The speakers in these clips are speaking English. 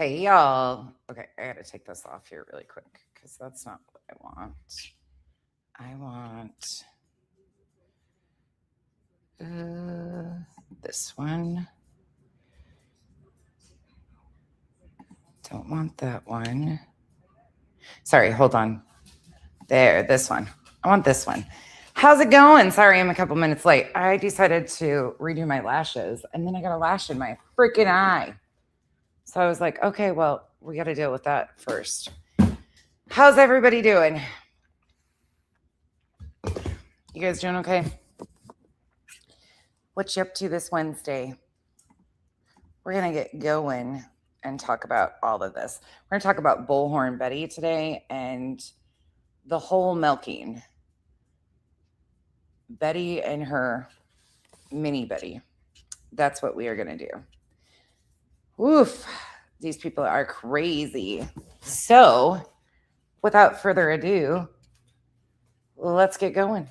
Hey y'all. Okay, I gotta take this off here really quick because that's not what I want. I want this one. Don't want that one. Sorry, hold on. There, this one. I want this one. How's it going? Sorry, I'm a couple minutes late. I decided to redo my lashes and then I got a lash in my freaking eye. So I was like, okay, well, we got to deal with that first. How's everybody doing? You guys doing okay? What you up to this Wednesday? We're going to get going and talk about all of this. We're going to talk about Bullhorn Betty today and the whole milking. Betty and her mini Betty. That's what we are going to do. Oof, these people are crazy. So, without further ado, let's get going.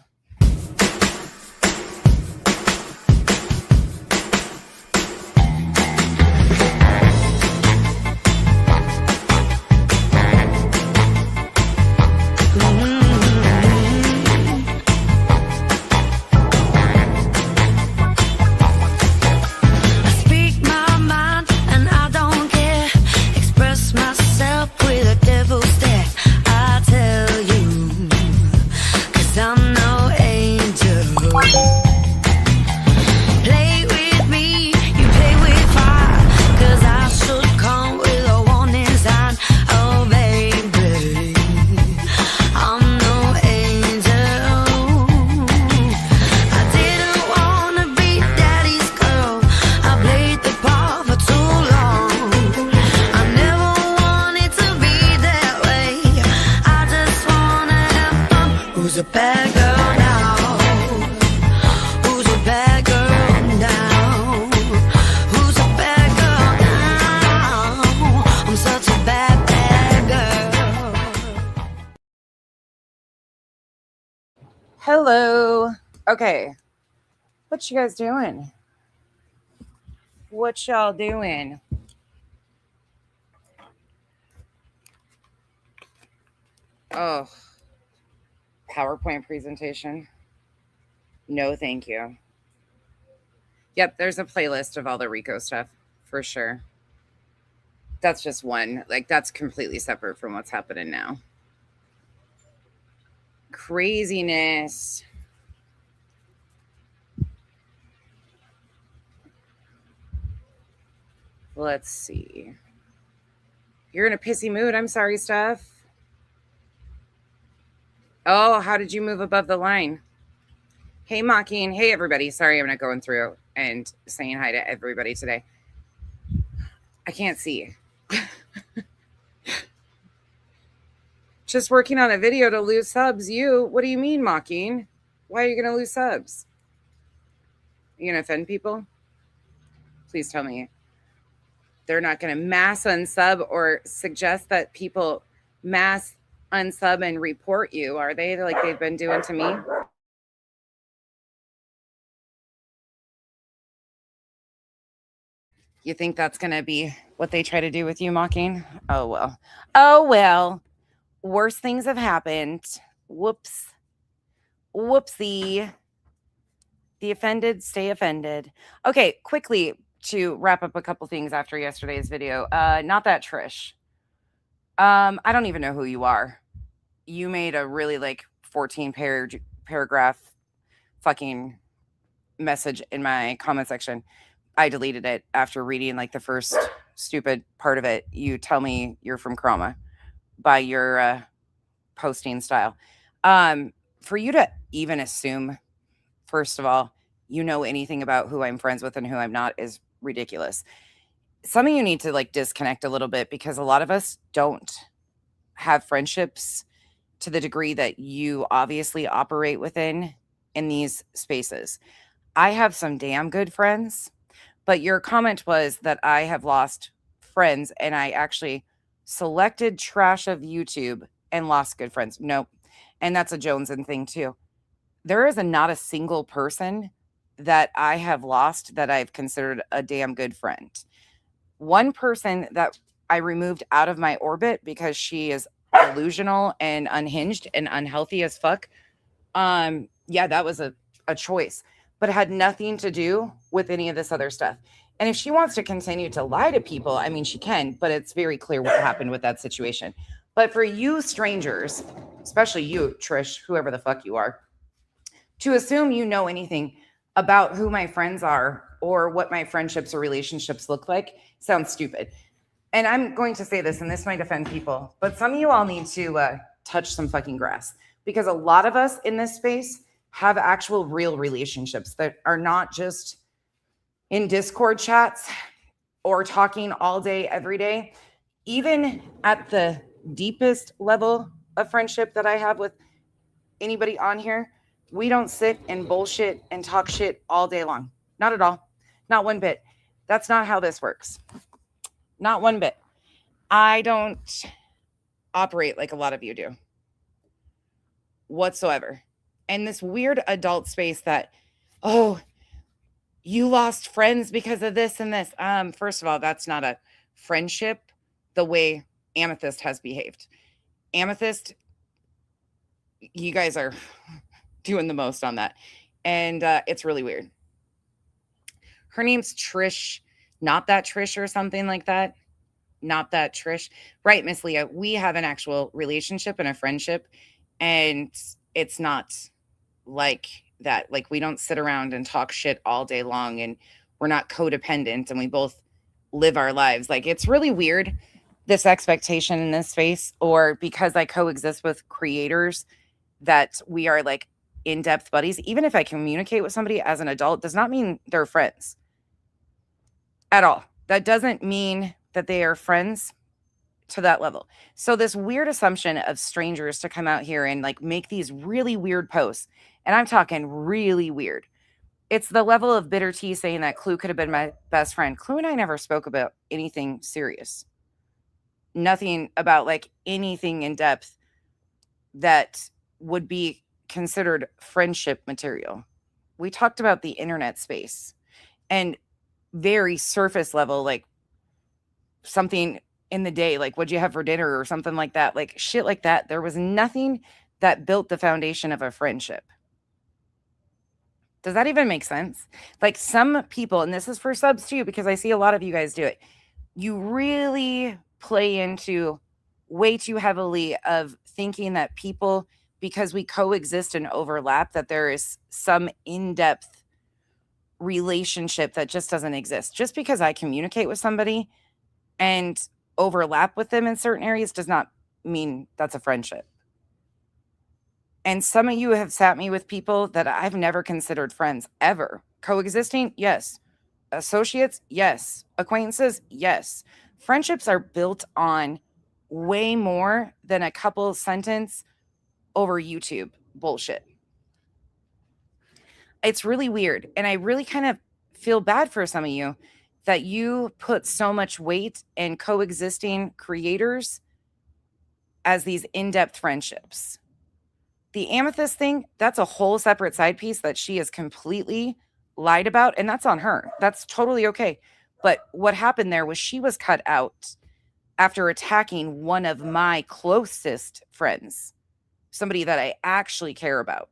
Hello. Okay. What you guys doing? What y'all doing? Oh, PowerPoint presentation. No, thank you. Yep, there's a playlist of all the Rico stuff for sure. That's just one. Like, that's completely separate from what's happening now. Craziness. Let's see. You're in a pissy mood. I'm sorry, Steph. Oh, how did you move above the line? Hey, Mocking. Hey, everybody. Sorry, I'm not going through and saying hi to everybody today. I can't see. Just working on a video to lose subs. What do you mean, Mocking? Why are you going to lose subs? Are you going to offend people? Please tell me. They're not going to mass unsub or suggest that people mass unsub and report you, are they? Like they've been doing to me? You think that's going to be what they try to do with you, Mocking? Oh, well. Oh, well. Worse things have happened. Whoops. Whoopsie. The offended stay offended. Okay, quickly to wrap up a couple things after yesterday's video. Not that Trish. I don't even know who you are. You made a really like 14 paragraph fucking message in my comment section. I deleted it after reading like the first stupid part of it. You tell me you're from Chroma by your posting style. For you to even assume, first of all, you know anything about who I'm friends with and who I'm not is ridiculous. Some of you need to like disconnect a little bit because a lot of us don't have friendships to the degree that you obviously operate within in these spaces. I have some damn good friends, but your comment was that I have lost friends and I actually selected trash of YouTube and lost good friends. Nope. And that's a Joneson thing too. There is not a single person that I have lost that I've considered a damn good friend. One person that I removed out of my orbit because she is delusional and unhinged and unhealthy as fuck. Yeah, that was a choice, but it had nothing to do with any of this other stuff. And if she wants to continue to lie to people, I mean, she can, but it's very clear what happened with that situation. But for you strangers, especially you, Trish, whoever the fuck you are, to assume you know anything about who my friends are or what my friendships or relationships look like sounds stupid. And I'm going to say this, and this might offend people, but some of you all need to touch some fucking grass, because a lot of us in this space have actual real relationships that are not just in Discord chats or talking all day, every day. Even at the deepest level of friendship that I have with anybody on here, we don't sit and bullshit and talk shit all day long. Not at all. Not one bit. That's not how this works. Not one bit. I don't operate like a lot of you do whatsoever. And this weird adult space that, oh, you lost friends because of this and this. First of all, that's not a friendship the way Amethyst has behaved. Amethyst, you guys are doing the most on that. And it's really weird. Her name's Trish, not that Trish or something like that. Not that Trish. Right, Miss Leah, we have an actual relationship and a friendship, and it's not like that. Like, we don't sit around and talk shit all day long, and we're not codependent, and we both live our lives. Like, it's really weird, this expectation in this space, or because I coexist with creators, that we are like in-depth buddies. Even if I communicate with somebody as an adult, does not mean they're friends at all. That doesn't mean that they are friends to that level. So this weird assumption of strangers to come out here and like make these really weird posts, and I'm talking really weird. It's the level of bitter tea saying that Clue could have been my best friend. Clue and I never spoke about anything serious. Nothing about like anything in depth that would be considered friendship material. We talked about the internet space and very surface level, like something in the day, like what'd you have for dinner or something like that, like shit like that. There was nothing that built the foundation of a friendship. Does that even make sense? Like, some people, and this is for subs too, because I see a lot of you guys do it, you really play into way too heavily of thinking that people, because we coexist and overlap, that there is some in-depth relationship that just doesn't exist. Just because I communicate with somebody and overlap with them in certain areas does not mean that's a friendship. And some of you have sat me with people that I've never considered friends ever. Coexisting, yes. Associates, yes. Acquaintances, yes. Friendships are built on way more than a couple sentence over YouTube bullshit. It's really weird. And I really kind of feel bad for some of you that you put so much weight in coexisting creators as these in-depth friendships. The Amethyst thing, that's a whole separate side piece that she has completely lied about, and that's on her. That's totally okay. But what happened there was she was cut out after attacking one of my closest friends, somebody that I actually care about.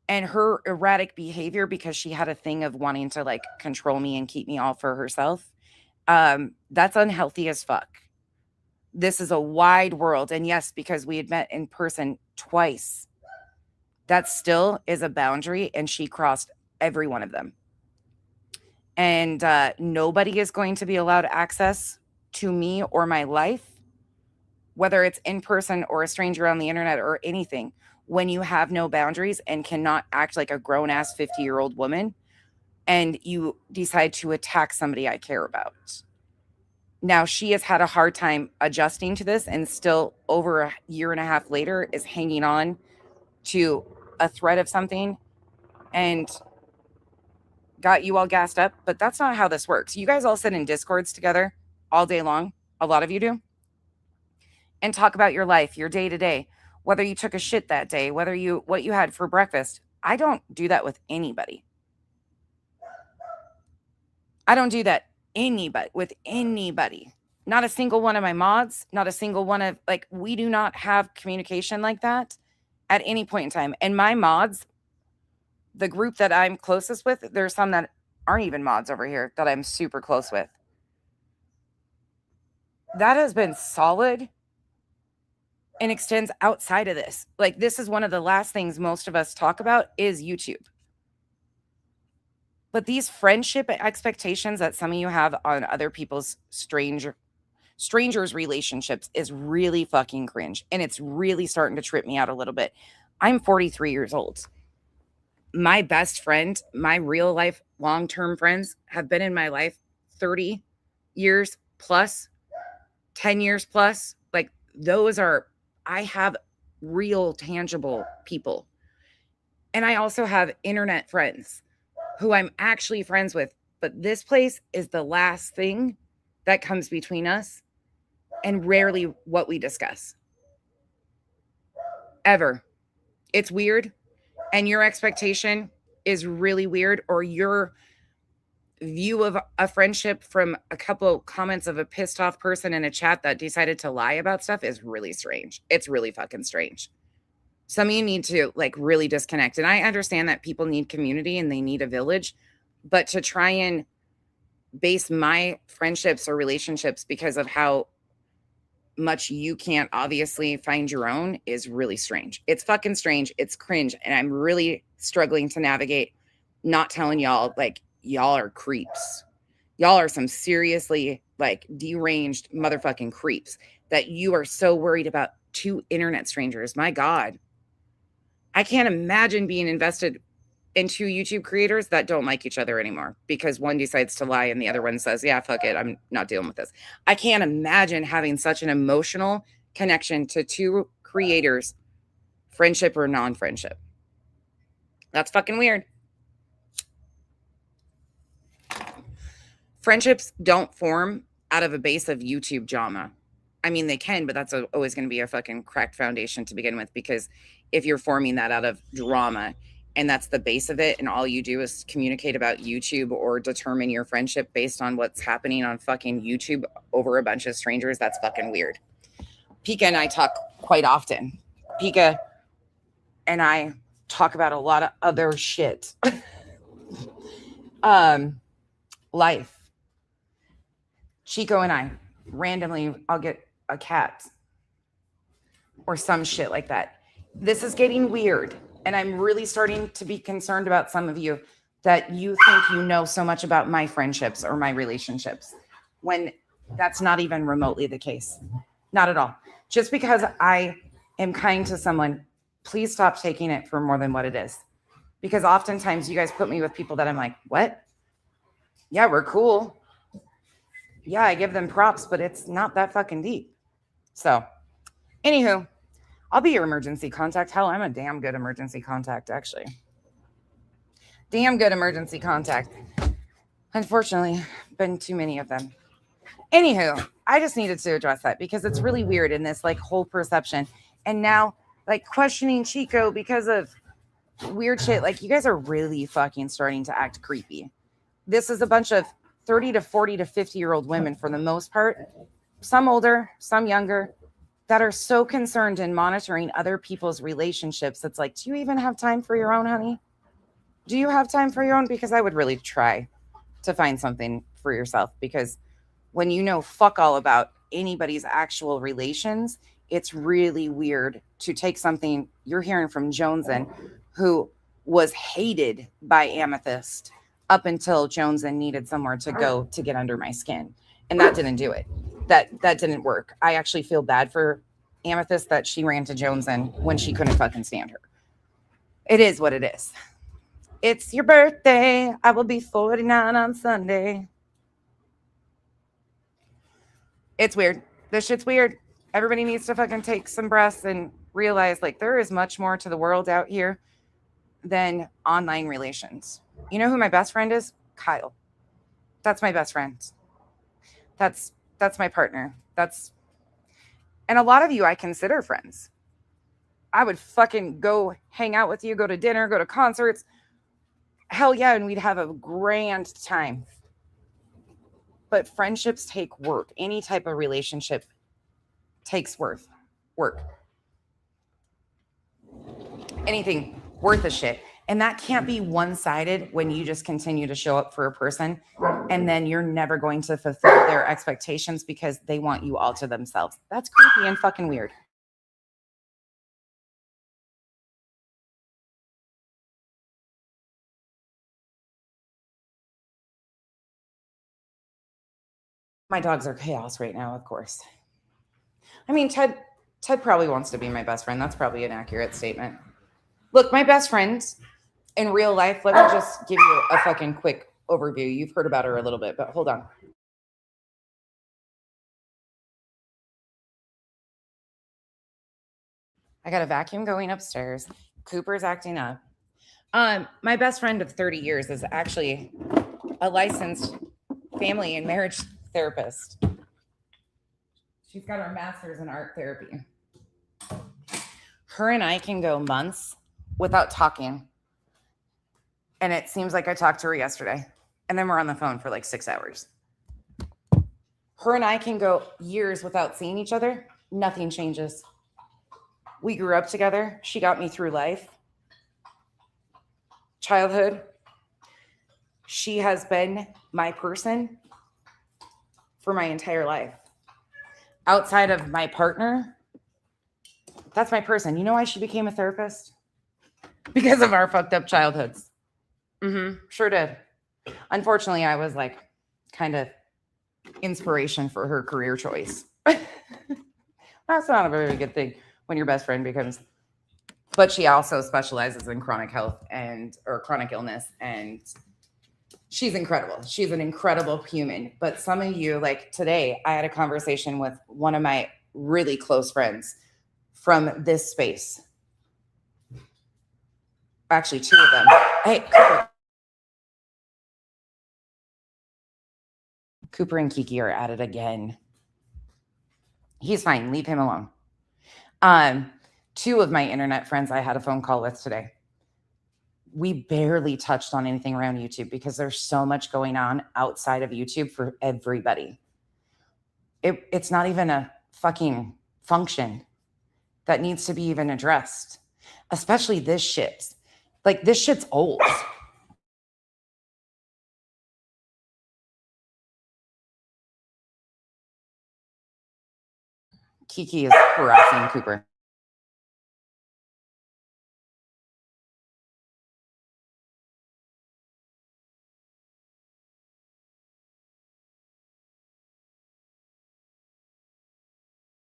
And her erratic behavior, because she had a thing of wanting to like control me and keep me all for herself, that's unhealthy as fuck. This is a wide world. And yes, because we had met in person twice, that still is a boundary, and she crossed every one of them. And nobody is going to be allowed access to me or my life, whether it's in person or a stranger on the internet or anything, when you have no boundaries and cannot act like a grown-ass 50-year-old woman and you decide to attack somebody I care about. Now, she has had a hard time adjusting to this, and still over a year and a half later is hanging on to a thread of something and got you all gassed up. But that's not how this works. You guys all sit in Discords together all day long. A lot of you do. And talk about your life, your day to day, whether you took a shit that day, what you had for breakfast. I don't do that with anybody. I don't do that with anybody. Not a single one of my mods, not a single one of, like, we do not have communication like that at any point in time. And my mods, the group that I'm closest with, there's some that aren't even mods over here that I'm super close with. That has been solid and extends outside of this. Like, this is one of the last things most of us talk about is YouTube. But these friendship expectations that some of you have on other people's strangers' relationships is really fucking cringe. And it's really starting to trip me out a little bit. I'm 43 years old. My best friend, my real life long-term friends have been in my life 30 years plus, 10 years plus. Like, those are, I have real tangible people. And I also have internet friends who I'm actually friends with. But this place is the last thing that comes between us and rarely what we discuss. Ever. It's weird. And your expectation is really weird, or your view of a friendship from a couple comments of a pissed off person in a chat that decided to lie about stuff is really strange. It's really fucking strange. Some of you need to, like, really disconnect. And I understand that people need community and they need a village, but to try and base my friendships or relationships because of how much you can't obviously find your own is really strange. It's fucking strange. It's cringe. And I'm really struggling to navigate not telling y'all, like, y'all are creeps. Y'all are some seriously, like, deranged motherfucking creeps that you are so worried about two internet strangers. My God. I can't imagine being invested in two YouTube creators that don't like each other anymore because one decides to lie and the other one says, yeah, fuck it, I'm not dealing with this. I can't imagine having such an emotional connection to two creators, friendship or non-friendship. That's fucking weird. Friendships don't form out of a base of YouTube drama. I mean, they can, but that's always going to be a fucking cracked foundation to begin with, because if you're forming that out of drama and that's the base of it, and all you do is communicate about YouTube or determine your friendship based on what's happening on fucking YouTube over a bunch of strangers, that's fucking weird. Pika and I talk quite often. Pika and I talk about a lot of other shit. Life. Chico and I, randomly, I'll get a cat or some shit like that. This is getting weird. And I'm really starting to be concerned about some of you that you think you know so much about my friendships or my relationships, when that's not even remotely the case. Not at all. Just because I am kind to someone, please stop taking it for more than what it is. Because oftentimes you guys put me with people that I'm like, what? Yeah, we're cool. Yeah, I give them props, but it's not that fucking deep. So, anywho, I'll be your emergency contact. Hell, I'm a damn good emergency contact, actually. Damn good emergency contact. Unfortunately, been too many of them. Anywho, I just needed to address that because it's really weird in this, like, whole perception. And now, like, questioning Chico because of weird shit. Like, you guys are really fucking starting to act creepy. This is a bunch of 30 to 40 to 50-year-old women, for the most part, some older, some younger, that are so concerned in monitoring other people's relationships. It's like, do you even have time for your own, honey? Do you have time for your own? Because I would really try to find something for yourself, because when you know fuck all about anybody's actual relations, it's really weird to take something you're hearing from Jonesin, who was hated by Amethyst up until Jonesin needed somewhere to go to get under my skin. And that didn't do it. That didn't work. I actually feel bad for Amethyst that she ran to Jonesin when she couldn't fucking stand her. It is what it is. It's your birthday. I will be 49 on Sunday. It's weird. This shit's weird. Everybody needs to fucking take some breaths and realize, like, there is much more to the world out here than online relations. You know who my best friend is? Kyle. That's my best friend. That's my partner. And a lot of you I consider friends. I would fucking go hang out with you, go to dinner, go to concerts. Hell yeah, and we'd have a grand time. but friendships take work. Any type of relationship takes work. Anything worth a shit. And that can't be one-sided when you just continue to show up for a person and then you're never going to fulfill their expectations because they want you all to themselves. That's creepy and fucking weird. My dogs are chaos right now, of course. I mean, Ted probably wants to be my best friend. That's probably an accurate statement. Look, my best friend in real life, let me just give you a fucking quick overview. You've heard about her a little bit, but hold on. I got a vacuum going upstairs. Cooper's acting up. My best friend of 30 years is actually a licensed family and marriage therapist. She's got her master's in art therapy. Her and I can go months without talking. And it seems like I talked to her yesterday. And then we're on the phone for like 6 hours. Her and I can go years without seeing each other. Nothing changes. We grew up together. She got me through life. Childhood. She has been my person for my entire life. Outside of my partner, that's my person. You know why she became a therapist? Because of our fucked up childhoods. Sure did. Unfortunately, I was like kind of inspiration for her career choice. That's not a very good thing when your best friend becomes, but she also specializes in chronic health or chronic illness, and she's incredible. She's an incredible human. But some of you, like today, I had a conversation with one of my really close friends from this space. Actually, two of them. Hey, Cooper and Kiki are at it again. He's fine. Leave him alone. Two of my internet friends I had a phone call with today. We barely touched on anything around YouTube because there's so much going on outside of YouTube for everybody. It's not even a fucking function that needs to be even addressed, especially this shit. Like, this shit's old. Kiki is harassing Cooper.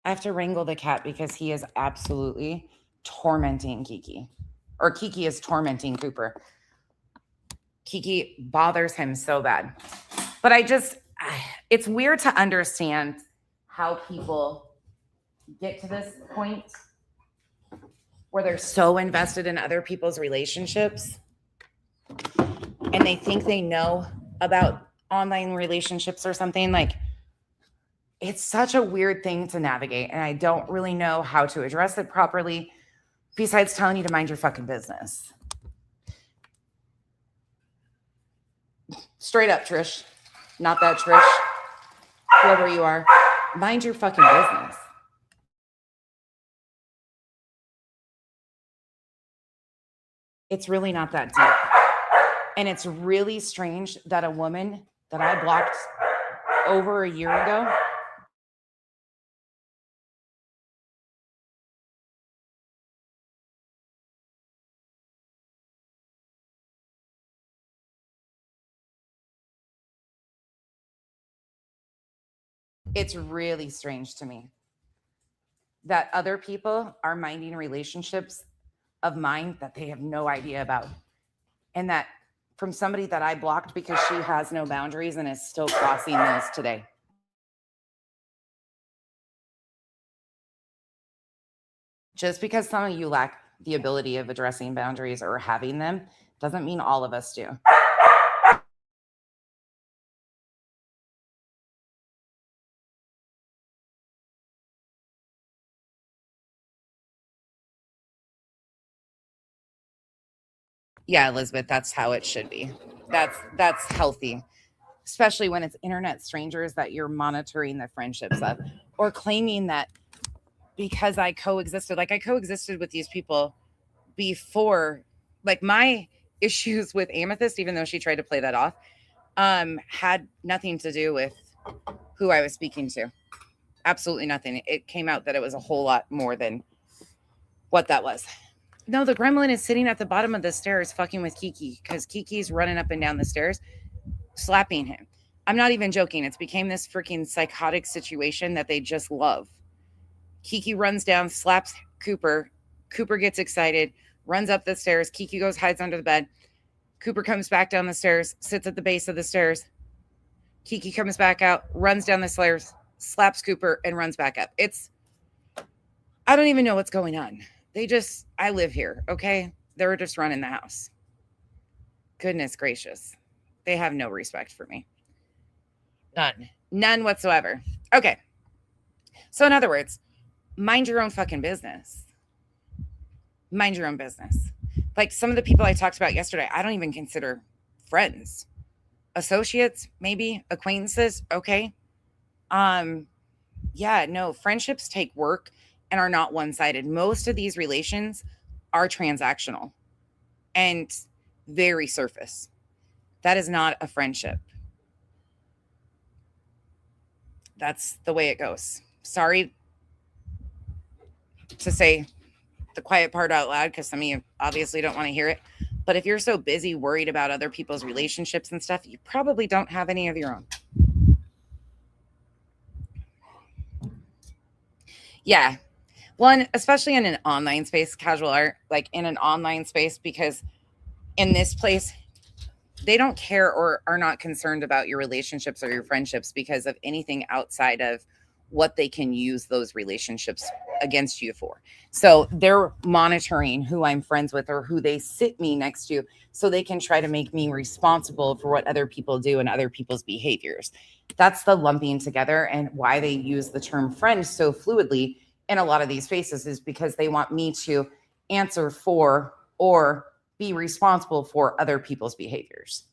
I have to wrangle the cat because he is absolutely tormenting Kiki. Or Kiki is tormenting Cooper. Kiki bothers him so bad. But it's weird to understand how people get to this point where they're so invested in other people's relationships and they think they know about online relationships or something. Like, it's such a weird thing to navigate, and I don't really know how to address it properly besides telling you to mind your fucking business. Straight up, Trish. Not that Trish. Whoever you are, mind your fucking business. It's really not that deep. And it's really strange that a woman that I blocked over a year ago it's really strange to me that other people are minding relationships of mine that they have no idea about. And that from somebody that I blocked because she has no boundaries and is still crossing those today. Just because some of you lack the ability of addressing boundaries or having them doesn't mean all of us do. Yeah, Elizabeth, that's how it should be. That's healthy. especially when it's internet strangers that you're monitoring the friendships of, or claiming that because I coexisted with these people before, like my issues with Amethyst, even though she tried to play that off, had nothing to do with who I was speaking to. Absolutely nothing. It came out that it was a whole lot more than what that was. No, the gremlin is sitting at the bottom of the stairs fucking with Kiki because Kiki's running up and down the stairs, slapping him. I'm not even joking. It's became this freaking psychotic situation that they just love. Kiki runs down, slaps Cooper. Cooper gets excited, runs up the stairs. Kiki goes, hides under the bed. Cooper comes back down the stairs, sits at the base of the stairs. Kiki comes back out, runs down the stairs, slaps Cooper, and runs back up. I don't even know what's going on. I live here, okay? They're just running the house. Goodness gracious. They have no respect for me. None whatsoever. Okay. So in other words, mind your own fucking business. Mind your own business. Like some of the people I talked about yesterday, I don't even consider friends. Associates, maybe, acquaintances, okay? Yeah, no, friendships take work and are not one-sided. Most of these relations are transactional and very surface. That is not a friendship. That's the way it goes. Sorry to say the quiet part out loud because some of you obviously don't want to hear it. But if you're so busy worried about other people's relationships and stuff, you probably don't have any of your own. Yeah. One, especially in an online space, casual art, like in an online space, because in this place, they don't care or are not concerned about your relationships or your friendships because of anything outside of what they can use those relationships against you for. So they're monitoring who I'm friends with or who they sit me next to so they can try to make me responsible for what other people do and other people's behaviors. That's the lumping together, and why they use the term friend so fluidly in a lot of these spaces is because they want me to answer for or be responsible for other people's behaviors.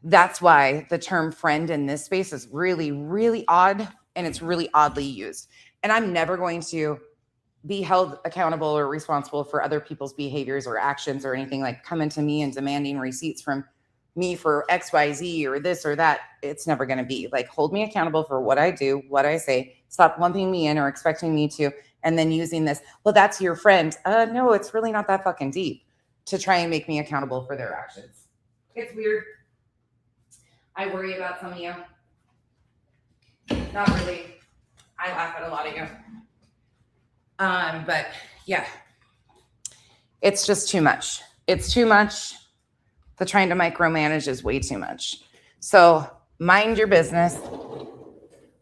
That's why the term friend in this space is really, really odd, and it's really oddly used. And I'm never going to be held accountable or responsible for other people's behaviors or actions or anything, like coming to me and demanding receipts from me for XYZ or this or that. It's never going to be like, hold me accountable for what I do, what I say. Stop lumping me in or expecting me to, and then using this, well, that's your friend. No, it's really not that fucking deep to try and make me accountable for their actions. It's weird. I worry about some of you. Not really. I laugh at a lot of you. But yeah, it's just too much. It's too much. The trying to micromanage is way too much. So mind your business.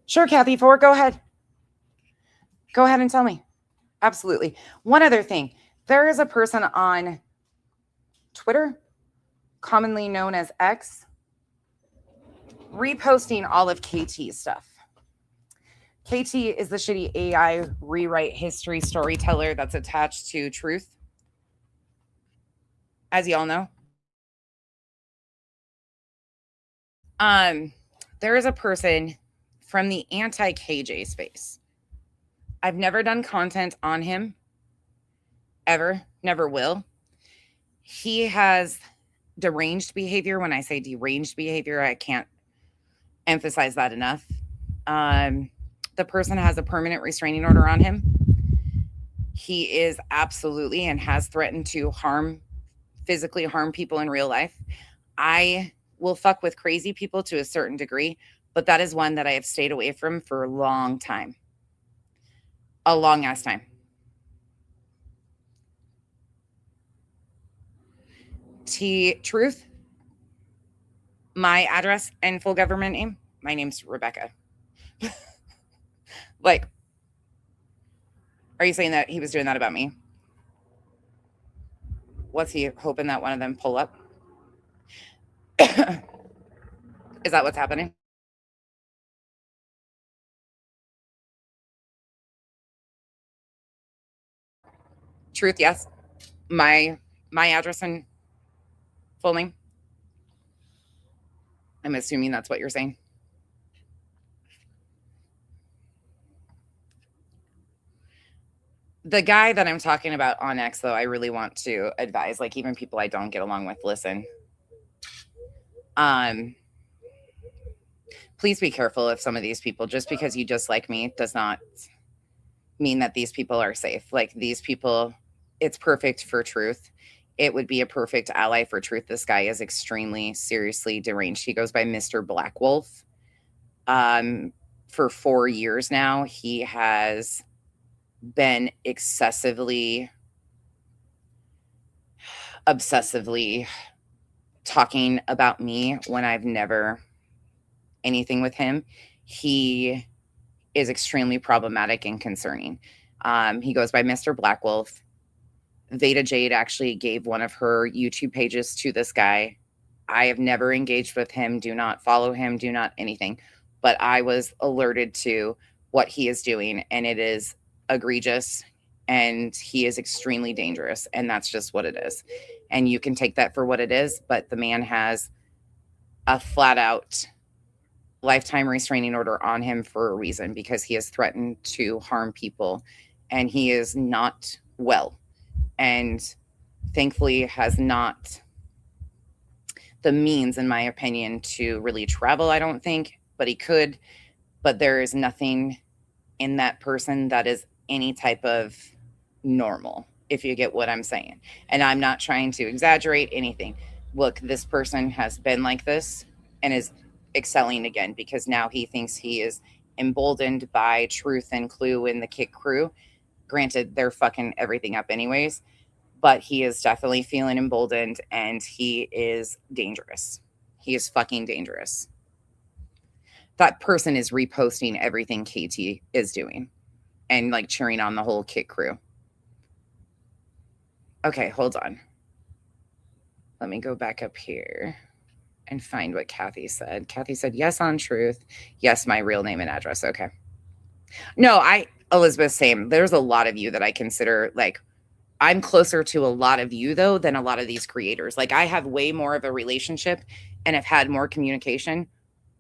Sure, Kathy Ford, go ahead. Go ahead and tell me. Absolutely. One other thing. There is a person on Twitter, commonly known as X, reposting all of KT's stuff. KT is the shitty AI rewrite history storyteller that's attached to Truth, as y'all know. There is a person from the anti-KJ space. I've never done content on him, ever, never will. He has deranged behavior. When I say deranged behavior, I can't emphasize that enough. The person has a permanent restraining order on him. He is absolutely and has threatened to physically harm people in real life. I will fuck with crazy people to a certain degree, but that is one that I have stayed away from for a long time. A long ass time. Truth, my address and full government name, my name's Rebecca. Like, are you saying that he was doing that about me? What's he hoping that one of them pull up? Is that what's happening? Truth, yes. My address and full name. I'm assuming that's what you're saying. The guy that I'm talking about on X, though, I really want to advise, like, even people I don't get along with, listen. Please be careful of some of these people. Just because you dislike me does not mean that these people are safe. Like, these people, it's perfect for truth. It would be a perfect ally for truth. This guy is extremely seriously deranged. He goes by Mr. Black Wolf. For 4 years now, he has been obsessively talking about me when I've never anything with him. He is extremely problematic and concerning. He goes by Mr. Black Wolf. Veda Jade actually gave one of her YouTube pages to this guy. I have never engaged with him. Do not follow him. Do not anything. But I was alerted to what he is doing, and it is egregious, and he is extremely dangerous, and that's just what it is. And you can take that for what it is, but the man has a flat out lifetime restraining order on him for a reason, because he has threatened to harm people, and he is not well, and thankfully has not the means, in my opinion, to really travel, I don't think, but he could. But there is nothing in that person that is any type of normal, if you get what I'm saying. And I'm not trying to exaggerate anything. Look, this person has been like this and is excelling again, because now he thinks he is emboldened by Truth and Clue in the Kick crew. Granted, they're fucking everything up anyways, but he is definitely feeling emboldened, and he is dangerous. He is fucking dangerous. That person is reposting everything KT is doing and like cheering on the whole Kick crew. Okay, hold on. Let me go back up here and find what Kathy said. Kathy said, yes, on Truth. Yes, my real name and address. Okay. No, Elizabeth, same. There's a lot of you that I consider, like, I'm closer to a lot of you, though, than a lot of these creators. Like, I have way more of a relationship and have had more communication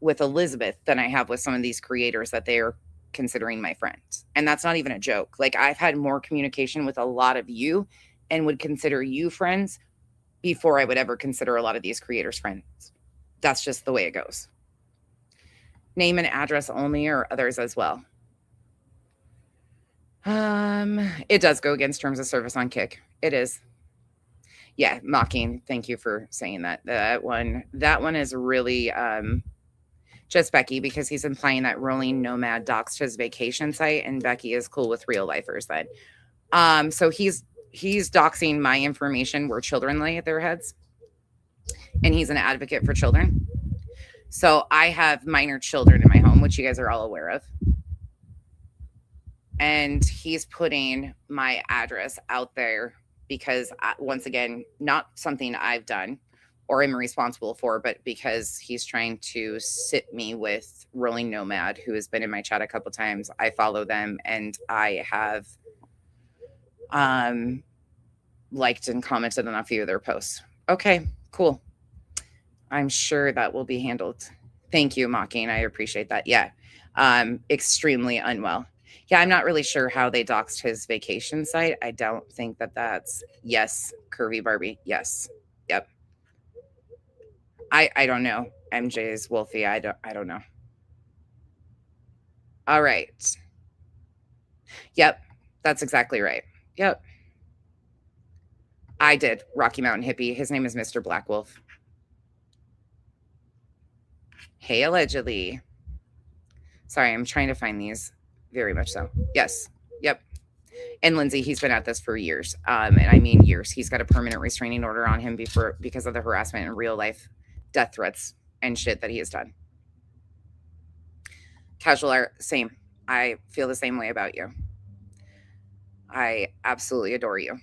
with Elizabeth than I have with some of these creators that they are considering my friends. And that's not even a joke. Like, I've had more communication with a lot of you and would consider you friends before I would ever consider a lot of these creators friends. That's just the way it goes. Name and address only, or others as well? It does go against terms of service on Kick. It is. Yeah, mocking. Thank you for saying that. That one is really just Becky, because he's implying that Rolling Nomad doxed his vacation site, and Becky is cool with real lifers then. So he's doxing my information where children lay their heads, and he's an advocate for children. So I have minor children in my home, which you guys are all aware of. And he's putting my address out there because, once again, not something I've done or am responsible for, but because he's trying to sit me with Rolling Nomad, who has been in my chat a couple times. I follow them, and I have liked and commented on a few of their posts. Okay, cool. I'm sure that will be handled. Thank you, Mocking. I appreciate that. Yeah. Extremely unwell. Yeah, I'm not really sure how they doxed his vacation site. I don't think that that's... Yes, Curvy Barbie. Yes. Yep. I don't know. MJ's Wolfie. I don't know. All right. Yep. That's exactly right. Yep. I did. Rocky Mountain Hippie. His name is Mr. Black Wolf. Hey, allegedly. Sorry, I'm trying to find these. Very much so. Yes. Yep. And Lindsay, he's been at this for years. And I mean years. He's got a permanent restraining order on him because of the harassment and real life death threats and shit that he has done. Casual art, same. I feel the same way about you. I absolutely adore you,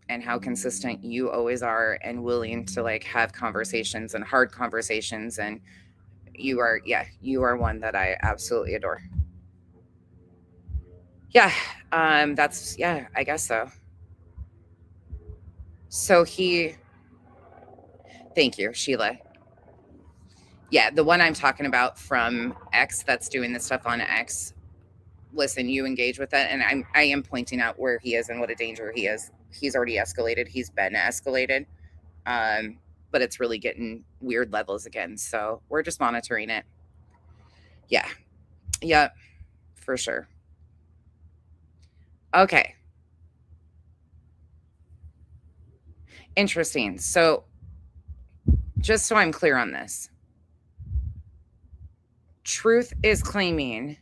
and how consistent you always are, and willing to like have conversations and hard conversations. And you are one that I absolutely adore. Yeah, that's, yeah, I guess so. So thank you, Sheila. Yeah, the one I'm talking about from X that's doing this stuff on X. Listen, you engage with that, and I am pointing out where he is and what a danger he is. He's already escalated. He's been escalated. Um, but it's really getting weird levels again. So we're just monitoring it. Yeah. Yeah, for sure. Okay. Interesting. So just so I'm clear on this, Truth is claiming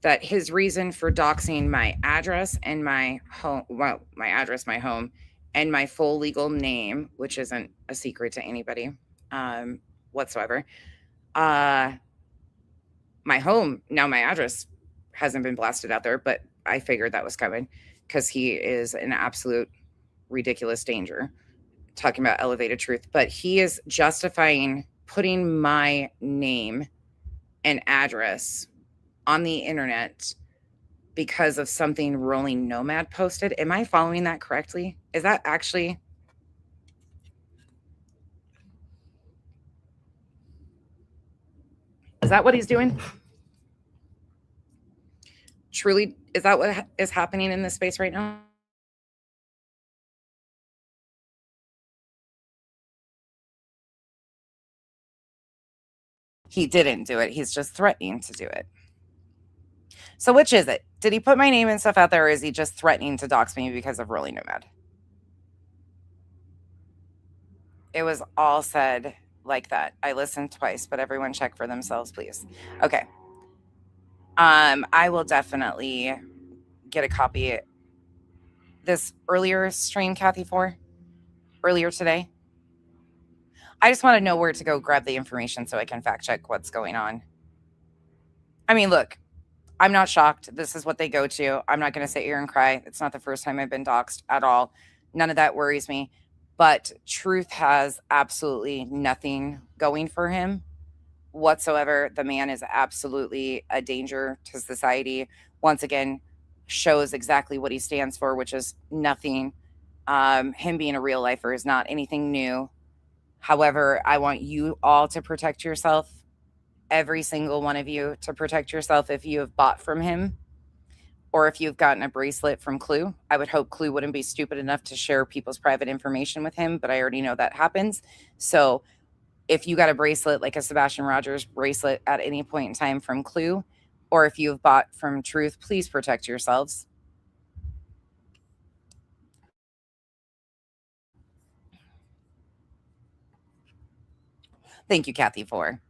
that his reason for doxing my address and my home, well, my address, my home, and my full legal name, which isn't a secret to anybody um, whatsoever. Uh, my home, now my address hasn't been blasted out there, but I figured that was coming because he is an absolute ridiculous danger. Talking about elevated truth, but he is justifying putting my name and address on the internet because of something Rolling Nomad posted. Am I following that correctly? Is that actually, is that what he's doing? Truly, is that what is happening in this space right now? He didn't do it. He's just threatening to do it. So which is it? Did he put my name and stuff out there, or is he just threatening to dox me because of Rolling Nomad? It was all said like that. I listened twice, but everyone check for themselves, please. Okay. I will definitely get a copy. This earlier stream, Kathy, for earlier today. I just want to know where to go grab the information so I can fact check what's going on. I mean, look, I'm not shocked. This is what they go to. I'm not going to sit here and cry. It's not the first time I've been doxxed at all. None of that worries me. But Truth has absolutely nothing going for him whatsoever. The man is absolutely a danger to society. Once again, shows exactly what he stands for, which is nothing. Him being a real lifer is not anything new. However, I want you all to protect yourself, every single one of you to protect yourself if you have bought from him or if you've gotten a bracelet from Clue. I would hope Clue wouldn't be stupid enough to share people's private information with him, but I already know that happens. So if you got a bracelet like a Sebastian Rogers bracelet at any point in time from Clue, or if you've bought from Truth, please protect yourselves. Thank you, Kathy, for.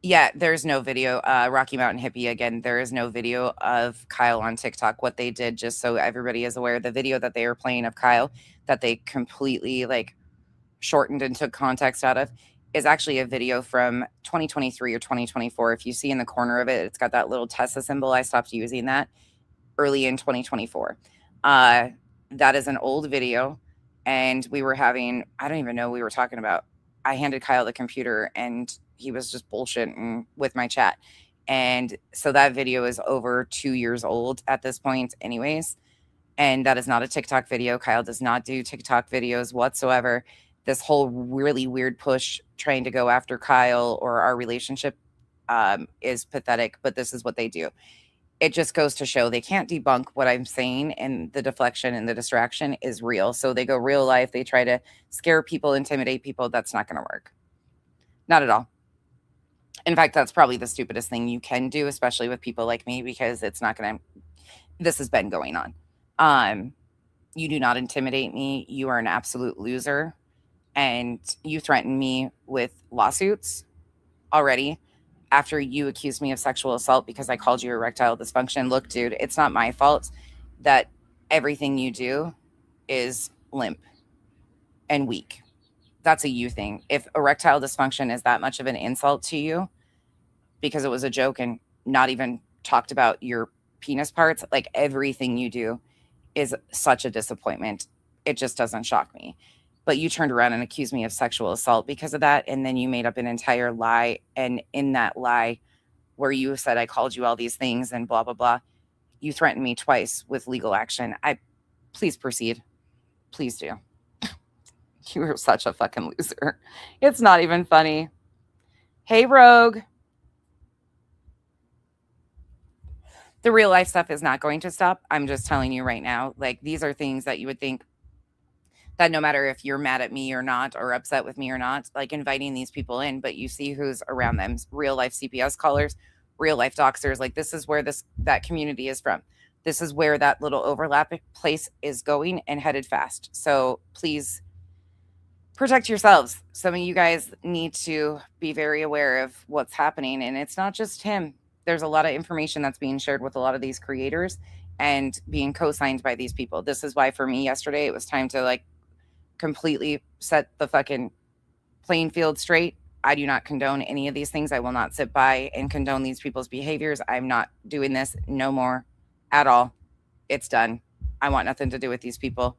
Yeah, there's no video. Rocky Mountain Hippie again. There is no video of Kyle on TikTok. What they did, just so everybody is aware, the video that they were playing of Kyle that they completely like shortened and took context out of is actually a video from 2023 or 2024. If you see in the corner of it, it's got that little Tesla symbol. I stopped using that early in 2024. That is an old video. And we were having, I don't even know what we were talking about. I handed Kyle the computer and he was just bullshitting with my chat. And so that video is over 2 years old at this point, anyways. And that is not a TikTok video. Kyle does not do TikTok videos whatsoever. This whole really weird push trying to go after Kyle or our relationship is pathetic, but this is what they do. It just goes to show they can't debunk what I'm saying, and the deflection and the distraction is real. So they go real life. They try to scare people, intimidate people. That's not going to work. Not at all. In fact, that's probably the stupidest thing you can do, especially with people like me, because it's not going to, this has been going on. You do not intimidate me. You are an absolute loser. And you threaten me with lawsuits already after you accused me of sexual assault because I called you erectile dysfunction. Look, dude, it's not my fault that everything you do is limp and weak. That's a you thing. If erectile dysfunction is that much of an insult to you because it was a joke and not even talked about your penis parts, like everything you do is such a disappointment. It just doesn't shock me. But you turned around and accused me of sexual assault because of that. And then you made up an entire lie. And in that lie, where you said I called you all these things and blah, blah, blah, you threatened me twice with legal action. Please proceed. Please do. You are such a fucking loser. It's not even funny. Hey, Rogue. The real life stuff is not going to stop. I'm just telling you right now. Like, these are things that you would think that no matter if you're mad at me or not, or upset with me or not, like inviting these people in, but you see who's around them. Real life CPS callers, real life doxers. Like, this is where that community is from. This is where that little overlap place is going and headed fast. So please protect yourselves. Some of you guys need to be very aware of what's happening. And it's not just him. There's a lot of information that's being shared with a lot of these creators and being co-signed by these people. This is why for me yesterday, it was time to like completely set the fucking playing field straight. I do not condone any of these things. I will not sit by and condone these people's behaviors. I'm not doing this no more at all. It's done. I want nothing to do with these people.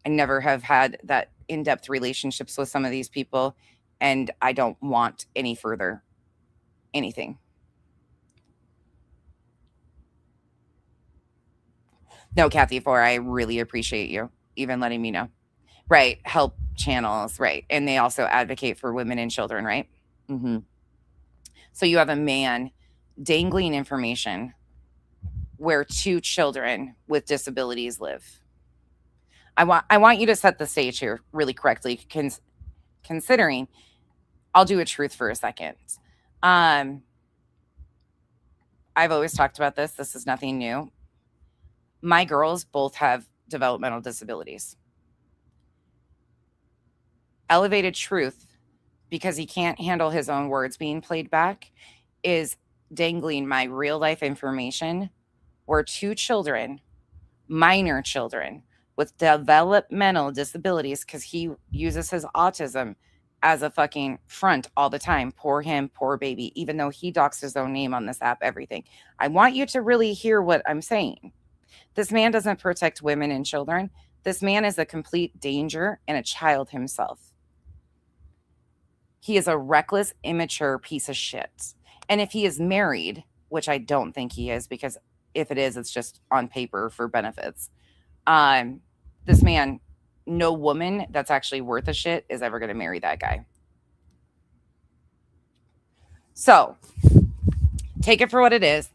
I never have had that in-depth relationships with some of these people, and I don't want any further anything. No, Kathy, I really appreciate you even letting me know. Right, help channels, right, and they also advocate for women and children, right? Mm-hmm. So you have a man dangling information where 2 children with disabilities live. I want you to set the stage here really correctly, considering I'll do a truth for a second. I've always talked about this. This is nothing new. My girls both have developmental disabilities. Elevated truth, because he can't handle his own words being played back, is dangling my real life information where 2 children, minor children with developmental disabilities, because he uses his autism as a fucking front all the time. Poor him, poor baby, even though he doxed his own name on this app, everything. I want you to really hear what I'm saying. This man doesn't protect women and children. This man is a complete danger and a child himself. He is a reckless, immature piece of shit. And if he is married, which I don't think he is, because if it is, it's just on paper for benefits. This man, no woman that's actually worth a shit is ever going to marry that guy. So take it for what it is.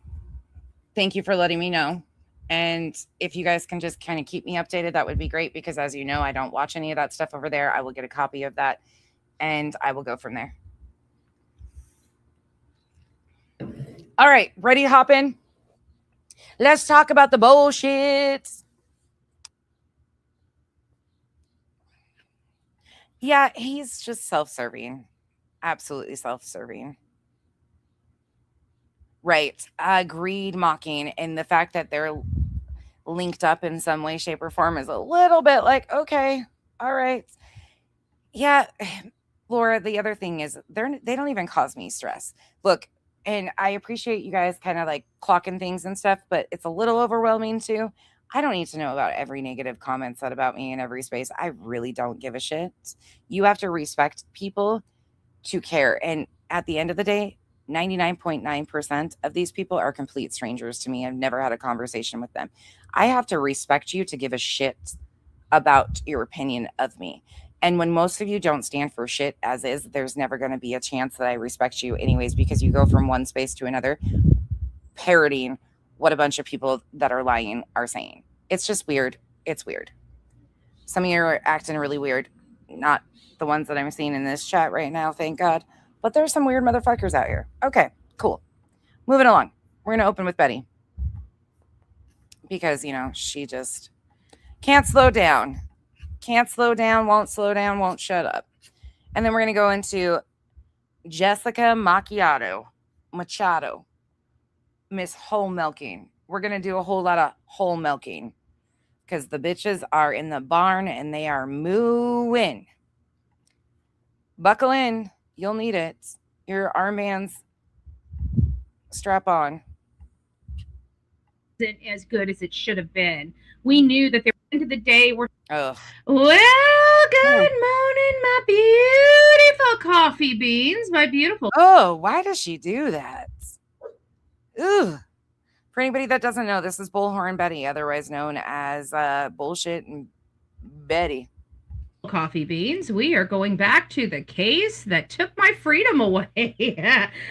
Thank you for letting me know. And if you guys can just kind of keep me updated, that would be great, because as you know, I don't watch any of that stuff over there. I will get a copy of that and I will go from there. All right, ready to hop in? Let's talk about the bullshit. Yeah, he's just self-serving. Absolutely self-serving. Right. Greed mocking, and the fact that they're linked up in some way, shape, or form is a little bit like, okay, all right. Yeah, Laura, the other thing is they don't even cause me stress. Look, and I appreciate you guys kind of like clocking things and stuff, but it's a little overwhelming too. I don't need to know about every negative comment said about me in every space. I really don't give a shit. You have to respect people to care. And at the end of the day, 99.9% of these people are complete strangers to me. I've never had a conversation with them. I have to respect you to give a shit about your opinion of me. And when most of you don't stand for shit as is, there's never going to be a chance that I respect you anyways, because you go from one space to another parroting what a bunch of people that are lying are saying. It's just weird. It's weird. Some of you are acting really weird. Not the ones that I'm seeing in this chat right now, thank God. But there's some weird motherfuckers out here. Okay, cool. Moving along. We're going to open with Betty. Because, she just can't slow down. Can't slow down, won't shut up. And then we're going to go into Jessica Machado, Miss Whole Milking. We're going to do a whole lot of whole milking, because the bitches are in the barn and they are mooing. Buckle in. You'll need it. Your armbands strap on. Isn't as good as it should have been. We knew that there were into the day where Ugh. Well, good morning, my beautiful coffee beans, my beautiful. Oh, why does she do that? Ugh. For anybody that doesn't know, this is Bullhorn Betty, otherwise known as Bullshit and Betty. Coffee Beans, we are going back to the case that took my freedom away.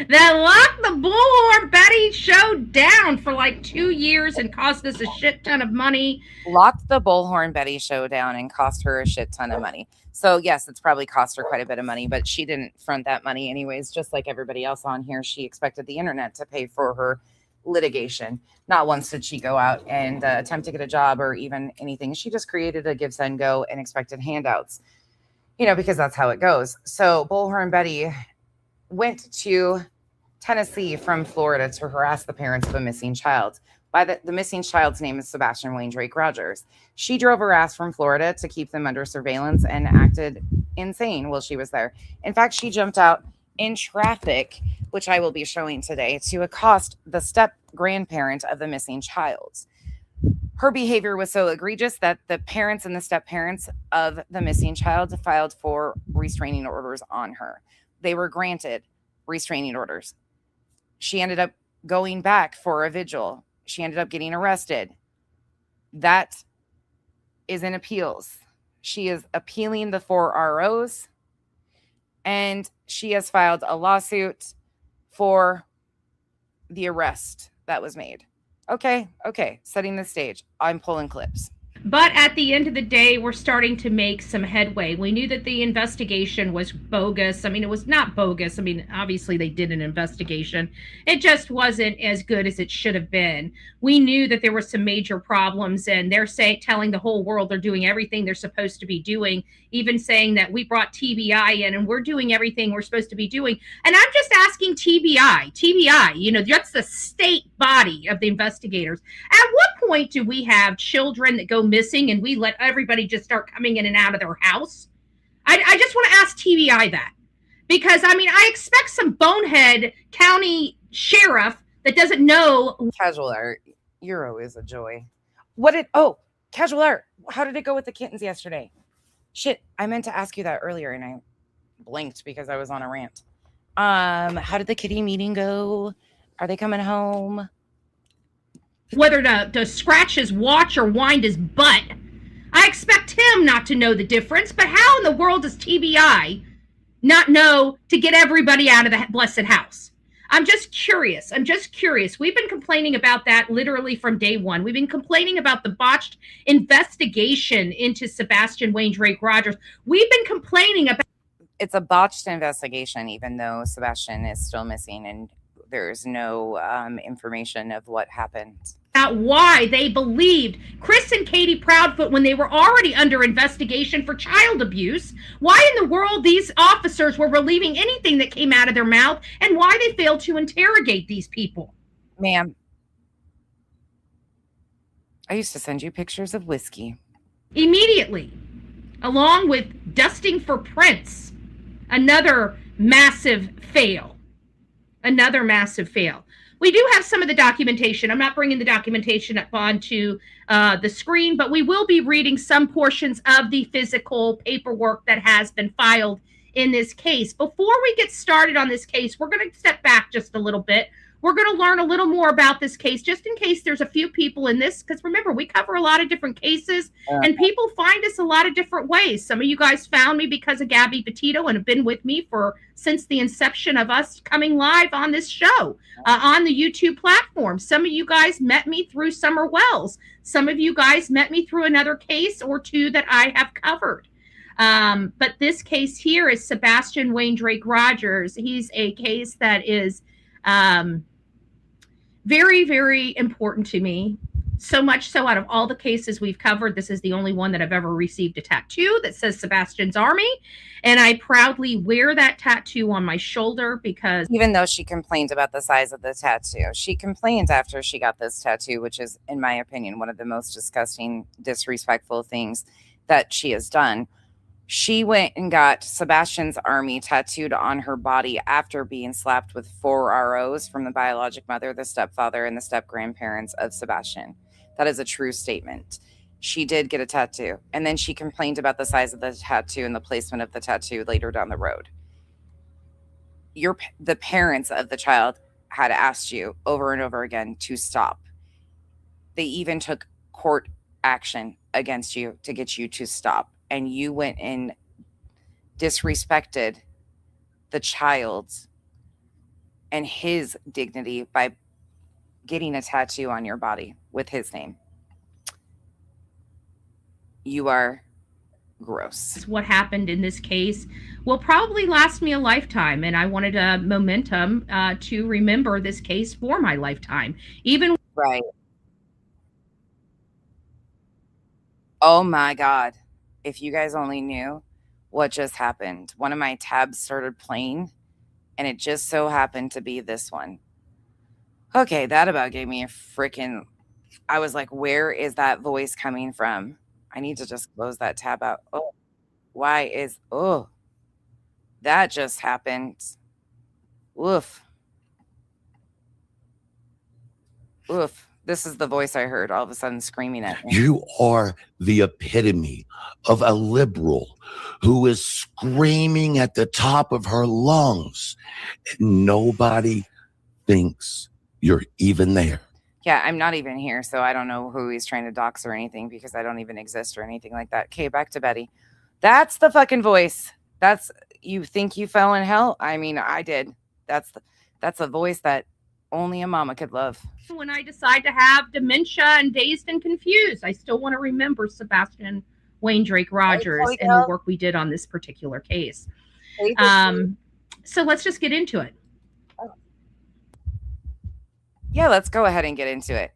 That locked the Bullhorn Betty show down for like 2 years and cost us a shit ton of money. Locked the Bullhorn Betty show down and cost her a shit ton of money. So yes, it's probably cost her quite a bit of money, but she didn't front that money anyways. Just like everybody else on here, she expected the internet to pay for her litigation. Not once did she go out and attempt to get a job or even anything. She just created a give, send, go and expected handouts, because that's how it goes. So Bullhorn Betty went to Tennessee from Florida to harass the parents of a missing child. By the missing child's name is Sebastian Wayne Drake Rogers. She drove her ass from Florida to keep them under surveillance and acted insane while she was there. In fact, she jumped out in traffic, which I will be showing today, to accost the step grandparent of the missing child. Her behavior was so egregious that the parents and the step parents of the missing child filed for restraining orders on her. They were granted restraining orders. She ended up going back for a vigil. She ended up getting arrested. That is in appeals. She is appealing the 4 ROs, and she has filed a lawsuit for the arrest that was made. Okay, setting the stage. I'm pulling clips. But at the end of the day, we're starting to make some headway. We knew that the investigation was bogus. I mean, it was not bogus. I mean, obviously they did an investigation. It just wasn't as good as it should have been. We knew that there were some major problems, and they're telling the whole world they're doing everything they're supposed to be doing, even saying that we brought TBI in and we're doing everything we're supposed to be doing. And I'm just asking TBI, that's the state body of the investigators. At what point do we have children that go missing and we let everybody just start coming in and out of their house? I just want to ask TBI that, because I expect some bonehead county sheriff that doesn't know. Casual art, you're always a joy. Casual art, how did it go with the kittens yesterday? Shit, I meant to ask you that earlier and I blinked because I was on a rant. How did the kitty meeting go? Are they coming home? Whether to scratch his watch or wind his butt. I expect him not to know the difference, but how in the world does TBI not know to get everybody out of the blessed house? I'm just curious. We've been complaining about that literally from day one. We've been complaining about the botched investigation into Sebastian Wayne Drake Rogers. We've been complaining about. It's a botched investigation, even though Sebastian is still missing and there's no information of what happened. About why they believed Chris and Katie Proudfoot when they were already under investigation for child abuse, why in the world these officers were believing anything that came out of their mouth, and why they failed to interrogate these people. Ma'am, I used to send you pictures of whiskey. Immediately, along with dusting for prints. Another massive fail. We do have some of the documentation. I'm not bringing the documentation up onto the screen, but we will be reading some portions of the physical paperwork that has been filed in this case. Before we get started on this case, we're going to step back just a little bit. We're going to learn a little more about this case, just in case there's a few people in this, because remember, we cover a lot of different cases, and people find us a lot of different ways. Some of you guys found me because of Gabby Petito and have been with me since the inception of us coming live on this show, on the YouTube platform. Some of you guys met me through Summer Wells. Some of you guys met me through another case or two that I have covered. But this case here is Sebastian Wayne Drake Rogers. He's a case that is very, very important to me. So much so, out of all the cases we've covered, this is the only one that I've ever received a tattoo that says Sebastian's Army. And I proudly wear that tattoo on my shoulder because... Even though she complained about the size of the tattoo, she complained after she got this tattoo, which is, in my opinion, one of the most disgusting, disrespectful things that she has done. She went and got Sebastian's Army tattooed on her body after being slapped with 4 ROs from the biologic mother, the stepfather, and the step-grandparents of Sebastian. That is a true statement. She did get a tattoo, and then she complained about the size of the tattoo and the placement of the tattoo later down the road. The parents of the child had asked you over and over again to stop. They even took court action against you to get you to stop. and you went and disrespected the child and his dignity by getting a tattoo on your body with his name. You are gross. What happened in this case will probably last me a lifetime, and I wanted a momentum to remember this case for my lifetime. Even right. Oh my God. If you guys only knew what just happened. One of my tabs started playing, and it just so happened to be this one. Okay, that about gave me a freaking... I was like, where is that voice coming from? I need to just close that tab out. Oh, why is... Oh, that just happened. Oof. Oof. This is the voice I heard all of a sudden screaming at me. You are the epitome of a liberal who is screaming at the top of her lungs. And nobody thinks you're even there. Yeah, I'm not even here, so I don't know who he's trying to dox or anything because I don't even exist or anything like that. Okay, back to Betty. That's the fucking voice. That's... You think you fell in hell? I mean, I did. That's a voice that only a mama could love. when I decide to have dementia and dazed and confused, I still want to remember Sebastian Wayne Drake Rogers and the work we did on this particular case. So let's just get into it. Yeah, let's go ahead and get into it.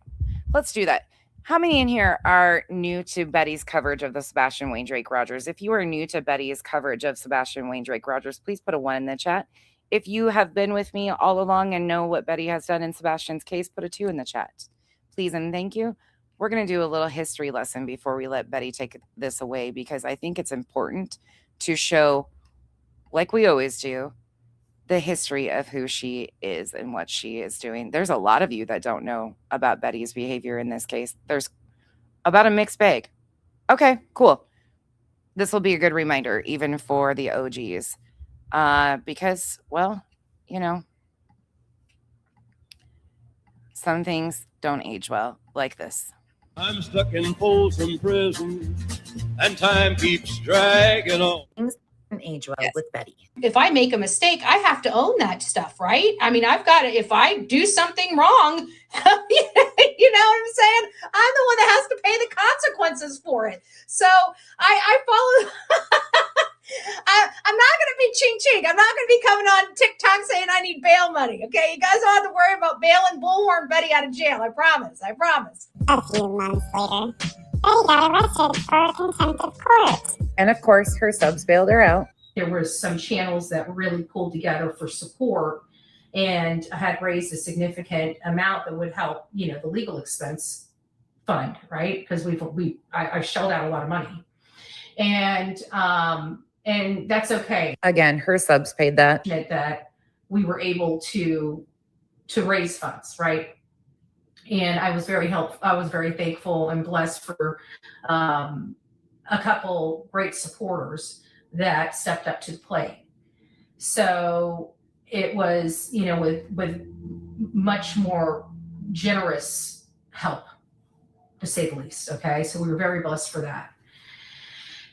Let's do that. How many in here are new to Betty's coverage of the Sebastian Wayne Drake Rogers? If you are new to Betty's coverage of Sebastian Wayne Drake Rogers, please put a 1 in the chat. If you have been with me all along and know what Betty has done in Sebastian's case, put a 2 in the chat. Please and thank you. We're going to do a little history lesson before we let Betty take this away, because I think it's important to show, like we always do, the history of who she is and what she is doing. There's a lot of you that don't know about Betty's behavior in this case. There's about a mixed bag. Okay, cool. This will be a good reminder, even for the OGs. Because, well, you know, some things don't age well, like this. I'm stuck in Folsom Prison, and time keeps dragging on. Things don't age well with Betty. If I make a mistake, I have to own that stuff, right? I mean, I've got to, if I do something wrong, you know what I'm saying? I'm the one that has to pay the consequences for it. So I follow... I'm not going to be ching-ching. I'm not going to be coming on TikTok saying I need bail money, okay? You guys don't have to worry about bailing Bullhorn Betty out of jail. I promise. I promise. A few months later, Betty got arrested for contempt of court. And of course, her subs bailed her out. There was some channels that really pulled together for support and had raised a significant amount that would help, you know, the legal expense fund, right? Because I shelled out a lot of money. And that's okay. Again, her subs paid that. That we were able to raise funds, right? And I was very thankful and blessed for a couple great supporters that stepped up to the plate. So it was, you know, with much more generous help, to say the least. Okay, so we were very blessed for that.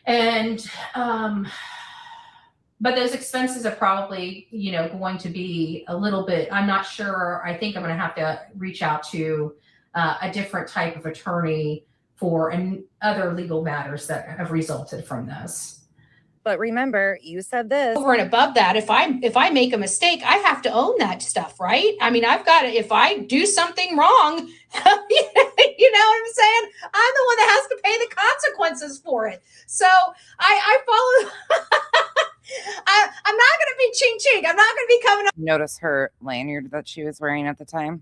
And but those expenses are probably, you know, going to be a little bit, I'm not sure. I think I'm going to have to reach out to a different type of attorney for other legal matters that have resulted from this. But remember, you said this. Over and above that, if I make a mistake, I have to own that stuff, right? I mean, I've got to, if I do something wrong, you know what I'm saying? I'm the one that has to pay the consequences for it. So I follow. I'm not going to be ching-ching. I'm not going to be coming up. Notice her lanyard that she was wearing at the time.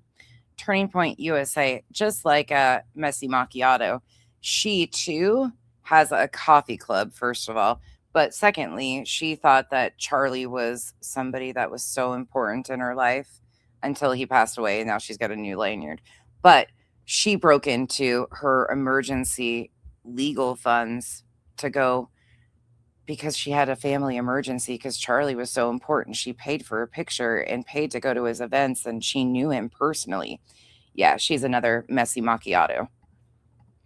Turning Point USA, just like a Messy Macchiato, she too has a coffee club, first of all. But secondly, she thought that Charlie was somebody that was so important in her life until he passed away. And now she's got a new lanyard. But she broke into her emergency legal funds to go, because she had a family emergency because Charlie was so important. She paid for a picture and paid to go to his events, and she knew him personally. Yeah, she's another Messy Macchiato.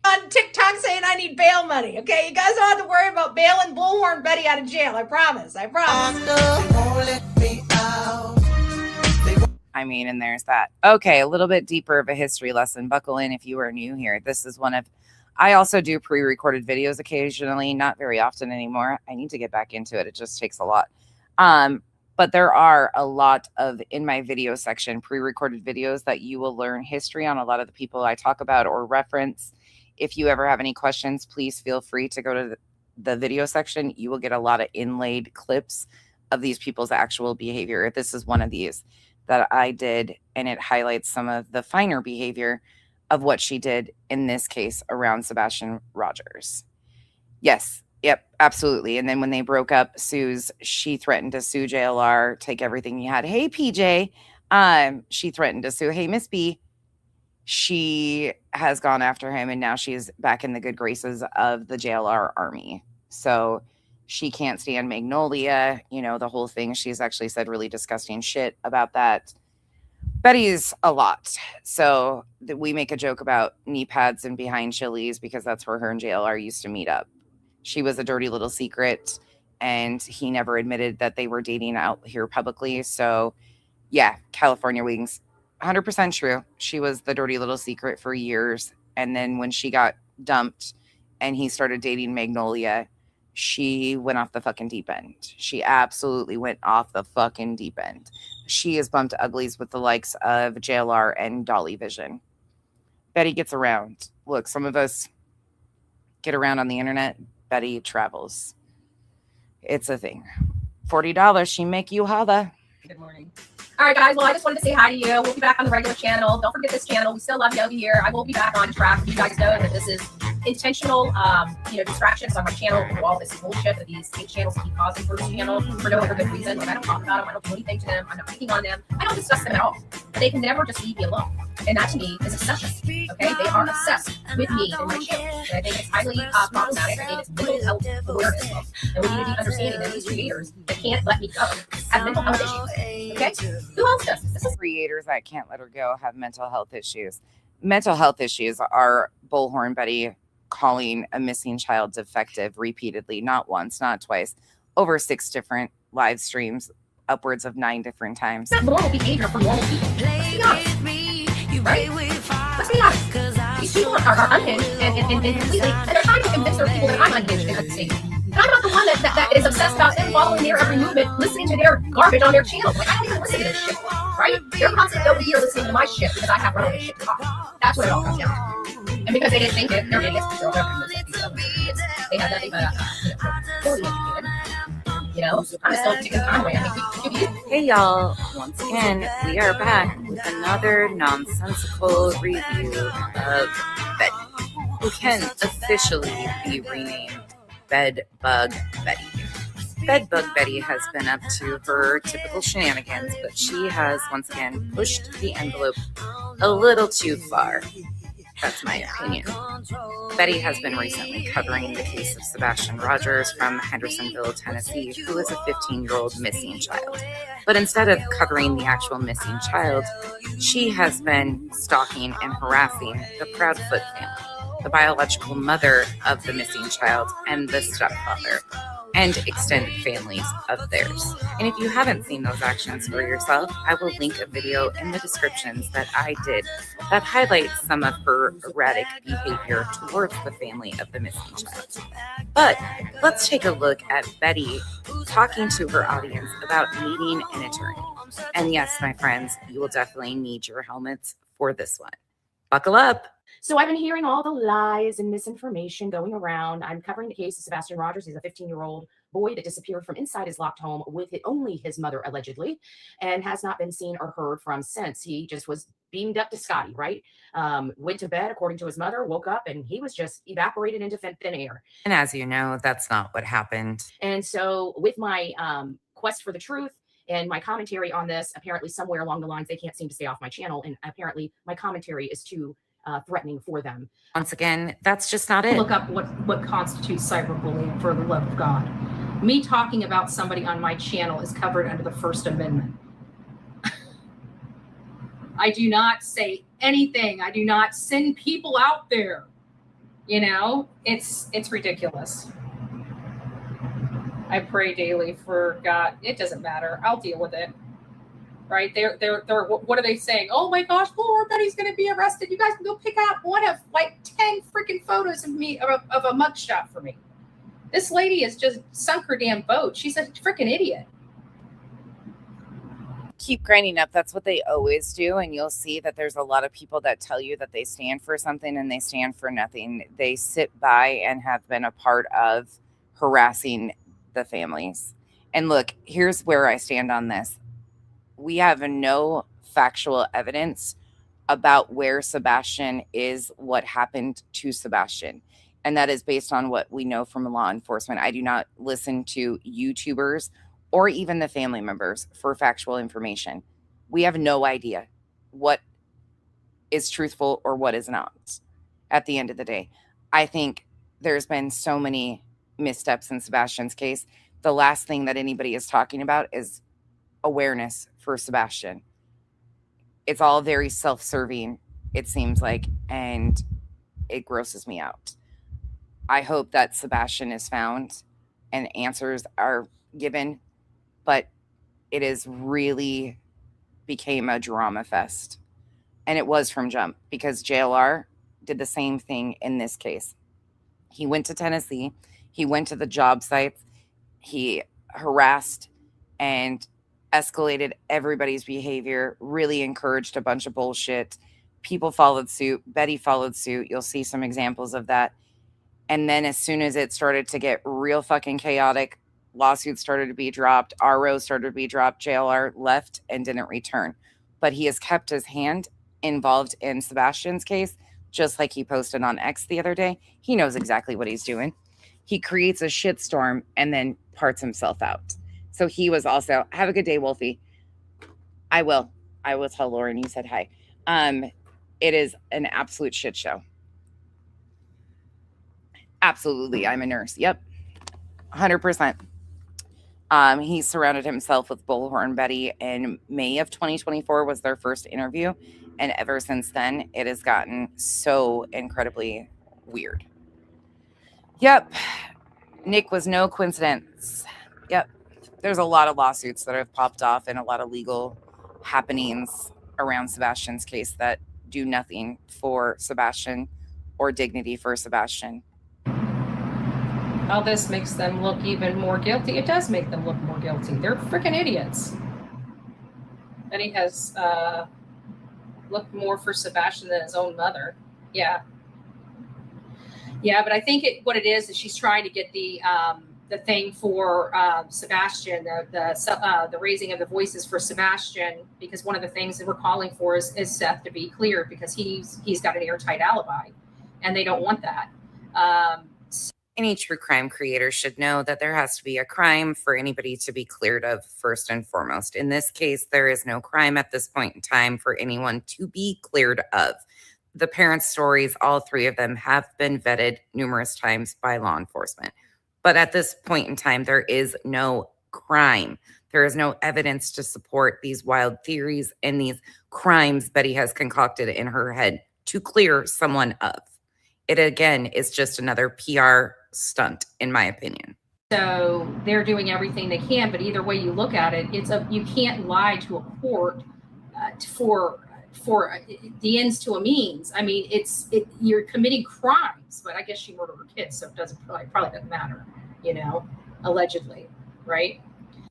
on TikTok saying I need bail money. Okay, you guys don't have to worry about bailing Bullhorn Betty out of jail. I promise. I promise. I mean, and there's that. Okay, a little bit deeper of a history lesson. Buckle in if you are new here. This is one of, I also do pre-recorded videos occasionally, not very often anymore. I need to get back into it. It just takes a lot. But there are a lot of, in my video section, pre-recorded videos that you will learn history on a lot of the people I talk about or reference. If you ever have any questions, please feel free to go to the video section. You will get a lot of inlaid clips of these people's actual behavior. This is one of these that I did, and it highlights some of the finer behavior of what she did in this case around Sebastian Rogers. Yes, yep, absolutely. And then when they broke up, she threatened to sue JLR, take everything he had. Hey, PJ, she threatened to sue. Hey, Miss B, she has gone after him, and now she's back in the good graces of the JLR army. So she can't stand Magnolia, the whole thing. She's actually said really disgusting shit about that. Betty's a lot. So we make a joke about knee pads and behind Chili's because that's where her and JLR used to meet up. She was a dirty little secret, and he never admitted that they were dating out here publicly. So yeah, California Wings, 100% true. She was the dirty little secret for years. And then when she got dumped and he started dating Magnolia, she went off the fucking deep end. She absolutely went off the fucking deep end. She is bumped uglies with the likes of JLR and Dolly Vision. Betty gets around. Look, some of us get around on the internet. Betty travels. It's a thing. $40, she make you holla. Good morning. All right, guys. Well, I just wanted to say hi to you. We'll be back on the regular channel. Don't forget this channel. We still love Yogi here. I will be back on track. You guys know that this is intentional, distractions on my channel from all this bullshit that these fake channels keep causing for this channel for no other good reason. Like, I don't talk about them. I don't do anything to them. I'm not picking on them. I don't discuss them at all. But they can never just leave me alone. And that to me is obsession. Okay? They are obsessed with me and my channel. And I think it's highly problematic. I think it's mental health awareness. And we need to be understanding that these creators that can't let me go have mental health issues. Okay? Who else does this? Creators that can't let her go have mental health issues. Mental health issues are Bullhorn Betty calling a missing child defective repeatedly, not once, not twice, over 6 different live streams, upwards of 9 different times. It's not normal behavior for normal people. Let's be honest. Right? Let's be honest. These people are unhinged and completely, and they're trying to convince their people that I'm unhinged at the same time. And I'm not the one that is obsessed about them following their every movement, listening to their garbage on their channel. Like, I don't even listen to this shit, right? They're constantly over here listening to my shit because I have relevant shit to talk. That's what it all comes down to. And because they didn't think it, they're idiots. They're they have nothing but fully educated. I'm still taking time away. Hey y'all, once again, we are back with another nonsensical review of Betty, who can officially be renamed Bedbug Betty. Bedbug Betty has been up to her typical shenanigans, but she has once again pushed the envelope a little too far. That's my opinion. Betty has been recently covering the case of Sebastian Rogers from Hendersonville, Tennessee, who is a 15-year-old missing child. But instead of covering the actual missing child, she has been stalking and harassing the Proudfoot family, the biological mother of the missing child and the stepfather, and extended families of theirs. And if you haven't seen those actions for yourself, I will link a video in the descriptions that I did that highlights some of her erratic behavior towards the family of the missing child. But let's take a look at Betty talking to her audience about needing an attorney. And yes, my friends, you will definitely need your helmets for this one. Buckle up. So I've been hearing all the lies and misinformation going around. I'm covering the case of Sebastian Rogers. He's a 15-year-old boy that disappeared from inside his locked home with only his mother, allegedly, and has not been seen or heard from since. He just was beamed up to Scotty, right? Went to bed, according to his mother, woke up, and he was just evaporated into thin air. And as you know, that's not what happened. And so with my quest for the truth and my commentary on this, apparently somewhere along the lines, they can't seem to stay off my channel. And apparently my commentary is too threatening for them. Once again, that's just not it. Look up what constitutes cyberbullying, for the love of God. Me talking about somebody on my channel is covered under the First Amendment. I do not say anything. I do not send people out there You know, it's ridiculous. I pray daily for God. It doesn't matter. I'll deal with it. Right? They're what are they saying? Oh my gosh, poor Betty's gonna be arrested. You guys can go pick out one of like 10 freaking photos of me of a mugshot for me. This lady has just sunk her damn boat. She's a freaking idiot. Keep grinding up. That's what they always do. And you'll see that there's a lot of people that tell you that they stand for something and they stand for nothing. They sit by and have been a part of harassing the families. And look, here's where I stand on this. We have no factual evidence about where Sebastian is, what happened to Sebastian. And that is based on what we know from law enforcement. I do not listen to YouTubers or even the family members for factual information. We have no idea what is truthful or what is not at the end of the day. I think there's been so many missteps in Sebastian's case. The last thing that anybody is talking about is awareness for Sebastian. It's all very self-serving, it seems like, and it grosses me out. I hope that Sebastian is found and answers are given, but it is really became a drama fest. And it was from jump, because JLR did the same thing in this case. He went to Tennessee, he went to the job sites, he harassed and escalated everybody's behavior, really encouraged a bunch of bullshit. People followed suit. Betty followed suit. You'll see some examples of that. And then as soon as it started to get real fucking chaotic, lawsuits started to be dropped, ROs started to be dropped, JLR left and didn't return. But he has kept his hand involved in Sebastian's case, just like he posted on X the other day. He knows exactly what he's doing. He creates a shitstorm and then parts himself out. So he was also, have a good day, Wolfie. I will tell Lauren you said hi. It is an absolute shit show. Absolutely. I'm a nurse. Yep. 100%. He surrounded himself with Bullhorn Betty in May of 2024 was their first interview. And ever since then, it has gotten so incredibly weird. Yep. Nick was no coincidence. Yep. There's a lot of lawsuits that have popped off and a lot of legal happenings around Sebastian's case that do nothing for Sebastian or dignity for Sebastian. How this makes them look even more guilty. It does make them look more guilty. They're freaking idiots. Betty has looked more for Sebastian than his own mother. Yeah. Yeah, but I think what it is she's trying to get the thing for Sebastian, the raising of the voices for Sebastian, because one of the things that we're calling for is Seth to be cleared, because he's got an airtight alibi, and they don't want that. Any true crime creator should know that there has to be a crime for anybody to be cleared of first and foremost. In this case, there is no crime at this point in time for anyone to be cleared of. The parents' stories, all three of them, have been vetted numerous times by law enforcement. But at this point in time, there is no crime. There is no evidence to support these wild theories and these crimes Betty has concocted in her head to clear someone of. It, again, is just another PR stunt, in my opinion. So they're doing everything they can, but either way you look at it, you can't lie to a court for the ends to a means. I mean, you're committing crimes, but I guess she murdered her kids, so it probably doesn't matter, allegedly, right?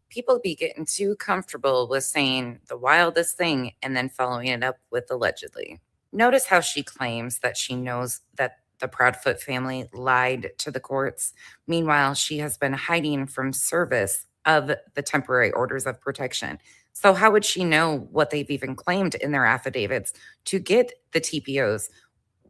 People be getting too comfortable with saying the wildest thing and then following it up with allegedly. Notice how she claims that she knows that the Proudfoot family lied to the courts. Meanwhile, she has been hiding from service of the temporary orders of protection. So how would she know what they've even claimed in their affidavits to get the TPOs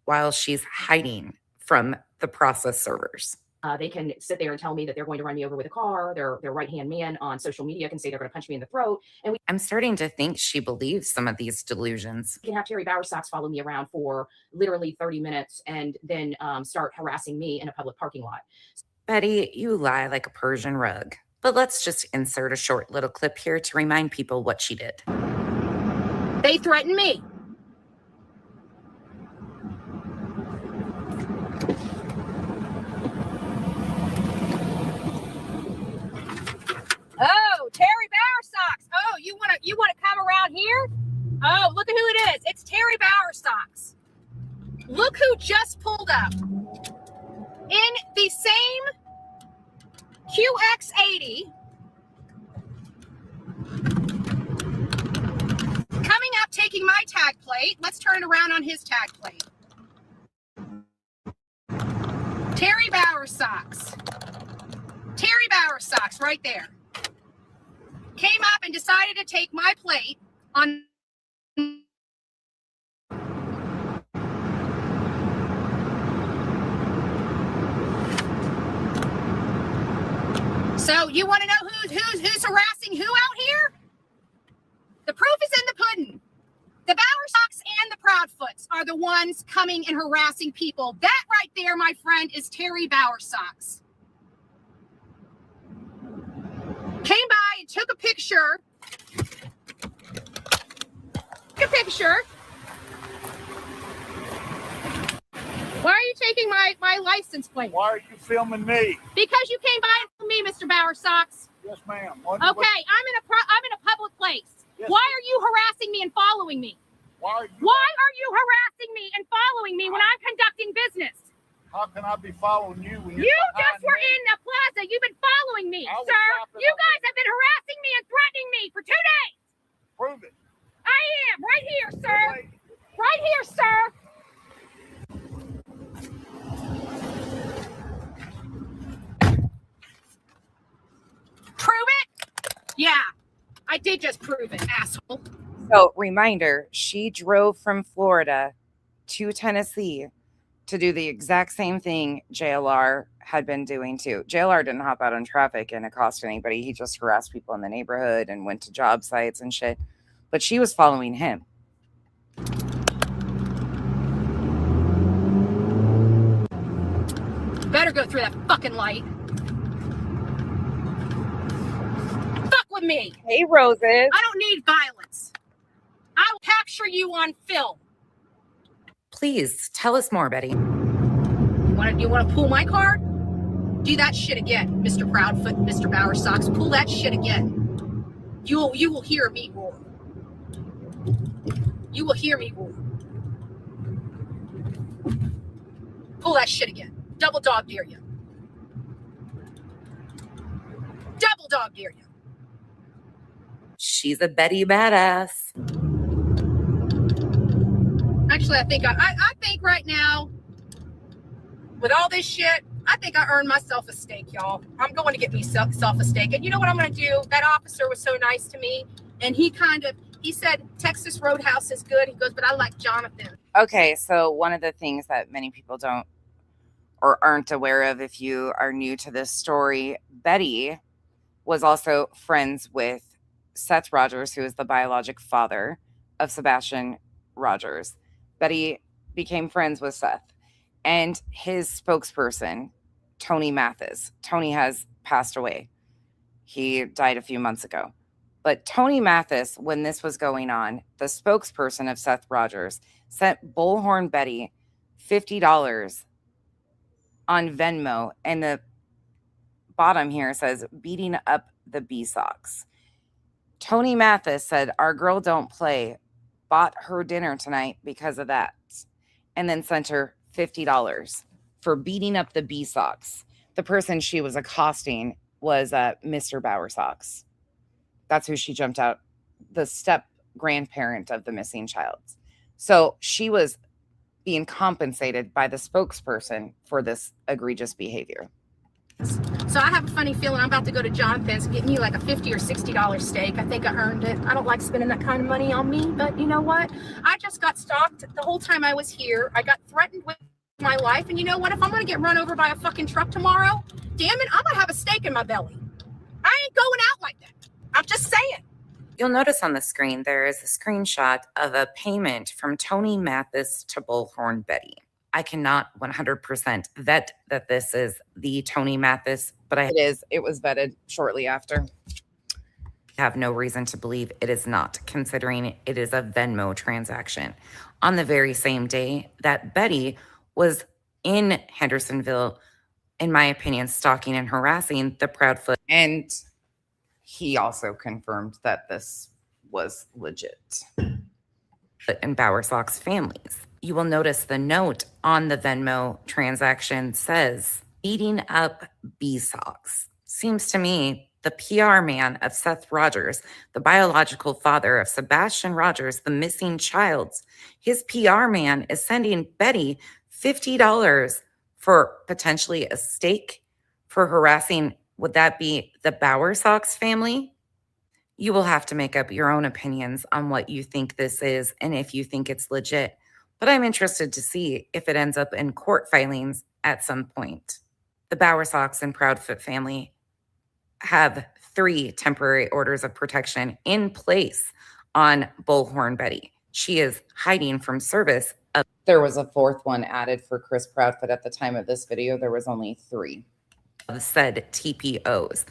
while she's hiding from the process servers? They can sit there and tell me that they're going to run me over with a car. Their right-hand man on social media can say they're going to punch me in the throat. And I'm starting to think she believes some of these delusions. We can have Terry Bowersox follow me around for literally 30 minutes and then start harassing me in a public parking lot. Betty, you lie like a Persian rug. But let's just insert a short little clip here to remind people what she did. They threatened me. Socks. Oh, you wanna come around here? Oh, look at who it is. It's Terry Bauer Socks. Look who just pulled up in the same QX80. Coming up, taking my tag plate. Let's turn it around on his tag plate. Terry Bauer Socks. Terry Bauer Socks right there. Came up and decided to take my plate on. So you want to know who's harassing who out here? The proof is in the pudding. The Bauer Socks and the Proudfoots are the ones coming and harassing people. That right there, my friend, is Terry Bauer Socks. Came by and took a picture. Why are you taking my license plate? Why are you filming me? Because you came by and filmed me, Mr. Bauer Socks. Yes, ma'am. Okay, I'm in a public place. Yes, Why are you harassing me and following me? Why are you harassing me and following me when I'm conducting business? How can I be following you when You just were in the plaza. You've been following me, sir. You guys have been harassing me and threatening me for 2 days. Prove it. I am right here, sir. Right here, sir. Prove it? Yeah, I did just prove it, asshole. So, reminder, she drove from Florida to Tennessee to do the exact same thing JLR had been doing too. JLR didn't hop out on traffic and accost anybody. He just harassed people in the neighborhood and went to job sites and shit. But she was following him. Better go through that fucking light. Fuck with me. Hey, Roses. I don't need violence. I will capture you on film. Please tell us more, Betty. You want to pull my card? Do that shit again, Mr. Proudfoot and Mr. Bauer Socks. Pull that shit again. You will hear me roar. You will hear me roar. Pull that shit again. Double dog dare you. Double dog dare you. She's a Betty badass. Actually, I think right now, with all this shit, I think I earned myself a steak, y'all. I'm going to get myself a steak. And you know what I'm going to do? That officer was so nice to me. And he said, Texas Roadhouse is good. He goes, but I like Jonathan. Okay, so one of the things that many people don't or aren't aware of if you are new to this story, Betty was also friends with Seth Rogers, who is the biologic father of Sebastian Rogers. Betty became friends with Seth and his spokesperson, Tony Mathis. Tony has passed away. He died a few months ago. But Tony Mathis, when this was going on, the spokesperson of Seth Rogers sent Bullhorn Betty $50 on Venmo. And the bottom here says, beating up the B socks. Tony Mathis said, our girl don't play, bought her dinner tonight because of that. And then sent her $50 for beating up the B socks. The person she was accosting was Mr. Bauer Socks. That's who she jumped out, the step grandparent of the missing child. So she was being compensated by the spokesperson for this egregious behavior. So I have a funny feeling I'm about to go to Jonathan's and get me like a $50 or $60 steak. I think I earned it. I don't like spending that kind of money on me, but you know what? I just got stalked the whole time I was here. I got threatened with my life. And you know what? If I'm going to get run over by a fucking truck tomorrow, damn it, I'm going to have a steak in my belly. I ain't going out like that. I'm just saying. You'll notice on the screen there is a screenshot of a payment from Tony Mathis to Bullhorn Betty. I cannot 100% vet that this is the Tony Mathis, but It is. It was vetted shortly after. have no reason to believe it is not, considering it is a Venmo transaction. On the very same day that Betty was in Hendersonville, in my opinion, stalking and harassing the Proudfoot. And he also confirmed that this was legit. In Bowersock's families, you will notice the note on the Venmo transaction says, beating up B-Socks. Seems to me the PR man of Seth Rogers, the biological father of Sebastian Rogers, the missing child, his PR man is sending Betty $50 for potentially a stake for harassing, would that be the Bowersock's family? You will have to make up your own opinions on what you think this is and if you think it's legit. But I'm interested to see if it ends up in court filings at some point. The Bowersocks and Proudfoot family have 3 temporary orders of protection in place on Bullhorn Betty. She is hiding from service. There was a 4th one added for Chris Proudfoot at the time of this video. There was only 3 of said TPOs,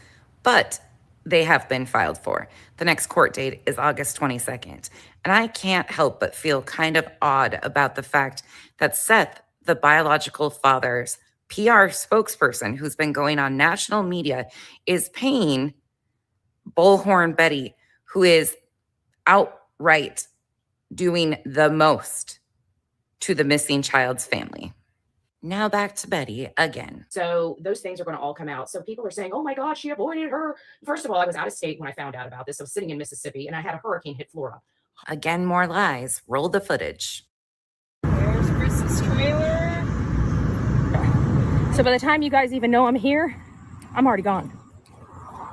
but they have been filed for. The next court date is August 22nd. And I can't help but feel kind of odd about the fact that Seth, the biological father's PR spokesperson who's been going on national media, is paying Bullhorn Betty, who is outright doing the most to the missing child's family. Now back to Betty again. So those things are going to all come out. So people are saying, oh my God, she avoided her. First of all, I was out of state when I found out about this. I was sitting in Mississippi and I had a hurricane hit Florida. Again, more lies. Roll the footage. There's Chris's trailer. So by the time you guys even know I'm here, I'm already gone.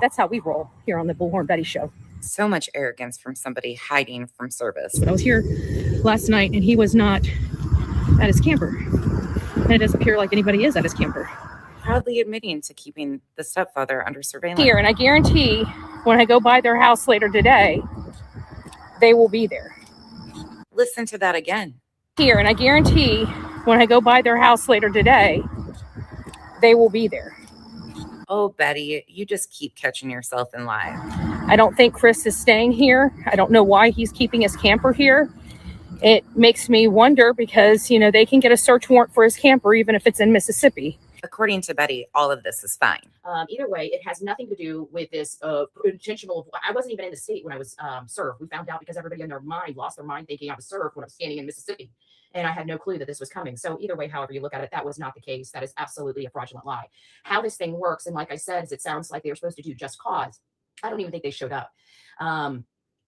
That's how we roll here on the Bullhorn Betty show. So much arrogance from somebody hiding from service. I was here last night and he was not at his camper. And it doesn't appear like anybody is at his camper. Proudly admitting to keeping the stepfather under surveillance. Here, and I guarantee when I go by their house later today, they will be there. Listen to that again. Here, and I guarantee when I go by their house later today, they will be there. Oh, Betty, you just keep catching yourself in lies. I don't think Chris is staying here. I don't know why he's keeping his camper here. It makes me wonder because, you know, they can get a search warrant for his camper even if it's in Mississippi. According to Betty, all of this is fine. Either way, it has nothing to do with this intentional. I wasn't even in the state when I was served. We found out because everybody in their mind lost their mind thinking I was served when I was standing in Mississippi. And I had no clue that this was coming. So either way, however you look at it, that was not the case. That is absolutely a fraudulent lie. How this thing works, and like I said, is it sounds like they were supposed to do just cause. I don't even think they showed up.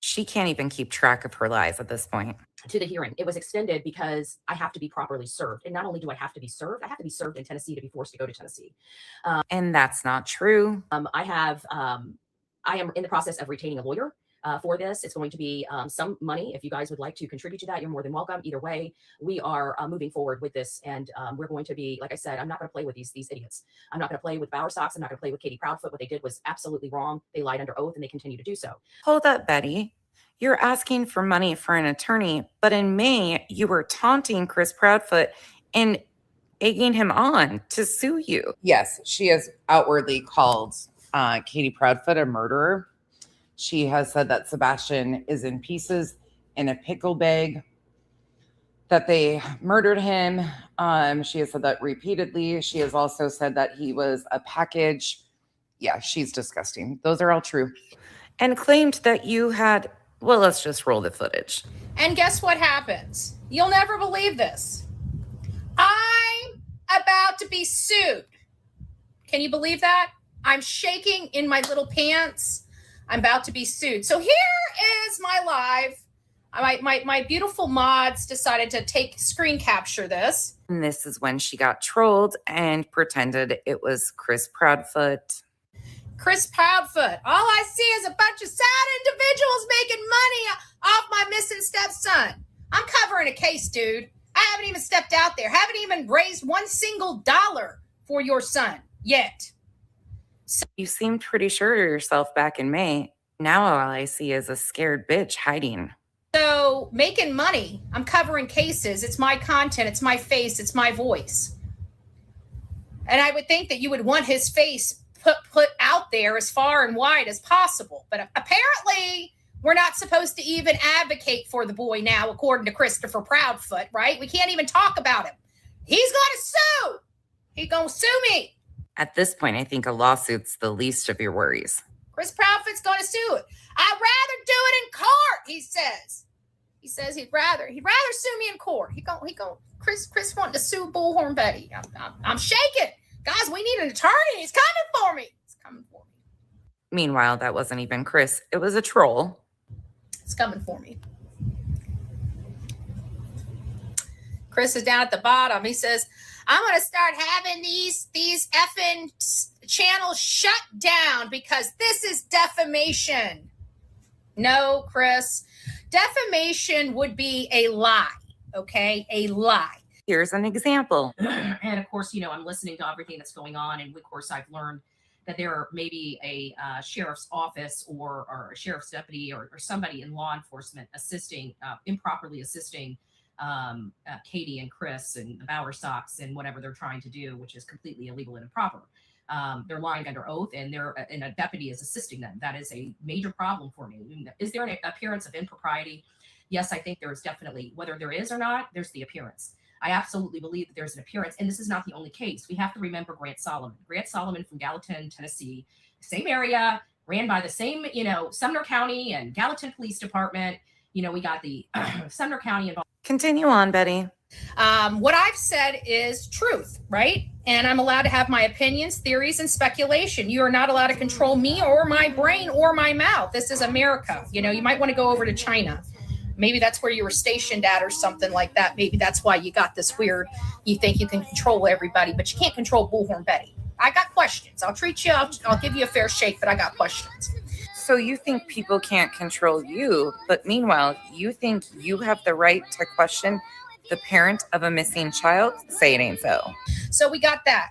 She can't even keep track of her lies at this point. To the hearing, it was extended because I have to be properly served. And not only do I have to be served, I have to be served in Tennessee to be forced to go to Tennessee. And that's not true. I am in the process of retaining a lawyer for this. It's going to be some money. If you guys would like to contribute to that, you're more than welcome. Either way, we are moving forward with this. And we're going to be, like I said, I'm not going to play with these idiots. I'm not going to play with Bowersox. I'm not going to play with Katie Proudfoot. What they did was absolutely wrong. They lied under oath and they continue to do so. Hold up, Betty. You're asking for money for an attorney, but in May, you were taunting Chris Proudfoot and egging him on to sue you. Yes, she has outwardly called Katie Proudfoot a murderer. She has said that Sebastian is in pieces in a pickle bag, that they murdered him. She has said that repeatedly. She has also said that he was a package. Yeah, she's disgusting. Those are all true. And claimed that you had... Well, let's just roll the footage. And guess what happens? You'll never believe this. I'm about to be sued. Can you believe that? I'm shaking in my little pants. I'm about to be sued. So here is my live. My beautiful mods decided to screen capture this. And this is when she got trolled and pretended it was Chris Proudfoot. Chris Proudfoot. All I see is a bunch of sad individuals making money off my missing stepson. I'm covering a case, dude. I haven't even stepped out there. Haven't even raised $1 single for your son yet. You seemed pretty sure of yourself back in May. Now all I see is a scared bitch hiding. So making money, I'm covering cases. It's my content. It's my face. It's my voice. And I would think that you would want his face put out there as far and wide as possible. But apparently we're not supposed to even advocate for the boy now, according to Christopher Proudfoot, right? We can't even talk about him. He's going to sue. He's going to sue me. At this point, I think a lawsuit's the least of your worries. Chris Proudfoot's going to sue it. I'd rather do it in court, he says. He says he'd rather sue me in court. Chris wanting to sue Bullhorn Betty. I'm shaking. Guys, we need an attorney. He's coming for me. He's coming for me. Meanwhile, that wasn't even Chris. It was a troll. It's coming for me. Chris is down at the bottom. He says, I'm going to start having these effing channels shut down because this is defamation. No, Chris. Defamation would be a lie, okay? A lie. Here's an example. And of course, I'm listening to everything that's going on. And of course, I've learned that there may be a sheriff's office or a sheriff's deputy or somebody in law enforcement improperly assisting Katie and Chris and the Bower Sox and whatever they're trying to do, which is completely illegal and improper. They're lying under oath, and a deputy is assisting them. That is a major problem for me. Is there an appearance of impropriety? Yes, I think there is definitely. Whether there is or not, there's the appearance. I absolutely believe that there's an appearance, and this is not the only case. We have to remember Grant Solomon. Grant Solomon from Gallatin, Tennessee, same area, ran by the same, Sumner County and Gallatin Police Department. We got the Sumner County involved. Continue on, Betty. What I've said is truth, right? And I'm allowed to have my opinions, theories, and speculation. You are not allowed to control me or my brain or my mouth. This is America. You might want to go over to China. Maybe that's where you were stationed at or something like that. Maybe that's why you got this weird, you think you can control everybody, but you can't control Bullhorn Betty. I got questions. I'll treat you, I'll give you a fair shake, but I got questions. So you think people can't control you, but meanwhile, you think you have the right to question the parent of a missing child? Say it ain't so. So we got that.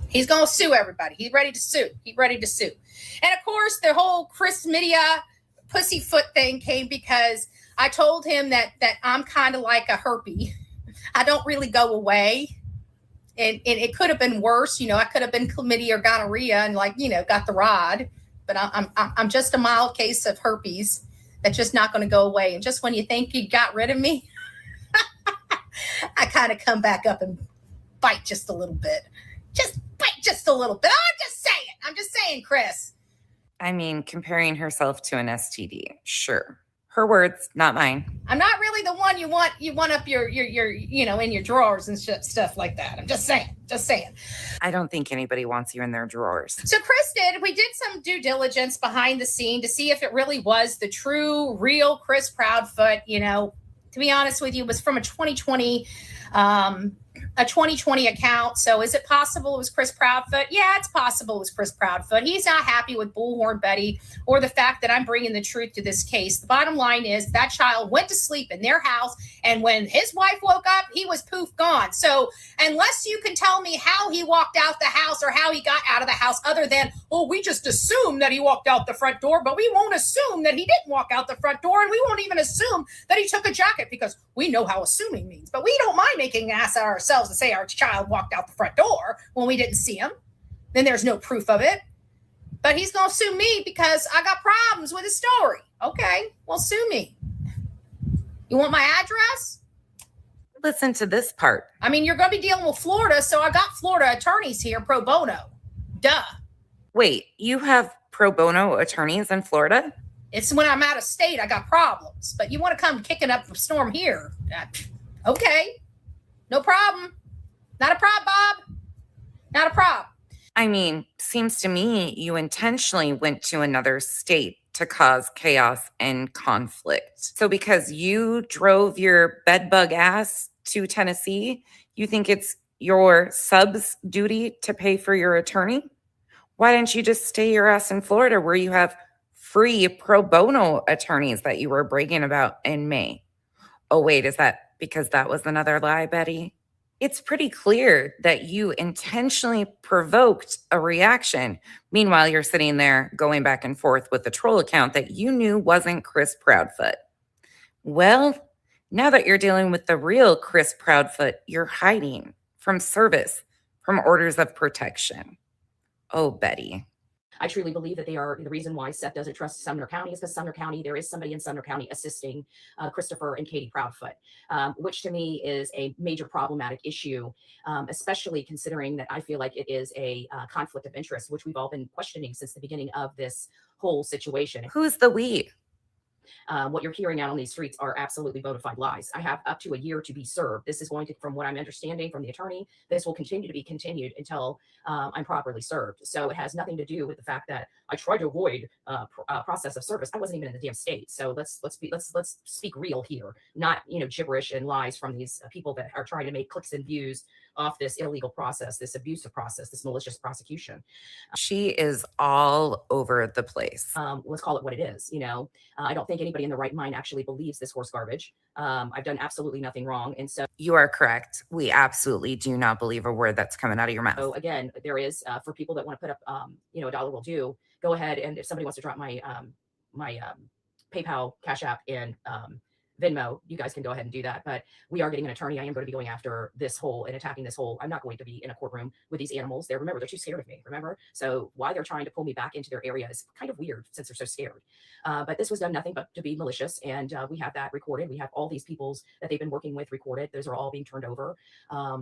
He's going to sue everybody. He's ready to sue. And of course, the whole Chris Media pussyfoot thing came because I told him that I'm kind of like a herpy. I don't really go away. And it could have been worse. I could have been chlamydia or gonorrhea and got the rod. But I'm just a mild case of herpes that's just not going to go away. And just when you think you got rid of me, I kind of come back up and bite just a little bit. Just bite just a little bit. I'm just saying, Chris. I mean, comparing herself to an STD. Sure. Her words, not mine. I'm not really the one you want up your in your drawers and stuff like that. I'm just saying. I don't think anybody wants you in their drawers. So we did some due diligence behind the scene to see if it really was the true, real Chris Proudfoot. To be honest with you, it was from a 2020 account. So is it possible it was Chris Proudfoot? Yeah, it's possible it was Chris Proudfoot. He's not happy with Bullhorn Betty or the fact that I'm bringing the truth to this case. The bottom line is that child went to sleep in their house, and when his wife woke up, he was poof gone. So unless you can tell me how he walked out the house or how he got out of the house other than, we just assume that he walked out the front door, but we won't assume that he didn't walk out the front door, and we won't even assume that he took a jacket because we know how assuming means. But we don't mind making an ass out of ourselves to say our child walked out the front door when we didn't see him. Then there's no proof of it. But he's going to sue me because I got problems with his story. Okay, well, sue me. You want my address? Listen to this part. I mean, you're going to be dealing with Florida, so I got Florida attorneys here pro bono. Duh. Wait, you have pro bono attorneys in Florida? It's when I'm out of state, I got problems. But you want to come kicking up a storm here? Okay. No problem. Not a problem, Bob. Not a problem. I mean, seems to me you intentionally went to another state to cause chaos and conflict. So because you drove your bedbug ass to Tennessee, you think it's your sub's duty to pay for your attorney? Why didn't you just stay your ass in Florida where you have free pro bono attorneys that you were bragging about in May? Oh, wait, is that because that was another lie, Betty? It's pretty clear that you intentionally provoked a reaction. Meanwhile, you're sitting there going back and forth with the troll account that you knew wasn't Chris Proudfoot. Well, now that you're dealing with the real Chris Proudfoot, you're hiding from service, from orders of protection. Oh, Betty. I truly believe that they are the reason why Seth doesn't trust Sumner County is because Sumner County, there is somebody in Sumner County assisting Christopher and Katie Proudfoot, which to me is a major problematic issue, especially considering that I feel like it is a conflict of interest, which we've all been questioning since the beginning of this whole situation. Who's the we? What you're hearing out on these streets are absolutely bona fide lies. I have up to a year to be served. This is going to, from what I'm understanding from the attorney, this will continue to be continued until I'm properly served. So it has nothing to do with the fact that I tried to avoid process of service. I wasn't even in the damn state. So let's speak real here, not gibberish and lies from these people that are trying to make clicks and views off this illegal process, this abusive process, this malicious prosecution. She is all over the place. Let's call it what it is. I don't think anybody in the right mind actually believes this horse garbage. I've done absolutely nothing wrong. And so you are correct. We absolutely do not believe a word that's coming out of your mouth. So again, there is for people that want to put up, a dollar will do, go ahead. And if somebody wants to drop my PayPal, Cash App, and Venmo, you guys can go ahead and do that. But we are getting an attorney. I am going to be going after this whole and attacking this whole. I'm not going to be in a courtroom with these animals. They're too scared of me. Remember? So why they're trying to pull me back into their area is kind of weird since they're so scared. But this was done nothing but to be malicious. And we have that recorded. We have all these peoples that they've been working with recorded. Those are all being turned over.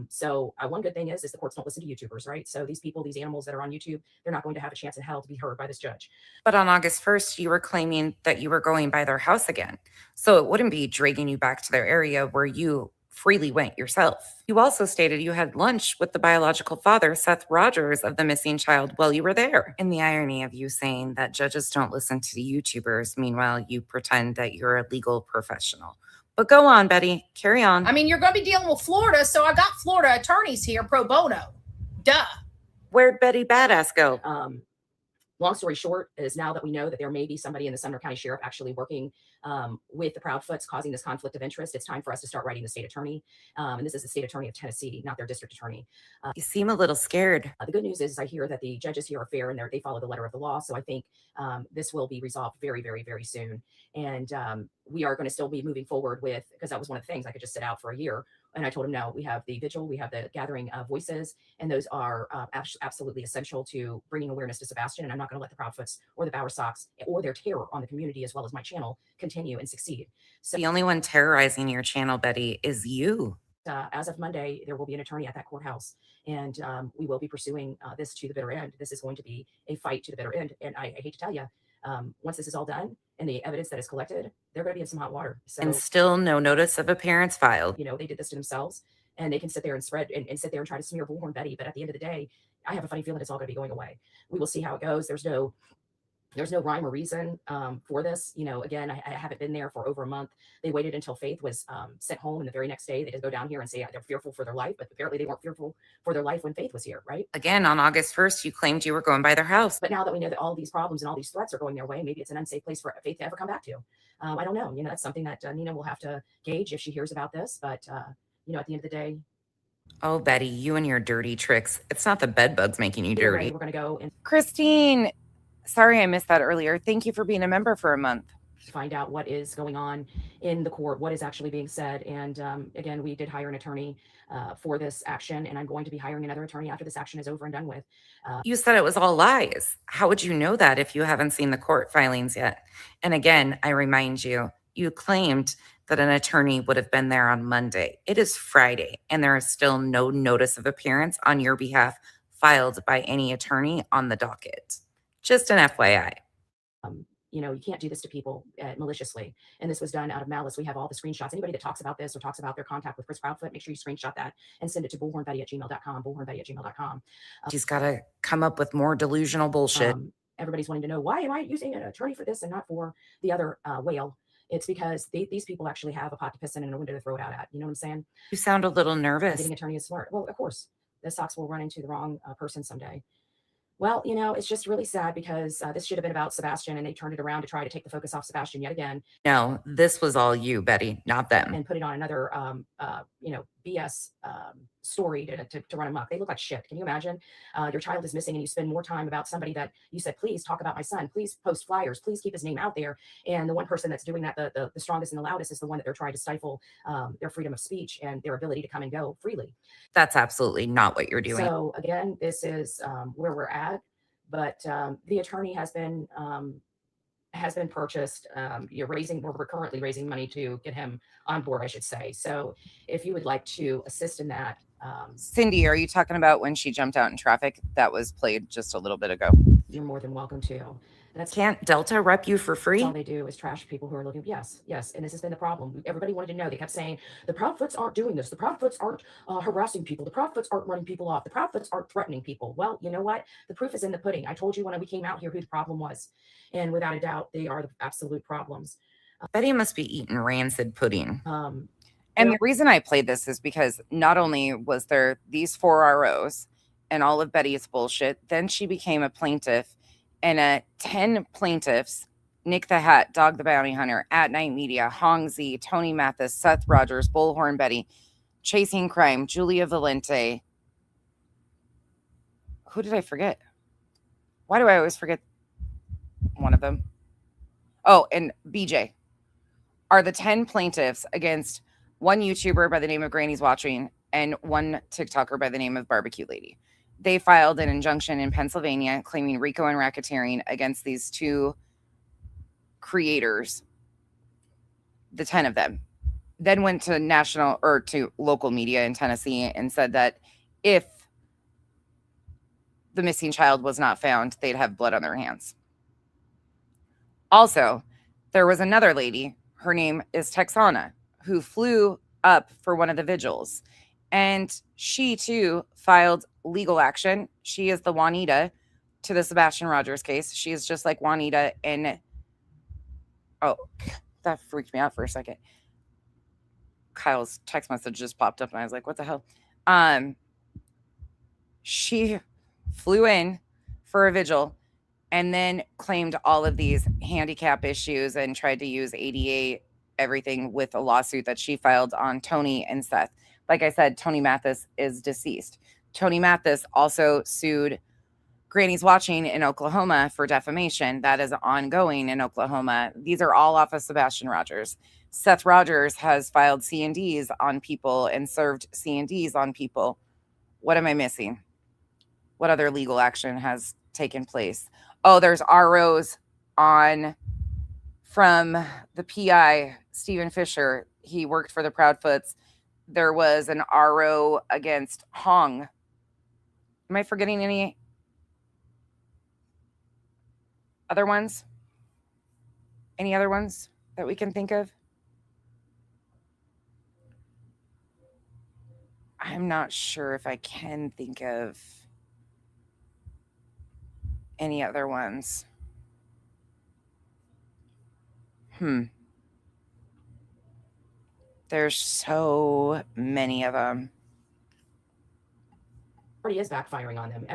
So one good thing is the courts don't listen to YouTubers, right? So these people, these animals that are on YouTube, they're not going to have a chance in hell to be heard by this judge. But on August 1st, you were claiming that you were going by their house again. So it wouldn't be dragging you back to their area where you freely went yourself. You also stated you had lunch with the biological father, Seth Rogers, of the missing child while you were there. And the irony of you saying that judges don't listen to the YouTubers, meanwhile, you pretend that you're a legal professional. But go on, Betty. Carry on. I mean, you're going to be dealing with Florida, so I got Florida attorneys here pro bono. Duh. Where'd Betty Badass go? Long story short is now that we know that there may be somebody in the Sumner County Sheriff actually working with the Proudfoots causing this conflict of interest, it's time for us to start writing the state attorney. And this is the state attorney of Tennessee, not their district attorney. You seem a little scared. The good news is I hear that the judges here are fair and they follow the letter of the law. So I think this will be resolved very, very, very soon. And we are going to still be moving forward with, because that was one of the things I could just sit out for a year. And I told him, no, we have the vigil, we have the gathering of voices, and those are absolutely essential to bringing awareness to Sebastian. And I'm not going to let the Proudfoots or the Bowersocks or their terror on the community as well as my channel continue and succeed. So the only one terrorizing your channel, Betty, is you. As of Monday, there will be an attorney at that courthouse, and we will be pursuing this to the bitter end. This is going to be a fight to the bitter end. And I hate to tell you, once this is all done and the evidence that is collected, they're going to be in some hot water. So, and still no notice of appearance filed. They did this to themselves, and they can sit there and spread and sit there and try to smear Bullhorn Betty. But at the end of the day, I have a funny feeling it's all going to be going away. We will see how it goes. There's no rhyme or reason for this. Again, I haven't been there for over a month. They waited until Faith was sent home, and the very next day they just go down here and say they're fearful for their life, but apparently they weren't fearful for their life when Faith was here, right? Again, on August 1st, you claimed you were going by their house. But now that we know that all these problems and all these threats are going their way, maybe it's an unsafe place for Faith to ever come back to. I don't know. That's something that Nina will have to gauge if she hears about this. But, at the end of the day. Oh, Betty, you and your dirty tricks. It's not the bed bugs making you dirty. We're going to go and Christine, sorry I missed that earlier. Thank you for being a member for a month. Find out what is going on in the court, what is actually being said. And again, we did hire an attorney for this action, and I'm going to be hiring another attorney after this action is over and done with. You said it was all lies. How would you know that if you haven't seen the court filings yet? And again, I remind you, you claimed that an attorney would have been there on Monday. It is Friday, and there is still no notice of appearance on your behalf filed by any attorney on the docket. Just an FYI. You can't do this to people maliciously. And this was done out of malice. We have all the screenshots. Anybody that talks about this or talks about their contact with Chris Proudfoot, make sure you screenshot that and send it to bullhornbetty@gmail.com, bullhornbetty@gmail.com. She's got to come up with more delusional bullshit. Everybody's wanting to know, why am I using an attorney for this and not for the other whale? It's because these people actually have a pot to piss in and a window to throw it out at. You know what I'm saying? You sound a little nervous. Getting attorney is smart. Well, of course, the Sox will run into the wrong person someday. Well, it's just really sad because this should have been about Sebastian, and they turned it around to try to take the focus off Sebastian yet again. No, this was all you, Betty, not them. And put it on another, BS story to run amok. They look like shit. Can you imagine? Your child is missing, and you spend more time about somebody that you said, please talk about my son. Please post flyers. Please keep his name out there. And the one person that's doing that, the strongest and the loudest, is the one that they're trying to stifle their freedom of speech and their ability to come and go freely. That's absolutely not what you're doing. So again, this is where we're at. But the attorney has been purchased. We're currently raising money to get him on board, I should say. So if you would like to assist in that, Cindy, are you talking about when she jumped out in traffic? That was played just a little bit ago. you're more than welcome to. Can't Delta rep you for That's free? all they do is trash people who are looking. Yes. And this has been the problem. Everybody wanted to know. They kept saying the Proudfoots aren't doing this. The Proudfoots aren't harassing people. The Proudfoots aren't running people off. The Proudfoots aren't threatening people. Well, you know what? The proof is in the pudding. I told you when we came out here who the problem was, and without a doubt, they are the absolute problems. Betty must be eating rancid pudding. And the reason I played this is because not only was there these 4 ROs and all of Betty's bullshit, then she became a plaintiff, and 10 plaintiffs, Nick the Hat, Dog the Bounty Hunter, At Night Media, Hong Z, Tony Mathis, Seth Rogers, Bullhorn Betty, Chasing Crime, Julia Valente. Who did I forget? Why do I always forget one of them? Oh, and BJ are the 10 plaintiffs against one YouTuber by the name of Granny's Watching and one TikToker by the name of Barbecue Lady. They filed an injunction in Pennsylvania claiming RICO and racketeering against these 2 creators, the 10 of them. Then went to national or to local media in Tennessee and said that if the missing child was not found, they'd have blood on their hands. Also, there was another lady, her name is Texana, who flew up for one of the vigils. And she too filed legal action. She is the Juanita to the Sebastian Rogers case. She is just like Juanita. And oh, that freaked me out for a second. Kyle's text message just popped up and I was like, what the hell? She flew in for a vigil and then claimed all of these handicap issues and tried to use ADA everything with a lawsuit that she filed on Tony and Seth. Like I said, Tony Mathis is deceased. Tony Mathis also sued Granny's Watching in Oklahoma for defamation. That is ongoing in Oklahoma. These are all off of Sebastian Rogers. Seth Rogers has filed C&Ds on people and served C&Ds on people. What am I missing? What other legal action has taken place? Oh, there's ROs on from the PI, Stephen Fisher. He worked for the Proudfoots. There was an RO against Hong. Am I forgetting any other ones? Any other ones that we can think of? I'm not sure if I can think of any other ones. There's so many of them. Already is backfiring on them.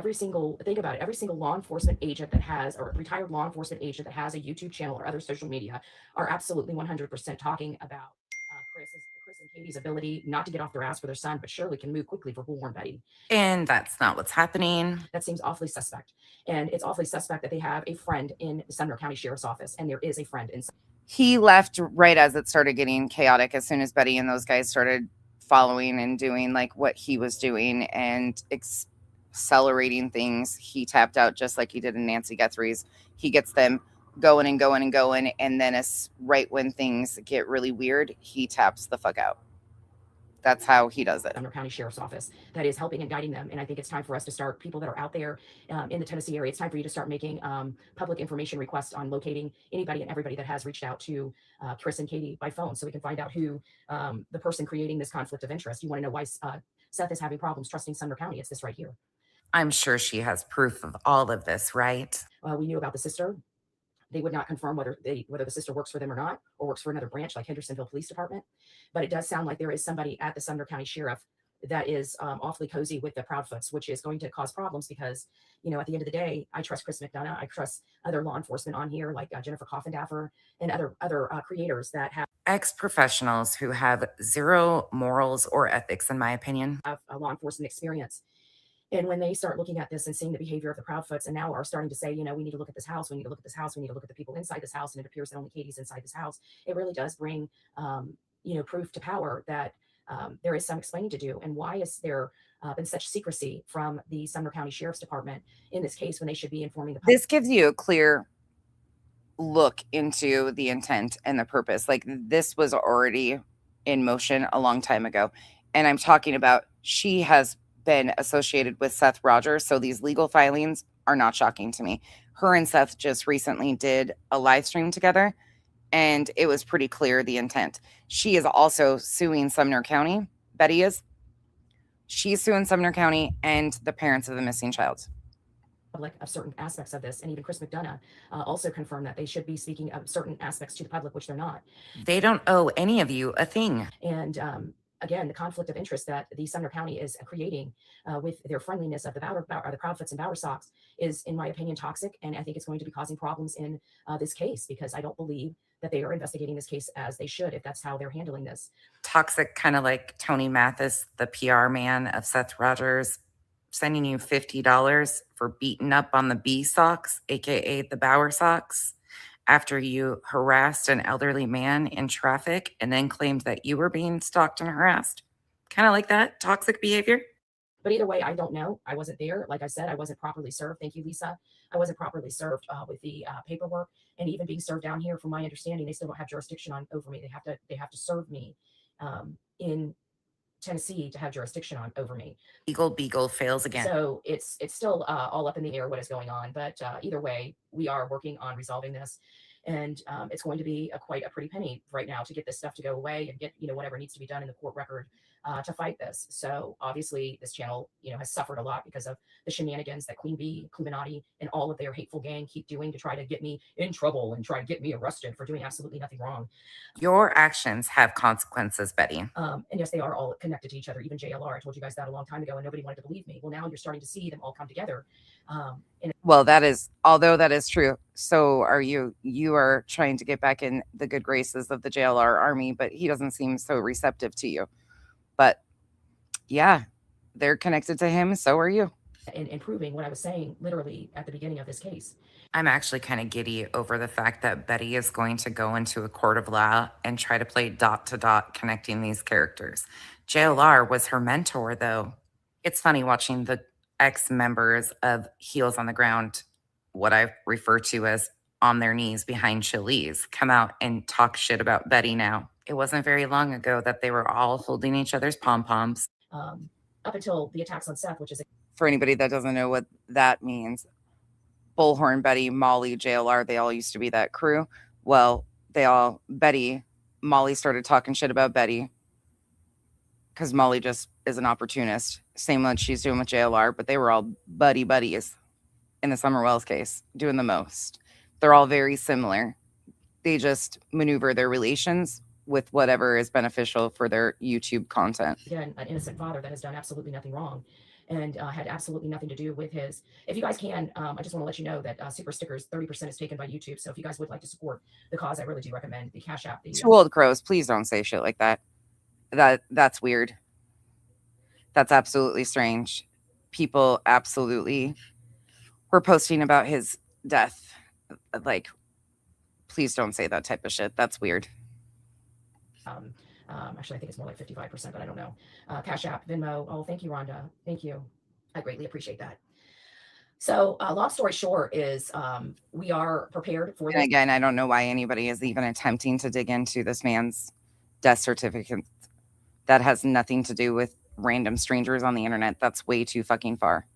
Think about it, every single law enforcement agent that has, or retired law enforcement agent that has a YouTube channel or other social media are absolutely 100% talking about Chris and Katie's ability not to get off their ass for their son, but surely can move quickly for Bullhorn Betty. And that's not what's happening. That seems awfully suspect. And it's awfully suspect that they have a friend in the Sumner County Sheriff's Office, and there is a friend in. He left right as it started getting chaotic, as soon as Betty and those guys started following and doing like what he was doing and accelerating things. He tapped out just like he did in Nancy Guthrie's. He gets them going and going and going, and then right when things get really weird, he taps the fuck out. That's how he does it. Sumner County Sheriff's Office that is helping and guiding them. And I think it's time for us to start, people that are out there in the Tennessee area, it's time for you to start making public information requests on locating anybody and everybody that has reached out to Chris and Katie by phone, so we can find out who the person creating this conflict of interest. You want to know why Seth is having problems trusting Sumner County? It's this right here. I'm sure she has proof of all of this, right? We knew about the sister. They would not confirm whether the sister works for them or not, or works for another branch like Hendersonville Police Department. But it does sound like there is somebody at the Sumner County Sheriff that is awfully cozy with the Proudfoots, which is going to cause problems because, at the end of the day, I trust Chris McDonough. I trust other law enforcement on here like Jennifer Coffindaffer and other creators that have ex-professionals who have zero morals or ethics, in my opinion. Have a law enforcement experience. And when they start looking at this and seeing the behavior of the Proudfoots and now are starting to say, we need to look at this house, we need to look at this house, we need to look at the people inside this house, and it appears that only Katie's inside this house, it really does bring, proof to power that there is some explaining to do. And why is there been such secrecy from the Sumner County Sheriff's Department in this case when they should be informing the public? This gives you a clear look into the intent and the purpose. Like, this was already in motion a long time ago. And I'm talking about, she has been associated with Seth Rogers. So these legal filings are not shocking to me. Her and Seth just recently did a live stream together, and it was pretty clear the intent. She is also suing Sumner County. Betty is. She's suing Sumner County and the parents of the missing child. Public of certain aspects of this, and even Chris McDonough also confirmed that they should be speaking of certain aspects to the public, which they're not. They don't owe any of you a thing. And again, the conflict of interest that the Sumner County is creating with their friendliness of the Proudfoots and Bowersocks is, in my opinion, toxic. And I think it's going to be causing problems in this case, because I don't believe that they are investigating this case as they should, if that's how they're handling this. Toxic, kind of like Tony Mathis, the PR man of Seth Rogers, sending you $50 for beating up on the B socks, aka the Bower socks, after you harassed an elderly man in traffic and then claimed that you were being stalked and harassed. Kind of like that toxic behavior. But either way, I don't know. I wasn't there. Like I said, I wasn't properly served. Thank you, Lisa. I wasn't properly served with the paperwork, and even being served down here. From my understanding, they still don't have jurisdiction over me. They have to serve me in Tennessee to have jurisdiction over me. Beagle fails again. So it's still all up in the air what is going on. But either way, we are working on resolving this, and it's going to be quite a pretty penny right now to get this stuff to go away and get whatever needs to be done in the court record to fight this. So obviously this channel has suffered a lot because of the shenanigans that Queen Bee, Illuminati, and all of their hateful gang keep doing to try to get me in trouble and try to get me arrested for doing absolutely nothing wrong. Your actions have consequences, Betty. And yes, they are all connected to each other. Even JLR, I told you guys that a long time ago, and nobody wanted to believe me. Well, now you're starting to see them all come together. Well, although that is true, so are you. You are trying to get back in the good graces of the JLR army, but he doesn't seem so receptive to you. But yeah, they're connected to him. So are you. And proving what I was saying literally at the beginning of this case. I'm actually kind of giddy over the fact that Betty is going to go into a court of law and try to play dot to dot connecting these characters. JLR was her mentor, though. It's funny watching the ex-members of Heels on the Ground, what I refer to as on their knees behind Chili's, come out and talk shit about Betty now. It wasn't very long ago that they were all holding each other's pom-poms. Up until the attacks on Seth, which is... For anybody that doesn't know what that means, Bullhorn, Betty, Molly, JLR, they all used to be that crew. Well, Molly started talking shit about Betty because Molly just is an opportunist. Same what she's doing with JLR, but they were all buddies in the Summer Wells case, doing the most. They're all very similar. They just maneuver their relations with whatever is beneficial for their YouTube content. Again, an innocent father that has done absolutely nothing wrong and had absolutely nothing to do with his... If you guys can, I just want to let you know that Super Stickers, 30% is taken by YouTube. So if you guys would like to support the cause, I really do recommend the Cash App. Two old crows, please don't say shit like that. That's weird. That's absolutely strange. People absolutely were posting about his death. Like, please don't say that type of shit. That's weird. Actually, I think it's more like 55%, but I don't know. Cash App, Venmo. Oh, thank you, Rhonda. Thank you. I greatly appreciate that. So long story short is we are prepared for this. And again, I don't know why anybody is even attempting to dig into this man's death certificate. That has nothing to do with random strangers on the internet. That's way too fucking far.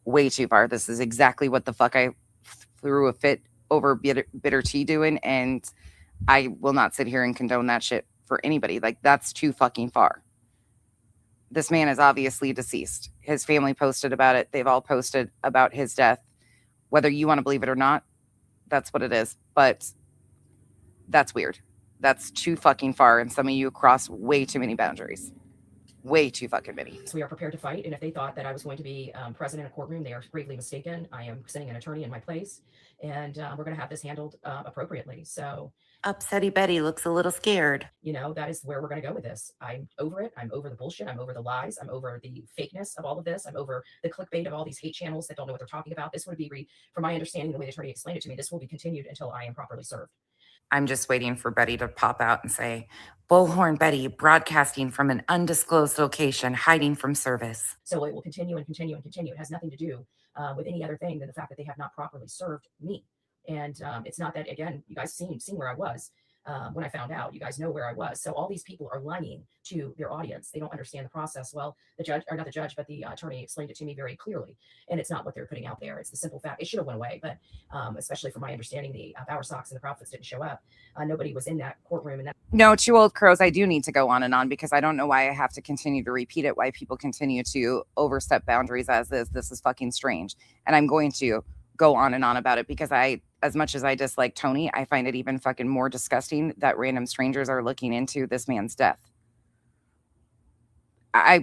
Way too far. This is exactly what the fuck I threw a fit over bitter tea doing, and I will not sit here and condone that shit for anybody. Like, that's too fucking far. This man is obviously deceased. His family posted about it. They've all posted about his death. Whether you want to believe it or not, that's what it is. But that's weird. That's too fucking far. And some of you cross way too many boundaries. Way too fucking many. So we are prepared to fight. And if they thought that I was going to be present in a courtroom, they are gravely mistaken. I am sending an attorney in my place. And we're going to have this handled appropriately. So... Upsetty Betty looks a little scared. That is where we're going to go with this. I'm over it. I'm over the bullshit. I'm over the lies. I'm over the fakeness of all of this. I'm over the clickbait of all these hate channels that don't know what they're talking about. This would be, from my understanding, the way the attorney explained it to me, this will be continued until I am properly served. I'm just waiting for Betty to pop out and say, Bullhorn Betty broadcasting from an undisclosed location, hiding from service. So it will continue and continue and continue. It has nothing to do with any other thing than the fact that they have not properly served me. And it's not that, again, you guys seen where I was when I found out. You guys know where I was. So all these people are lying to their audience. They don't understand the process. Well, the judge, or not the judge, but the attorney explained it to me very clearly. And it's not what they're putting out there. It's the simple fact. It should have went away, but especially from my understanding, the Power Socks and the Proudfoots didn't show up. Nobody was in that courtroom. And that. No, Two Old Crows, I do need to go on and on because I don't know why I have to continue to repeat it, why people continue to overstep boundaries as is. This is fucking strange. And I'm going to go on and on about it because as much as I dislike Tony, I find it even fucking more disgusting that random strangers are looking into this man's death.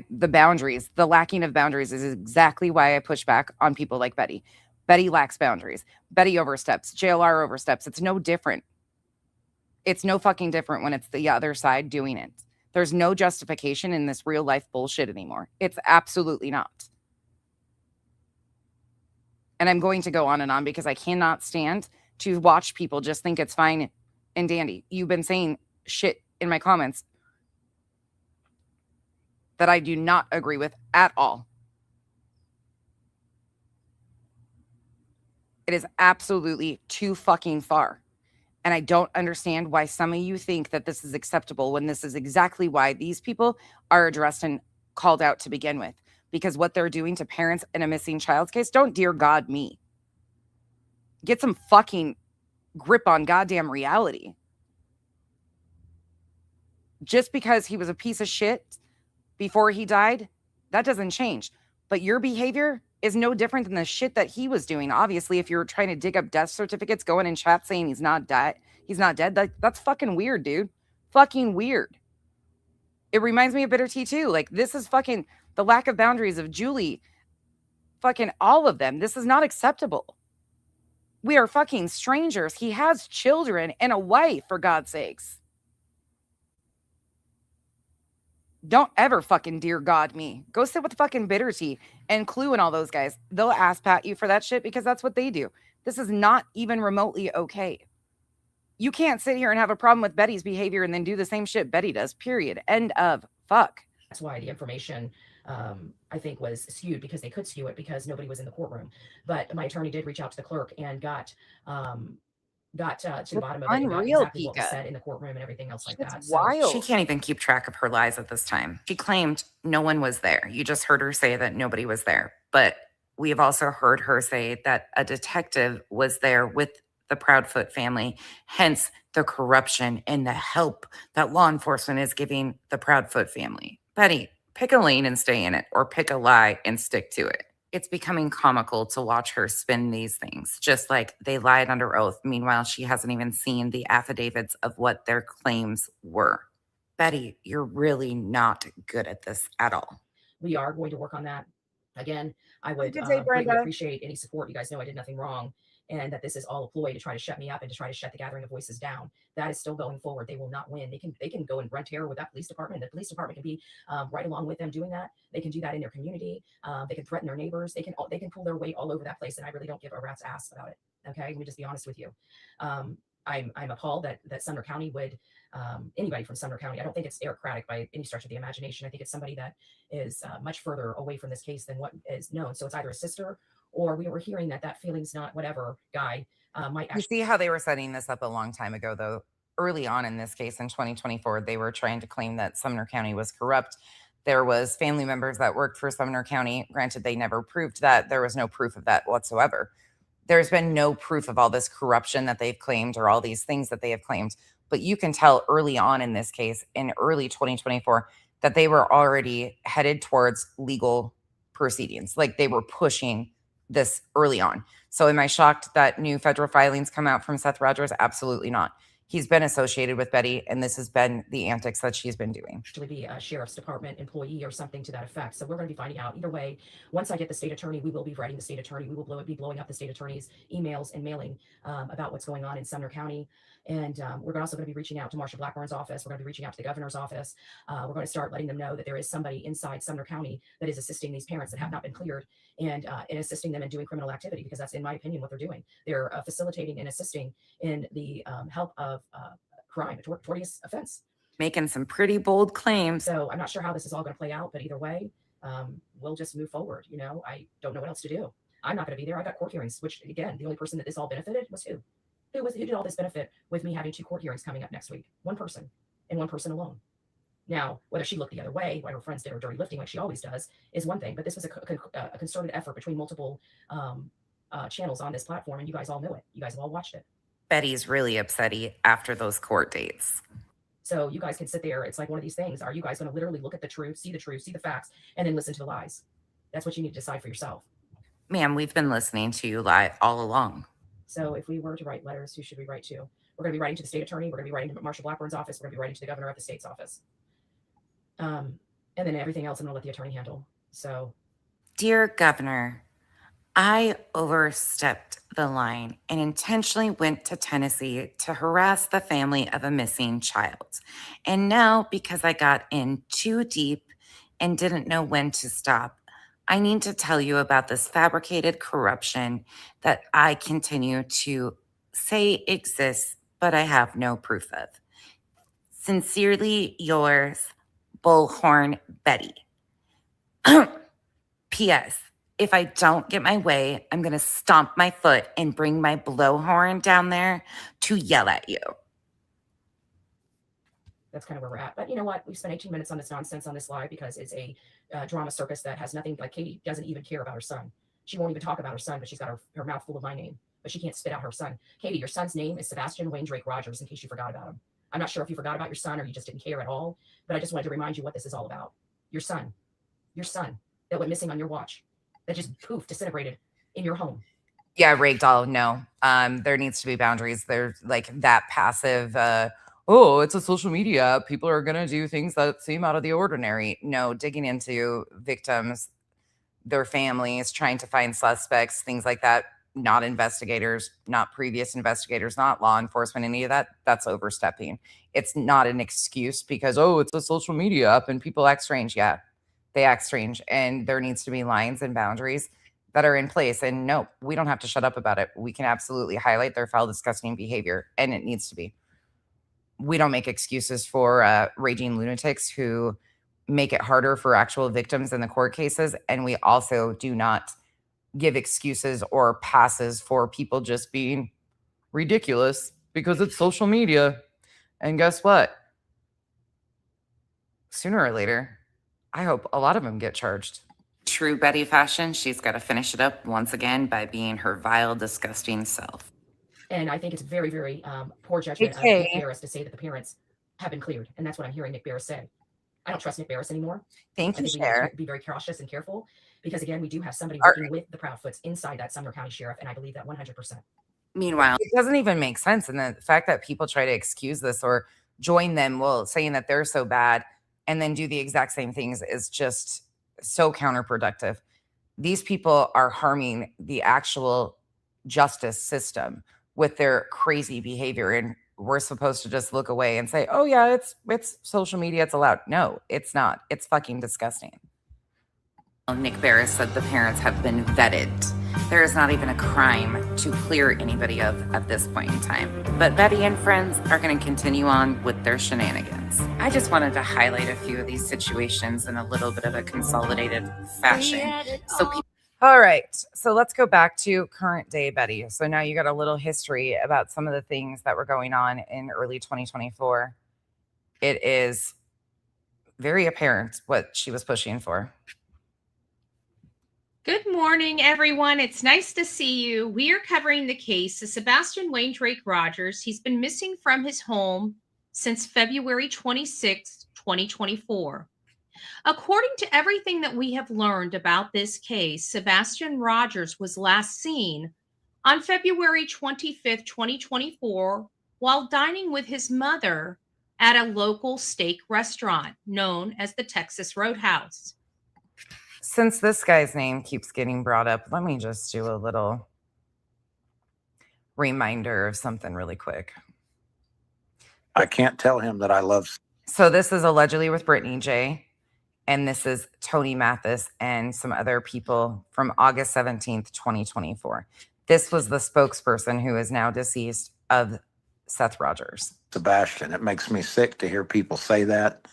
The boundaries, the lacking of boundaries is exactly why I push back on people like Betty. Betty lacks boundaries. Betty oversteps. JLR oversteps. It's no different. It's no fucking different when it's the other side doing it. There's no justification in this real life bullshit anymore. It's absolutely not. And I'm going to go on and on because I cannot stand to watch people just think it's fine and dandy. You've been saying shit in my comments that I do not agree with at all. It is absolutely too fucking far. And I don't understand why some of you think that this is acceptable when this is exactly why these people are addressed and called out to begin with. Because what they're doing to parents in a missing child's case, don't dear God me. Get some fucking grip on goddamn reality. Just because he was a piece of shit before he died, that doesn't change. But your behavior is no different than the shit that he was doing. Obviously, if you're trying to dig up death certificates, going in chat saying he's not dead, that's fucking weird, dude. Fucking weird. It reminds me of Bitter Tea too. Like, this is fucking the lack of boundaries of Julie. Fucking all of them. This is not acceptable. We are fucking strangers. He has children and a wife, for God's sakes. Don't ever fucking dear God me. Go sit with fucking Bitter Tea and Clue and all those guys. They'll ass pat you for that shit because that's what they do. This is not even remotely okay. You can't sit here and have a problem with Betty's behavior and then do the same shit Betty does, period. End of. Fuck. That's why the information, I think, was skewed because they could skew it because nobody was in the courtroom. But my attorney did reach out to the clerk and got to the bottom of it and got exactly what was said in the courtroom and everything else like that. Wild. She can't even keep track of her lies at this time. She claimed no one was there. You just heard her say that nobody was there. But we have also heard her say that a detective was there with the Proudfoot family, hence the corruption and the help that law enforcement is giving the Proudfoot family. Betty, pick a lane and stay in it, or pick a lie and stick to it. It's becoming comical to watch her spin these things, just like they lied under oath. Meanwhile, she hasn't even seen the affidavits of what their claims were. Betty, you're really not good at this at all. We are going to work on that. Again, I would greatly appreciate any support. You guys know I did nothing wrong, and that this is all a ploy to try to shut me up and to try to shut the gathering of voices down. That is still going forward. They will not win. They can go and run terror with that police department. The police department can be right along with them doing that. They can do that in their community. They can threaten their neighbors. They can pull their weight all over that place, and I really don't give a rat's ass about it. Okay, let me just be honest with you. I'm appalled that Sumner County would anybody from Sumner County. I don't think it's aristocratic by any stretch of the imagination. I think it's somebody that is much further away from this case than what is known. So it's either a sister, or we were hearing that feeling's not whatever guy might actually. You see how they were setting this up a long time ago, though. Early on in this case in 2024, they were trying to claim that Sumner County was corrupt. There was family members that worked for Sumner County. Granted, they never proved that. There was no proof of that whatsoever. There's been no proof of all this corruption that they've claimed or all these things that they have claimed. But you can tell early on in this case, in early 2024, that they were already headed towards legal proceedings. Like, they were pushing this early on. So am I shocked that new federal filings come out from Seth Rogers? Absolutely not. He's been associated with Betty, and this has been the antics that she's been doing. Actually be a sheriff's department employee or something to that effect. So we're going to be finding out. Either way, once I get the state attorney, we will be writing the state attorney. We will be blowing up the state attorney's emails and mailing about what's going on in Sumner County. And we're also going to be reaching out to Marsha Blackburn's office. We're going to be reaching out to the governor's office. We're going to start letting them know that there is somebody inside Sumner County that is assisting these parents that have not been cleared and assisting them in doing criminal activity, because that's, in my opinion, what they're doing. They're facilitating and assisting in the help of of crime, a tortious offense. Making some pretty bold claims. So I'm not sure how this is all going to play out, but either way, we'll just move forward. You know, I don't know what else to do. I'm not going to be there. I got court hearings, which again, the only person that this all benefited was who? Who did all this benefit with me having 2 court hearings coming up next week? One person, and one person alone. Now, whether she looked the other way, why her friends did her dirty lifting like she always does, is one thing. But this was a concerted effort between multiple channels on this platform, and you guys all know it. You guys have all watched it. Betty's really upsetty after those court dates. So you guys can sit there. It's like one of these things. Are you guys going to literally look at the truth, see the facts, and then listen to the lies? That's what you need to decide for yourself. Ma'am, we've been listening to you lie all along. So if we were to write letters, who should we write to? We're going to be writing to the state attorney. We're going to be writing to Marshall Blackburn's office. We're going to be writing to the governor of the state's office. And then everything else I'm going to let the attorney handle. So, dear Governor, I overstepped the line and intentionally went to Tennessee to harass the family of a missing child. And now, because I got in too deep and didn't know when to stop, I need to tell you about this fabricated corruption that I continue to say exists, but I have no proof of. Sincerely yours, Bullhorn Betty. P.S. If I don't get my way, I'm going to stomp my foot and bring my blowhorn down there to yell at you. That's kind of where we're at. But you know what? We've spent 18 minutes on this nonsense on this live because it's a drama circus that has nothing. Like Katie doesn't even care about her son. She won't even talk about her son, but she's got her mouth full of my name. But she can't spit out her son. Katie, your son's name is Sebastian Wayne Drake Rogers, in case you forgot about him. I'm not sure if you forgot about your son or you just didn't care at all, but I just wanted to remind you what this is all about. Your son that went missing on your watch, that just poof, disintegrated in your home. Yeah, Ragdoll, no. There needs to be boundaries. There's like that passive, oh, it's a social media. People are going to do things that seem out of the ordinary. No, digging into victims, their families, trying to find suspects, things like that. Not investigators, not previous investigators, not law enforcement, any of that. That's overstepping. It's not an excuse because, oh, it's a social media up and people act strange. Yeah, they act strange. And there needs to be lines and boundaries that are in place. And no, we don't have to shut up about it. We can absolutely highlight their foul, disgusting behavior, and it needs to be. We don't make excuses for raging lunatics who make it harder for actual victims in the court cases. And we also do not give excuses or passes for people just being ridiculous because it's social media. And guess what? Sooner or later, I hope a lot of them get charged. True Betty fashion, she's got to finish it up once again by being her vile, disgusting self. And I think it's very, very poor judgment of Nick Barris to say that the parents have been cleared. And that's what I'm hearing Nick Barris say. I don't trust Nick Barris anymore. Thank you, we need to be very cautious and careful because, again, we do have somebody working with the Proudfoots inside that Sumner County Sheriff, and I believe that 100%. Meanwhile, it doesn't even make sense. And the fact that people try to excuse this or join them while saying that they're so bad and then do the exact same things is just so counterproductive. These people are harming the actual justice system with their crazy behavior. And we're supposed to just look away and say, oh yeah, it's social media, it's allowed. No, it's not. It's fucking disgusting. Nick Barris said the parents have been vetted. There is not even a crime to clear anybody of at this point in time. But Betty and friends are going to continue on with their shenanigans. I just wanted to highlight a few of these situations in a little bit of a consolidated fashion. All right, so let's go back to current day Betty. So now you got a little history about some of the things that were going on in early 2024. It is very apparent what she was pushing for. Good morning, everyone. It's nice to see you. We are covering the case of Sebastian Wayne Drake Rogers. He's been missing from his home since February 26, 2024. According to everything that we have learned about this case, Sebastian Rogers was last seen on February 25th, 2024, while dining with his mother at a local steak restaurant known as the Texas Roadhouse. Since this guy's name keeps getting brought up, let me just do a little reminder of something really quick. I can't tell him that I love. So this is allegedly with Brittany J. And this is Tony Mathis and some other people from August 17th, 2024. This was the spokesperson who is now deceased of Seth Rogers. Sebastian. It makes me sick to hear people say that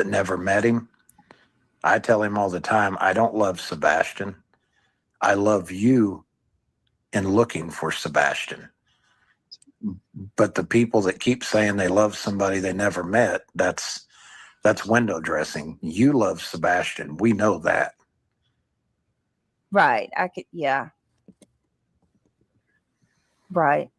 never met him. I tell him all the time, I don't love Sebastian. I love you in looking for Sebastian. But the people that keep saying they love somebody they never met, that's window dressing. You love Sebastian. We know that. Right. Yeah. Right.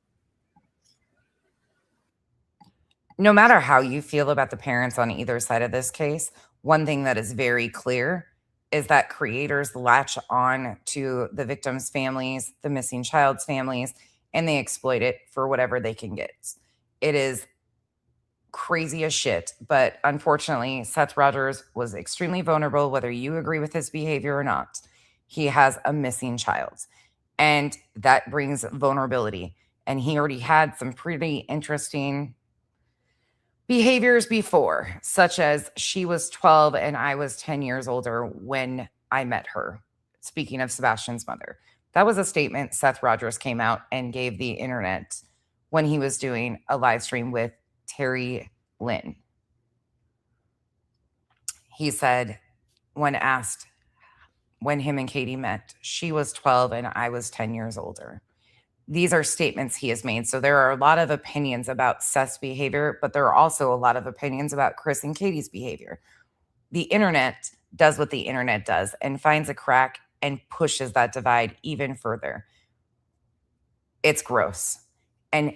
No matter how you feel about the parents on either side of this case, one thing that is very clear is that creators latch on to the victims' families, the missing child's families, and they exploit it for whatever they can get. It is crazy as shit, but unfortunately, Seth Rogers was extremely vulnerable, whether you agree with his behavior or not. He has a missing child, and that brings vulnerability. And he already had some pretty interesting behaviors before, such as she was 12 and I was 10 years older when I met her. Speaking of Sebastian's mother, that was a statement Seth Rogers came out and gave the internet when he was doing a live stream with Terry Lynn. He said, when asked when him and Katie met, she was 12 and I was 10 years older. These are statements he has made. So there are a lot of opinions about Seth's behavior, but there are also a lot of opinions about Chris and Katie's behavior. The internet does what the internet does and finds a crack and pushes that divide even further. It's gross. And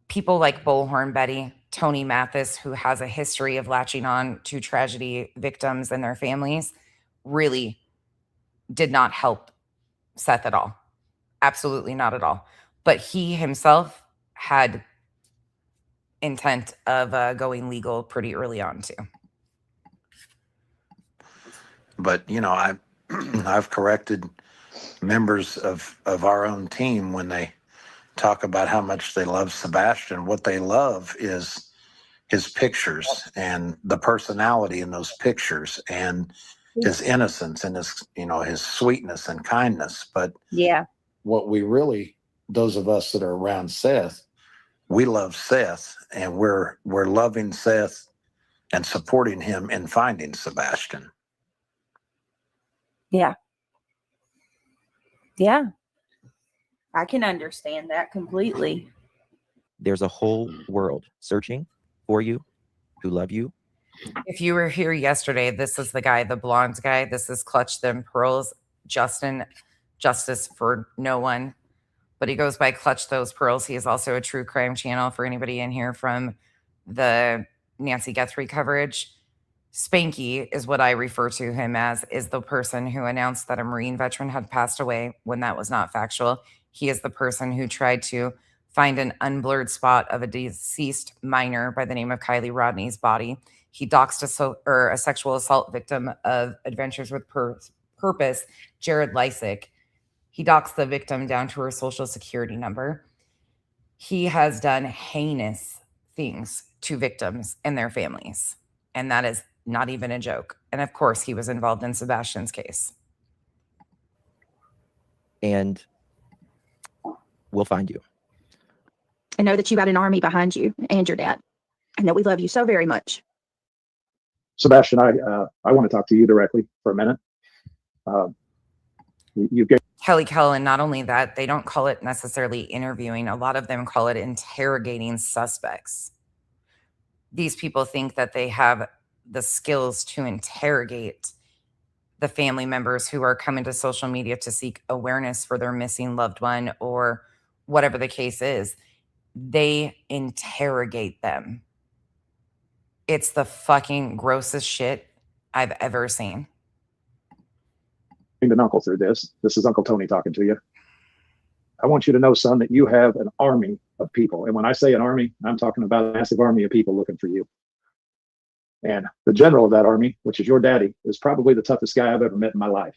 people like Bullhorn Betty, Tony Mathis, who has a history of latching on to tragedy victims and their families, really did not help Seth at all. Absolutely not at all. But he himself had intent of going legal pretty early on too. But I've corrected members of our own team when they talk about how much they love Sebastian. What they love is his pictures and the personality in those pictures and his innocence and his sweetness and kindness. But yeah, what we really, those of us that are around Seth, we love Seth, and we're loving Seth and supporting him in finding Sebastian. Yeah. Yeah. I can understand that completely. There's a whole world searching for you, who love you. If you were here yesterday, this is the guy, the blonde guy. This is Clutch Them Pearls. Justin, Justice for No One. But he goes by Clutch Those Pearls. He is also a true crime channel for anybody in here from the Nancy Guthrie coverage. Spanky is what I refer to him as, is the person who announced that a Marine veteran had passed away when that was not factual. He is the person who tried to find an unblurred spot of a deceased minor by the name of Kylie Rodney's body. He doxed a sexual assault victim of Adventures with Purpose, Jared Lysick. He doxed the victim down to her social security number. He has done heinous things to victims and their families. And that is not even a joke. And of course, he was involved in Sebastian's case. And we'll find you. And know that you got an army behind you and your dad, and that we love you so very much. Sebastian, I want to talk to you directly for a minute. You get Kelly Cullen, not only that, they don't call it necessarily interviewing. A lot of them call it interrogating suspects. These people think that they have the skills to interrogate the family members who are coming to social media to seek awareness for their missing loved one or whatever the case is. They interrogate them. It's the fucking grossest shit I've ever seen. an uncle through this. This is Uncle Tony talking to you. I want you to know, son, that you have an army of people. And when I say an army, I'm talking about a massive army of people looking for you. And the general of that army, which is your daddy, is probably the toughest guy I've ever met in my life.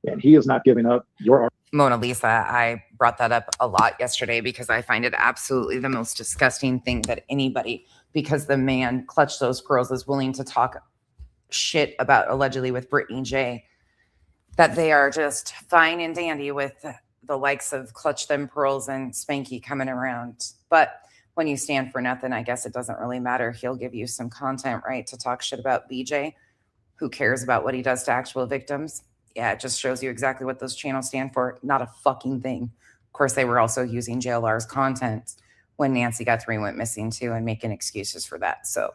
And he is not giving up your army. Mona Lisa, I brought that up a lot yesterday because I find it absolutely the most disgusting thing that anybody, because the man Clutch Those Pearls is willing to talk shit about allegedly with Brittany J, that they are just fine and dandy with the likes of Clutch Them Pearls and Spanky coming around. But when you stand for nothing, I guess it doesn't really matter. He'll give you some content, right, to talk shit about BJ. Who cares about what he does to actual victims? Yeah, it just shows you exactly what those channels stand for. Not a fucking thing. Of course, they were also using JLR's content when Nancy Guthrie went missing too and making excuses for that. So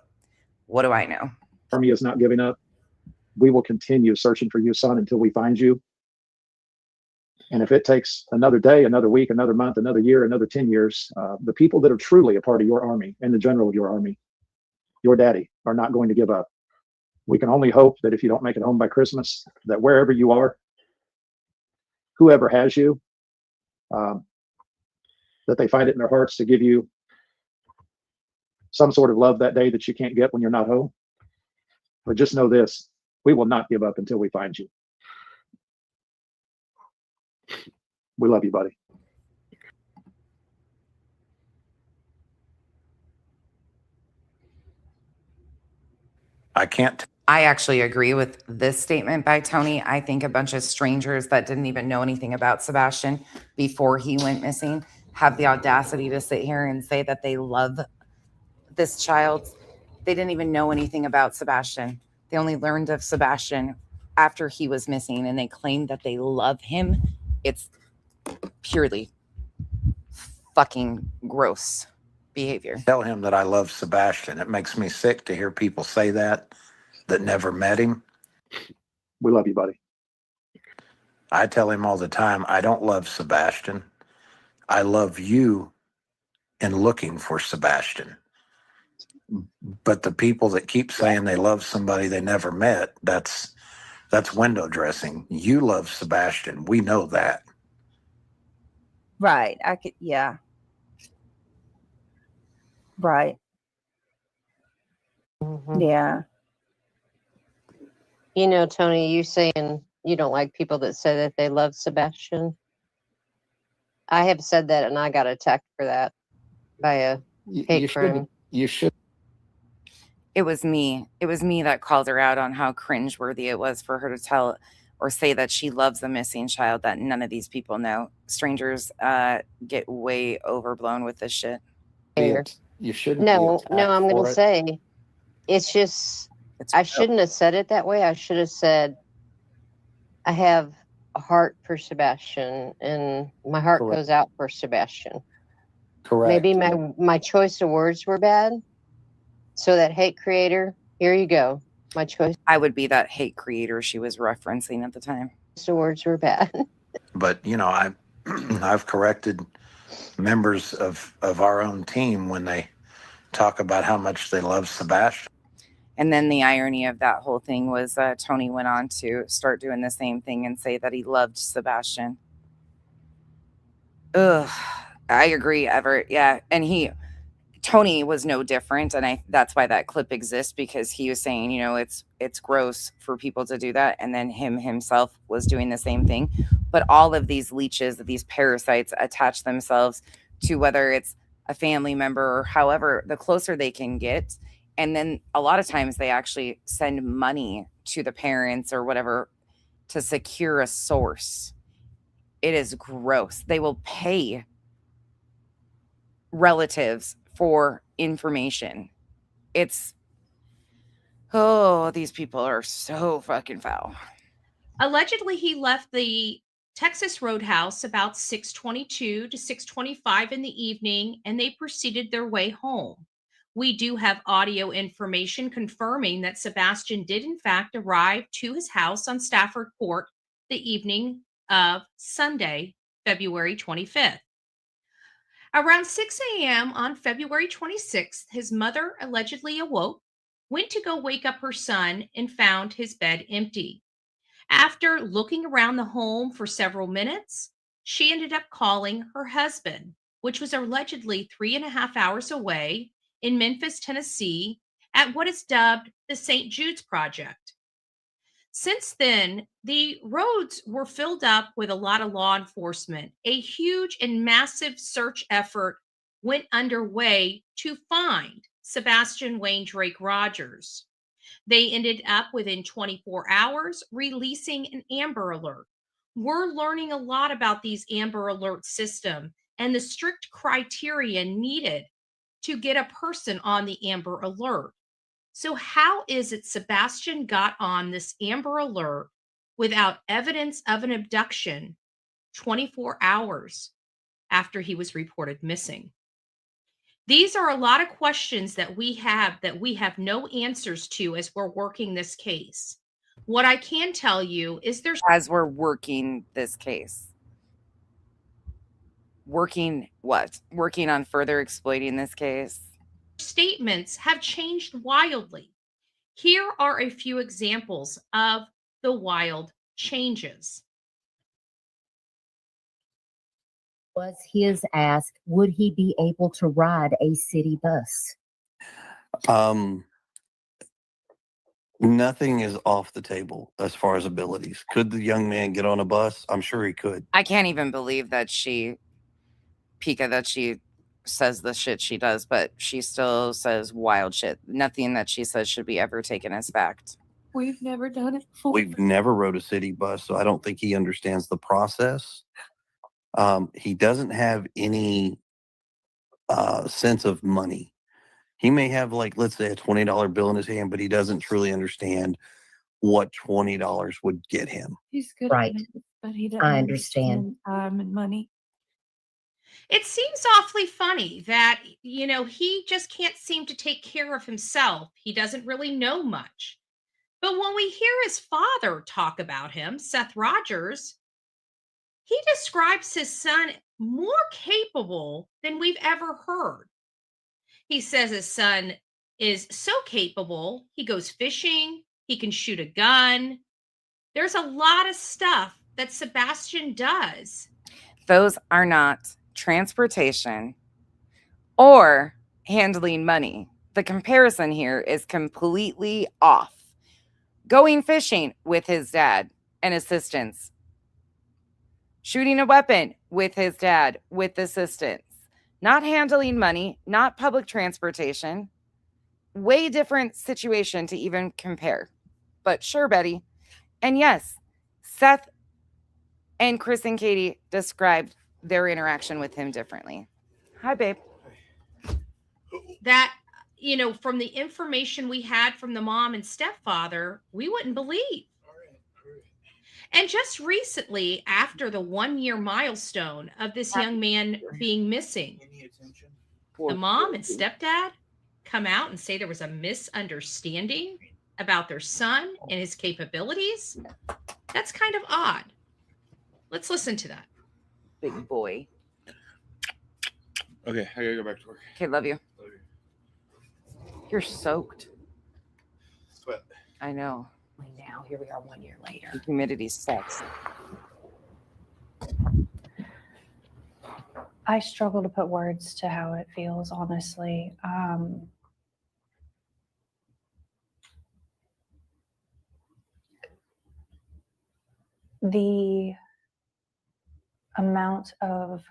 what do I know? Army is not giving up. We will continue searching for you, son, until we find you. And if it takes another day, another week, another month, another year, another 10 years, the people that are truly a part of your army and the general of your army, your daddy, are not going to give up. We can only hope that if you don't make it home by Christmas, that wherever you are, whoever has you, that they find it in their hearts to give you some sort of love that day that you can't get when you're not home. But just know this, we will not give up until we find you. We love you, buddy. I actually agree with this statement by Tony. I think a bunch of strangers that didn't even know anything about Sebastian before he went missing have the audacity to sit here and say that they love this child. They didn't even know anything about Sebastian. They only learned of Sebastian after he was missing, and they claim that they love him. It's purely fucking gross behavior. Tell him that I love Sebastian. It makes me sick to hear people say that never met him. We love you, buddy. I tell him all the time, I don't love Sebastian. I love you in looking for Sebastian. But the people that keep saying they love somebody they never met, that's window dressing. You love Sebastian. We know that. Right. Yeah. Right. Yeah. You know, Tony, you saying you don't like people that say that they love Sebastian. I have said that, and I got attacked for that by a hate crime. You should. It was me. It was me that called her out on how cringeworthy it was for her to tell or say that she loves a missing child that none of these people know. Strangers get way overblown with this shit. You shouldn't. No, I'm going to say it's just, I shouldn't have said it that way. I should have said, I have a heart for Sebastian, and my heart goes out for Sebastian. Correct. Maybe my choice of words were bad. So that hate creator, here you go. My choice. I would be that hate creator she was referencing at the time. The words were bad. But you know, I've corrected members of our own team when they talk about how much they love Sebastian. And then the irony of that whole thing was Tony went on to start doing the same thing and say that he loved Sebastian. Ugh, I agree, Everett. Yeah, and Tony was no different, and that's why that clip exists, because he was saying, you know, it's gross for people to do that, and then himself was doing the same thing. But all of these leeches, these parasites, attach themselves to whether it's a family member or however, the closer they can get. And then a lot of times they actually send money to the parents or whatever to secure a source. It is gross. They will pay relatives for information. These people are so fucking foul. Allegedly, he left the Texas Roadhouse about 6:22 to 6:25 in the evening, and they proceeded their way home. We do have audio information confirming that Sebastian did in fact arrive to his house on Stafford Court the evening of Sunday, February 25th. Around 6 a.m. on February 26th, his mother allegedly awoke, went to go wake up her son, and found his bed empty. After looking around the home for several minutes, she ended up calling her husband, which was allegedly 3.5 hours away in Memphis, Tennessee, at what is dubbed the St. Jude's Project. Since then, the roads were filled up with a lot of law enforcement. A huge and massive search effort went underway to find Sebastian Wayne Drake Rogers. They ended up within 24 hours releasing an Amber Alert. We're learning a lot about these Amber Alert system and the strict criteria needed to get a person on the Amber Alert. So, how is it Sebastian got on this Amber Alert without evidence of an abduction 24 hours after he was reported missing? These are a lot of questions that we have no answers to as we're working this case. What I can tell you is there's As we're working this case. Working what? Working on further exploiting this case? statements have changed wildly. Here are a few examples of the wild changes. Was his ask, would he be able to ride a city bus? Nothing is off the table as far as abilities. Could the young man get on a bus? I'm sure he could. I can't even believe that Pika, that she says the shit she does, but she still says wild shit. Nothing that she says should be ever taken as fact. We've never done it before. We've never rode a city bus, so I don't think he understands the process. He doesn't have any sense of money. He may have, like, let's say, a $20 bill in his hand, but he doesn't truly understand what $20 would get him. He's good Right. at it, but he doesn't I understand. time and money. It seems awfully funny that, he just can't seem to take care of himself. He doesn't really know much. But when we hear his father talk about him, Seth Rogers, he describes his son more capable than we've ever heard. He says his son is so capable, he goes fishing, he can shoot a gun. There's a lot of stuff that Sebastian does. Those are not transportation or handling money. The comparison here is completely off. Going fishing with his dad and assistance. Shooting a weapon with his dad with assistance. Not handling money, not public transportation. Way different situation to even compare. But sure, Betty. And yes, Seth and Chris and Katie described their interaction with him differently. Hi, babe. That, from the information we had from the mom and stepfather, we wouldn't believe. And just recently, after the 1-year milestone of this young man being missing, the mom and stepdad come out and say there was a misunderstanding about their son and his capabilities. That's kind of odd. Let's listen to that. Big boy. Okay, I gotta go back to work. Okay, love you. Love you. You're soaked. Sweat. I know. Now, here we are 1 year later. The humidity sucks. I struggle to put words to how it feels, honestly. The amount of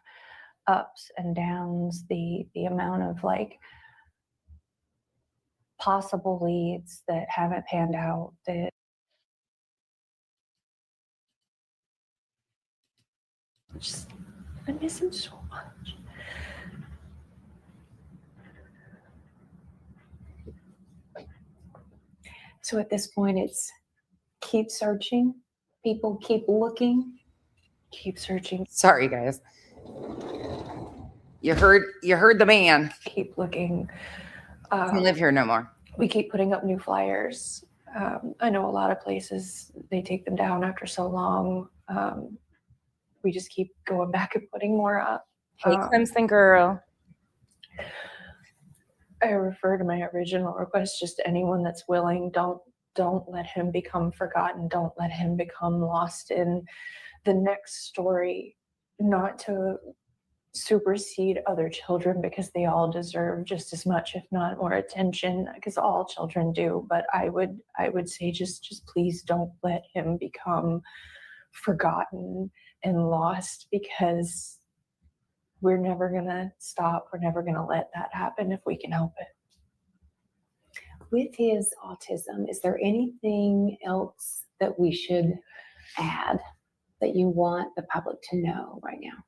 ups and downs, the amount of possible leads that haven't panned out, that I miss him so much. So at this point, it's keep searching. People keep looking. Keep searching. Sorry, guys. You heard the man. Keep looking. Doesn't live here no more. We keep putting up new flyers. I know a lot of places, they take them down after so long. We just keep going back and putting more up. Hey, Clemson girl. I refer to my original request, just anyone that's willing, don't let him become forgotten. Don't let him become lost in the next story, not to supersede other children, because they all deserve just as much, if not more attention, because all children do. But I would say just please don't let him become forgotten and lost, because we're never gonna stop. We're never gonna let that happen if we can help it. With his autism, is there anything else that we should add that you want the public to know right now?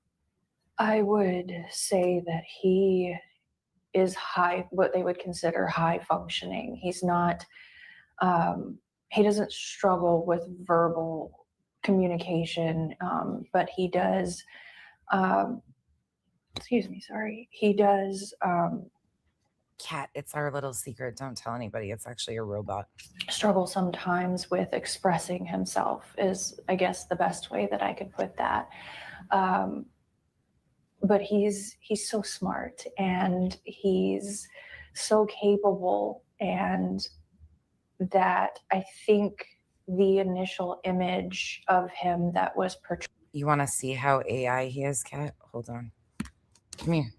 I would say that he is high, what they would consider high functioning. He's not, he doesn't struggle with verbal communication, but he does, excuse me, sorry, he does Cat, it's our little secret. Don't tell anybody. It's actually a robot. struggle sometimes with expressing himself is, I guess, the best way that I could put that. But he's so smart and he's so capable, and that I think the initial image of him that was portrayed. You want to see how AI he is, Cat? Hold on. Come here.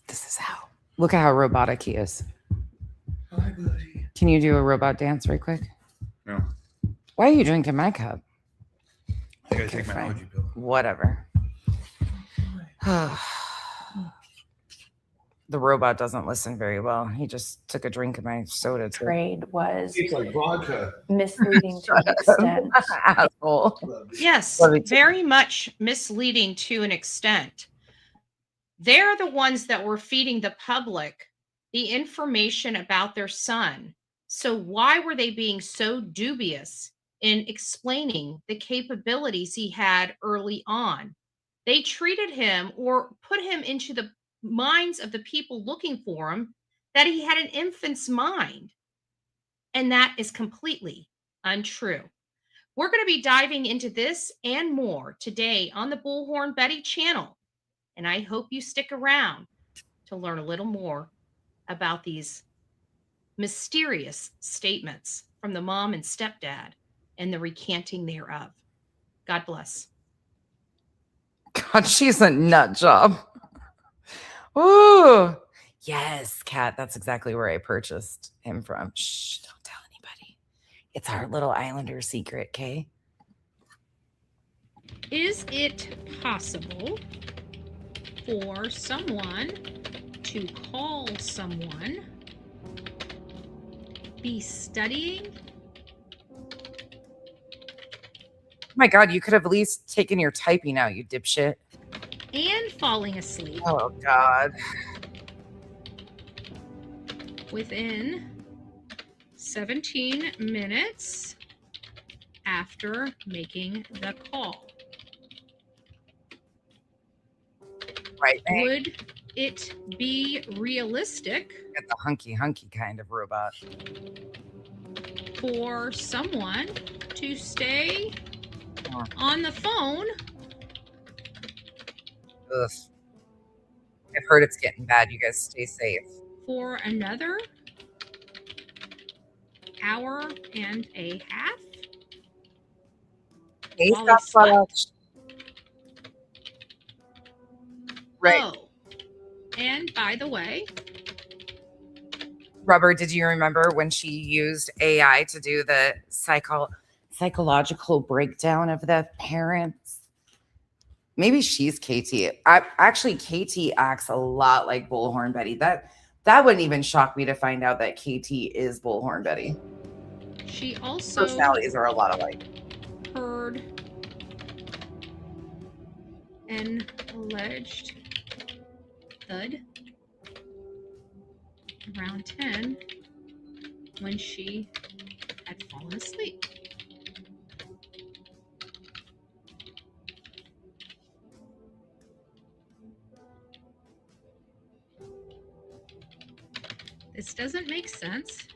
This is how. Look at how robotic he is. Hi, buddy. Can you do a robot dance right quick? No. Why are you drinking my cup? I gotta take my allergy pill. Whatever. The robot doesn't listen very well. He just took a drink of my soda too. Trade was It's like vodka. misleading to an extent. Asshole. Yes, Love you too. very much misleading to an extent. They're the ones that were feeding the public the information about their son. So why were they being so dubious in explaining the capabilities he had early on? They treated him or put him into the minds of the people looking for him that he had an infant's mind. And that is completely untrue. We're going to be diving into this and more today on the Bullhorn Betty channel. And I hope you stick around to learn a little more about these mysterious statements from the mom and stepdad and the recanting thereof. God bless. God, she's a nut job. Ooh. Yes, Cat. That's exactly where I purchased him from. Shh, don't tell anybody. It's our little Islander secret, Kay. Is it possible for someone to call someone, be studying? Oh my God, you could have at least taken your typing out, you dipshit. And falling asleep Oh God. within 17 minutes after making the call. Right. Would it be realistic Get the hunky kind of robot. for someone to stay on the phone Ugh. I've heard it's getting bad. You guys stay safe. for another hour and a half? Hey, While he stop, slept? Right. Oh, and by the way, Rubber, did you remember when she used AI to do the psychological breakdown of the parents? Maybe she's KT. Actually, KT acts a lot like Bullhorn Betty. That wouldn't even shock me to find out that KT is Bullhorn Betty. she also Personalities are a lot alike. heard an alleged thud around 10 when she had fallen asleep. This doesn't make sense.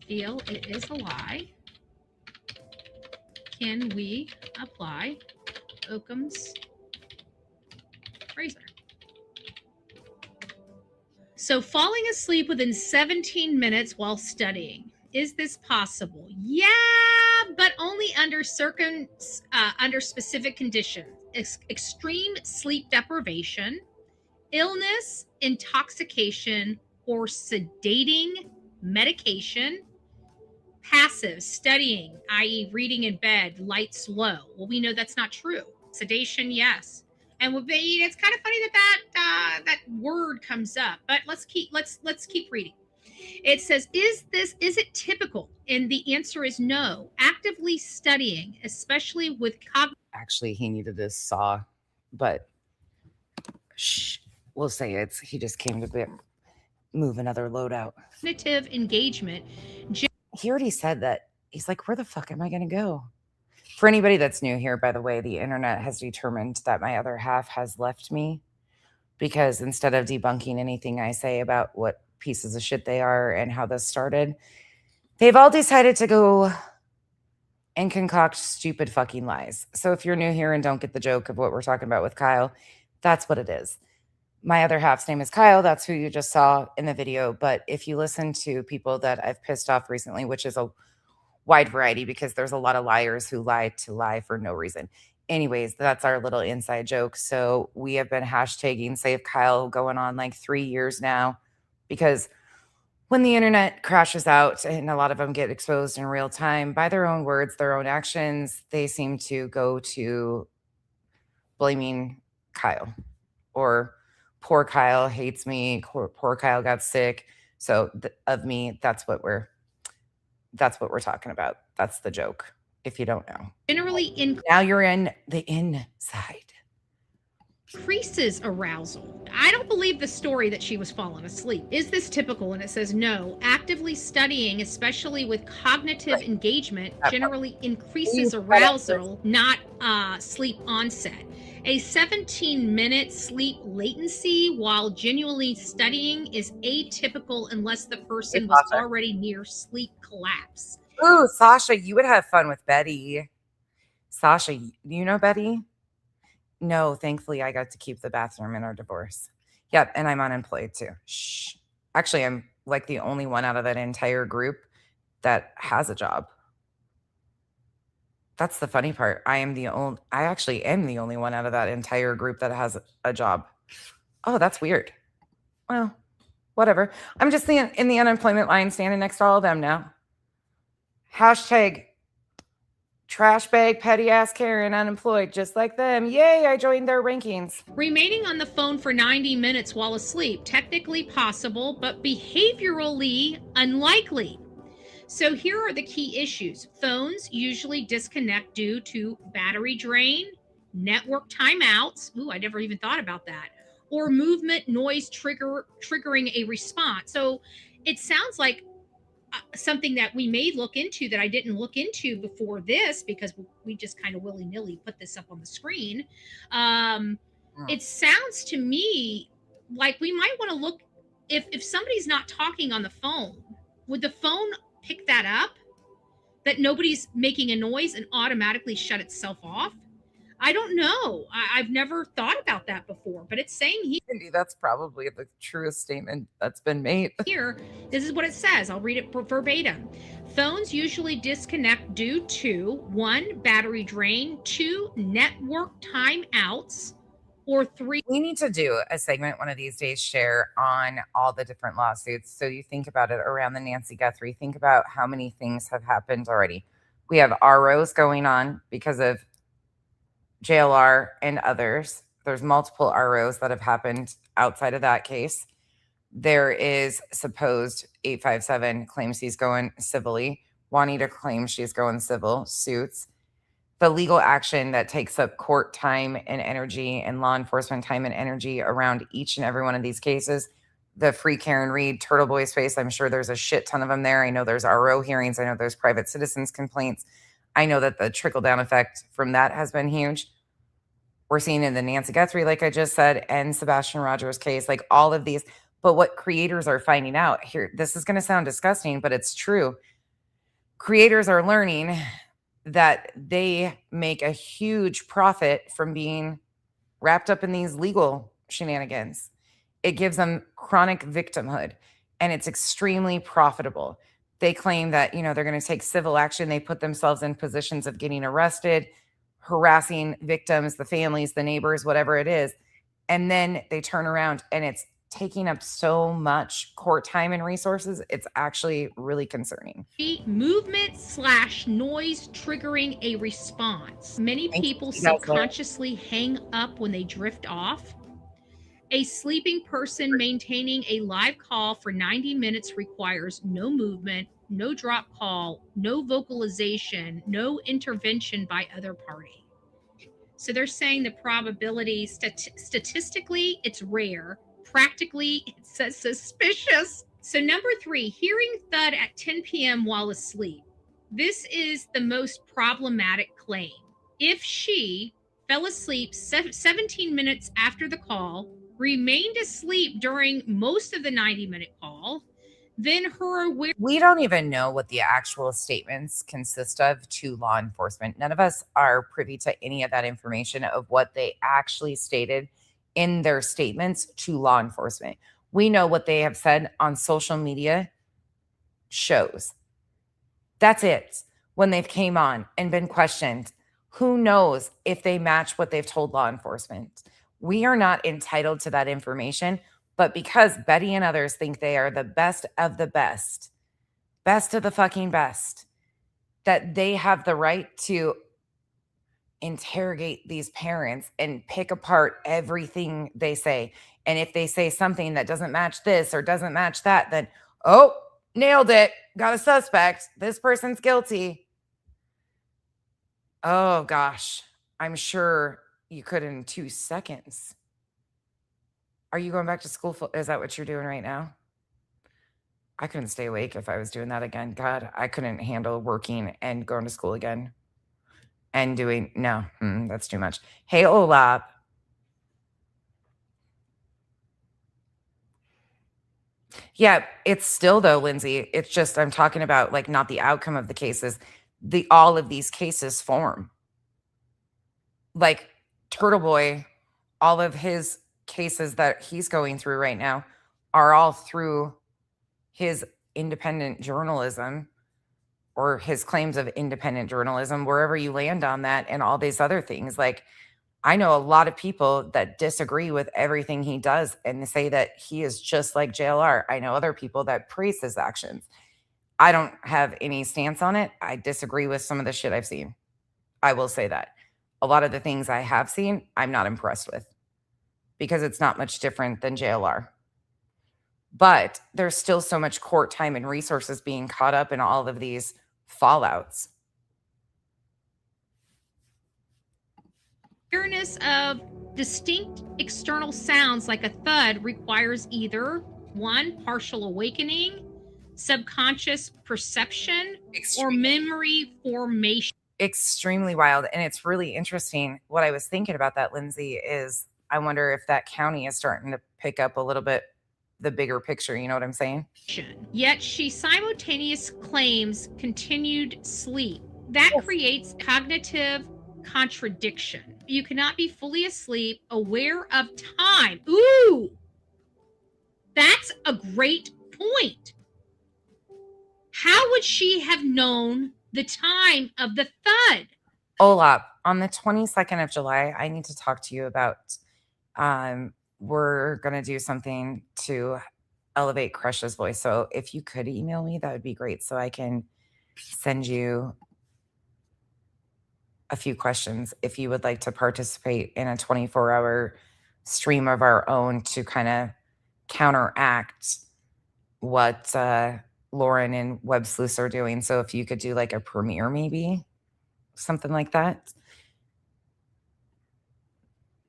Feel it is a lie. Can we apply Occam's razor? So falling asleep within 17 minutes while studying. Is this possible? Yeah, but only under specific conditions. Extreme sleep deprivation, illness, intoxication, or sedating medication. Passive studying, i.e. reading in bed, lights low. Well, we know that's not true. Sedation, yes. And it's kind of funny that word comes up, but let's keep reading. It says, is it typical? And the answer is no. Actively studying, especially with Actually, he needed his saw, but we'll say he just came to move another load out. cognitive engagement. He already said that. He's like, where the fuck am I going to go? For anybody that's new here, by the way, the internet has determined that my other half has left me because instead of debunking anything I say about what pieces of shit they are and how this started, they've all decided to go and concoct stupid fucking lies. So if you're new here and don't get the joke of what we're talking about with Kyle, that's what it is. My other half's name is Kyle. That's who you just saw in the video. But if you listen to people that I've pissed off recently, which is a wide variety because there's a lot of liars who lie for no reason. Anyways, that's our little inside joke. So we have been hashtagging Save Kyle going on like 3 years now because when the internet crashes out and a lot of them get exposed in real time by their own words, their own actions, they seem to go to blaming Kyle or poor Kyle hates me, poor Kyle got sick. So of me, that's what we're talking about. That's the joke. If you don't know, Generally, now you're in the inside. Increases arousal. I don't believe the story that she was falling asleep. Is this typical? And it says no. Actively studying, especially with cognitive engagement, generally increases arousal, not sleep onset. A 17-minute sleep latency while genuinely studying is atypical unless the person was already near sleep collapse. Ooh, Sasha, you would have fun with Betty. Sasha, you know Betty? No, thankfully I got to keep the bathroom in our divorce. Yep, and I'm unemployed too. Shh. Actually, I'm like the only one out of that entire group that has a job. That's the funny part. I actually am the only one out of that entire group that has a job. Oh, that's weird. Well, whatever. I'm just in the unemployment line standing next to all of them now. Hashtag trash bag, petty ass Karen, unemployed, just like them. Yay, I joined their rankings. Remaining on the phone for 90 minutes while asleep, technically possible, but behaviorally unlikely. So here are the key issues. Phones usually disconnect due to battery drain, network timeouts. Ooh, I never even thought about that. Or movement noise triggering a response. So it sounds like something that we may look into that I didn't look into before this because we just kind of willy-nilly put this up on the screen. It sounds to me like we might want to look if somebody's not talking on the phone, would the phone pick that up? That nobody's making a noise and automatically shut itself off? I don't know. I've never thought about that before, but it's saying here. Cindy, that's probably the truest statement that's been made. Here, this is what it says. I'll read it verbatim. Phones usually disconnect due to 1, battery drain, 2, network timeouts, or 3. We need to do a segment one of these days, share on all the different lawsuits. So you think about it around the Nancy Guthrie. Think about how many things have happened already. We have ROs going on because of JLR and others. There's multiple ROs that have happened outside of that case. There is supposed 857 claims he's going civilly. Juanita claims she's going civil suits. The legal action that takes up court time and energy and law enforcement time and energy around each and every one of these cases. The Free Karen Reed, Turtle Boy Space, I'm sure there's a shit ton of them there. I know there's RO hearings. I know there's private citizens complaints. I know that the trickle-down effect from that has been huge. We're seeing in the Nancy Guthrie, like I just said, and Sebastian Rogers case, like all of these. But what creators are finding out here, this is going to sound disgusting, but it's true. Creators are learning that they make a huge profit from being wrapped up in these legal shenanigans. It gives them chronic victimhood, and it's extremely profitable. They claim that, they're going to take civil action. They put themselves in positions of getting arrested, harassing victims, the families, the neighbors, whatever it is. And then they turn around and it's taking up so much court time and resources. It's actually really concerning. Movement / noise triggering a response. Many people subconsciously hang up when they drift off. A sleeping person maintaining a live call for 90 minutes requires no movement, no drop call, no vocalization, no intervention by other party. So they're saying the probability, statistically, it's rare. Practically, it's suspicious. So number 3, hearing thud at 10 p.m. while asleep. This is the most problematic claim. If she fell asleep 17 minutes after the call, remained asleep during most of the 90-minute call, then her awareness... We don't even know what the actual statements consist of to law enforcement. None of us are privy to any of that information of what they actually stated in their statements to law enforcement. We know what they have said on social media shows. That's it. When they've came on and been questioned, who knows if they match what they've told law enforcement? We are not entitled to that information, but because Betty and others think they are the best of the best of the fucking best, that they have the right to interrogate these parents and pick apart everything they say. And if they say something that doesn't match this or doesn't match that, then, oh, nailed it. Got a suspect. This person's guilty. Oh, gosh. I'm sure you could in 2 seconds. Are you going back to school? Is that what you're doing right now? I couldn't stay awake if I was doing that again. God, I couldn't handle working and going to school again and doing, no, that's too much. Hey, Olap. Yeah, it's still though, Lindsay. It's just, I'm talking about like not the outcome of the cases. All of these cases form. Like Turtle Boy, all of his cases that he's going through right now are all through his independent journalism or his claims of independent journalism, wherever you land on that and all these other things. Like, I know a lot of people that disagree with everything he does and say that he is just like JLR. I know other people that praise his actions. I don't have any stance on it. I disagree with some of the shit I've seen. I will say that. A lot of the things I have seen, I'm not impressed with because it's not much different than JLR. But there's still so much court time and resources being caught up in all of these fallouts. Awareness of distinct external sounds like a thud requires either 1, partial awakening, subconscious perception, or memory formation. Extremely wild. And it's really interesting. What I was thinking about that, Lindsay, is I wonder if that county is starting to pick up a little bit the bigger picture. You know what I'm saying? Yet she simultaneously claims continued sleep. That creates cognitive contradiction. You cannot be fully asleep, aware of time. Ooh, that's a great point. How would she have known the time of the thud? Olap, on the 22nd of July, I need to talk to you about, we're going to do something to elevate Crush's voice. So if you could email me, that would be great. So I can send you a few questions if you would like to participate in a 24-hour stream of our own to kind of counteract what Lauren and Web Sleuths are doing. So if you could do like a premiere, maybe something like that.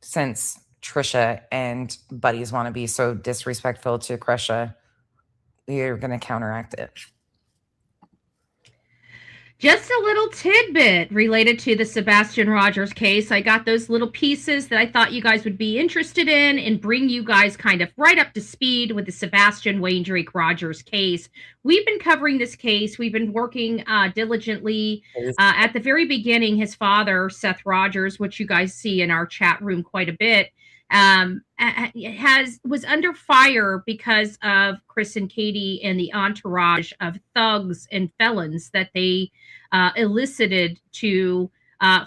Since Trisha and buddies want to be so disrespectful to Crusha, we're going to counteract it. Just a little tidbit related to the Sebastian Rogers case. I got those little pieces that I thought you guys would be interested in and bring you guys kind of right up to speed with the Sebastian Wayne Drake Rogers case. We've been covering this case. We've been working diligently. At the very beginning, his father, Seth Rogers, which you guys see in our chat room quite a bit, was under fire because of Chris and Katie and the entourage of thugs and felons that they elicited to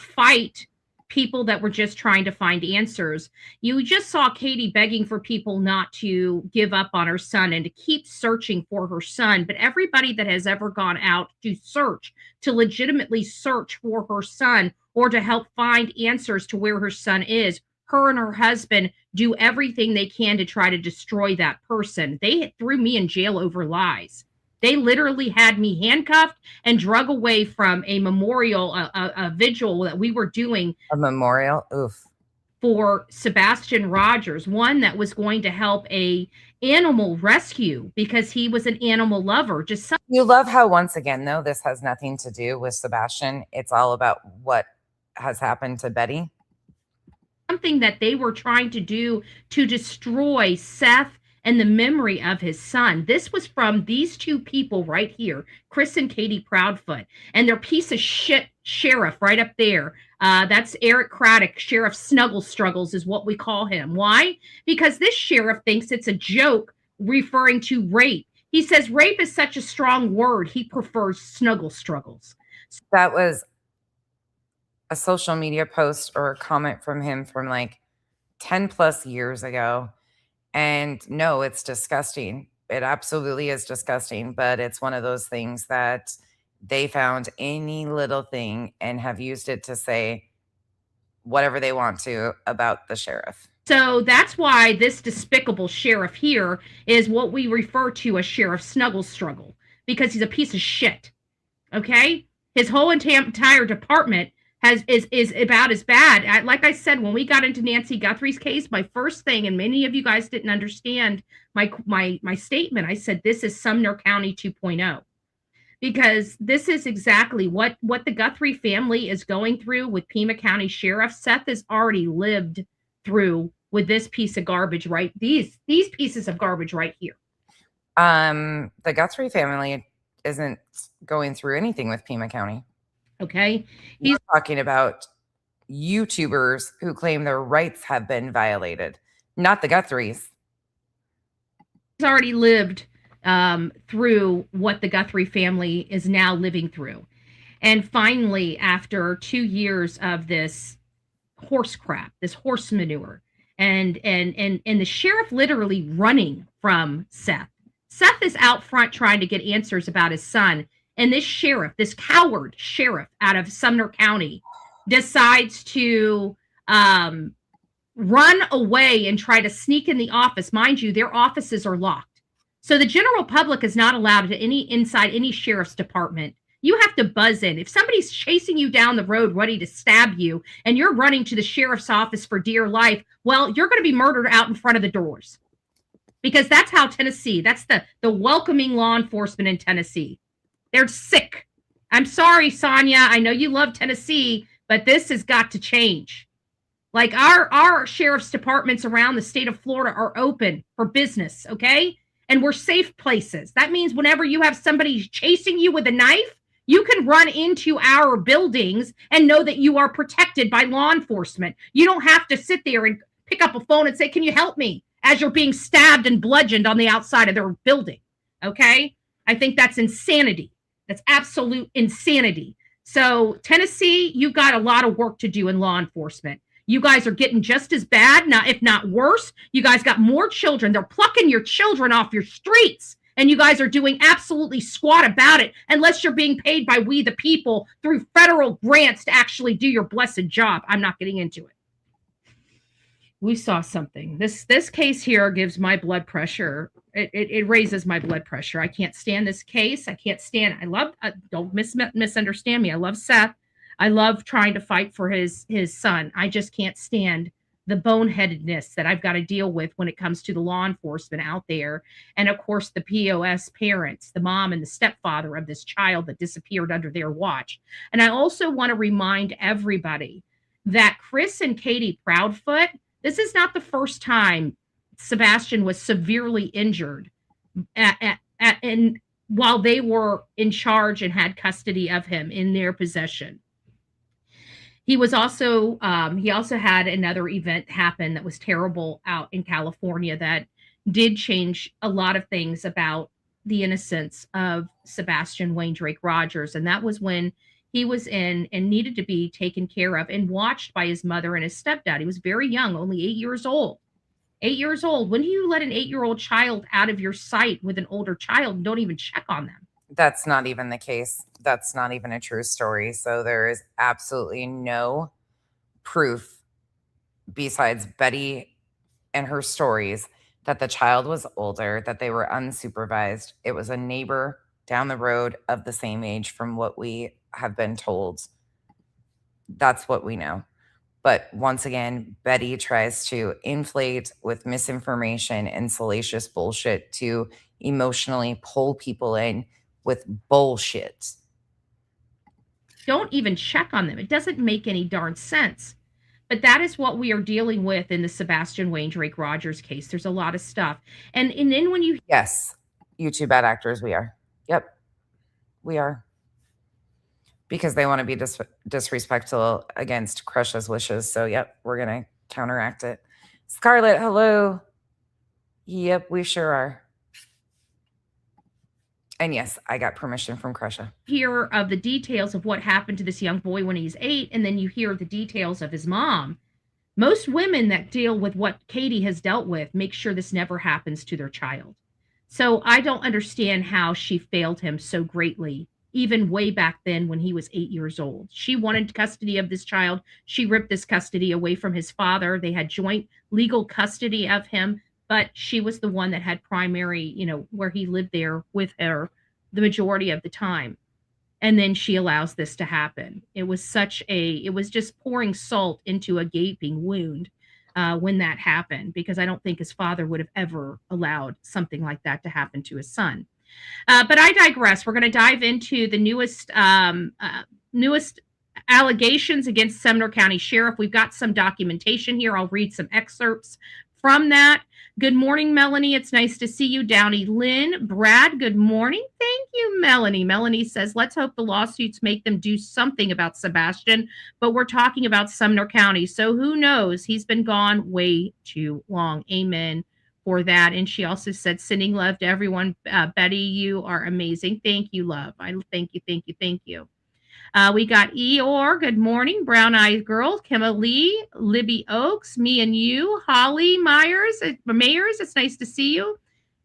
fight people that were just trying to find answers. You just saw Katie begging for people not to give up on her son and to keep searching for her son. But everybody that has ever gone out to search, to legitimately search for her son or to help find answers to where her son is, her and her husband do everything they can to try to destroy that person. They threw me in jail over lies. They literally had me handcuffed and drug away from a memorial, a vigil that we were doing. A memorial? Oof. For Sebastian Rogers, one that was going to help a animal rescue because he was an animal lover. You love how, once again, though, this has nothing to do with Sebastian. It's all about what has happened to Betty. Something that they were trying to do to destroy Seth and the memory of his son. This was from these two people right here, Chris and Katie Proudfoot, and their piece of shit sheriff right up there. That's Eric Craddock, Sheriff Snuggle Struggles is what we call him. Why? Because this sheriff thinks it's a joke referring to rape. He says rape is such a strong word. He prefers Snuggle Struggles. That was a social media post or a comment from him from like 10 plus years ago. And no, it's disgusting. It absolutely is disgusting, but it's one of those things that they found any little thing and have used it to say whatever they want to about the sheriff. So that's why this despicable sheriff here is what we refer to as Sheriff Snuggle Struggle, because he's a piece of shit. Okay? His whole entire department is about as bad. Like I said, when we got into Nancy Guthrie's case, my first thing, and many of you guys didn't understand my statement, I said this is Sumner County 2.0. Because this is exactly what the Guthrie family is going through with Pima County Sheriff. Seth has already lived through with this piece of garbage, right? These pieces of garbage right here. The Guthrie family isn't going through anything with Pima County. Okay. He's talking about YouTubers who claim their rights have been violated, not the Guthries. He's already lived through what the Guthrie family is now living through. And finally, after 2 years of this horse crap, this horse manure, and the sheriff literally running from Seth. Seth is out front trying to get answers about his son. And this sheriff, this coward sheriff out of Sumner County, decides to run away and try to sneak in the office. Mind you, their offices are locked. So the general public is not allowed to inside any sheriff's department. You have to buzz in. If somebody's chasing you down the road ready to stab you and you're running to the sheriff's office for dear life, well, you're going to be murdered out in front of the doors. Because that's how Tennessee, that's the welcoming law enforcement in Tennessee. They're sick. I'm sorry, Sonia. I know you love Tennessee, but this has got to change. Like our sheriff's departments around the state of Florida are open for business, okay? And we're safe places. That means whenever you have somebody chasing you with a knife, you can run into our buildings and know that you are protected by law enforcement. You don't have to sit there and pick up a phone and say, "Can you help me?" as you're being stabbed and bludgeoned on the outside of their building, okay? I think that's insanity. That's absolute insanity. So Tennessee, you've got a lot of work to do in law enforcement. You guys are getting just as bad, if not worse. You guys got more children. They're plucking your children off your streets. And you guys are doing absolutely squat about it unless you're being paid by we the people through federal grants to actually do your blessed job. I'm not getting into it. We saw something. This case here gives my blood pressure. It raises my blood pressure. I can't stand this case. I can't stand. I love. Don't misunderstand me. I love Seth. I love trying to fight for his son. I just can't stand the boneheadedness that I've got to deal with when it comes to the law enforcement out there, and of course the POS parents, the mom and the stepfather of this child that disappeared under their watch. And I also want to remind everybody that Chris and Katie Proudfoot. This is not the first time Sebastian was severely injured while they were in charge and had custody of him in their possession. He was also he also had another event happen that was terrible out in California that did change a lot of things about the innocence of Sebastian Wayne Drake Rogers. And that was when he was in and needed to be taken care of and watched by his mother and his stepdad. He was very young, only 8 years old. 8 years old. When do you let an 8-year-old child out of your sight with an older child and don't even check on them? That's not even the case. That's not even a true story. So there is absolutely no proof besides Betty in her stories that the child was older, that they were unsupervised. It was a neighbor down the road of the same age from what we have been told. That's what we know. But once again, Betty tries to inflate with misinformation and salacious bullshit to emotionally pull people in with bullshit. Don't even check on them. It doesn't make any darn sense. But that is what we are dealing with in the Sebastian Wayne Drake Rogers case. There's a lot of stuff. And then when you... Yes, you two bad actors, we are. Yep, we are. Because they want to be disrespectful against Crush's wishes. So, yep, we're going to counteract it. Scarlett, hello. Yep, we sure are. And yes, I got permission from Crusha. Hear of the details of what happened to this young boy when he's 8, and then you hear the details of his mom. Most women that deal with what Katie has dealt with make sure this never happens to their child. So I don't understand how she failed him so greatly, even way back then when he was 8 years old. She wanted custody of this child. She ripped this custody away from his father. They had joint legal custody of him, but she was the one that had primary, where he lived there with her the majority of the time. And then she allows this to happen. It was just pouring salt into a gaping wound when that happened, because I don't think his father would have ever allowed something like that to happen to his son. But I digress. We're going to dive into the newest allegations against Sumner County Sheriff. We've got some documentation here. I'll read some excerpts from that. Good morning, Melanie. It's nice to see you. Downey Lynn. Brad, good morning. Thank you, Melanie. Melanie says, let's hope the lawsuits make them do something about Sebastian, but we're talking about Sumner County, so who knows? He's been gone way too long. Amen for that. And she also said, sending love to everyone. Betty, you are amazing. Thank you, love. I thank you. We got Eeyore, good morning. Brown Eyed Girl, Kimma Lee, Libby Oaks, me and you, Holly Myers, it's nice to see you.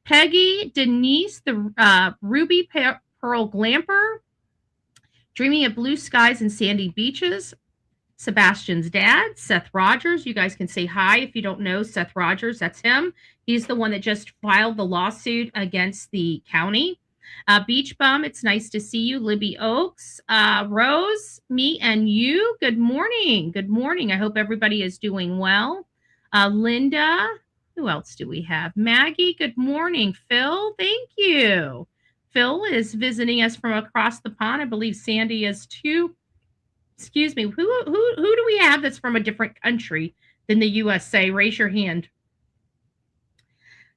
Peggy, Denise, the Ruby Pearl Glamper, Dreaming of Blue Skies and Sandy Beaches, Sebastian's dad, Seth Rogers. You guys can say hi if you don't know Seth Rogers. That's him. He's the one that just filed the lawsuit against the county. Beach Bum, it's nice to see you. Libby Oaks, Rose, me and you. Good morning. Good morning. I hope everybody is doing well. Linda, who else do we have? Maggie, good morning. Phil, thank you. Phil is visiting us from across the pond. I believe Sandy is too. Excuse me. Who do we have that's from a different country than the USA? Raise your hand.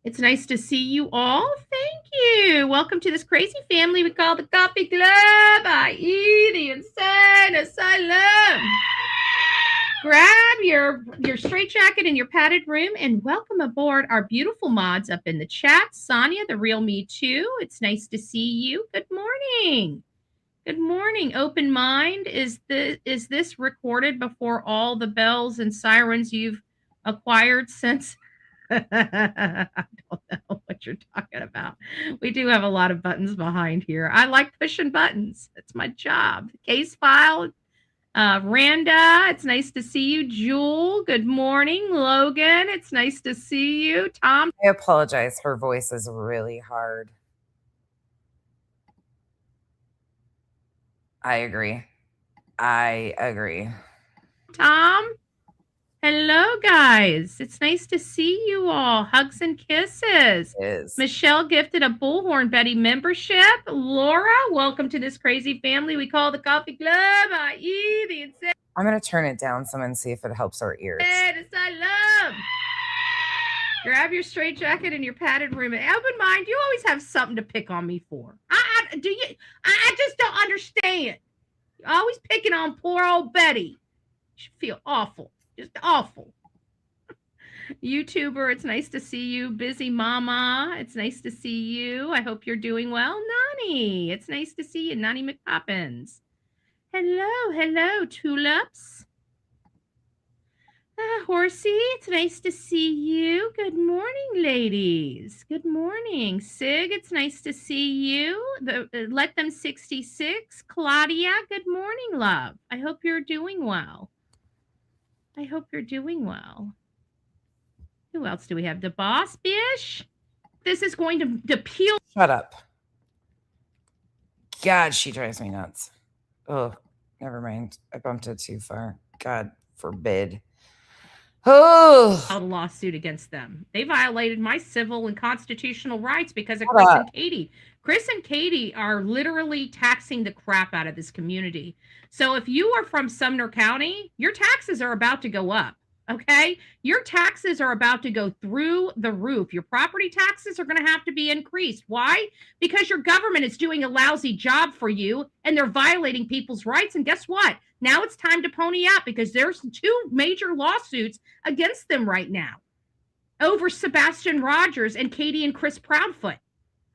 It's nice to see you all. Thank you. Welcome to this crazy family we call the Coffee Club, i.e. the Insane Asylum. Grab your straitjacket in your padded room and welcome aboard our beautiful mods up in the chat. Sonia, the real me too. It's nice to see you. Good morning. Good morning. Open Mind. Is this recorded before all the bells and sirens you've acquired since? I don't know what you're talking about. We do have a lot of buttons behind here. I like pushing buttons. That's my job. Case file. Randa, it's nice to see you. Jewel, good morning. Logan, it's nice to see you. Tom. I apologize. Her voice is really hard. I agree. Tom. Hello, guys. It's nice to see you all. Hugs and kisses. Michelle gifted a Bullhorn Betty membership. Laura, welcome to this crazy family we call the Coffee Club, i.e. the Insane I'm going to turn it down some and see if it helps our ears. Asylum. Grab your straitjacket in your padded room. And open mind, you always have something to pick on me for. I just don't understand. You're always picking on poor old Betty. You should feel awful. Just awful. YouTuber, it's nice to see you. Busy Mama, it's nice to see you. I hope you're doing well. Nani, it's nice to see you. Nani McPoppins. Hello, Tulips. Horsey, it's nice to see you. Good morning, ladies. Good morning. Sig, it's nice to see you. Let Them 66. Claudia, good morning, love. I hope you're doing well. Who else do we have? The Boss Bish. This is going to peel. Shut up. God, she drives me nuts. Oh, never mind. I bumped it too far. God forbid. Oh, filed a lawsuit against them. They violated my civil and constitutional rights because of Shut Chris up. and Katie. Chris and Katie are literally taxing the crap out of this community. So if you are from Sumner County, your taxes are about to go up. Okay? Your taxes are about to go through the roof. Your property taxes are going to have to be increased. Why? Because your government is doing a lousy job for you and they're violating people's rights. And guess what? Now it's time to pony up because there's 2 major lawsuits against them right now over Sebastian Rogers and Katie and Chris Proudfoot.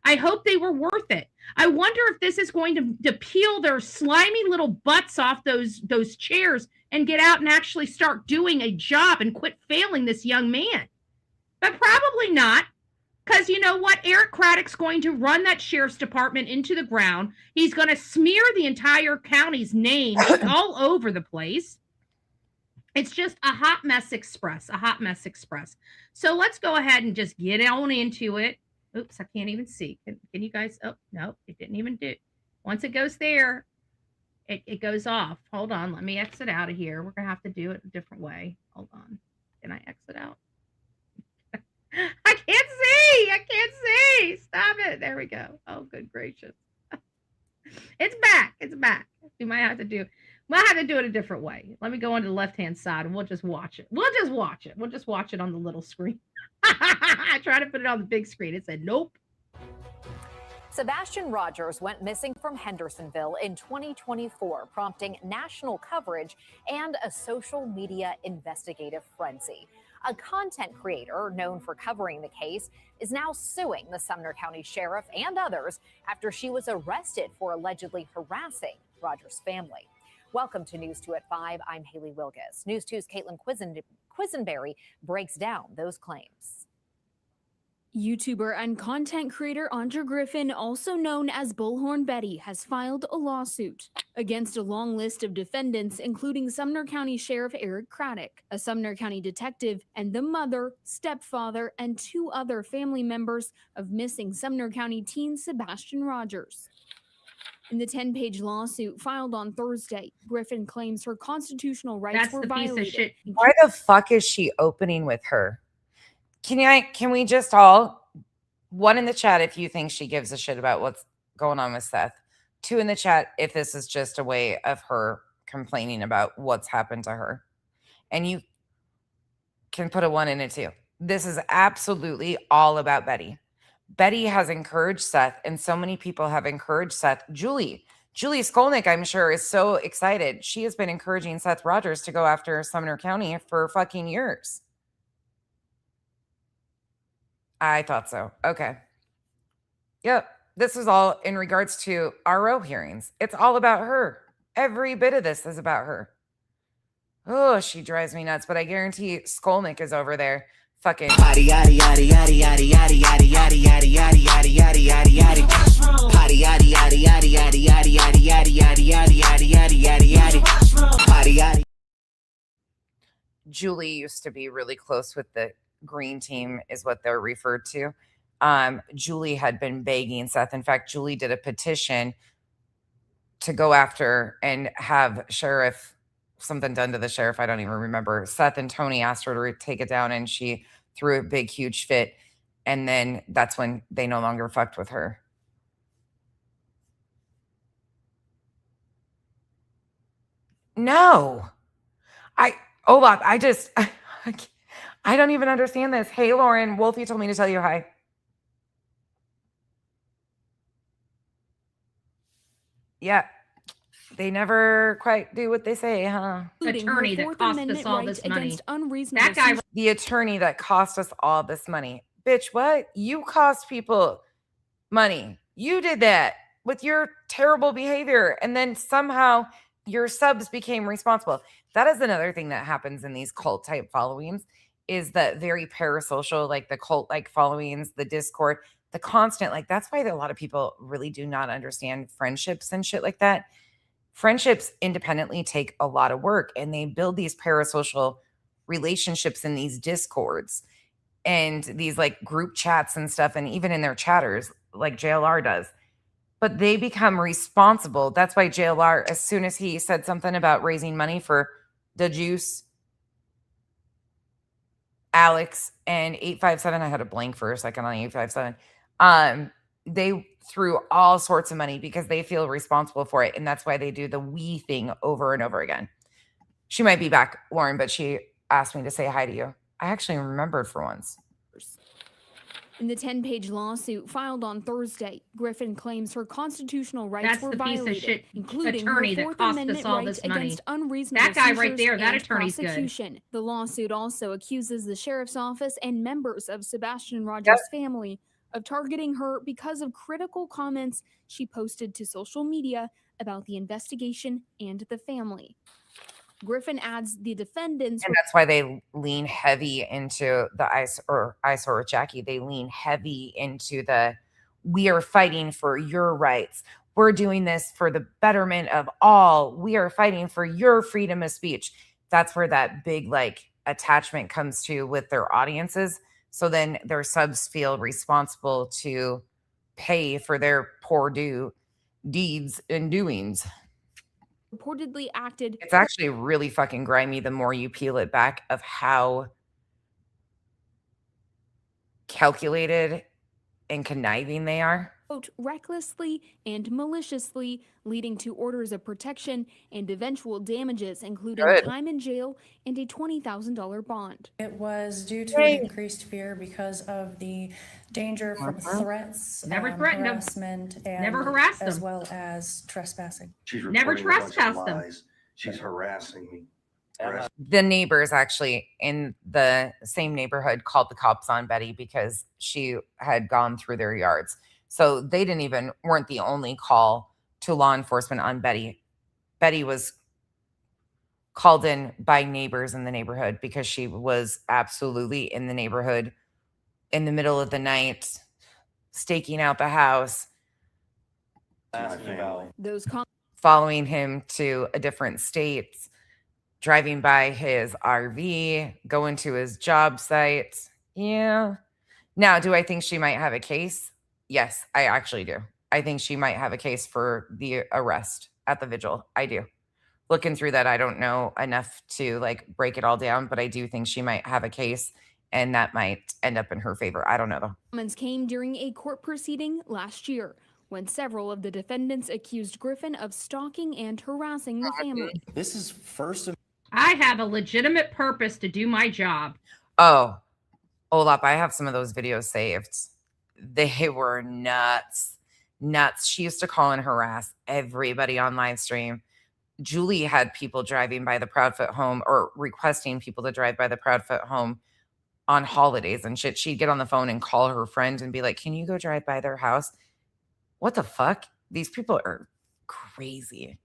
I hope they were worth it. I wonder if this is going to peel their slimy little butts off those chairs and get out and actually start doing a job and quit failing this young man. But probably not, because you know what? Eric Craddock's going to run that sheriff's department into the ground. He's going to smear the entire county's name all over the place. It's just a hot mess express, a hot mess express. So let's go ahead and just get on into it. Oops, I can't even see. Can you guys? Oh, no, it didn't even do. Once it goes there, it goes off. Hold on. Let me exit out of here. We're going to have to do it a different way. Hold on. Can I exit out? I can't see. I can't see. Stop it. There we go. Oh, good gracious. It's back. It's back. We might have to do it a different way. Let me go on to the left-hand side and we'll just watch it. We'll just watch it on the little screen. I tried to put it on the big screen. It said, nope. Sebastian Rogers went missing from Hendersonville in 2024, prompting national coverage and a social media investigative frenzy. A content creator known for covering the case is now suing the Sumner County Sheriff and others after she was arrested for allegedly harassing Rogers' family. Welcome to News 2 at 5. I'm Haley Wilgus. News 2's Caitlin Quisenberry breaks down those claims. YouTuber and content creator Andra Griffin, also known as Bullhorn Betty, has filed a lawsuit against a long list of defendants, including Sumner County Sheriff Eric Craddock, a Sumner County detective, and the mother, stepfather, and 2 other family members of missing Sumner County teen Sebastian Rogers. In the 10-page lawsuit filed on Thursday, Griffin claims her constitutional rights were violated. Piece of shit. Why the fuck is she opening with her? Can we just all, 1 in the chat if you think she gives a shit about what's going on with Seth, 2 in the chat if this is just a way of her complaining about what's happened to her. And you can put a 1 in it too. This is absolutely all about Betty. Betty has encouraged Seth, and so many people have encouraged Seth. Julie Skolnick, I'm sure, is so excited. She has been encouraging Seth Rogers to go after Sumner County for fucking years. I thought so. Okay. Yep. This is all in regards to RO hearings. It's all about her. Every bit of this is about her. Oh, she drives me nuts, but I guarantee Skolnick is over there fucking Julie used to be really close with the green team, is what they're referred to. Julie had been begging Seth. In fact, Julie did a petition to go after and have something done to the sheriff. I don't even remember. Seth and Tony asked her to take it down, and she threw a big, huge fit. And then that's when they no longer fucked with her. No. Olaf, I don't even understand this. Hey, Lauren, Wolfie told me to tell you hi. Yeah. They never quite do what they say, huh? Attorney that cost us all this money. That guy, the attorney that cost us all this money. Bitch, what? You cost people money. You did that with your terrible behavior. And then somehow your subs became responsible. That is another thing that happens in these cult type followings, is that very parasocial, like the cult like followings, the Discord, the constant, like that's why a lot of people really do not understand friendships and shit like that. Friendships independently take a lot of work, and they build these parasocial relationships in these Discords. and these like group chats and stuff, and even in their chatters, like JLR does. But they become responsible. That's why JLR, as soon as he said something about raising money for the Juice, Alex, and 857, I had a blank for a second on 857. They threw all sorts of money because they feel responsible for it. And that's why they do the we thing over and over again. She might be back, Lauren, but she asked me to say hi to you. I actually remembered for once. In the 10-page lawsuit filed on Thursday, Griffin claims her constitutional rights That's were the piece of violated, shit including attorney her that Fourth cost Amendment us all rights this money. against unreasonable That guy right seizures there, that and attorney's good. prosecution. The lawsuit also accuses the sheriff's office and members of Sebastian Rogers' family of targeting her because of critical comments she posted to social media about the investigation and the family. Griffin adds the defendants, and that's why they lean heavy into the eyesore with Jackie. They lean heavy into the, we are fighting for your rights. We're doing this for the betterment of all. We are fighting for your freedom of speech. That's where that big like attachment comes to with their audiences. So then their subs feel responsible to pay for their poor deeds and doings. reportedly acted. It's actually really fucking grimy the more you peel it back of how calculated and conniving they are. Quote, recklessly and maliciously, leading to orders of protection and eventual damages, including Good. time in jail and a $20,000 bond. It was due to an increased fear because of the danger from threats, Never threatened them. harassment, and Never harassed as them. well as trespassing. She's Never reporting a bunch of trespassed them. lies. She's harassing me. The neighbors actually in the same neighborhood called the cops on Betty because she had gone through their yards. So they weren't the only call to law enforcement on Betty. Betty was called in by neighbors in the neighborhood because she was absolutely in the neighborhood in the middle of the night, staking out the house, Those following him to a different state, driving by his RV, going to his job site. Yeah. Now, do I think she might have a case? Yes, I actually do. I think she might have a case for the arrest at the vigil. I do. Looking through that, I don't know enough to like break it all down, but I do think she might have a case and that might end up in her favor. I don't know though. comments came during a court proceeding last year when several of the defendants accused Griffin of stalking and harassing the family. This is first. I have a legitimate purpose to do my job. Oh, Olap, I have some of those videos saved. They were nuts. She used to call and harass everybody on live stream. Julie had people driving by the Proudfoot home or requesting people to drive by the Proudfoot home on holidays and shit. She'd get on the phone and call her friend and be like, can you go drive by their house? What the fuck? These people are crazy.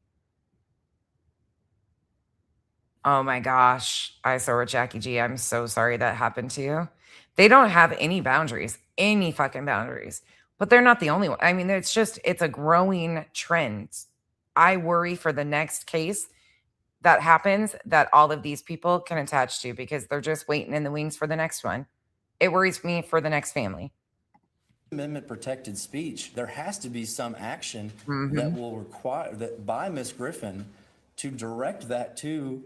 Oh my gosh. I saw with Jackie G. I'm so sorry that happened to you. They don't have any boundaries, any fucking boundaries, but they're not the only one. I mean, it's a growing trend. I worry for the next case that happens that all of these people can attach to because they're just waiting in the wings for the next one. It worries me for the next family. Amendment protected speech. There has to be some action that will require that by Ms. Griffin to direct that to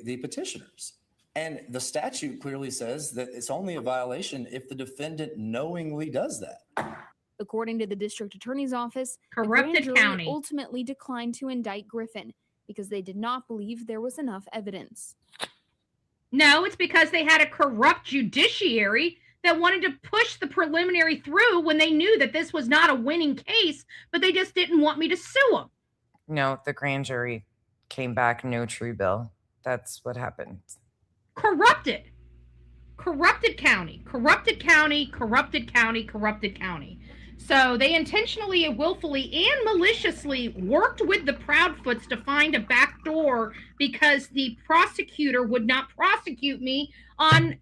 the petitioners. And the statute clearly says that it's only a violation if the defendant knowingly does that. According to the district attorney's office, the Corrupted grand jury county. ultimately declined to indict Griffin because they did not believe there was enough evidence. No, it's because they had a corrupt judiciary that wanted to push the preliminary through when they knew that this was not a winning case, but they just didn't want me to sue them. No, the grand jury came back no true bill. That's what happened. Corrupted county. So they intentionally and willfully and maliciously worked with the Proudfoots to find a back door because the prosecutor would not prosecute me on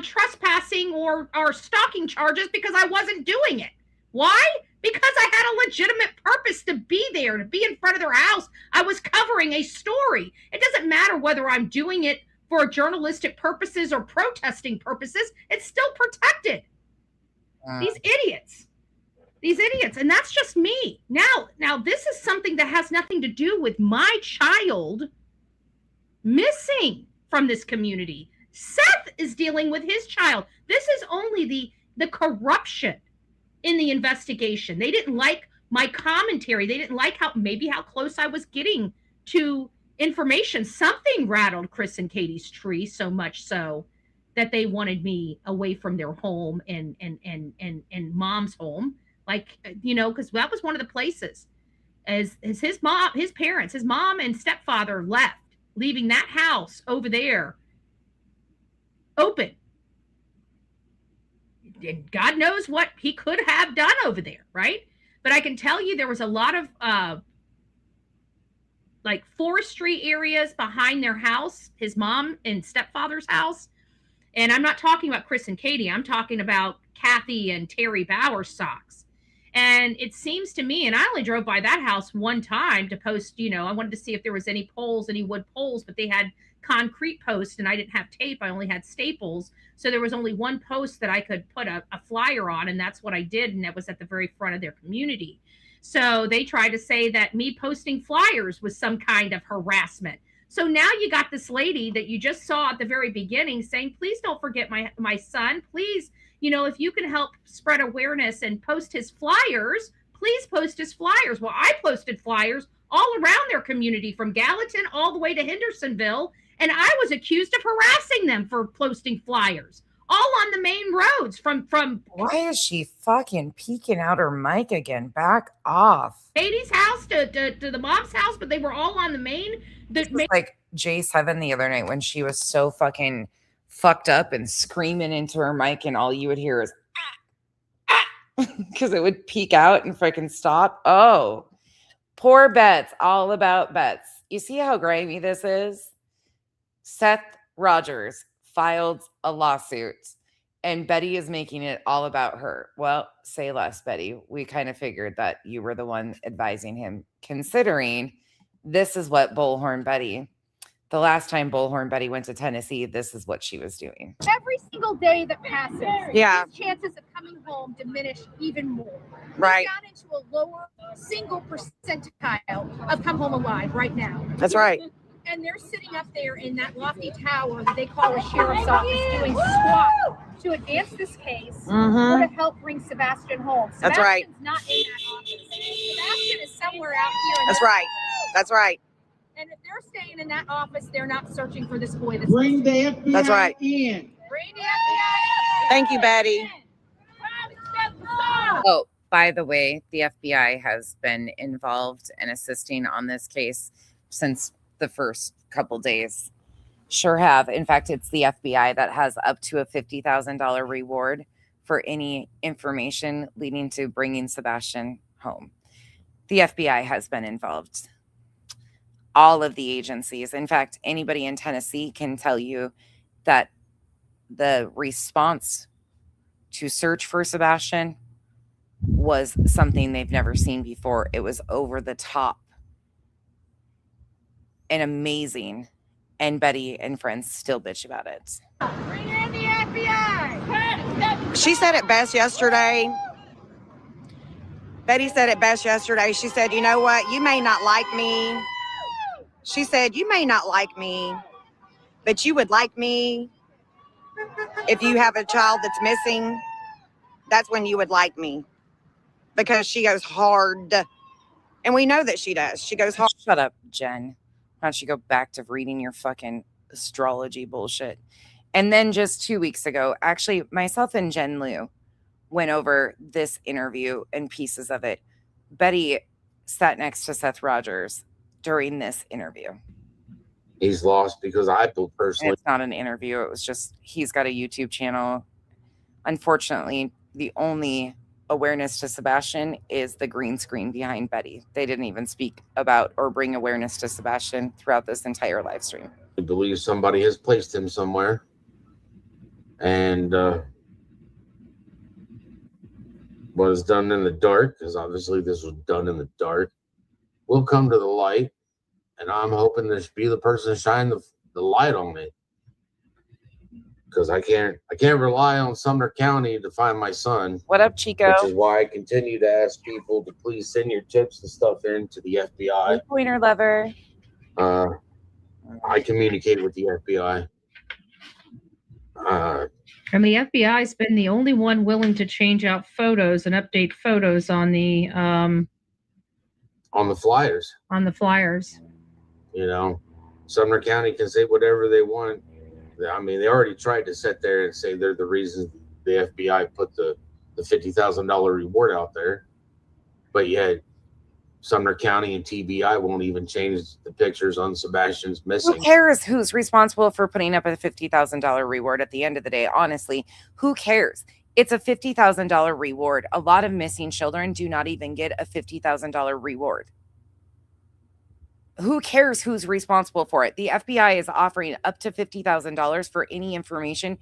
trespassing or stalking charges because I wasn't doing it. Why? Because I had a legitimate purpose to be there, to be in front of their house. I was covering a story. It doesn't matter whether I'm doing it for journalistic purposes or protesting purposes, it's still protected. These idiots. And that's just me. Now this is something that has nothing to do with my child missing from this community. Seth is dealing with his child. This is only the corruption in the investigation. They didn't like my commentary. They didn't like how close I was getting to information. Something rattled Chris and Katie's tree so much so that they wanted me away from their home and mom's home. Like, because that was one of the places as his mom and stepfather left, leaving that house over there open. And God knows what he could have done over there, right? But I can tell you there was a lot of like forestry areas behind their house, his mom and stepfather's house. And I'm not talking about Chris and Katie. I'm talking about Kathy and Terry Bauer's socks. And it seems to me, and I only drove by that house one time to post, I wanted to see if there was any poles, any wood poles, but they had concrete posts and I didn't have tape. I only had staples. So there was only one post that I could put a flyer on, and that's what I did. And that was at the very front of their community. So they tried to say that me posting flyers was some kind of harassment. So now you got this lady that you just saw at the very beginning saying, please don't forget my son. Please, if you can help spread awareness and post his flyers, please post his flyers. Well, I posted flyers all around their community from Gallatin all the way to Hendersonville. And I was accused of harassing them for posting flyers all on the main roads from. Why is she fucking peeking out her mic again? Back off. Katie's house to the mom's house, but they were all on the main. Like J7 the other night when she was so fucking fucked up and screaming into her mic, and all you would hear is because it would peek out and freaking stop. Oh, poor Bets. All about Bets. You see how grimy this is? Seth Rogers filed a lawsuit and Betty is making it all about her. Well, say less, Betty. We kind of figured that you were the one advising him, considering this is what Bullhorn Betty, the last time Bullhorn Betty went to Tennessee, this is what she was doing. Every single day that passes, his chances of coming home diminish even more. Right. We're down into a lower single percentile of come home alive right now. That's right. And they're sitting up there in that lofty tower that they call a sheriff's office doing squat to advance this case or to help bring Sebastian home. That's right. Sebastian's not in that office. Sebastian is somewhere out here. That's right. That's right. And if they're staying in that office, they're not searching for this boy. Bring the FBI That's right. in. Bring the FBI in. Thank you, Betty. Oh, by the way, the FBI has been involved and assisting on this case since the first couple days. Sure have. In fact, it's the FBI that has up to a $50,000 reward for any information leading to bringing Sebastian home. The FBI has been involved. All of the agencies. In fact, anybody in Tennessee can tell you that the response to search for Sebastian was something they've never seen before. It was over the top and amazing. And Betty and friends still bitch about it. Bring in the FBI. She said it best yesterday. Betty said it best yesterday. She said, you know what? You may not like me. She said, you may not like me, but you would like me if you have a child that's missing. That's when you would like me, because she goes hard. And we know that she does. She goes hard. Shut up, Jen. Why don't you go back to reading your fucking astrology bullshit? And then just 2 weeks ago, actually, myself and Jen Liu went over this interview and pieces of it. Betty sat next to Seth Rogers during this interview. He's lost because I personally... It's not an interview. It was just, he's got a YouTube channel. Unfortunately, the only awareness to Sebastian is the green screen behind Betty. They didn't even speak about or bring awareness to Sebastian throughout this entire live stream. I believe somebody has placed him somewhere. And what is done in the dark, because obviously this was done in the dark, will come to the light. And I'm hoping to be the person to shine the light on it. because I can't rely on Sumner County to find my son. What up, Chico? Which is why I continue to ask people to please send your tips and stuff in to the FBI. Hey, pointer lover. I communicate with the FBI. And the FBI's been the only one willing to change out photos and update photos on the flyers. On the flyers. You know, Sumner County can say whatever they want. I mean, they already tried to sit there and say they're the reason the FBI put the $50,000 reward out there, but yet Sumner County and TBI won't even change the pictures on Sebastian's missing. Who cares who's responsible for putting up a $50,000 reward at the end of the day? Honestly, who cares? It's a $50,000 reward. A lot of missing children do not even get a $50,000 reward. Who cares who's responsible for it? The FBI is offering up to $50,000 for any information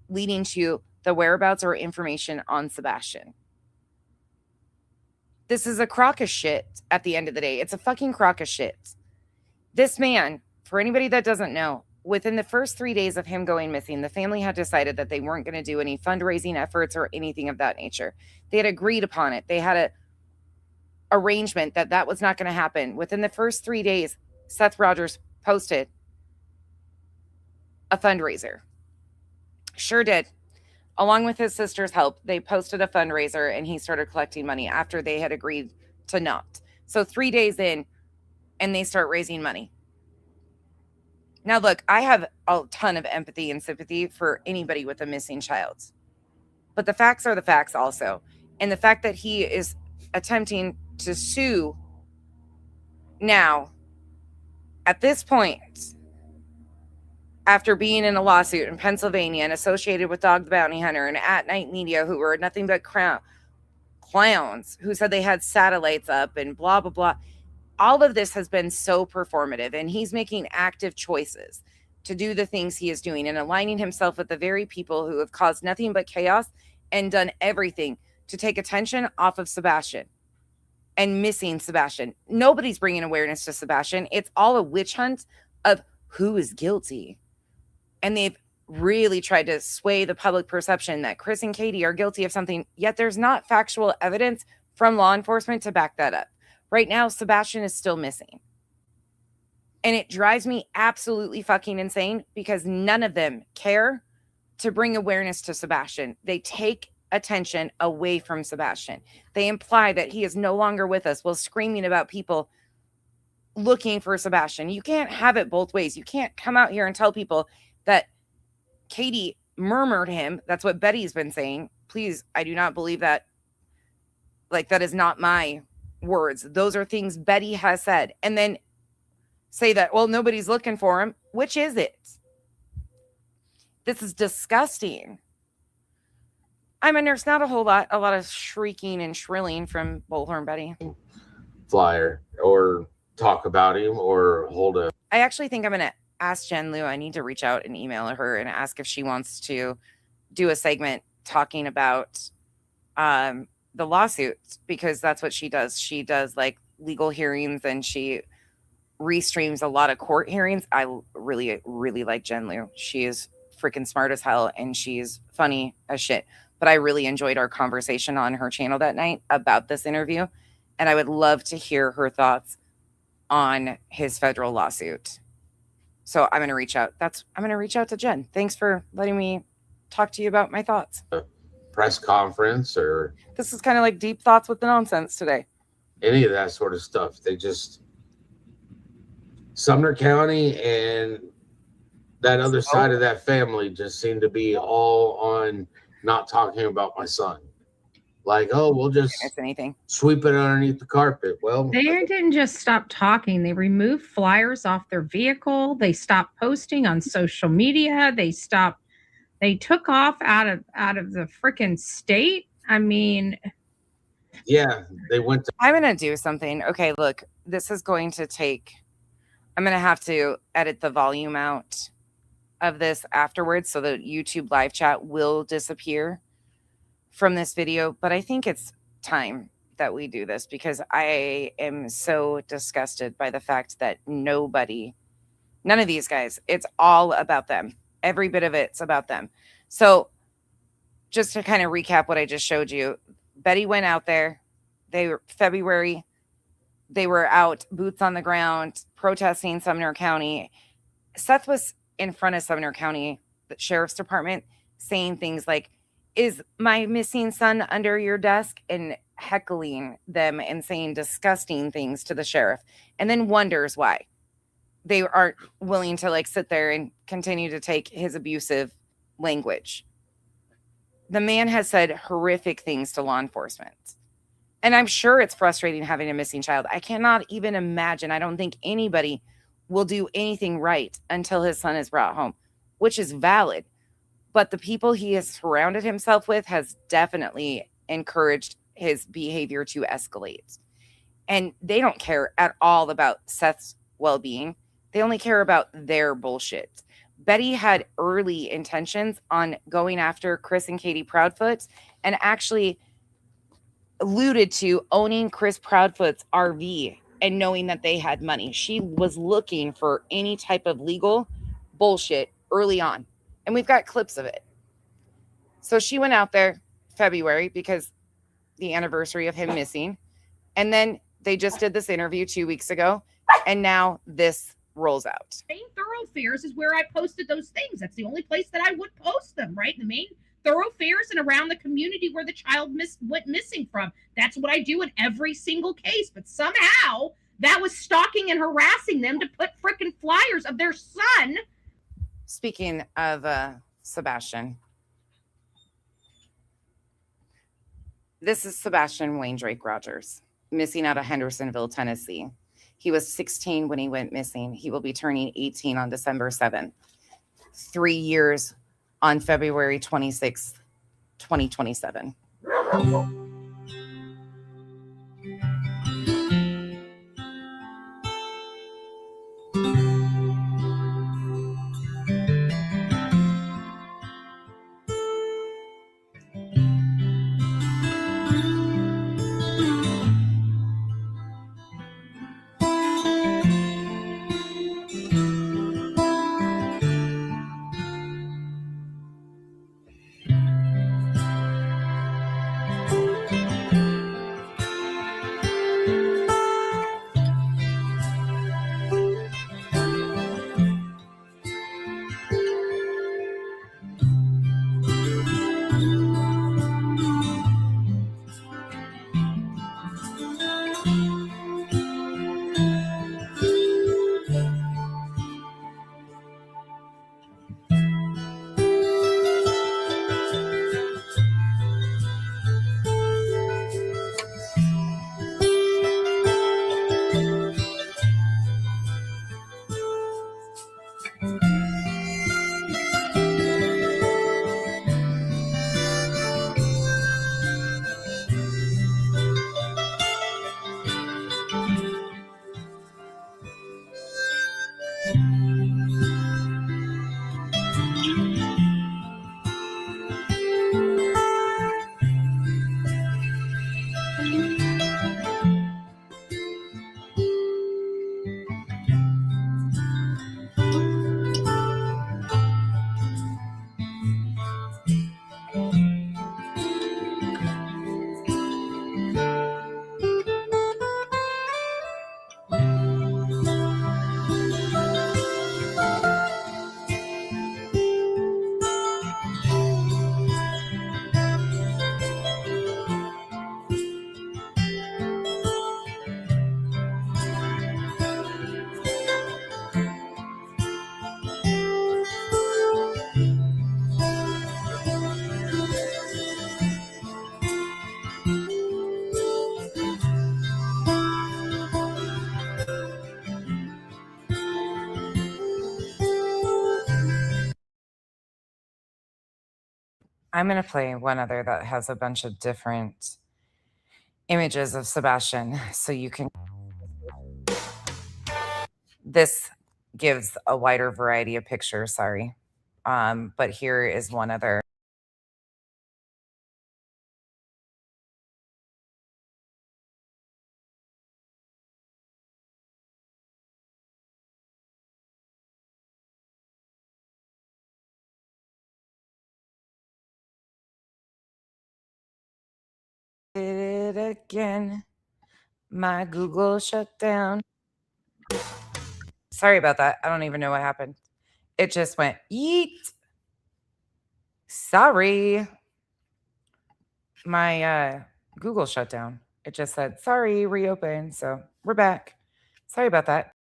leading to the whereabouts or information on Sebastian. This is a crock of shit at the end of the day. It's a fucking crock of shit. This man, for anybody that doesn't know, within the first 3 days of him going missing, the family had decided that they weren't going to do any fundraising efforts or anything of that nature. They had agreed upon it. They had a arrangement that was not going to happen. Within the first 3 days, Seth Rogers posted a fundraiser. Sure did. Along with his sister's help, they posted a fundraiser and he started collecting money after they had agreed to not. So 3 days in, and they start raising money. Now, look, I have a ton of empathy and sympathy for anybody with a missing child. But the facts are the facts also. And the fact that he is attempting to sue now, at this point, after being in a lawsuit in Pennsylvania and associated with Dog the Bounty Hunter and At Night Media, who were nothing but clowns, who said they had satellites up and blah, blah, blah. All of this has been so performative, and he's making active choices to do the things he is doing and aligning himself with the very people who have caused nothing but chaos and done everything to take attention off of Sebastian and missing Sebastian. Nobody's bringing awareness to Sebastian. It's all a witch hunt of who is guilty. And they've really tried to sway the public perception that Chris and Katie are guilty of something, yet there's not factual evidence from law enforcement to back that up. Right now, Sebastian is still missing. And it drives me absolutely fucking insane because none of them care to bring awareness to Sebastian. They take attention away from Sebastian. They imply that he is no longer with us while screaming about people looking for Sebastian. You can't have it both ways. You can't come out here and tell people that Katie murmured him. That's what Betty's been saying. Please, I do not believe that. Like, that is not my words. Those are things Betty has said. And then say that, well, nobody's looking for him. Which is it? This is disgusting. I mean, there's not a lot of shrieking and shrilling from Bullhorn Betty. Flyer or talk about him or hold a. I actually think I'm going to ask Jen Liu. I need to reach out and email her and ask if she wants to do a segment talking about the lawsuits, because that's what she does. She does like legal hearings and she restreams a lot of court hearings. I really, really like Jen Liu. She is freaking smart as hell and she's funny as shit. But I really enjoyed our conversation on her channel that night about this interview. And I would love to hear her thoughts on his federal lawsuit. So I'm going to reach out. I'm going to reach out to Jen. Thanks for letting me talk to you about my thoughts. Press conference or this is kind of like deep thoughts with the nonsense today. Any of that sort of stuff. They just Sumner County and that other side of that family just seem to be all on not talking about my son. Like, oh, we'll just sweep it underneath the carpet. Well, they didn't just stop talking. They removed flyers off their vehicle. They stopped posting on social media. They took off out of the freaking state. I mean, yeah, they went to. I'm going to do something. Okay, look, this is going to take. I'm going to have to edit the volume out of this afterwards, so the YouTube live chat will disappear from this video. But I think it's time that we do this because I am so disgusted by the fact that none of these guys, it's all about them. Every bit of it's about them. So just to kind of recap what I just showed you, Betty went out there. February, they were out, boots on the ground, protesting Sumner County. Seth was in front of Sumner County, the sheriff's department, saying things like, "Is my missing son under your desk?" and heckling them and saying disgusting things to the sheriff, and then wonders why they aren't willing to like sit there and continue to take his abusive language. The man has said horrific things to law enforcement. And I'm sure it's frustrating having a missing child. I cannot even imagine. I don't think anybody will do anything right until his son is brought home, which is valid. But the people he has surrounded himself with has definitely encouraged his behavior to escalate. And they don't care at all about Seth's well-being. They only care about their bullshit. Betty had early intentions on going after Chris and Katie Proudfoot and actually alluded to owning Chris Proudfoot's RV and knowing that they had money. She was looking for any type of legal bullshit early on. And we've got clips of it. So she went out there February because the anniversary of him missing. And then they just did this interview 2 weeks ago. And now this rolls out. Main thoroughfares is where I posted those things. That's the only place that I would post them, right? The main thoroughfares and around the community where the child went missing from. That's what I do in every single case. But somehow that was stalking and harassing them to put freaking flyers of their son. Speaking of Sebastian, this is Sebastian Wayne Drake Rogers, missing out of Hendersonville, Tennessee. He was 16 when he went missing. He will be turning 18 on December 7th. 3 years on February 26th, 2027. I'm going to play one other that has a bunch of different images of Sebastian so you can. This gives a wider variety of pictures, sorry. But here is one other. Did it again. My Google shut down. Sorry about that. I don't even know what happened. It just went yeet. Sorry. My Google shut down. It just said, sorry, reopen. So we're back. Sorry about that.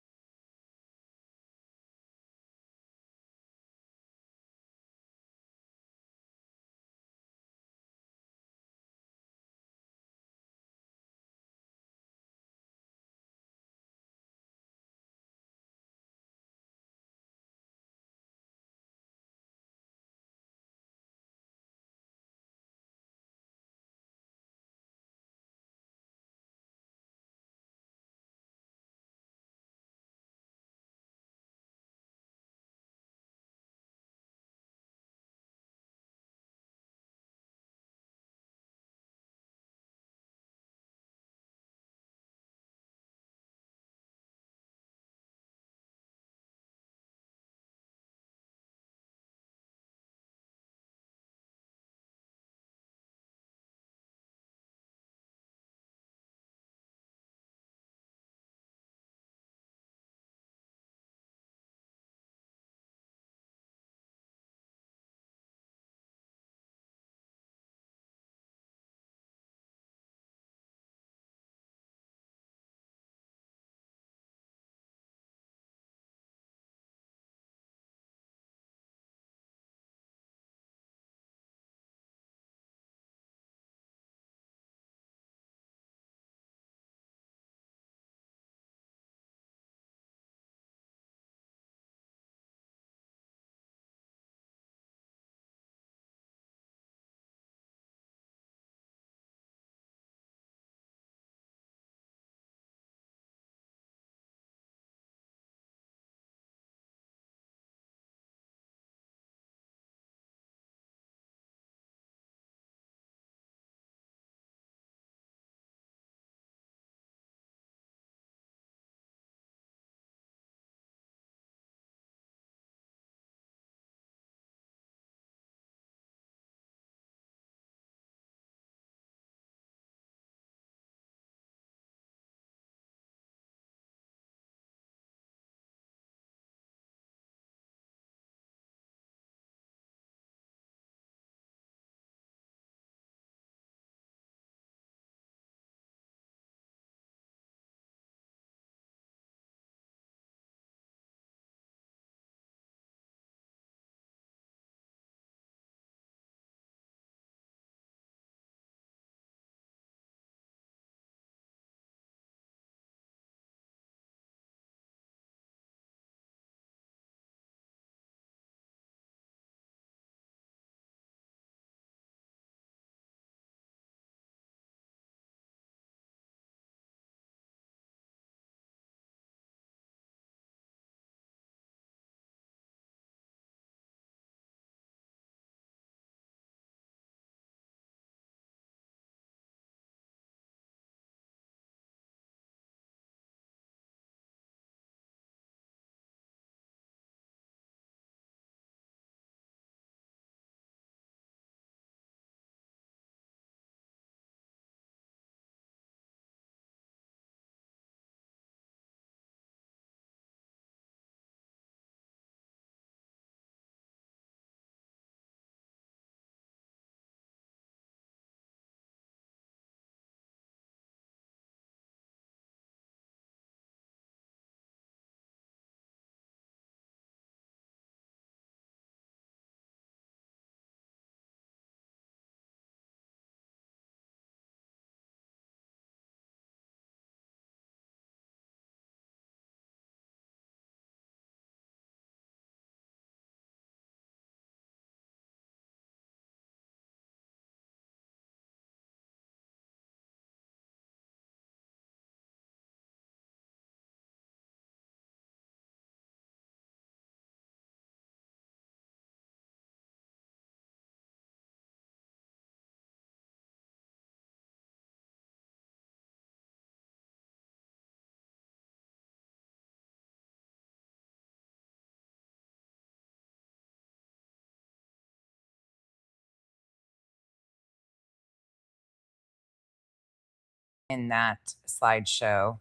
in that slideshow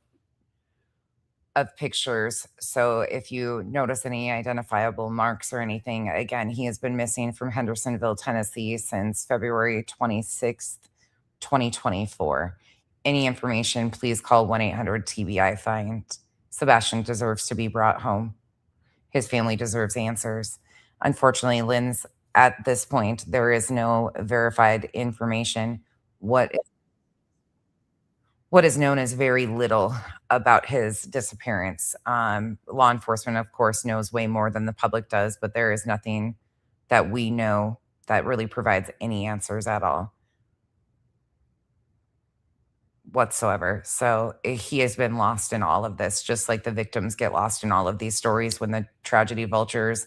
of pictures. So if you notice any identifiable marks or anything, again, he has been missing from Hendersonville, Tennessee since February 26th, 2024. Any information, please call 1-800-TBI-FIND. Sebastian deserves to be brought home. His family deserves answers. Unfortunately, Lynn's, at this point, there is no verified information. What is known as very little about his disappearance. Law enforcement, of course, knows way more than the public does, but there is nothing that we know that really provides any answers at all whatsoever. So he has been lost in all of this, just like the victims get lost in all of these stories when the tragedy vultures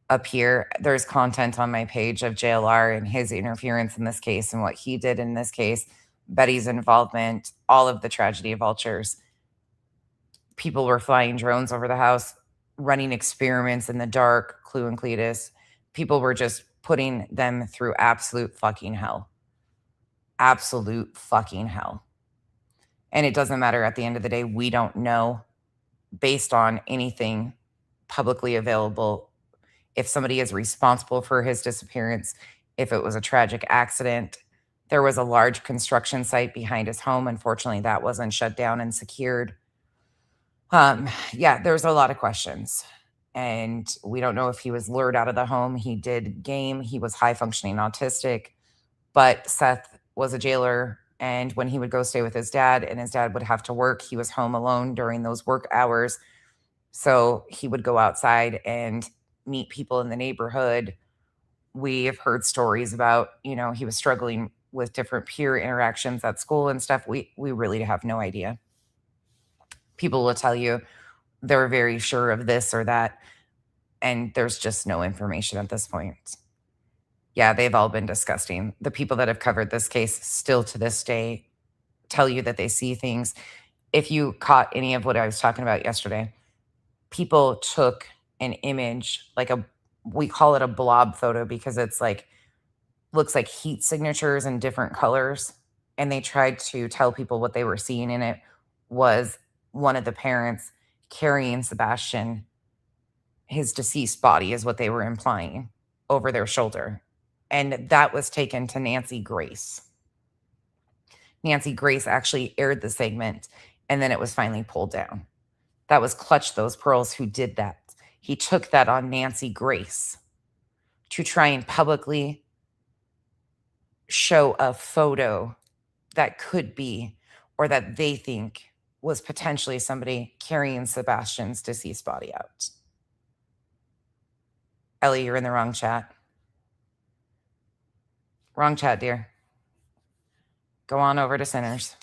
appear. There's content on my page of JLR and his interference in this case and what he did in this case, Betty's involvement, all of the tragedy vultures. People were flying drones over the house, running experiments in the dark, Clue and Cletus. People were just putting them through absolute fucking hell. Absolute fucking hell. And it doesn't matter at the end of the day, we don't know based on anything publicly available if somebody is responsible for his disappearance, if it was a tragic accident. There was a large construction site behind his home. Unfortunately, that wasn't shut down and secured. Yeah, there's a lot of questions. And we don't know if he was lured out of the home. He did game. He was high functioning autistic. But Seth was a jailer. And when he would go stay with his dad and his dad would have to work, he was home alone during those work hours. So he would go outside and meet people in the neighborhood. We have heard stories about, he was struggling with different peer interactions at school and stuff. We really have no idea. People will tell you they're very sure of this or that, and there's just no information at this point. Yeah, they've all been disgusting. The people that have covered this case still to this day tell you that they see things. If you caught any of what I was talking about yesterday, people took an image, we call it a blob photo because it's looks like heat signatures in different colors. And they tried to tell people what they were seeing in it was one of the parents carrying Sebastian, his deceased body is what they were implying, over their shoulder. And that was taken to Nancy Grace. Nancy Grace actually aired the segment, and then it was finally pulled down. That was Clutch Those Pearls who did that. He took that on Nancy Grace to try and publicly show a photo that could be, or that they think was potentially somebody carrying Sebastian's deceased body out. Ellie, you're in the wrong chat. Wrong chat, dear. Go on over to Sinners.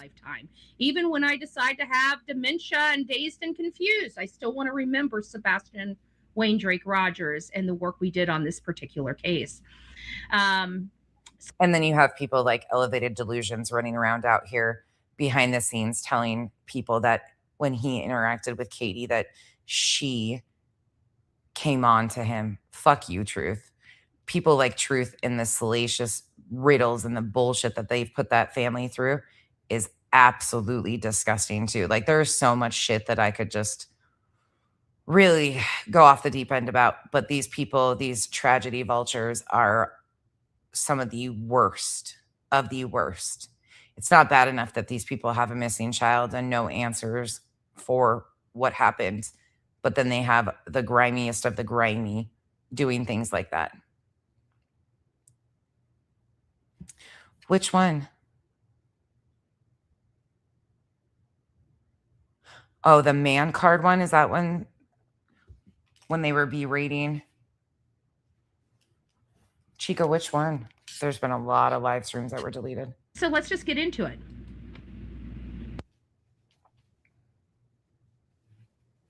Lifetime. Even when I decide to have dementia and dazed and confused, I still want to remember Sebastian Wayne Drake Rogers and the work we did on this particular case. And then you have people like Elevated Delusions running around out here behind the scenes telling people that when he interacted with Katie that she came on to him. Fuck you, Truth. People like Truth in the salacious riddles and the bullshit that they've put that family through is absolutely disgusting too. There's so much shit that I could just really go off the deep end about. But these people, these tragedy vultures, are some of the worst of the worst. It's not bad enough that these people have a missing child and no answers for what happened, but then they have the grimiest of the grimy doing things like that. Which one? Oh, the man card one? Is that one when they were berating? Chica, which one? There's been a lot of live streams that were deleted. So let's just get into it.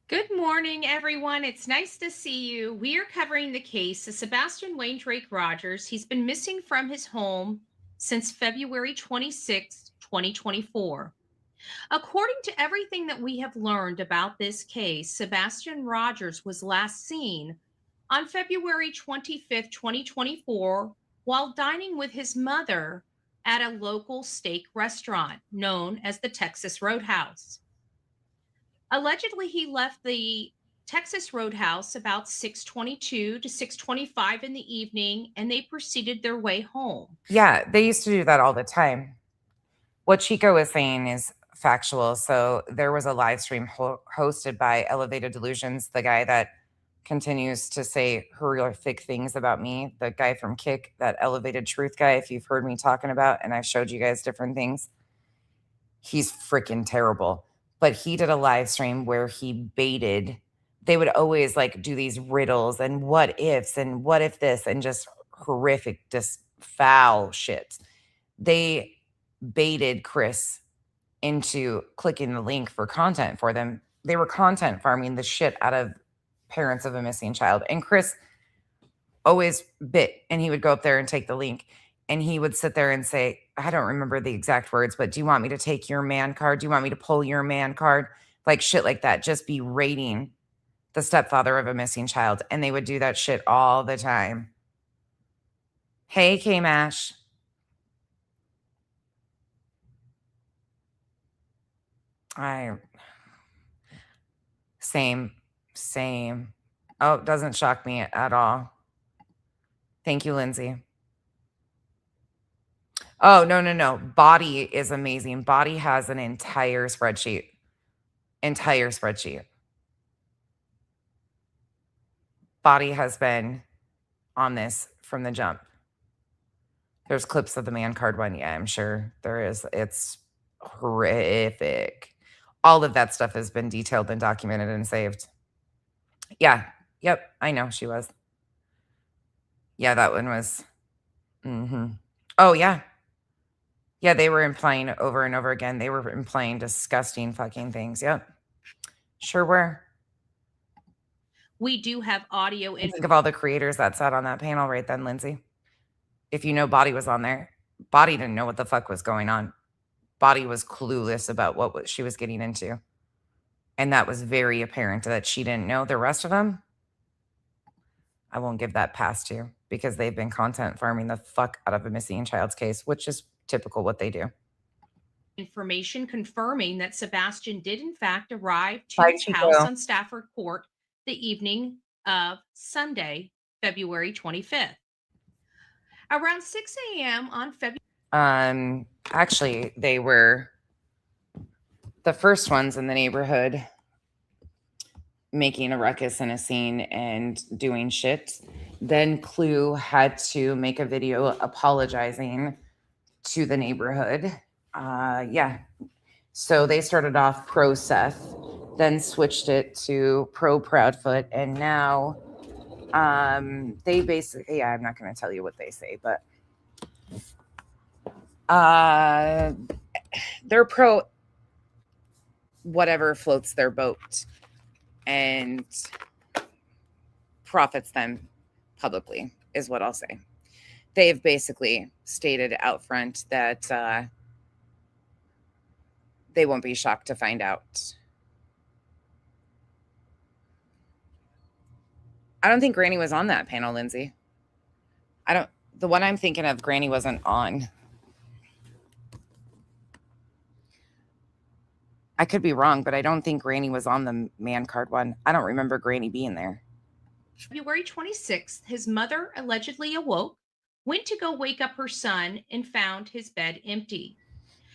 Good morning, everyone. It's nice to see you. We are covering the case of Sebastian Wayne Drake Rogers. He's been missing from his home since February 26, 2024. According to everything that we have learned about this case, Sebastian Rogers was last seen on February 25th, 2024, while dining with his mother at a local steak restaurant known as the Texas Roadhouse. Allegedly, he left the Texas Roadhouse about 6:22 to 6:25 in the evening, and they proceeded their way home. Yeah, they used to do that all the time. What Chico is saying is factual. So there was a live stream hosted by Elevated Delusions, the guy that continues to say horrific things about me, the guy from Kick, that Elevated Truth guy, if you've heard me talking about, and I've showed you guys different things. He's freaking terrible. But he did a live stream where he baited. They would always like do these riddles and what ifs and what if this and just horrific, just foul shit. They baited Chris into clicking the link for content for them. They were content farming the shit out of parents of a missing child. And Chris always bit, and he would go up there and take the link. And he would sit there and say, I don't remember the exact words, but do you want me to take your man card? Do you want me to pull your man card? Like shit like that. Just be rating the stepfather of a missing child. And they would do that shit all the time. Hey, K-Mash. Same. Oh, it doesn't shock me at all. Thank you, Lindsay. Oh, no. Body is amazing. Body has an entire spreadsheet. Body has been on this from the jump. There's clips of the man card one. Yeah, I'm sure there is. It's horrific. All of that stuff has been detailed and documented and saved. Yeah. Yep. I know she was. Yeah, that one was. Oh, yeah. Yeah, they were implying over and over again. They were implying disgusting fucking things. Yep. Sure were. We do have audio. Think of all the creators that sat on that panel right then, Lindsay. If you know Body was on there, Body didn't know what the fuck was going on. Body was clueless about what she was getting into. And that was very apparent that she didn't know. The rest of them, I won't give that pass to because they've been content farming the fuck out of a missing child's case, which is typical what they do. Information confirming that Sebastian did in fact arrive to his house on Stafford Court the evening of Sunday, February 25th. Around 6 a.m. on February. Actually, they were the first ones in the neighborhood making a ruckus and a scene and doing shit. Then Clue had to make a video apologizing to the neighborhood. Yeah. So they started off pro Seth, then switched it to pro Proudfoot, and now they basically, yeah, I'm not going to tell you what they say, but they're pro whatever floats their boat and profits them publicly, is what I'll say. They've basically stated out front that they won't be shocked to find out. I don't think Granny was on that panel, Lindsay. The one I'm thinking of, Granny wasn't on. I could be wrong, but I don't think Granny was on the man card one. I don't remember Granny being there. February 26th, his mother allegedly awoke, went to go wake up her son, and found his bed empty.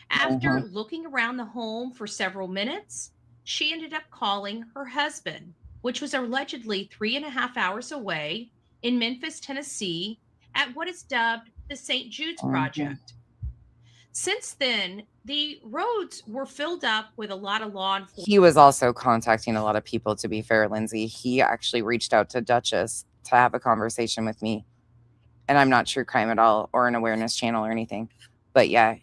After looking around the home for several minutes, she ended up calling her husband, which was allegedly 3.5 hours away in Memphis, Tennessee, at what is dubbed the St. Jude's Project. Since then, the roads were filled up with a lot of law enforcement. He was also contacting a lot of people, to be fair, Lindsay. He actually reached out to Duchess to have a conversation with me. And I'm not true crime at all or an awareness channel or anything. But yeah,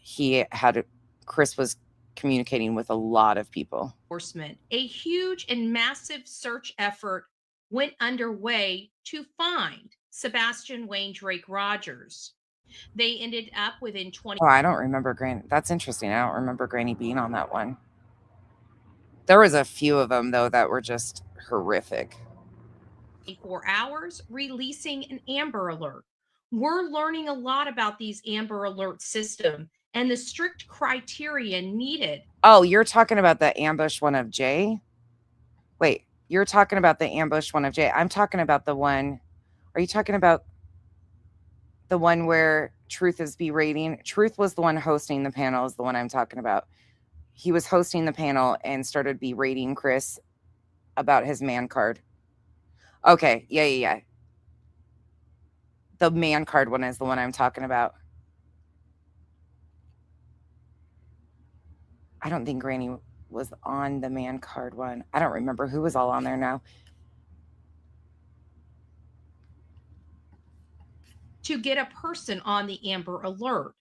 Chris was communicating with a lot of people. A huge and massive search effort went underway to find Sebastian Wayne Drake Rogers. They ended up within 20. Oh, I don't remember Granny. That's interesting. I don't remember Granny being on that one. There was a few of them, though, that were just horrific. 24 hours, releasing an Amber Alert, We're learning a lot about these Amber Alert system and the strict criteria needed. Oh, you're talking about the ambush one of Jay? Wait, you're talking about the ambush one of Jay. I'm talking about the one. Are you talking about the one where Truth is berating? Truth was the one hosting the panel, is the one I'm talking about. He was hosting the panel and started berating Chris about his man card. Okay, yeah. The man card one is the one I'm talking about. I don't think Granny was on the man card one. I don't remember who was all on there now. To get a person on the Amber Alert.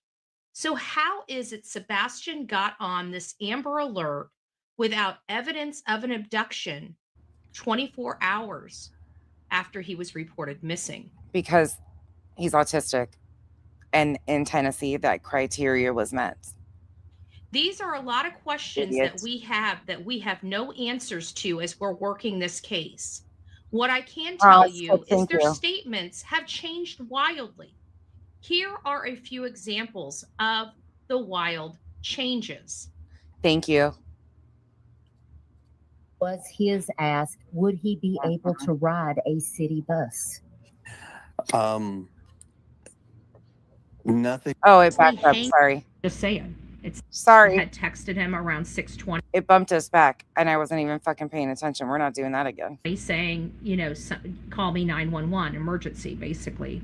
So how is it Sebastian got on this Amber Alert without evidence of an abduction 24 hours after he was reported missing? Because he's autistic. And in Tennessee, that criteria was met. These are a lot of questions Idiot. that we have no answers to as we're working this case. What I can tell you is their statements have changed wildly. Here are a few examples of the wild changes. Thank you. Was his ask, would he be able to ride a city bus? Nothing. Oh, it backed up. Sorry. Just saying. It's sorry. I had texted him around 6:20. It bumped us back, and I wasn't even fucking paying attention. We're not doing that again. He's saying, call me 911, emergency, basically.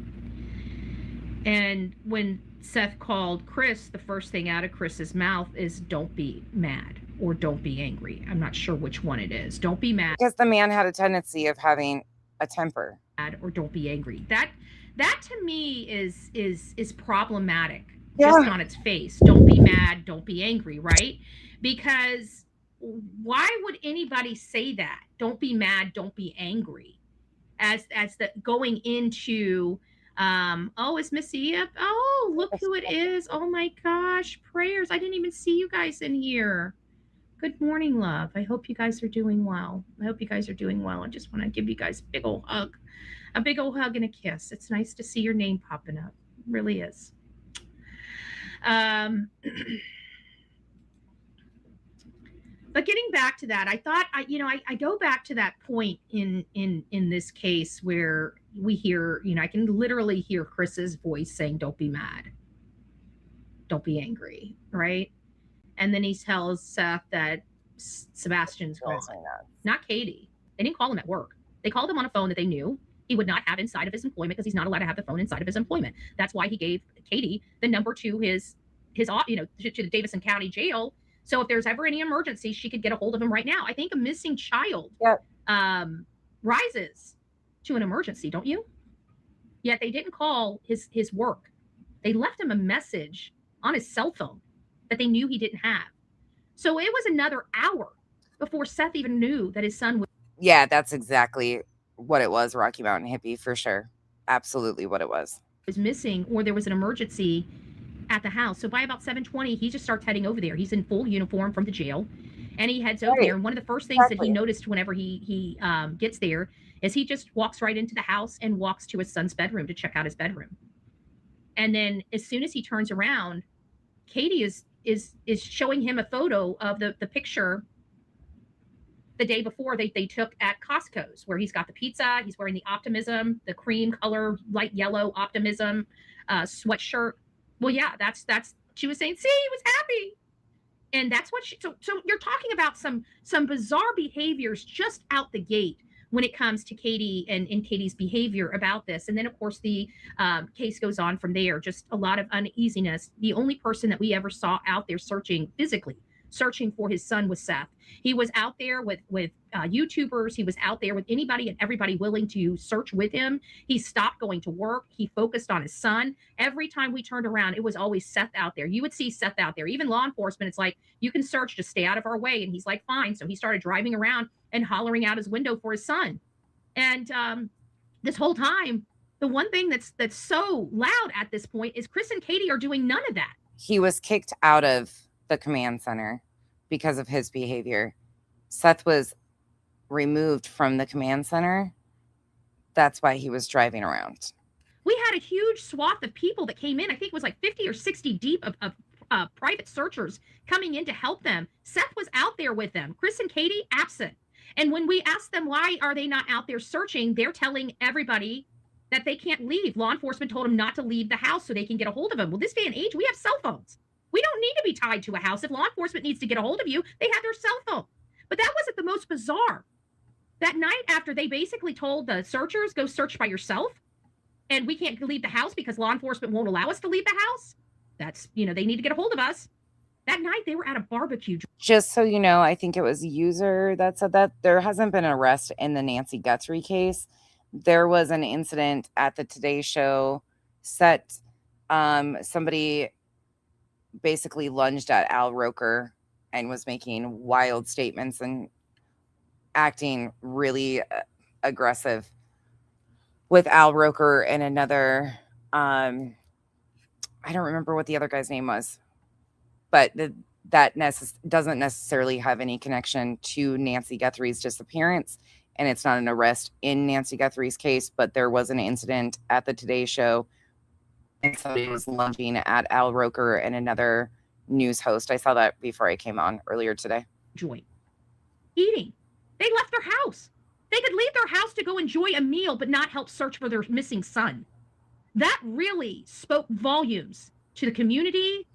And when Seth called Chris, the first thing out of Chris's mouth is, don't be mad or don't be angry. I'm not sure which one it is. Don't be mad. Because the man had a tendency of having a temper. Or don't be angry. That to me is problematic. Yeah. Just on its face. Don't be mad, don't be angry, right? Because why would anybody say that? Don't be mad, don't be angry. As the going into is Missy up? Oh, look who it is. Oh my gosh, prayers. I didn't even see you guys in here. Good morning, love. I hope you guys are doing well. I just want to give you guys a big old hug and a kiss. It's nice to see your name popping up. It really is. But getting back to that, I thought I go back to that point in this case where we hear, I can literally hear Chris's voice saying, don't be mad, don't be angry, right? And then he tells Seth that Sebastian's gone, not Katie. They didn't call him at work. They called him on a phone that they knew he would not have inside of his employment because he's not allowed to have the phone inside of his employment. That's why he gave Katie the number to his to the Davidson County Jail. So if there's ever any emergency, she could get a hold of him right now. I think a missing child rises to an emergency, don't you? Yet they didn't call his work. They left him a message on his cell phone that they knew he didn't have. So it was another hour before Seth even knew that his son was. Yeah, that's exactly what it was, Rocky Mountain Hippie, for sure. Absolutely what it was. Was missing, or there was an emergency at the house. So by about 7:20, he just starts heading over there. He's in full uniform from the jail, and he heads over there. And one of the first things that he noticed whenever he gets there is he just walks right into the house and walks to his son's bedroom to check out his bedroom. And then as soon as he turns around, Katie is showing him a photo of the picture the day before they took at Costco's, where he's got the pizza, he's wearing the Optimism, the cream color, light yellow Optimism sweatshirt. Well, yeah, that's she was saying, see, he was happy. And that's what so you're talking about some bizarre behaviors just out the gate when it comes to Katie and Katie's behavior about this. And then, of course, the case goes on from there. Just a lot of uneasiness. The only person that we ever saw out there physically searching for his son was Seth. He was out there with YouTubers. He was out there with anybody and everybody willing to search with him. He stopped going to work. He focused on his son. Every time we turned around, it was always Seth out there. You would see Seth out there. Even law enforcement, it's like, you can search, just stay out of our way. And he's like, fine. So he started driving around and hollering out his window for his son. And this whole time, the one thing that's so loud at this point is Chris and Katie are doing none of that. He was kicked out of the command center because of his behavior. Seth was removed from the command center. That's why he was driving around. We had a huge swath of people that came in. I think it was like 50 or 60 deep of private searchers coming in to help them. Seth was out there with them. Chris and Katie, absent. And when we asked them why are they not out there searching, they're telling everybody that they can't leave. Law enforcement told them not to leave the house so they can get a hold of them. Well, this day and age, we have cell phones. We don't need to be tied to a house. If law enforcement needs to get a hold of you, they have their cell phone. But that wasn't the most bizarre. That night after they basically told the searchers, go search by yourself, and we can't leave the house because law enforcement won't allow us to leave the house. That's, they need to get a hold of us. That night they were at a barbecue. Just so you know, I think it was a user that said that. There hasn't been an arrest in the Nancy Guthrie case. There was an incident at the Today Show set. Somebody basically lunged at Al Roker and was making wild statements and acting really aggressive with Al Roker and another, I don't remember what the other guy's name was, but that doesn't necessarily have any connection to Nancy Guthrie's disappearance. And it's not an arrest in Nancy Guthrie's case, but there was an incident at the Today Show and somebody was lunging at Al Roker and another news host. I saw that before I came on earlier today. Enjoy eating. They left their house. They could leave their house to go enjoy a meal, but not help search for their missing son. That really spoke volumes to the community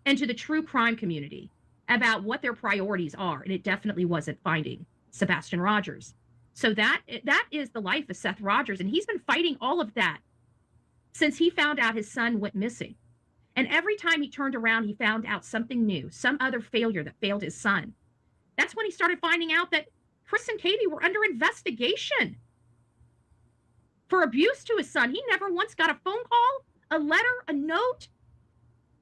and to the true crime community about what their priorities are. And it definitely wasn't finding Sebastian Rogers. So that is the life of Seth Rogers. And he's been fighting all of that since he found out his son went missing. And every time he turned around, he found out something new, some other failure that failed his son. That's when he started finding out that Chris and Katie were under investigation for abuse to his son. He never once got a phone call, a letter, a note.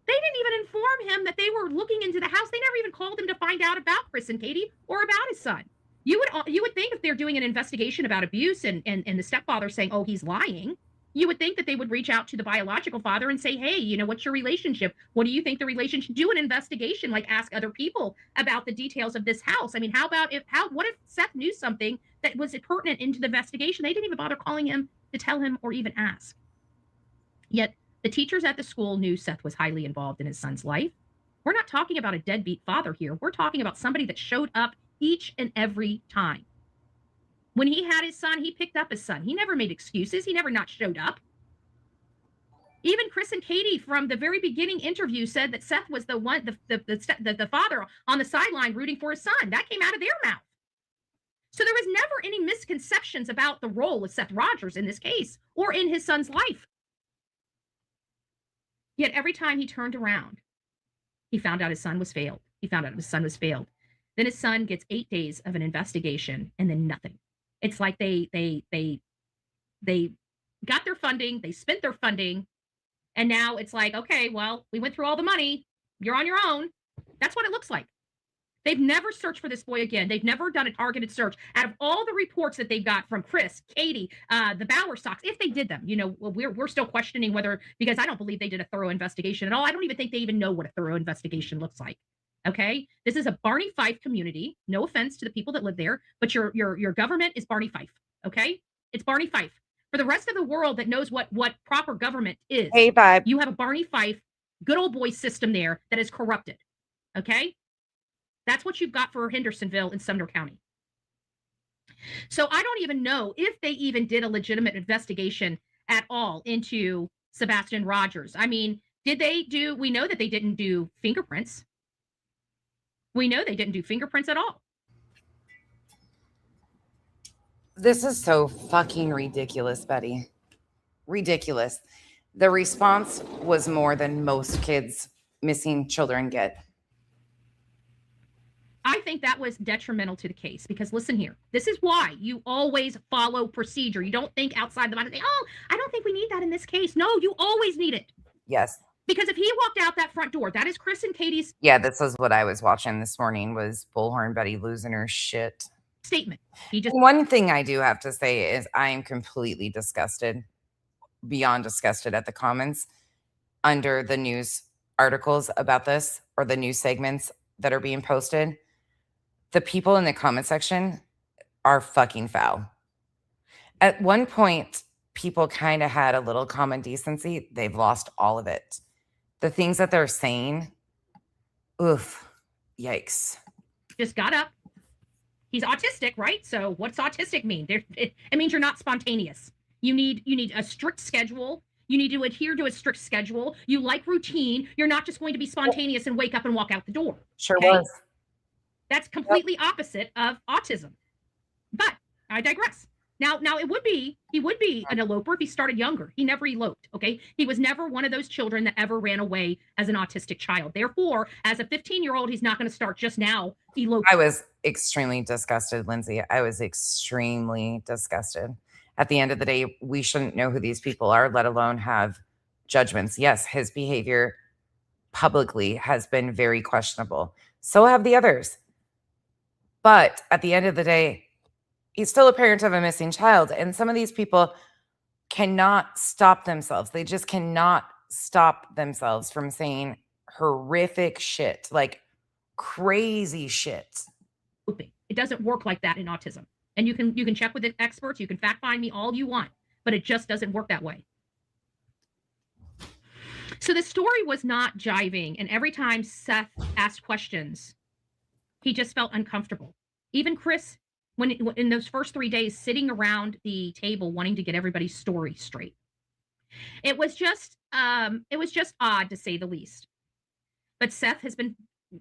They didn't even inform him that they were looking into the house. They never even called him to find out about Chris and Katie or about his son. You would think if they're doing an investigation about abuse and the stepfather saying, oh, he's lying, you would think that they would reach out to the biological father and say, hey, what's your relationship? What do you think the relationship? Do an investigation, like ask other people about the details of this house. I mean, what if Seth knew something that was pertinent into the investigation? They didn't even bother calling him to tell him or even ask. Yet the teachers at the school knew Seth was highly involved in his son's life. We're not talking about a deadbeat father here. We're talking about somebody that showed up each and every time. When he had his son, he picked up his son. He never made excuses. He never not showed up. Even Chris and Katie from the very beginning interview said that Seth was the one, the father on the sideline rooting for his son. That came out of their mouth. So there was never any misconceptions about the role of Seth Rogers in this case or in his son's life. Yet every time he turned around, he found out his son was failed. Then his son gets 8 days of an investigation and then nothing. It's like they got their funding, they spent their funding, and now it's like, okay, well, we went through all the money. You're on your own. That's what it looks like. They've never searched for this boy again. They've never done a targeted search. Out of all the reports that they got from Chris, Katie, the Bauer Sox, if they did them, we're still questioning whether, because I don't believe they did a thorough investigation at all. I don't even think they even know what a thorough investigation looks like. Okay, this is a Barney Fife community. No offense to the people that live there, but your government is Barney Fife. Okay, it's Barney Fife. For the rest of the world that knows what proper government is, hey, vibe. You have a Barney Fife, good old boy system there that is corrupted. Okay, that's what you've got for Hendersonville and Sumner County. So I don't even know if they even did a legitimate investigation at all into Sebastian Rogers. I mean, did they do? We know that they didn't do fingerprints. We know they didn't do fingerprints at all. This is so fucking ridiculous, Betty. Ridiculous. The response was more than most kids missing children get. I think that was detrimental to the case because listen here, this is why you always follow procedure. You don't think outside the box and say, oh, I don't think we need that in this case. No, you always need it. Yes. Because if he walked out that front door, that is Chris and Katie's. Yeah, this is what I was watching this morning was Bullhorn Betty losing her shit. Statement. One thing I do have to say is I am completely disgusted, beyond disgusted at the comments under the news articles about this or the news segments that are being posted. The people in the comment section are fucking foul. At one point, people kind of had a little common decency, they've lost all of it. The things that they're saying, oof, yikes. Just got up. He's autistic, right? So what's autistic mean? It means you're not spontaneous. You need a strict schedule. You need to adhere to a strict schedule. You like routine. You're not just going to be spontaneous and wake up and walk out the door. Sure was. That's completely opposite of autism. But I digress. Now he would be an eloper if he started younger. He never eloped, okay? He was never one of those children that ever ran away as an autistic child. Therefore, as a 15-year-old, he's not going to start just now eloping. I was extremely disgusted, Lindsay. I was extremely disgusted. At the end of the day, we shouldn't know who these people are, let alone have judgments. Yes, his behavior publicly has been very questionable. So have the others. But at the end of the day, he's still a parent of a missing child. And some of these people cannot stop themselves. They just cannot stop themselves from saying horrific shit, like crazy shit. It doesn't work like that in autism. And you can check with the experts. You can fact find me all you want, but it just doesn't work that way. So the story was not jiving. And every time Seth asked questions, he just felt uncomfortable. Even Chris, when in those first 3 days sitting around the table wanting to get everybody's story straight, it was just odd to say the least. But Seth has been,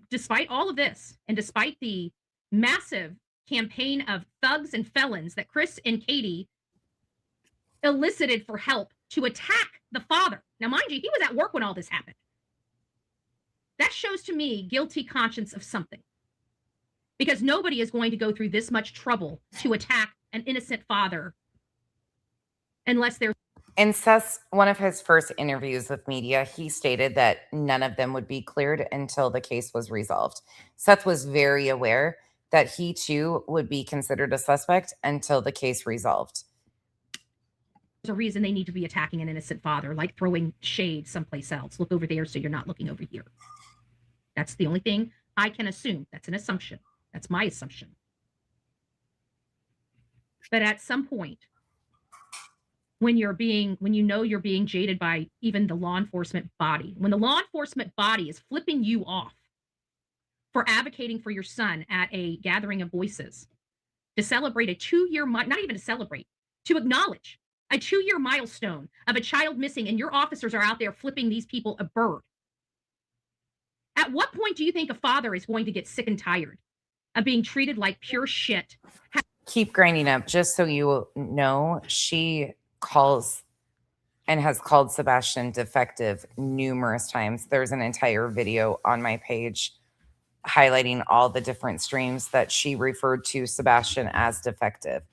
despite all of this and despite the massive campaign of thugs and felons that Chris and Katie elicited for help to attack the father. Now, mind you, he was at work when all this happened. That shows to me guilty conscience of something. Because nobody is going to go through this much trouble to attack an innocent father unless they're... In Seth's, one of his first interviews with media, he stated that none of them would be cleared until the case was resolved. Seth was very aware that he too would be considered a suspect until the case resolved. There's a reason they need to be attacking an innocent father, like throwing shade someplace else. Look over there so you're not looking over here. That's the only thing I can assume. That's an assumption. That's my assumption. But at some point, when you know you're being jaded by even the law enforcement body, when the law enforcement body is flipping you off for advocating for your son at a gathering of voices to celebrate a 2-year, not even to celebrate, to acknowledge a 2-year milestone of a child missing, and your officers are out there flipping these people a bird. At what point do you think a father is going to get sick and tired of being treated like pure shit? Keep grinding up. Just so you know, she calls and has called Sebastian defective numerous times. There's an entire video on my page highlighting all the different streams that she referred to Sebastian as defective.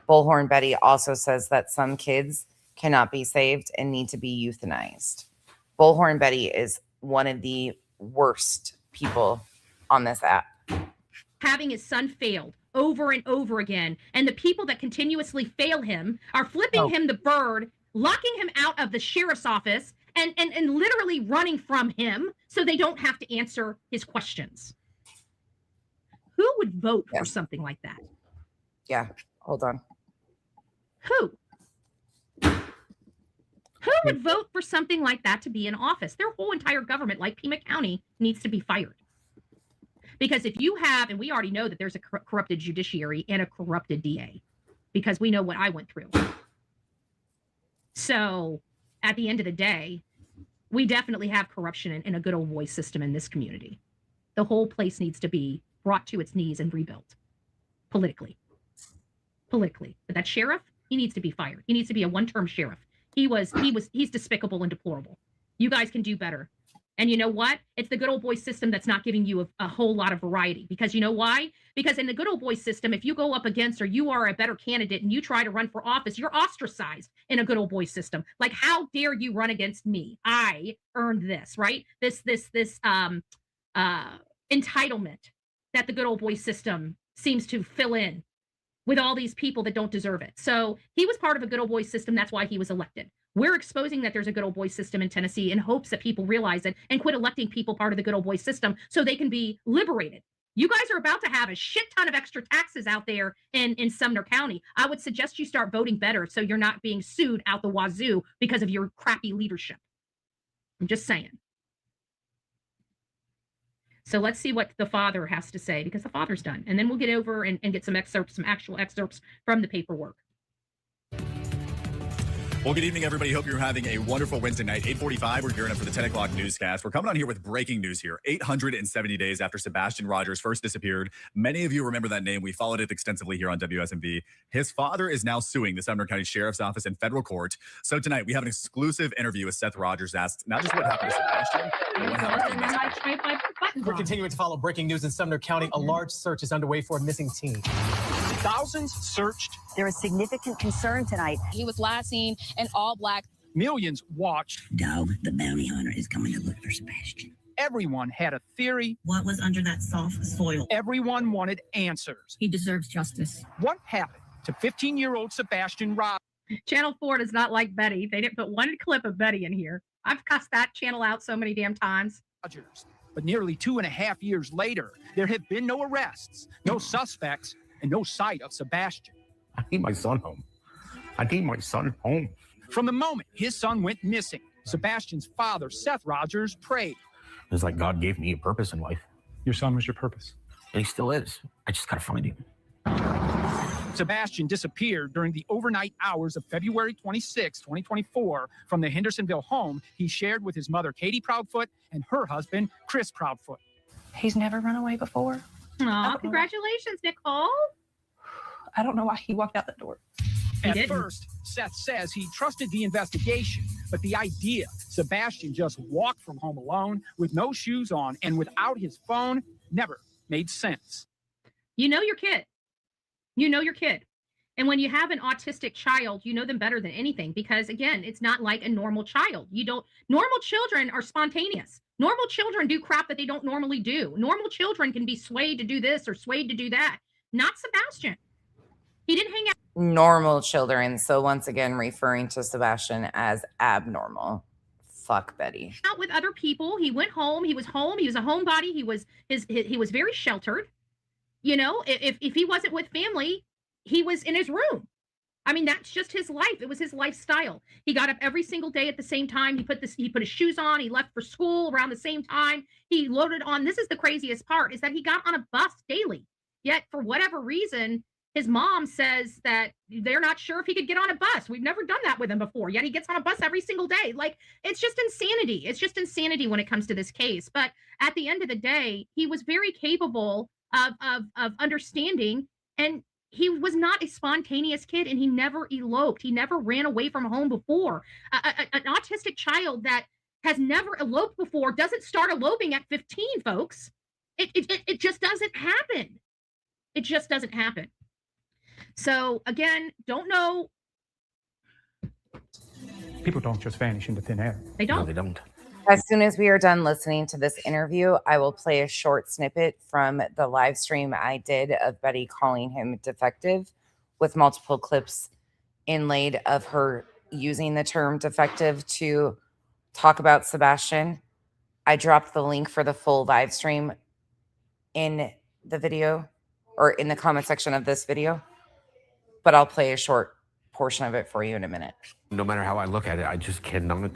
Bullhorn Betty also says that some kids cannot be saved and need to be euthanized. Bullhorn Betty is one of the worst people on this app. Having his son failed over and over again, and the people that continuously fail him are flipping him the bird, locking him out of the sheriff's office, and literally running from him so they don't have to answer his questions. Who would vote for something like that? Yeah, hold on. Who would vote for something like that to be in office? Their whole entire government, like Pima County, needs to be fired. Because if you have, and we already know that there's a corrupted judiciary and a corrupted DA, because we know what I went through. So at the end of the day, we definitely have corruption in a good old voice system in this community. The whole place needs to be brought to its knees and rebuilt politically. But that sheriff, he needs to be fired. He needs to be a one-term sheriff. He's despicable and deplorable. You guys can do better. And you know what? It's the good old boy system that's not giving you a whole lot of variety. Because you know why? Because in the good old boy system, if you go up against or you are a better candidate and you try to run for office, you're ostracized in a good old boy system. Like, how dare you run against me? I earned this, right? This entitlement that the good old boy system seems to fill in with all these people that don't deserve it. So he was part of a good old boy system. That's why he was elected. We're exposing that there's a good old boy system in Tennessee in hopes that people realize it and quit electing people part of the good old boy system so they can be liberated You guys are about to have a shit ton of extra taxes out there in Sumner County. I would suggest you start voting better so you're not being sued out the wazoo because of your crappy leadership. I'm just saying. So let's see what the father has to say, because the father's done. And then we'll get over and get some excerpts, some actual excerpts from the paperwork. Well, good evening, everybody. Hope you're having a wonderful Wednesday night. 8:45, we're gearing up for the 10 o'clock newscast. We're coming on here with breaking news here. 870 days after Sebastian Rogers first disappeared. Many of you remember that name. We followed it extensively here on WSMV. His father is now suing the Sumner County Sheriff's Office in federal court. So tonight, we have an exclusive interview with Seth Rogers, asked not just what happened to Sebastian, but what happened to him. We're continuing to follow breaking news in Sumner County. A large search is underway for a missing teen. Thousands searched. There is significant concern tonight. He was last seen in all black. Millions watched. Dog, the bounty hunter, is coming to look for Sebastian. Everyone had a theory. What was under that soft soil? Everyone wanted answers. He deserves justice. What happened to 15-year-old Sebastian Rogers? Channel 4 does not like Betty. They didn't put one clip of Betty in here. I've cussed that channel out so many damn times. But nearly 2.5 years later, there have been no arrests, no suspects, and no sight of Sebastian. I need my son home. I need my son home. From the moment his son went missing, Sebastian's father, Seth Rogers, prayed. It's like God gave me a purpose in life. Your son was your purpose. And he still is. I just got to find him. Sebastian disappeared during the overnight hours of February 26, 2024, from the Hendersonville home he shared with his mother, Katie Proudfoot, and her husband, Chris Proudfoot. He's never run away before. Aw, congratulations, Nicole. I don't know why he walked out that door. At first, Seth says he trusted the investigation, but the idea Sebastian just walked from home alone with no shoes on and without his phone never made sense. You know your kid. You know your kid. And when you have an autistic child, you know them better than anything because, again, it's not like a normal child. Normal children are spontaneous. Normal children do crap that they don't normally do. Normal children can be swayed to do this or swayed to do that. Not Sebastian. He didn't hang out. Normal children. So once again, referring to Sebastian as abnormal. Fuck Betty. Out with other people. He went home. He was home. He was a homebody. He was very sheltered. You know, if he wasn't with family, he was in his room. I mean, that's just his life. It was his lifestyle. He got up every single day at the same time. He put his shoes on. He left for school around the same time. He loaded on. This is the craziest part, is that he got on a bus daily. Yet for whatever reason, his mom says that they're not sure if he could get on a bus. We've never done that with him before. Yet he gets on a bus every single day. Like, it's just insanity. It's just insanity when it comes to this case. But at the end of the day, he was very capable of understanding, and he was not a spontaneous kid, and he never eloped. He never ran away from home before. An autistic child that has never eloped before doesn't start eloping at 15, folks. It just doesn't happen. It just doesn't happen. So again, don't know. People don't just vanish into thin air. They don't. No, they don't. As soon as we are done listening to this interview, I will play a short snippet from the live stream I did of Betty calling him defective, with multiple clips inlaid of her using the term defective to talk about Sebastian. I dropped the link for the full live stream in the video, or in the comment section of this video, but I'll play a short portion of it for you in a minute. No matter how I look at it, I just cannot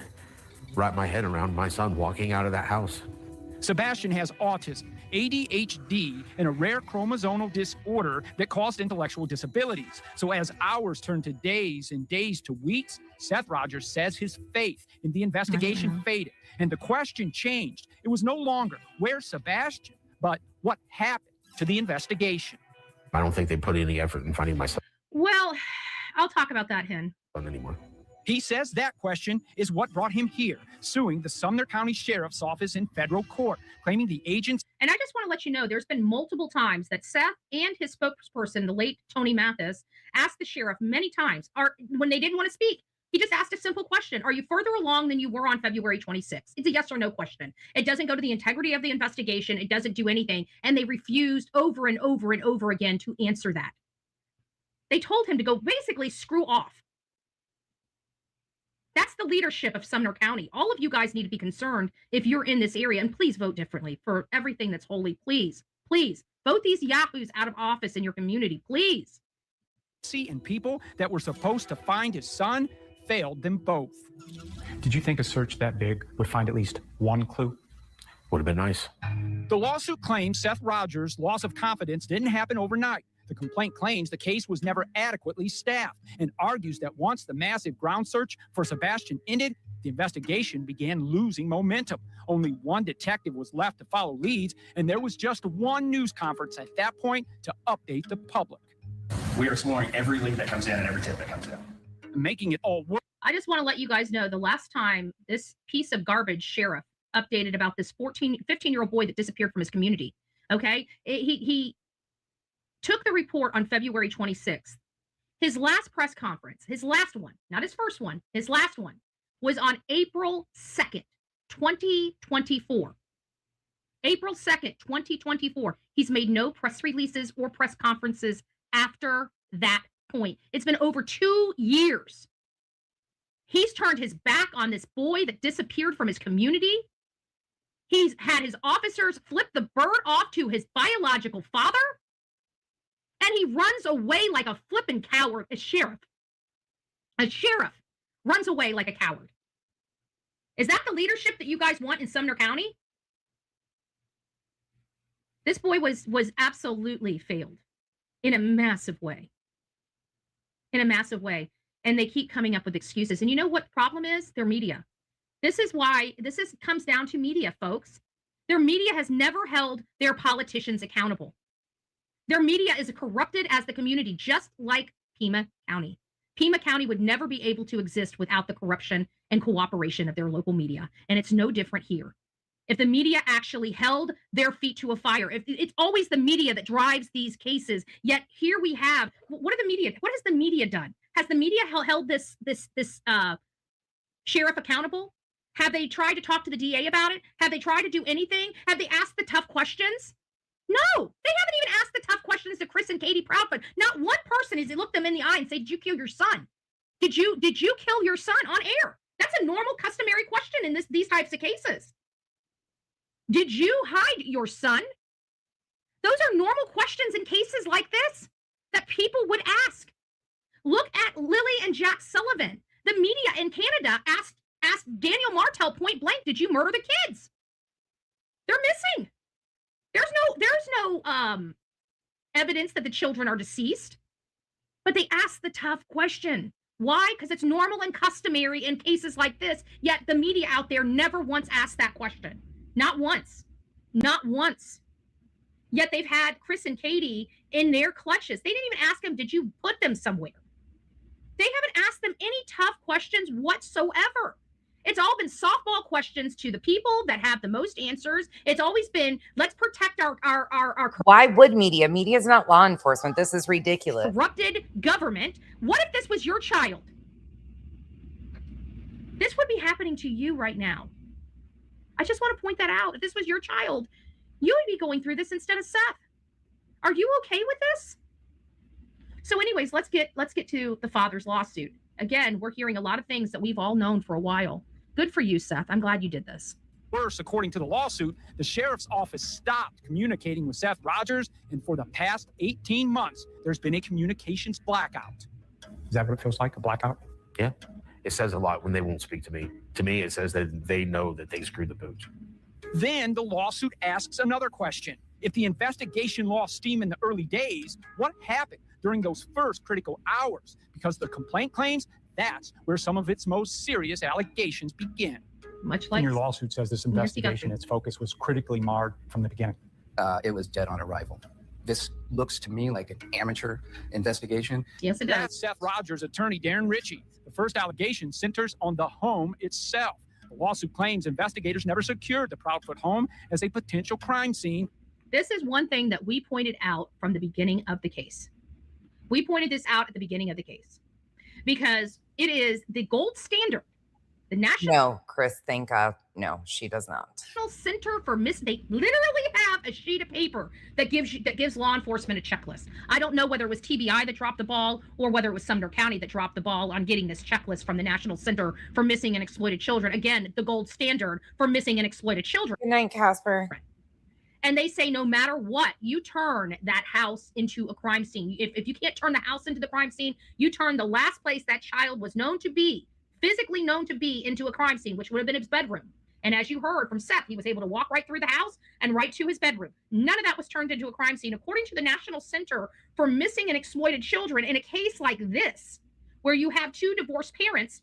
wrap my head around my son walking out of that house. Sebastian has autism, ADHD, and a rare chromosomal disorder that caused intellectual disabilities. So as hours turned to days and days to weeks, Seth Rogers says his faith in the investigation faded, and the question changed. It was no longer, where's Sebastian, but what happened to the investigation? I don't think they put any effort in finding my son Well, I'll talk about that, Hen. anymore. He says that question is what brought him here, suing the Sumner County Sheriff's Office in federal court, claiming the agents. And I just want to let you know, there's been multiple times that Seth and his spokesperson, the late Tony Mathis, asked the sheriff many times, when they didn't want to speak, he just asked a simple question. Are you further along than you were on February 26th? It's a yes or no question. It doesn't go to the integrity of the investigation. It doesn't do anything. And they refused over and over and over again to answer that. They told him to go basically screw off. That's the leadership of Sumner County. All of you guys need to be concerned if you're in this area, and please vote differently for everything that's holy, please. Please vote these yahoos out of office in your community, please. And people that were supposed to find his son failed them both. Did you think a search that big would find at least one clue? Would have been nice. The lawsuit claims Seth Rogers' loss of confidence didn't happen overnight. The complaint claims the case was never adequately staffed and argues that once the massive ground search for Sebastian ended, the investigation began losing momentum. Only one detective was left to follow leads, and there was just one news conference at that point to update the public. We are exploring every lead that comes in and every tip that comes in. Making it all work. I just want to let you guys know the last time this piece of garbage sheriff updated about this 15-year-old boy that disappeared from his community, okay? He took the report on February 26th. His last press conference, his last one, not his first one, his last one, was on April 2nd, 2024. April 2nd, 2024. He's made no press releases or press conferences after that point. It's been over 2 years. He's turned his back on this boy that disappeared from his community. He's had his officers flip the bird off to his biological father. And he runs away like a flippin' coward. A sheriff runs away like a coward. Is that the leadership that you guys want in Sumner County? This boy was absolutely failed in a massive way. In a massive way. And they keep coming up with excuses. And you know what the problem is? Their media. This is why comes down to media, folks. Their media has never held their politicians accountable. Their media is corrupted as the community, just like Pima County. Pima County would never be able to exist without the corruption and cooperation of their local media. And it's no different here. If the media actually held their feet to a fire, if it's always the media that drives these cases, yet here we have, what has the media done? Has the media held this sheriff accountable? Have they tried to talk to the DA about it? Have they tried to do anything? Have they asked the tough questions? No, they haven't even asked the tough questions to Chris and Katie Proudfoot. Not one person has looked them in the eye and said, "Did you kill your son? Did you kill your son on air?" That's a normal, customary question in these types of cases. Did you hide your son? Those are normal questions in cases like this that people would ask. Look at Lily and Jack Sullivan. The media in Canada asked Daniel Martel point blank, "Did you murder the kids?" They're missing. There's no evidence that the children are deceased, but they ask the tough question. Why? Because it's normal and customary in cases like this, yet the media out there never once asked that question. Not once. Not once. Yet they've had Chris and Katie in their clutches. They didn't even ask them, "Did you put them somewhere?" They haven't asked them any tough questions whatsoever. It's all been softball questions to the people that have the most answers. It's always been, let's protect our Why would media? Media is not law enforcement. This is ridiculous. corrupted government. What if this was your child? This would be happening to you right now. I just want to point that out. If this was your child, you would be going through this instead of Seth. Are you okay with this? So anyways, let's get to the father's lawsuit. Again, we're hearing a lot of things that we've all known for a while. Good for you, Seth. I'm glad you did this. Worse, according to the lawsuit, the sheriff's office stopped communicating with Seth Rogers, and for the past 18 months, there's been a communications blackout. Is that what it feels like, a blackout? Yeah. It says a lot when they won't speak to me. To me, it says that they know that they screwed the pooch. Then the lawsuit asks another question. If the investigation lost steam in the early days, what happened during those first critical hours? Because the complaint claims that's where some of its most serious allegations begin. Much like And your lawsuit says this investigation, its focus was critically marred from the beginning. It was dead on arrival. This looks to me like an amateur investigation. Yes, it does. That's Seth Rogers' attorney, Darren Ritchie. The first allegation centers on the home itself. The lawsuit claims investigators never secured the Proudfoot home as a potential crime scene. This is one thing that we pointed out from the beginning of the case. We pointed this out at the beginning of the case because it is the gold standard. The National No, Chris, thank God. No, she does not. Center for They literally have a sheet of paper that gives law enforcement a checklist. I don't know whether it was TBI that dropped the ball or whether it was Sumner County that dropped the ball on getting this checklist from the National Center for Missing and Exploited Children. Again, the gold standard for missing and exploited children. Good night, Casper. And they say no matter what, you turn that house into a crime scene. If you can't turn the house into the crime scene, you turn the last place that child was known to be, physically known to be, into a crime scene, which would have been his bedroom. And as you heard from Seth, he was able to walk right through the house and right to his bedroom. None of that was turned into a crime scene. According to the National Center for Missing and Exploited Children, in a case like this, where you have two divorced parents,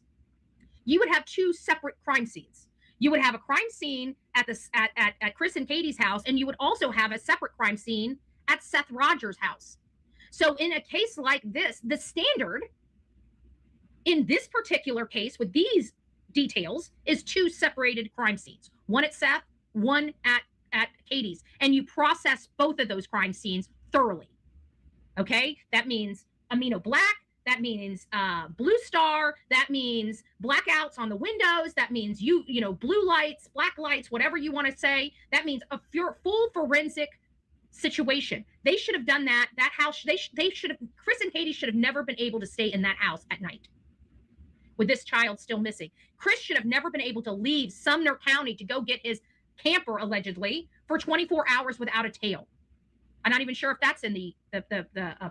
you would have two separate crime scenes. You would have a crime scene at Chris and Katie's house, and you would also have a separate crime scene at Seth Rogers' house. So in a case like this, the standard in this particular case with these details is two separated crime scenes, one at Seth, one at Katie's, and you process both of those crime scenes thoroughly. Okay, that means amino black, that means blue star, that means blackouts on the windows, that means blue lights, black lights, whatever you want to say. That means a full forensic situation. They should have done that. That house, they should have, Chris and Katie should have never been able to stay in that house at night with this child still missing. Chris should have never been able to leave Sumner County to go get his camper, allegedly, for 24 hours without a tail. I'm not even sure if that's in the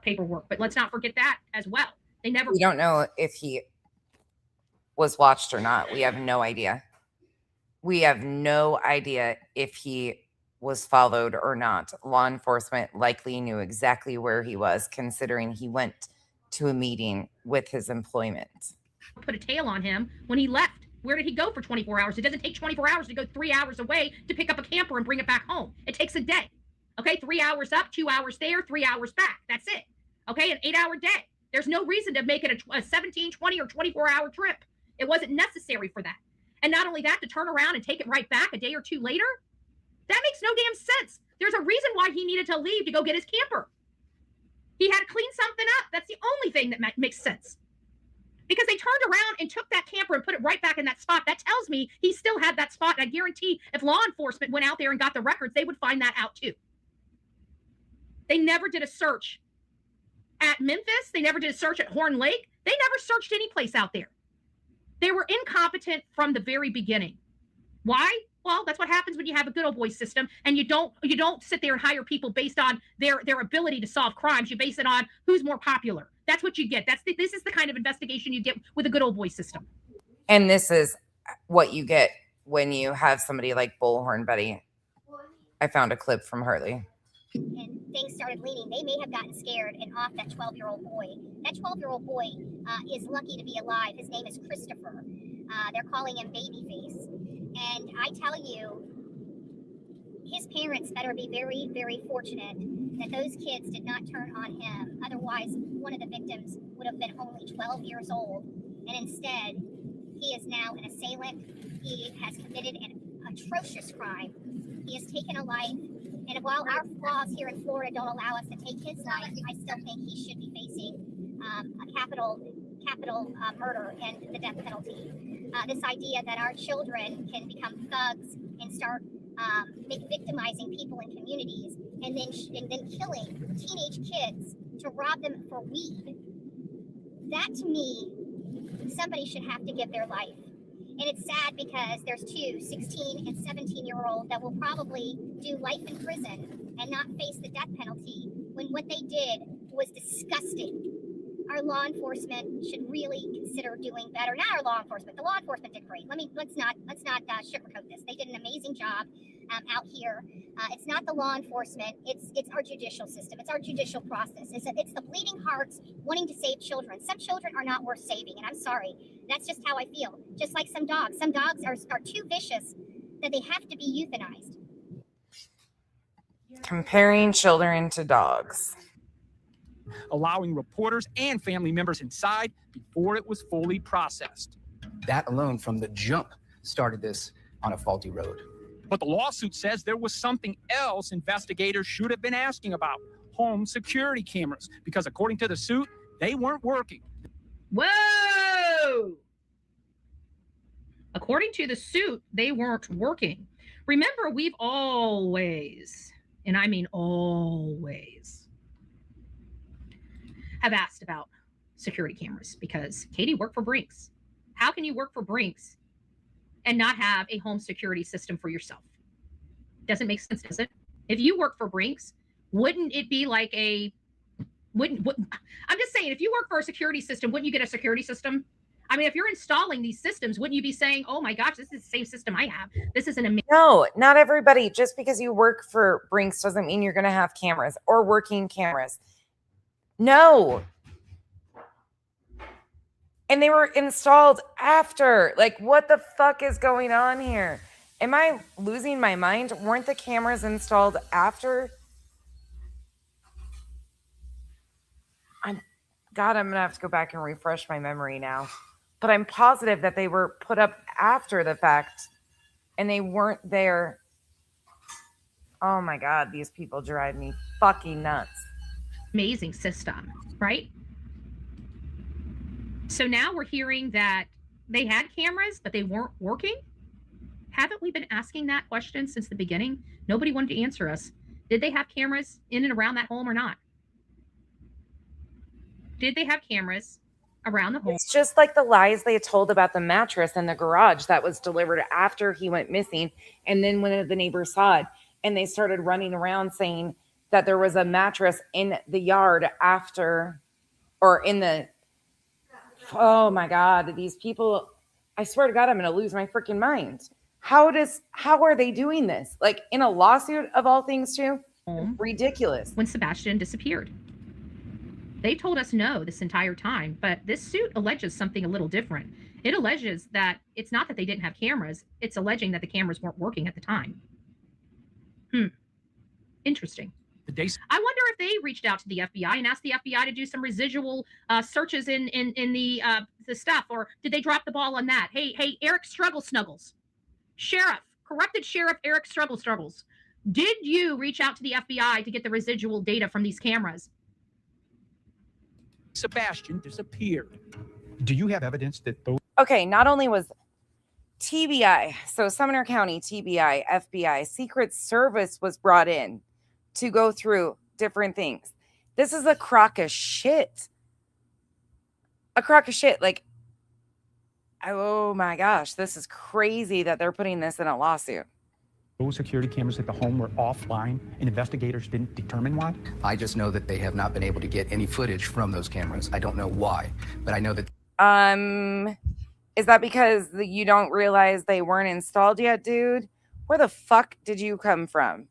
paperwork, but let's not forget that as well. They never. We don't know if he was watched or not. We have no idea. We have no idea if he was followed or not. Law enforcement likely knew exactly where he was, considering he went to a meeting with his employment. Put a tail on him when he left. Where did he go for 24 hours? It doesn't take 24 hours to go 3 hours away to pick up a camper and bring it back home. It takes a day. Okay, 3 hours up, 2 hours there, 3 hours back. That's it. Okay, an 8-hour day. There's no reason to make it a 17, 20, or 24-hour trip. It wasn't necessary for that. And not only that, to turn around and take it right back a day or two later, that makes no damn sense. There's a reason why he needed to leave to go get his camper. He had to clean something up. That's the only thing that makes sense. Because they turned around and took that camper and put it right back in that spot. That tells me he still had that spot. And I guarantee if law enforcement went out there and got the records, they would find that out too. They never did a search at Memphis. They never did a search at Horn Lake. They never searched any place out there. They were incompetent from the very beginning. Why? Well, that's what happens when you have a good old boy system, and you don't sit there and hire people based on their ability to solve crimes. You base it on who's more popular. That's what you get. This is the kind of investigation you get with a good old boy system. And this is what you get when you have somebody like Bullhorn Betty. I found a clip from Harley. And things started leaning. They may have gotten scared and off that 12-year-old boy. That 12-year-old boy is lucky to be alive. His name is Christopher. They're calling him Babyface. And I tell you, his parents better be very, very fortunate that those kids did not turn on him. Otherwise, one of the victims would have been only 12 years old. And instead, he is now an assailant. He has committed an atrocious crime. He has taken a life. And while our laws here in Florida don't allow us to take his life, I still think he should be facing a capital murder and the death penalty. This idea that our children can become thugs and start victimizing people in communities and then killing teenage kids to rob them for weed. That to me, somebody should have to give their life. And it's sad because there's two 16 and 17-year-olds that will probably do life in prison and not face the death penalty when what they did was disgusting. Our law enforcement should really consider doing better. Not our law enforcement. The law enforcement did great. Let's not sugarcoat this. They did an amazing job out here. It's not the law enforcement. It's our judicial system. It's our judicial process. It's the bleeding hearts wanting to save children. Some children are not worth saving, and I'm sorry. That's just how I feel. Just like some dogs. Some dogs are too vicious that they have to be euthanized. Comparing children to dogs. Allowing reporters and family members inside before it was fully processed. That alone from the jump started this on a faulty road. But the lawsuit says there was something else investigators should have been asking about: home security cameras, because according to the suit, they weren't working. Whoa! According to the suit, they weren't working. Remember, we've always, and I mean always, have asked about security cameras because Katie worked for Brinks. How can you work for Brinks and not have a home security system for yourself? Doesn't make sense, does it? If you work for Brinks, wouldn't it be like I'm just saying, if you work for a security system, wouldn't you get a security system? I mean, if you're installing these systems, wouldn't you be saying, oh my gosh, this is the same system I have. This is an amazing. No, not everybody. Just because you work for Brinks doesn't mean you're going to have cameras or working cameras. No. And they were installed after. Like, what the fuck is going on here? Am I losing my mind? Weren't the cameras installed after? I'm going to have to go back and refresh my memory now. But I'm positive that they were put up after the fact and they weren't there. Oh my God, these people drive me fucking nuts. Amazing system, right? So now we're hearing that they had cameras, but they weren't working. Haven't we been asking that question since the beginning? Nobody wanted to answer us. Did they have cameras in and around that home or not? Did they have cameras around the home? It's just like the lies they told about the mattress in the garage that was delivered after he went missing. And then when the neighbors saw it and they started running around saying that there was a mattress in the yard after, or in the, oh my God, these people, I swear to God, I'm going to lose my freaking mind. How are they doing this? Like in a lawsuit of all things too? Ridiculous. When Sebastian disappeared. They told us no this entire time, but this suit alleges something a little different. It alleges that it's not that they didn't have cameras. It's alleging that the cameras weren't working at the time. Interesting. I wonder if they reached out to the FBI and asked the FBI to do some residual searches in the stuff, or did they drop the ball on that? Hey, Eric Snuggles. Sheriff, corrupted Sheriff Eric Struggles. Did you reach out to the FBI to get the residual data from these cameras? Sebastian disappeared. Do you have evidence that those? Okay, not only was TBI, so Sumner County, TBI, FBI, Secret Service was brought in to go through different things. This is a crock of shit. A crock of shit. Like, oh my gosh, this is crazy that they're putting this in a lawsuit. Those security cameras at the home were offline and investigators didn't determine why? I just know that they have not been able to get any footage from those cameras. I don't know why, but I know that. Is that because you don't realize they weren't installed yet, dude? Where the fuck did you come from?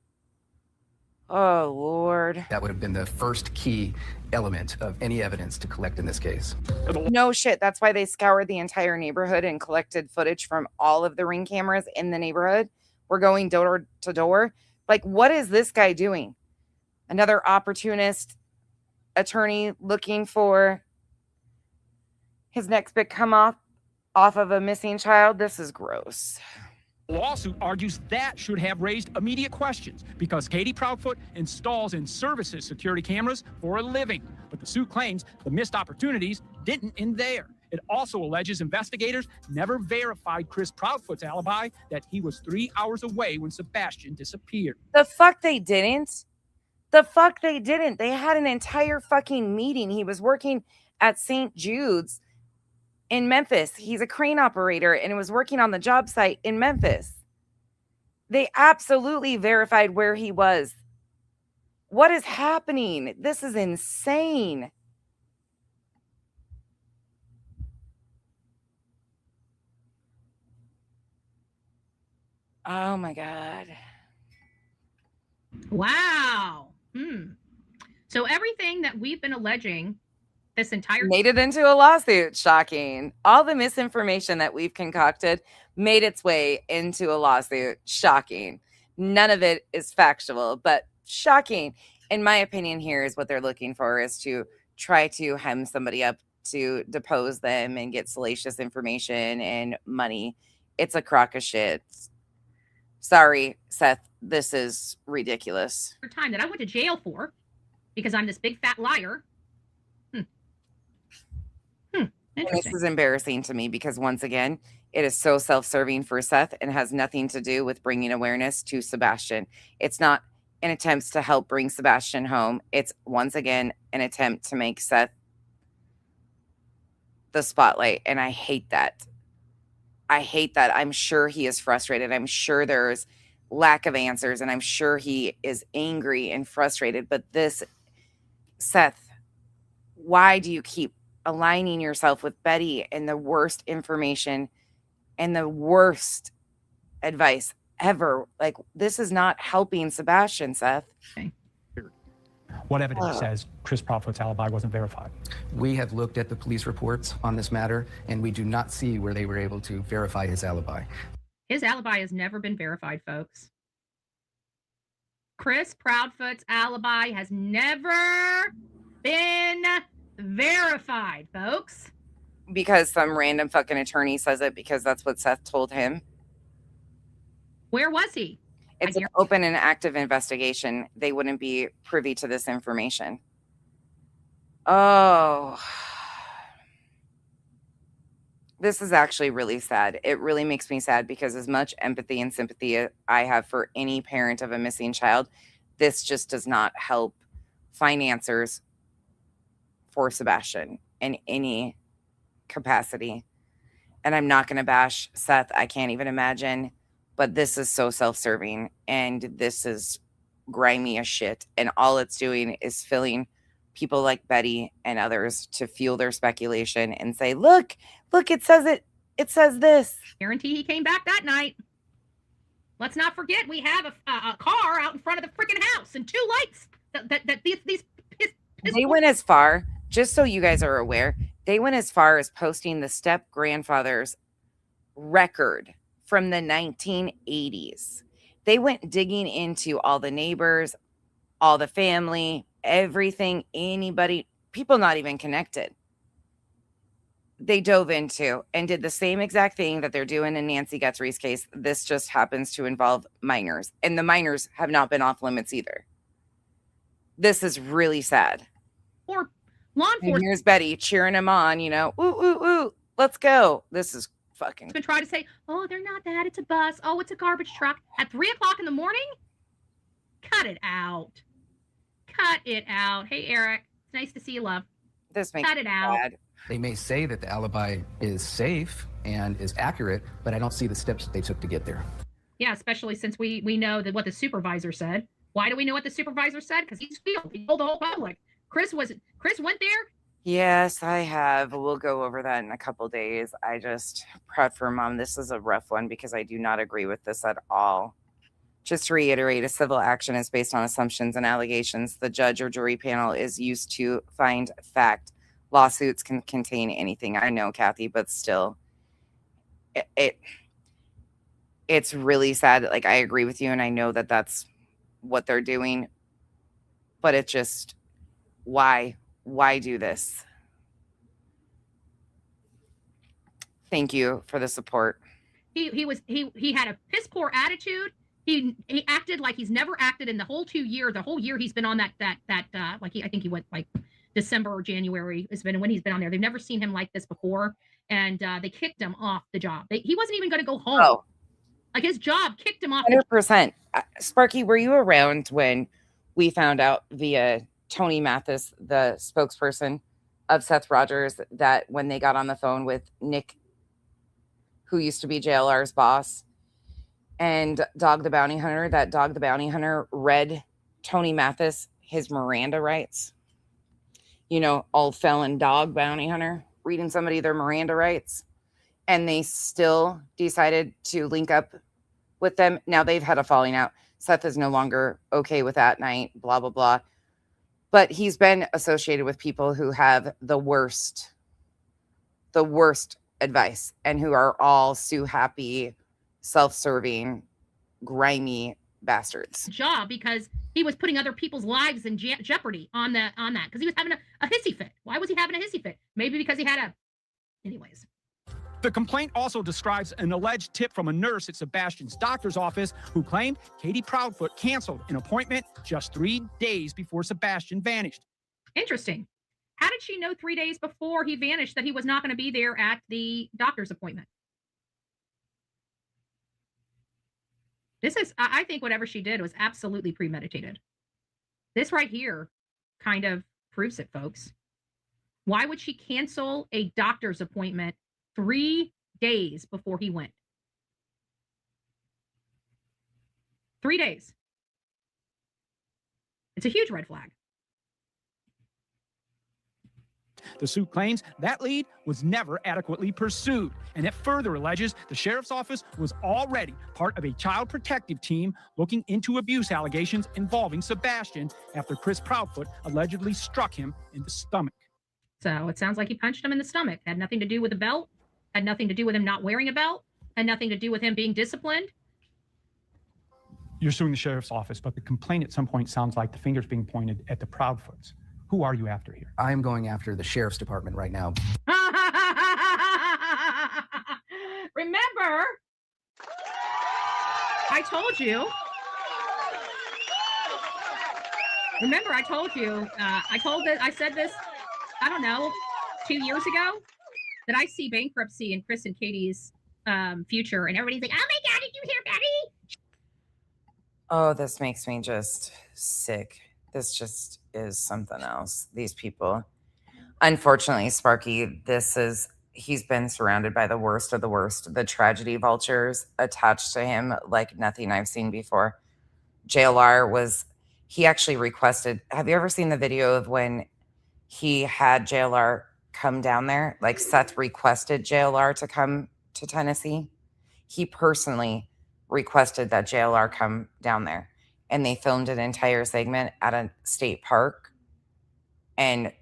Oh, Lord. That would have been the first key element of any evidence to collect in this case. No shit. That's why they scoured the entire neighborhood and collected footage from all of the Ring cameras in the neighborhood. We're going door to door. Like, what is this guy doing? Another opportunist attorney looking for his next big come off of a missing child? This is gross. The lawsuit argues that should have raised immediate questions because Katie Proudfoot installs and services security cameras for a living. But the suit claims the missed opportunities didn't end there. It also alleges investigators never verified Chris Proudfoot's alibi that he was 3 hours away when Sebastian disappeared. The fuck they didn't? The fuck they didn't. They had an entire fucking meeting. He was working at St. Jude's in Memphis. He's a crane operator and was working on the job site in Memphis. They absolutely verified where he was. What is happening? This is insane. Oh my God. Wow. So everything that we've been alleging this entire made it into a lawsuit. Shocking. All the misinformation that we've concocted made its way into a lawsuit. Shocking. None of it is factual, but shocking. In my opinion, here is what they're looking for, is to try to hem somebody up to depose them and get salacious information and money. It's a crock of shit. Sorry, Seth. This is ridiculous. time that I went to jail for because I'm this big fat liar. And this is embarrassing to me because, once again, it is so self-serving for Seth and has nothing to do with bringing awareness to Sebastian. It's not an attempt to help bring Sebastian home. It's, once again, an attempt to make Seth the spotlight. And I hate that. I hate that. I'm sure he is frustrated. I'm sure there's lack of answers, and I'm sure he is angry and frustrated. But this, Seth, why do you keep aligning yourself with Betty and the worst information and the worst advice ever? Like, this is not helping Sebastian, Seth. What evidence says Chris Proudfoot's alibi wasn't verified? We have looked at the police reports on this matter, and we do not see where they were able to verify his alibi. His alibi has never been verified, folks. Chris Proudfoot's alibi has never been verified, folks. Because some random fucking attorney says it because that's what Seth told him. Where was he? It's an open and active investigation. They wouldn't be privy to this information. Oh. This is actually really sad. It really makes me sad because as much empathy and sympathy I have for any parent of a missing child, this just does not help financiers for Sebastian in any capacity. And I'm not going to bash Seth. I can't even imagine. But this is so self-serving, and this is grimy as shit. And all it's doing is filling people like Betty and others to fuel their speculation and say, look, it says this. Guarantee he came back that night. Let's not forget we have a car out in front of the freaking house and 2 lights that these They went as far, just so you guys are aware, they went as far as posting the step-grandfather's record from the 1980s. They went digging into all the neighbors, all the family, everything, anybody, people not even connected. They dove into and did the same exact thing that they're doing in Nancy Guthrie's case. This just happens to involve minors, and the minors have not been off limits either. This is really sad. Or law enforcement. And here's Betty cheering him on, you know, ooh, ooh, ooh, let's go. This is fucking. Been trying to say, oh, they're not that. It's a bus. Oh, it's a garbage truck at 3 o'clock in the morning. Cut it out. Cut it out. Hey, Eric, it's nice to see you, love. This makes cut it out. Bad. They may say that the alibi is safe and is accurate, but I don't see the steps that they took to get there. Yeah, especially since we know that what the supervisor said. Why do we know what the supervisor said? Because he squealed. He told the whole public. Chris went there. Yes, I have. We'll go over that in a couple days. I just proud for Mom. This is a rough one because I do not agree with this at all. Just to reiterate, a civil action is based on assumptions and allegations. The judge or jury panel is used to find fact. Lawsuits can contain anything. I know, Kathy, but still, it's really sad. Like, I agree with you, and I know that that's what they're doing, but it just, why do this? Thank you for the support. He had a piss poor attitude. He acted like he's never acted in the whole 2 years. The whole year he's been on that like I think he went like December or January has been when he's been on there. They've never seen him like this before, and they kicked him off the job. He wasn't even going to go home. Oh. Like his job kicked him off. 100%. Sparky, were you around when we found out via Tony Mathis, the spokesperson of Seth Rogers, that when they got on the phone with Nick, who used to be JLR's boss, and Dog the Bounty Hunter, that Dog the Bounty Hunter read Tony Mathis his Miranda rights? You know, old felon dog bounty hunter reading somebody their Miranda rights. And they still decided to link up with them. Now they've had a falling out. Seth is no longer okay with that night, blah, blah, blah. But he's been associated with people who have the worst advice and who are all sue happy, self-serving, grimy bastards. Job because he was putting other people's lives in jeopardy on that because he was having a hissy fit. Why was he having a hissy fit? Maybe because he had anyways. The complaint also describes an alleged tip from a nurse at Sebastian's doctor's office who claimed Katie Proudfoot canceled an appointment just 3 days before Sebastian vanished. Interesting. How did she know 3 days before he vanished that he was not going to be there at the doctor's appointment? I think whatever she did was absolutely premeditated. This right here kind of proves it, folks. Why would she cancel a doctor's appointment 3 days before he went? 3 days. It's a huge red flag. The suit claims that lead was never adequately pursued, and it further alleges the sheriff's office was already part of a child protective team looking into abuse allegations involving Sebastian after Chris Proudfoot allegedly struck him in the stomach. So it sounds like he punched him in the stomach. Had nothing to do with the belt, had nothing to do with him not wearing a belt, had nothing to do with him being disciplined. You're suing the sheriff's office, but the complaint at some point sounds like the finger's being pointed at the Proudfoots. Who are you after here? I am going after the sheriff's department right now. Remember, I told you. Remember, I told you. I said this, I don't know, 2 years ago, that I see bankruptcy in Chris and Katie's future, and everybody's like, "Oh my God, did you hear Betty?" Oh, this makes me just sick. This just is something else. These people. Unfortunately, Sparky, he's been surrounded by the worst of the worst. The tragedy vultures attached to him like nothing I've seen before. He actually requested, have you ever seen the video of when he had JLR come down there? Like Seth requested JLR to come to Tennessee. He personally requested that JLR come down there. And they filmed an entire segment at a state park. And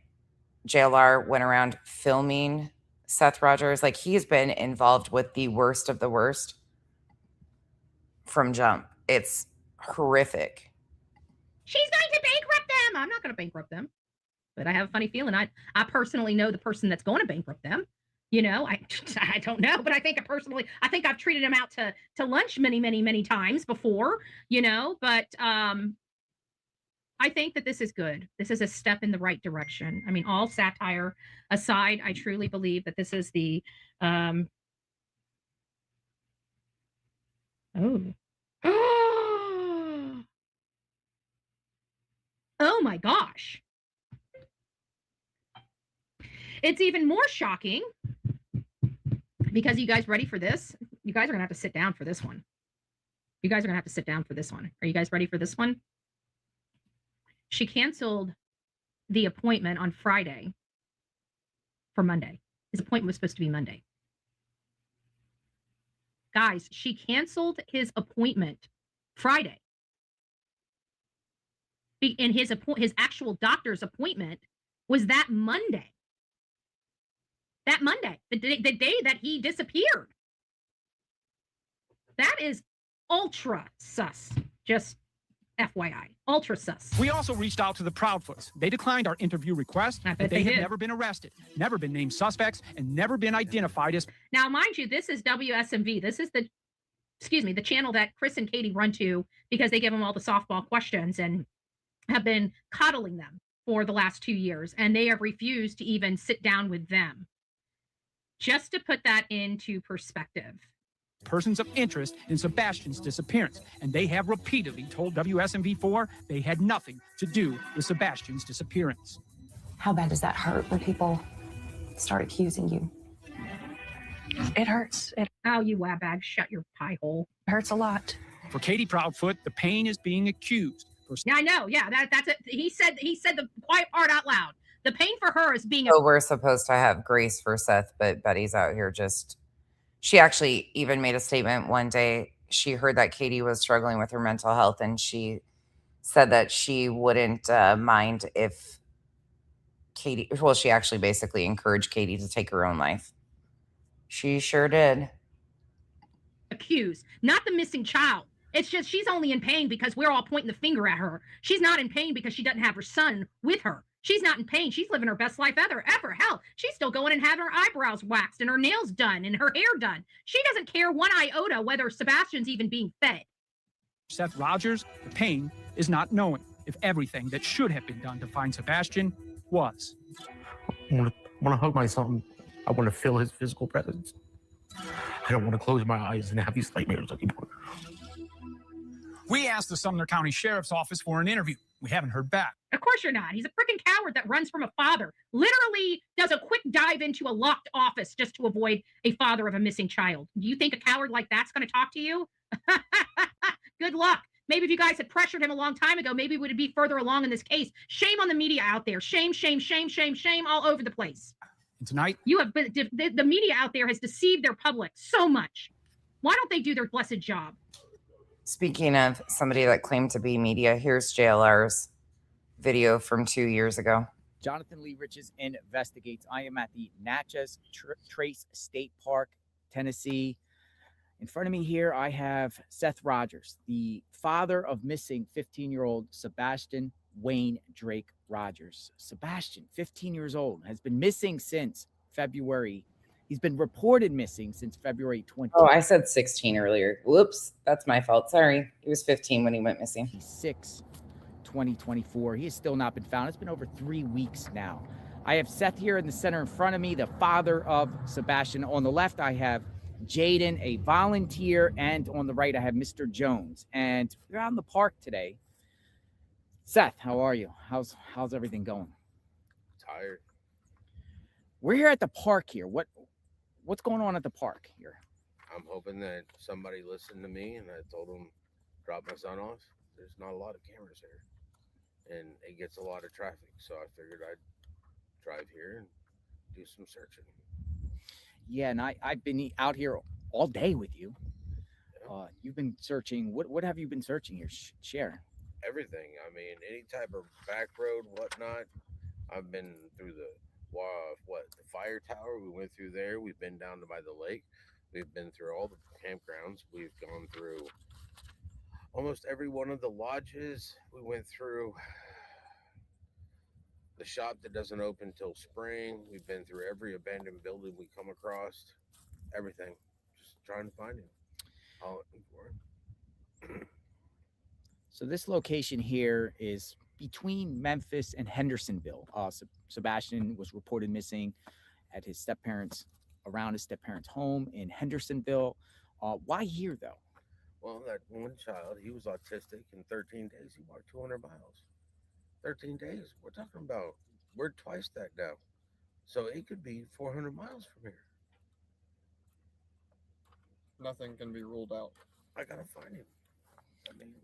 JLR went around filming Seth Rogers. Like, he's been involved with the worst of the worst from jump. It's horrific. She's going to bankrupt them. I'm not going to bankrupt them. But I have a funny feeling I personally know the person that's going to bankrupt them. You know, I don't know, but I think I've treated him out to lunch many, many, many times before, you know, but I think that this is good. This is a step in the right direction. I mean, all satire aside, I truly believe that this is the oh my gosh. It's even more shocking because you guys ready for this? You guys are going to have to sit down for this one. Are you guys ready for this one? She canceled the appointment on Friday for Monday. His appointment was supposed to be Monday. Guys, she canceled his appointment Friday. And his actual doctor's appointment was that Monday. That Monday, the day that he disappeared. That is ultra sus. Just FYI, ultra sus. We also reached out to the Proudfoots. They declined our interview request. But they have never been arrested, never been named suspects, and never been identified as. Now, mind you, this is WSMV. This is the channel that Chris and Katie run to because they give them all the softball questions and have been coddling them for the last 2 years, and they have refused to even sit down with them. Just to put that into perspective. Persons of interest in Sebastian's disappearance, and they have repeatedly told WSMV4 they had nothing to do with Sebastian's disappearance. How bad does that hurt when people start accusing you? It hurts. Oh, you wabag, shut your pie hole. It hurts a lot. For Katie Proudfoot, the pain is being accused. Yeah, I know. Yeah, that's it. He said the quiet part out loud. The pain for her is being. So we're supposed to have grace for Seth, but Betty's out here just. She actually even made a statement one day. She heard that Katie was struggling with her mental health, and she said that she wouldn't mind if Katie. Well, she actually basically encouraged Katie to take her own life. She sure did. Accused, not the missing child. It's just she's only in pain because we're all pointing the finger at her. She's not in pain because she doesn't have her son with her. She's not in pain. She's living her best life ever. Hell, she's still going and having her eyebrows waxed and her nails done and her hair done. She doesn't care one iota whether Sebastian's even being fed. Seth Rogers, the pain is not knowing if everything that should have been done to find Sebastian was. I want to hug my son. I want to feel his physical presence. I don't want to close my eyes and have these nightmares anymore. We asked the Sumner County Sheriff's Office for an interview. We haven't heard back. Of course you're not. He's a freaking coward that runs from a father. Literally does a quick dive into a locked office just to avoid a father of a missing child. Do you think a coward like that's going to talk to you? Good luck. Maybe if you guys had pressured him a long time ago, maybe we would be further along in this case. Shame on the media out there. Shame, shame, shame, shame, shame all over the place. And tonight, You have been, the media out there has deceived their public so much. Why don't they do their blessed job? Speaking of somebody that claimed to be media, here's JLR's video from 2 years ago. Jonathan Lee Riches investigates. I am at the Natchez Trace State Park, Tennessee. In front of me here, I have Seth Rogers, the father of missing 15-year-old Sebastian Wayne Drake Rogers. Sebastian, 15 years old, has been missing since February. He's been reported missing since February 20th. Oh, I said 16 earlier. Whoops, that's my fault. Sorry. He was 15 when he went missing. 2024. He has still not been found. It's been over 3 weeks now. I have Seth here in the center in front of me, the father of Sebastian. On the left, I have Jaden, a volunteer, and on the right, I have Mr. Jones. And we're out in the park today. Seth, how are you? How's everything going? Tired. We're here at the park here. What's going on at the park here? I'm hoping that somebody listened to me and I told them drop my son off. There's not a lot of cameras here, and it gets a lot of traffic. So I figured I'd drive here and do some searching. Yeah, and I've been out here all day with you. You've been searching. What have you been searching here? Share. Everything. I mean, any type of back road, whatnot. I've been through the fire tower. We went through there. We've been down to by the lake. We've been through all the campgrounds. We've gone through almost every one of the lodges. We went through the shop that doesn't open till spring. We've been through every abandoned building we come across. Everything. Just trying to find him. All looking for him. So this location here is between Memphis and Hendersonville. Sebastian was reported missing at his around his step-parents' home in Hendersonville. Why here, though? Well, that one child, he was autistic. In 13 days, he walked 200 miles. 13 days. We're talking about, we're twice that now. So it could be 400 miles from here. Nothing can be ruled out. I gotta find him. I mean,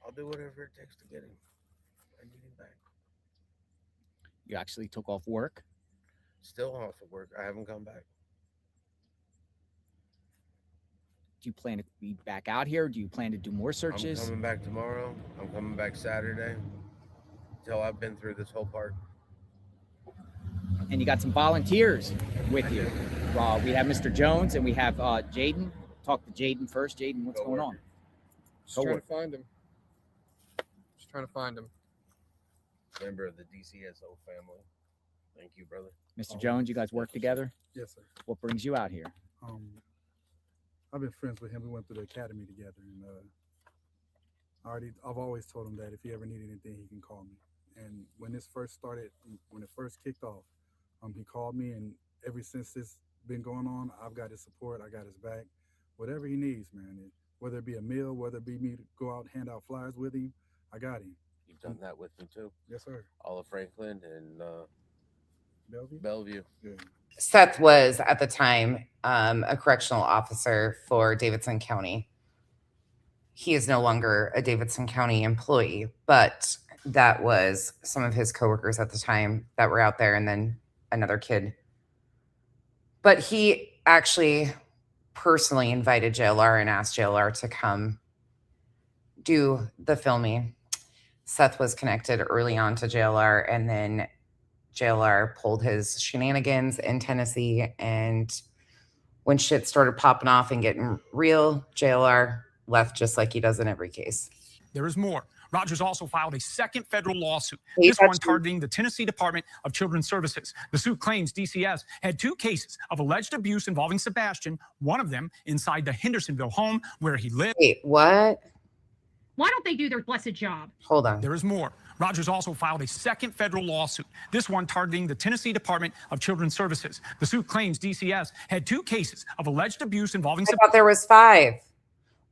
I'll do whatever it takes to get him. I need him back. You actually took off work? Still off of work. I haven't come back. Do you plan to be back out here? Do you plan to do more searches? I'm coming back tomorrow. I'm coming back Saturday. Till I've been through this whole park. And you got some volunteers with you. We have Mr. Jones and we have Jaden. Talk to Jaden first. Jaden, what's going on? Just trying to find him. Just trying to find him. Member of the DCSO family. Thank you, brother. Mr. Jones, you guys work together? Yes, sir. What brings you out here? I've been friends with him. We went through the academy together, and I've always told him that if he ever needed anything, he can call me. And when this first started, when it first kicked off, he called me, and ever since this been going on, I've got his support. I got his back. Whatever he needs, man. Whether it be a meal, whether it be me to go out and hand out flyers with him, I got him. You've done that with me too. Yes, sir. All of Franklin and Bellevue. Bellevue. Yeah. Seth was at the time a correctional officer for Davidson County. He is no longer a Davidson County employee, but that was some of his coworkers at the time that were out there, and then another kid. But he actually personally invited JLR and asked JLR to come do the filming. Seth was connected early on to JLR, and then JLR pulled his shenanigans in Tennessee. And when shit started popping off and getting real, JLR left just like he does in every case. There is more. Rogers also filed a second federal lawsuit, Hey, this one that's- targeting the Tennessee Department of Children's Services. The suit claims DCS had 2 cases of alleged abuse involving Sebastian, one of them inside the Hendersonville home where he lived. Wait, what? Why don't they do their blessed job? Hold on. There is more. Rogers also filed a second federal lawsuit, this one targeting the Tennessee Department of Children's Services. The suit claims DCS had 2 cases of alleged abuse involving I thought there was 5.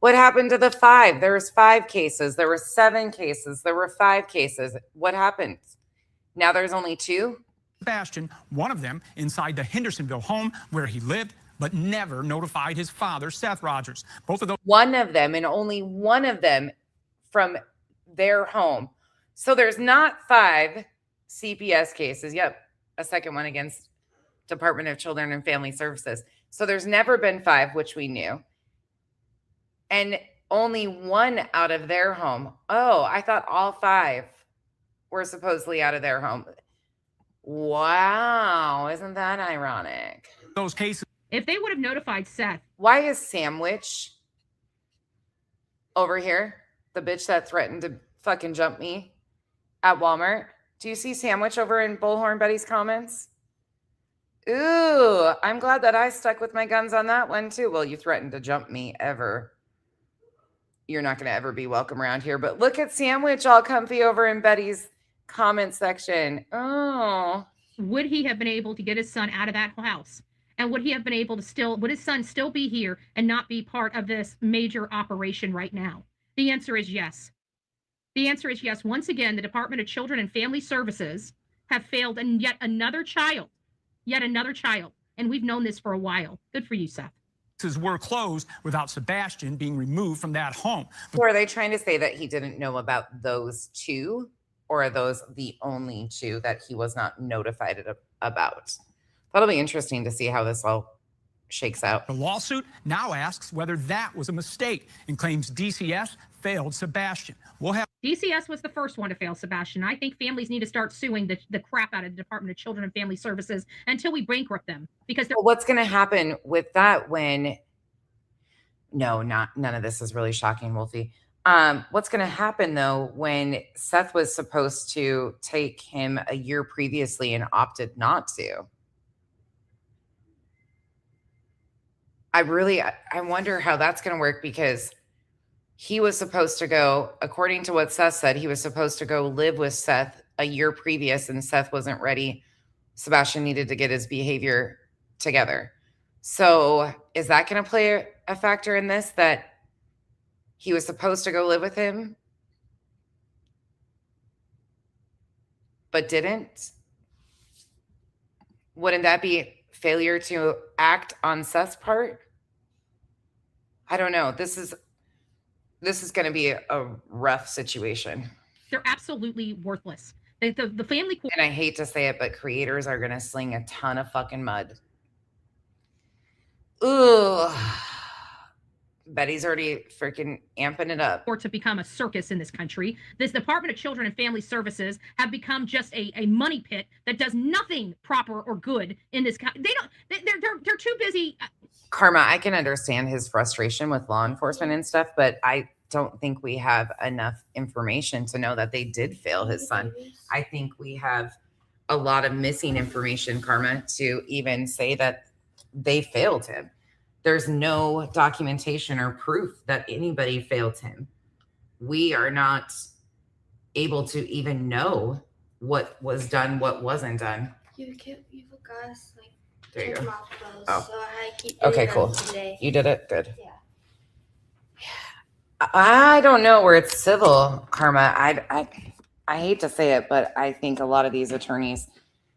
What happened to the 5? There was 5 cases. There were 7 cases. There were 5 cases. What happened? Now there's only 2? Sebastian, one of them inside the Hendersonville home where he lived but never notified his father, Seth Rogers. Both of those. One of them, and only one of them from their home. So there's not 5 CPS cases. Yep. A second one against Department of Children and Family Services. So there's never been 5, which we knew. And only 1 out of their home. Oh, I thought all 5 were supposedly out of their home. Wow. Isn't that ironic? Those cases. If they would have notified Seth. Why is Sandwich over here? The bitch that threatened to fucking jump me at Walmart. Do you see Sandwich over in Bullhorn Betty's comments? Ooh, I'm glad that I stuck with my guns on that one too. Well, you threatened to jump me ever. You're not going to ever be welcome around here. But look at Sandwich all comfy over in Betty's comment section. Oh. Would he have been able to get his son out of that house? And would he have been able to would his son still be here and not be part of this major operation right now? The answer is yes. The answer is yes. Once again, the Department of Children and Family Services have failed and yet another child. And we've known this for a while. Good for you, Seth. Were closed without Sebastian being removed from that home. So are they trying to say that he didn't know about those 2? Or are those the only 2 that he was not notified about? That'll be interesting to see how this all shakes out. The lawsuit now asks whether that was a mistake and claims DCS failed Sebastian. We'll have DCS was the first one to fail Sebastian. I think families need to start suing the crap out of the Department of Children and Family Services until we bankrupt them. Because what's going to happen with that when... No, none of this is really shocking, Wolfie. What's going to happen, though, when Seth was supposed to take him a year previously and opted not to? I wonder how that's going to work, because he was supposed to go, according to what Seth said, he was supposed to go live with Seth a year previous, and Seth wasn't ready. Sebastian needed to get his behavior together. So is that going to play a factor in this, that he was supposed to go live with him, but didn't? Wouldn't that be failure to act on Seth's part? I don't know. This is going to be a rough situation. They're absolutely worthless. The family... And I hate to say it, but creators are going to sling a ton of fucking mud. Ooh. Betty's already freaking amping it up. Or to become a circus in this country. This Department of Children and Family Services have become just a money pit that does nothing proper or good in this country. They're too busy. Karma, I can understand his frustration with law enforcement and stuff, but I don't think we have enough information to know that they did fail his son. I think we have a lot of missing information, Karma, to even say that they failed him. There's no documentation or proof that anybody failed him. We are not able to even know what was done, what wasn't done. You guys like there you go. Those, oh. So I keep doing okay, them cool. Today. You did it good. Yeah. I don't know where it's civil, Karma. I hate to say it, but I think a lot of these attorneys,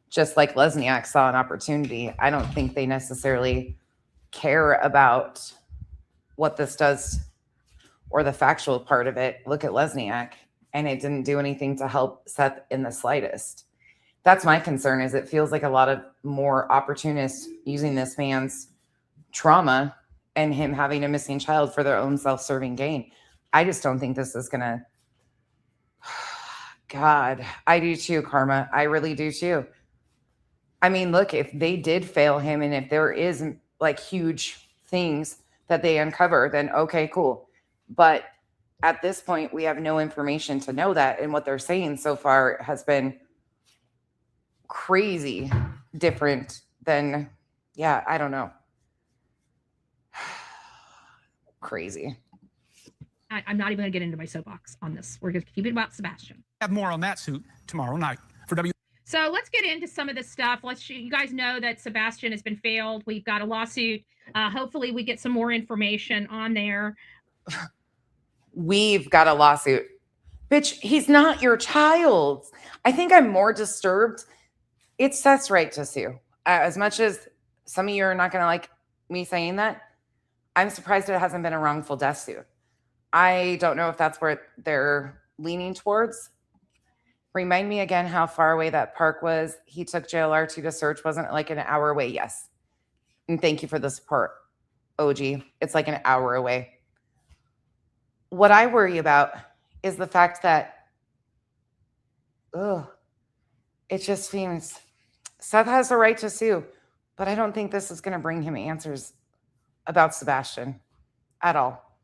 just like Lesniak, saw an opportunity. I don't think they necessarily care about what this does or the factual part of it. Look at Lesniak, and it didn't do anything to help Seth in the slightest. That's my concern, is it feels like a lot of more opportunists using this man's trauma and him having a missing child for their own self-serving gain. I just don't think this is gonna... God, I do too, Karma. I really do too. I mean, look, if they did fail him, and if there is like huge things that they uncover, then okay, cool. But at this point, we have no information to know that. And what they're saying so far has been crazy different than, yeah, I don't know. Crazy. I'm not even going to get into my soapbox on this. We're going to keep it about Sebastian. Have more on that suit tomorrow night for W. So let's get into some of this stuff. You guys know that Sebastian has been failed. We've got a lawsuit. Hopefully we get some more information on there. We've got a lawsuit. Bitch, he's not your child. I think I'm more disturbed. It's Seth's right to sue. As much as some of you are not going to like me saying that, I'm surprised it hasn't been a wrongful death suit. I don't know if that's where they're leaning towards. Remind me again how far away that park was. He took JLR2 to search. Wasn't it like an hour away? Yes. And thank you for the support, OG. It's like an hour away. What I worry about is the fact that, it just seems Seth has the right to sue, but I don't think this is going to bring him answers about Sebastian at all.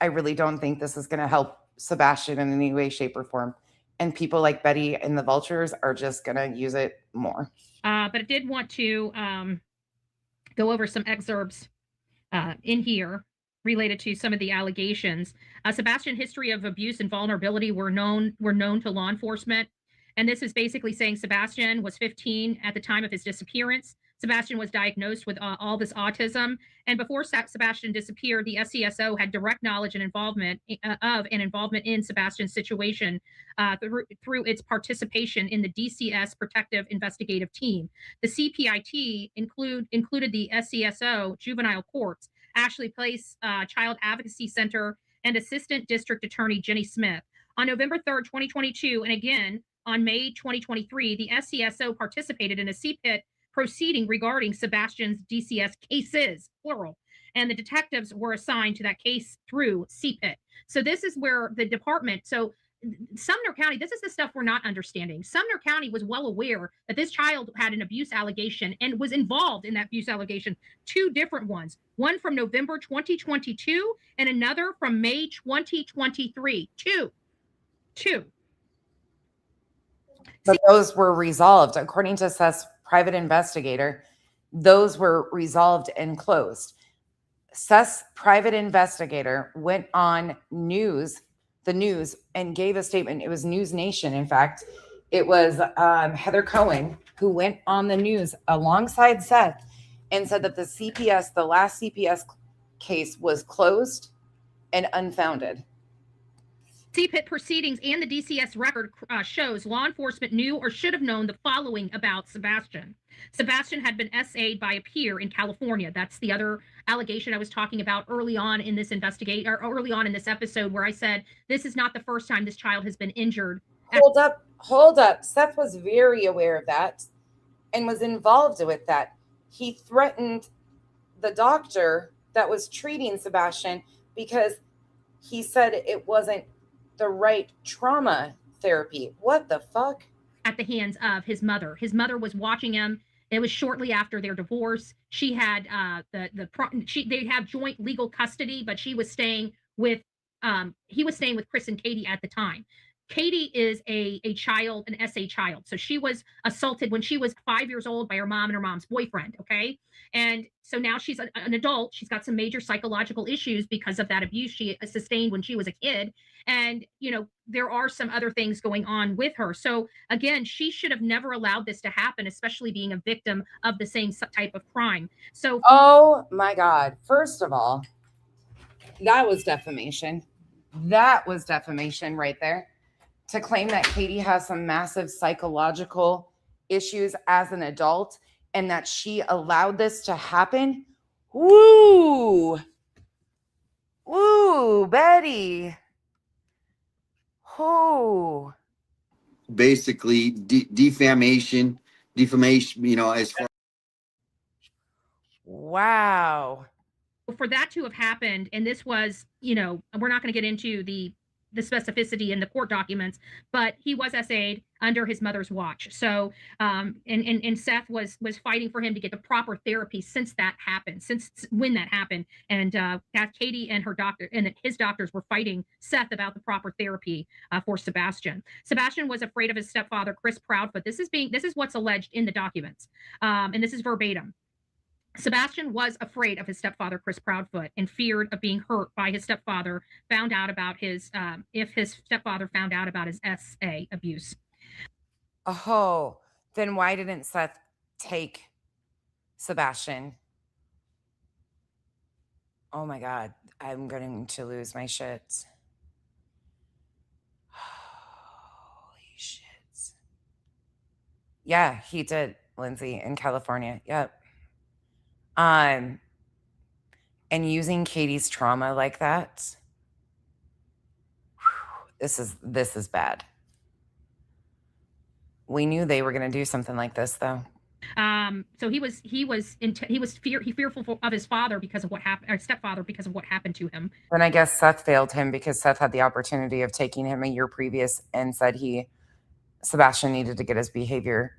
I really don't think this is going to help Sebastian in any way, shape, or form. And people like Betty and the Vultures are just going to use it more. But I did want to go over some excerpts in here related to some of the allegations. Sebastian's history of abuse and vulnerability were known to law enforcement. And this is basically saying Sebastian was 15 at the time of his disappearance. Sebastian was diagnosed with all this autism. And before Sebastian disappeared, the SCSO had direct knowledge and involvement in Sebastian's situation through its participation in the DCS Protective Investigative Team. The CPIT included the SCSO, Juvenile Courts, Ashley Place Child Advocacy Center, and Assistant District Attorney Jenny Smith. On November 3rd, 2022, and again on May 2023, the SCSO participated in a CPIT proceeding regarding Sebastian's DCS cases, plural, and the detectives were assigned to that case through CPIT. So this is where the department, so Sumner County, this is the stuff we're not understanding. Sumner County was well aware that this child had an abuse allegation and was involved in that abuse allegation, two different ones, one from November 2022 and another from May 2023. Two. But those were resolved. According to Seth's private investigator, those were resolved and closed. Seth's private investigator went on the news, and gave a statement. It was News Nation. In fact, it was Heather Cohen who went on the news alongside Seth and said that the last CPS case was closed and unfounded. CPIT proceedings and the DCS record shows law enforcement knew or should have known the following about Sebastian. Sebastian had been SA'd by a peer in California. That's the other allegation I was talking about early on in this early on in this episode, where I said this is not the first time this child has been injured. Hold up. Seth was very aware of that and was involved with that. He threatened the doctor that was treating Sebastian because he said it wasn't the right trauma therapy. What the fuck? At the hands of his mother. His mother was watching him. It was shortly after their divorce. She had they have joint legal custody, but she was staying with he was staying with Chris and Katie at the time. Katie is a child, an SA child. So she was assaulted when she was 5 years old by her mom and her mom's boyfriend. Okay. And so now she's an adult. She's got some major psychological issues because of that abuse she sustained when she was a kid. And, there are some other things going on with her. So again, she should have never allowed this to happen, especially being a victim of the same type of crime. So, oh my God. First of all, that was defamation. That was defamation right there. To claim that Katie has some massive psychological issues as an adult and that she allowed this to happen. Woo! Woo, Betty. Oh. Basically, defamation, as far. Wow. For that to have happened, and this was, we're not going to get into the specificity in the court documents, but he was SA'd under his mother's watch. So, and Seth was fighting for him to get the proper therapy since when that happened. And that Katie and her doctor and his doctors were fighting Seth about the proper therapy for Sebastian. Sebastian was afraid of his stepfather, Chris Proudfoot. This is what's alleged in the documents. And this is verbatim. Sebastian was afraid of his stepfather, Chris Proudfoot, and feared of being hurt by his stepfather, if his stepfather found out about his SA abuse. Oh, then why didn't Seth take Sebastian? Oh my God, I'm going to lose my shit. Holy shit. Yeah, he did, Lindsay, in California. Yep. and using Katie's trauma like that. This is bad. We knew they were going to do something like this, though. So he was fearful of his father because of what happened, or stepfather because of what happened to him. Then I guess Seth failed him because Seth had the opportunity of taking him a year previous and said Sebastian needed to get his behavior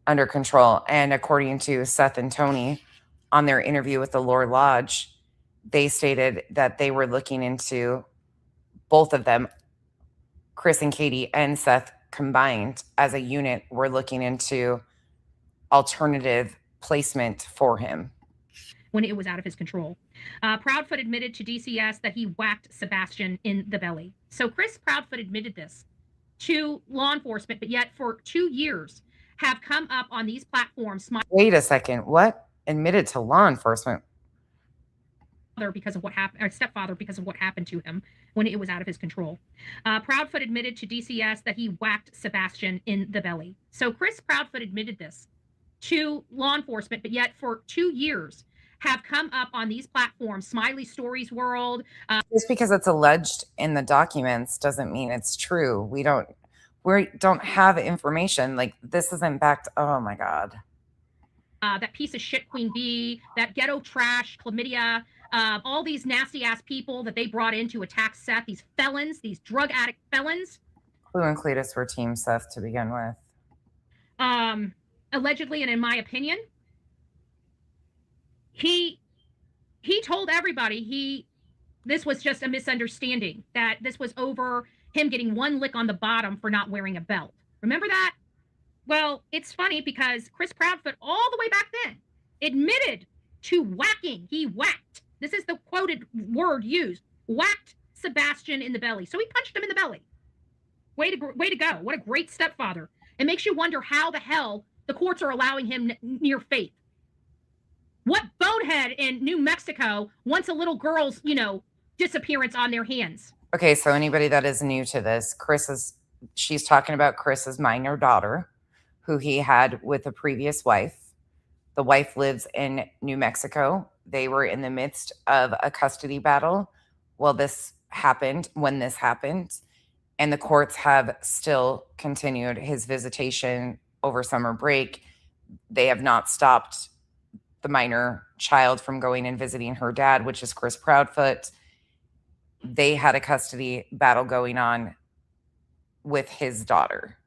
under control. And according to Seth and Tony on their interview with the Lore Lodge, they stated that they were looking into, both of them, Chris and Katie and Seth combined as a unit, were looking into alternative placement for him when it was out of his control. Proudfoot admitted to DCS that he whacked Sebastian in the belly. So Chris Proudfoot admitted this to law enforcement, but yet for 2 years have come up on these platforms. Wait a second. What? Admitted to law enforcement? Because of what happened, or stepfather because of what happened to him when it was out of his control. Proudfoot admitted to DCS that he whacked Sebastian in the belly. So Chris Proudfoot admitted this to law enforcement, but yet for 2 years have come up on these platforms, Smiley Stories World. Just because it's alleged in the documents doesn't mean it's true. We don't have information. Like, this isn't backed. Oh my God. That piece of shit Queen Bee, that ghetto trash, Chlamydia, all these nasty ass people that they brought in to attack Seth, these felons, these drug addict felons. Clue and Cletus were Team Seth to begin with. Allegedly, and in my opinion, he told everybody this was just a misunderstanding, that this was over him getting one lick on the bottom for not wearing a belt. Remember that? Well, it's funny because Chris Proudfoot, all the way back then, admitted to whacking. He whacked. This is the quoted word used. Whacked Sebastian in the belly. So he punched him in the belly. Way to go. What a great stepfather. It makes you wonder how the hell the courts are allowing him near faith. What bonehead in New Mexico wants a little girl's, disappearance on their hands? Okay, so anybody that is new to this, she's talking about Chris's minor daughter, who he had with a previous wife. The wife lives in New Mexico. They were in the midst of a custody battle. Well, when this happened, and the courts have still continued his visitation over summer break. They have not stopped the minor child from going and visiting her dad, which is Chris Proudfoot. They had a custody battle going on with his daughter.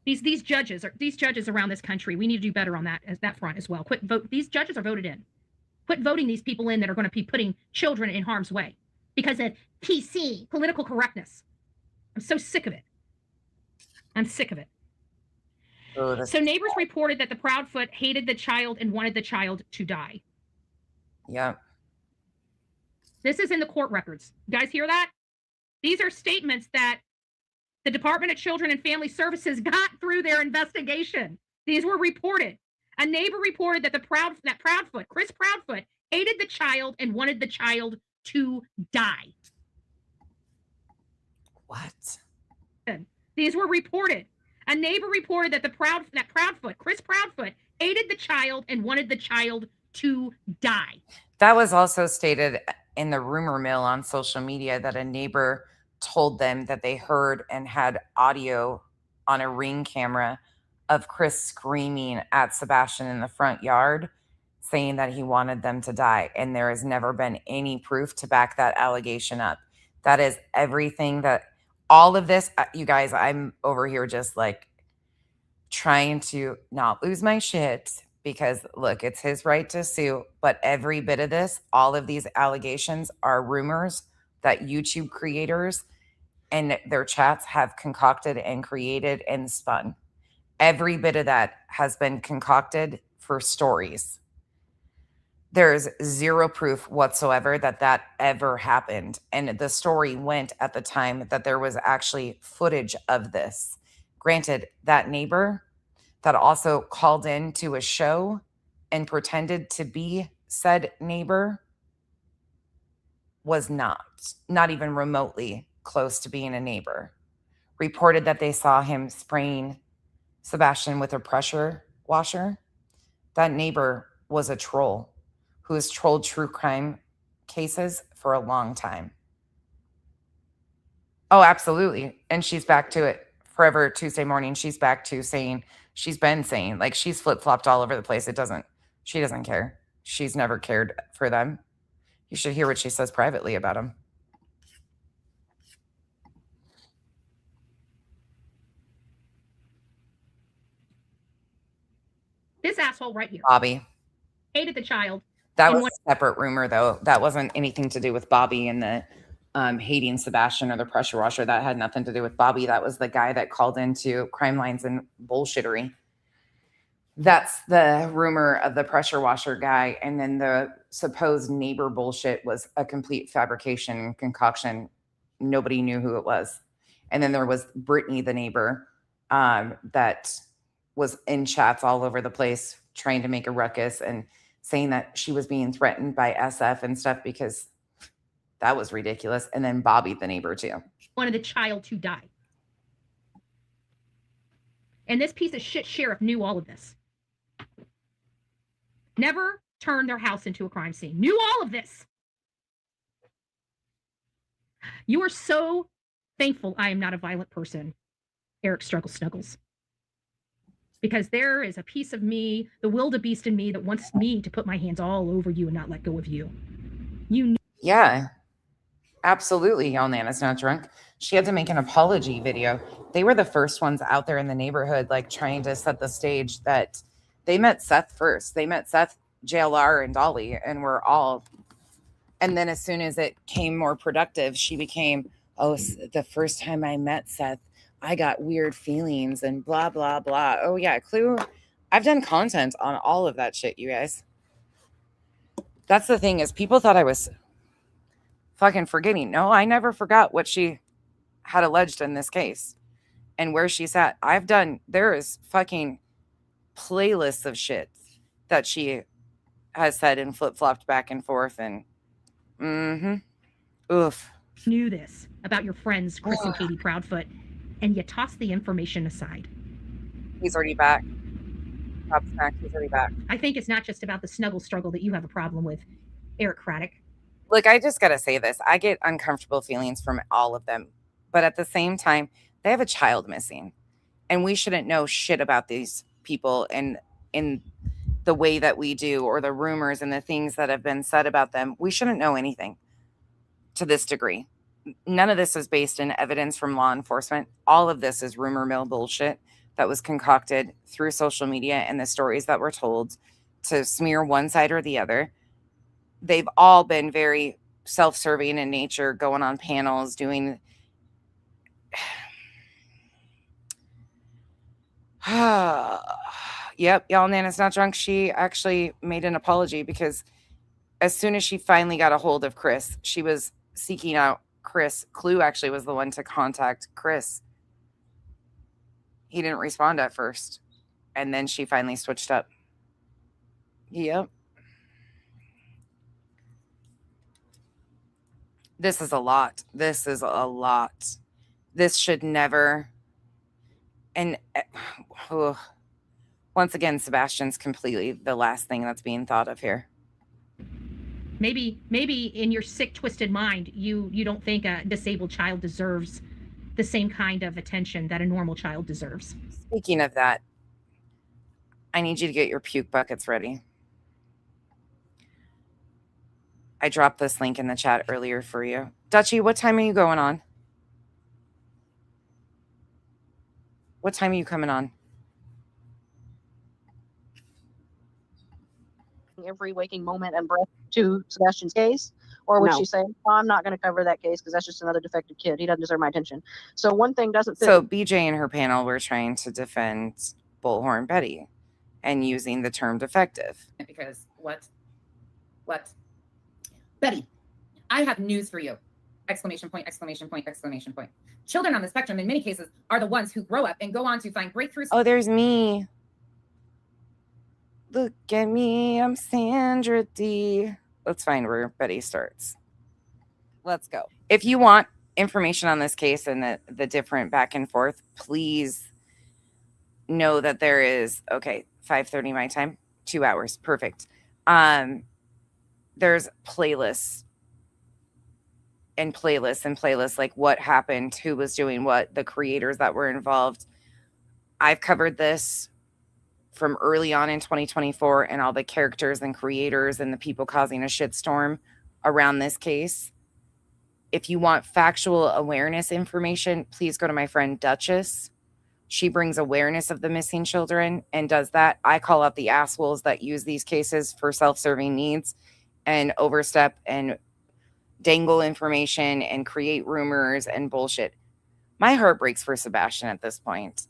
These judges around this country, we need to do better on that front as well. These judges are voted in. Quit voting these people in that are going to be putting children in harm's way because of PC, political correctness. I'm so sick of it. I'm sick of it. So neighbors reported that the Proudfoot hated the child and wanted the child to die. Yeah. This is in the court records. You guys hear that? These are statements that the Department of Children and Family Services got through their investigation. These were reported. A neighbor reported that Proudfoot, Chris Proudfoot, hated the child and wanted the child to die. What? These were reported. A neighbor reported that Proudfoot, Chris Proudfoot, hated the child and wanted the child to die. That was also stated in the rumor mill on social media that a neighbor told them that they heard and had audio on a Ring camera of Chris screaming at Sebastian in the front yard, saying that he wanted them to die. And there has never been any proof to back that allegation up. That is everything all of this, you guys, I'm over here just like trying to not lose my shit because look, it's his right to sue, but every bit of this, all of these allegations are rumors that YouTube creators and their chats have concocted and created and spun. Every bit of that has been concocted for stories. There's zero proof whatsoever that ever happened. And the story went at the time that there was actually footage of this. Granted, that neighbor that also called in to a show and pretended to be said neighbor was not even remotely close to being a neighbor. Reported that they saw him spraying Sebastian with a pressure washer. That neighbor was a troll who has trolled true crime cases for a long time. Oh, absolutely. And she's back to it. Forever Tuesday morning, she's back to saying, she's been saying, like, she's flip-flopped all over the place. She doesn't care. She's never cared for them. You should hear what she says privately about them. This asshole right here. Bobby. Hated the child. That was a separate rumor, though. That wasn't anything to do with Bobby and the hating Sebastian or the pressure washer. That had nothing to do with Bobby. That was the guy that called into Crime Lines and bullshittery. That's the rumor of the pressure washer guy. And then the supposed neighbor bullshit was a complete fabrication and concoction. Nobody knew who it was. And then there was Brittany, the neighbor, that was in chats all over the place trying to make a ruckus and saying that she was being threatened by SF and stuff, because that was ridiculous. And then Bobby, the neighbor, too. Wanted the child to die. And this piece of shit sheriff knew all of this. Never turned their house into a crime scene. Knew all of this. You are so thankful I am not a violent person, Eric Struggle Snuggles. Because there is a piece of me, the wildebeest in me, that wants me to put my hands all over you and not let go of you. Yeah, absolutely. Y'all, Nana's not drunk. She had to make an apology video. They were the first ones out there in the neighborhood, like trying to set the stage that they met Seth first. They met Seth, JLR, and Dolly, and we're all. And then as soon as it came more productive, she became, the first time I met Seth, I got weird feelings and blah, blah, blah. Oh, yeah, Clue. I've done content on all of that shit, you guys. That's the thing, is people thought I was fucking forgetting. No, I never forgot what she had alleged in this case and where she's at. There is fucking playlists of shit that she has said and flip-flopped back and forth, and oof. Knew this about your friends, Chris and Katie Proudfoot, and you tossed the information aside. He's already back. He's already back. I think it's not just about the snuggle struggle that you have a problem with, Eric Craddock. Look, I just got to say this. I get uncomfortable feelings from all of them. But at the same time, they have a child missing. And we shouldn't know shit about these people and in the way that we do, or the rumors and the things that have been said about them. We shouldn't know anything to this degree. None of this is based in evidence from law enforcement. All of this is rumor mill bullshit that was concocted through social media and the stories that were told to smear one side or the other. They've all been very self-serving in nature, going on panels, doing yep, y'all, Nana's not drunk. She actually made an apology, because as soon as she finally got a hold of Chris, she was seeking out Chris. Clue actually was the one to contact Chris. He didn't respond at first, and then she finally switched up. Yep. This is a lot. This is a lot. This should never. And once again, Sebastian's completely the last thing that's being thought of here. Maybe in your sick, twisted mind, you don't think a disabled child deserves the same kind of attention that a normal child deserves. Speaking of that, I need you to get your puke buckets ready. I dropped this link in the chat earlier for you. Dutchie, what time are you going on? What time are you coming on? Every waking moment and breath to Sebastian's case? Or would No. she say, I'm not going to cover that case because that's just another defective kid. He doesn't deserve my attention. So one thing doesn't fit. So BJ and her panel were trying to defend Bullhorn Betty and using the term defective. Because what? Betty, I have news for you. Exclamation point, exclamation point, exclamation point. Children on the spectrum in many cases are the ones who grow up and go on to find breakthroughs. Oh, there's me. Look at me, I'm Sandra D. Let's find where Betty starts. Let's go. If you want information on this case and the different back and forth, please know that there is, okay, 5:30 my time, 2 hours. Perfect. There's playlists and playlists and playlists, like what happened, who was doing what, the creators that were involved. I've covered this from early on in 2024 and all the characters and creators and the people causing a shitstorm around this case. If you want factual awareness information, please go to my friend Duchess. She brings awareness of the missing children and does that. I call out the assholes that use these cases for self-serving needs and overstep and dangle information and create rumors and bullshit. My heart breaks for Sebastian at this point.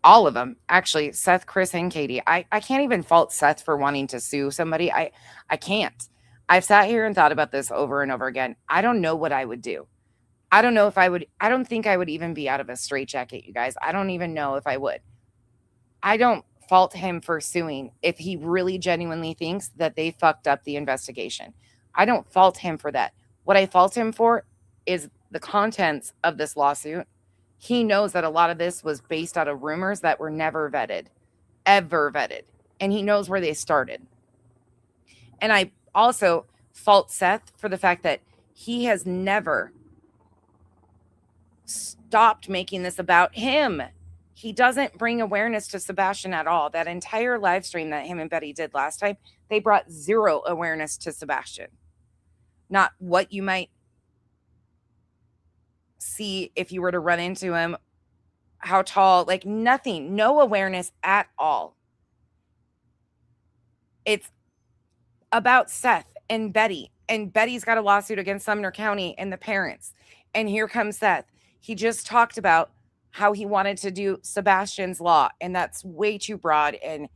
All of them, actually, Seth, Chris, and Katie. I can't even fault Seth for wanting to sue somebody. I can't. I've sat here and thought about this over and over again. I don't know what I would do. I don't know if I would. I don't think I would even be out of a straitjacket, you guys. I don't even know if I would. I don't fault him for suing if he really genuinely thinks that they fucked up the investigation. I don't fault him for that. What I fault him for is the contents of this lawsuit. He knows that a lot of this was based out of rumors that were never vetted, ever vetted. And he knows where they started. And I also fault Seth for the fact that he has never stopped making this about him. He doesn't bring awareness to Sebastian at all. That entire live stream that him and Betty did last time, they brought zero awareness to Sebastian. Not what you might see if you were to run into him, how tall, like nothing, no awareness at all. It's about Seth and Betty, and Betty's got a lawsuit against Sumner County and the parents. And here comes Seth. He just talked about how he wanted to do Sebastian's law, and that's way too broad. And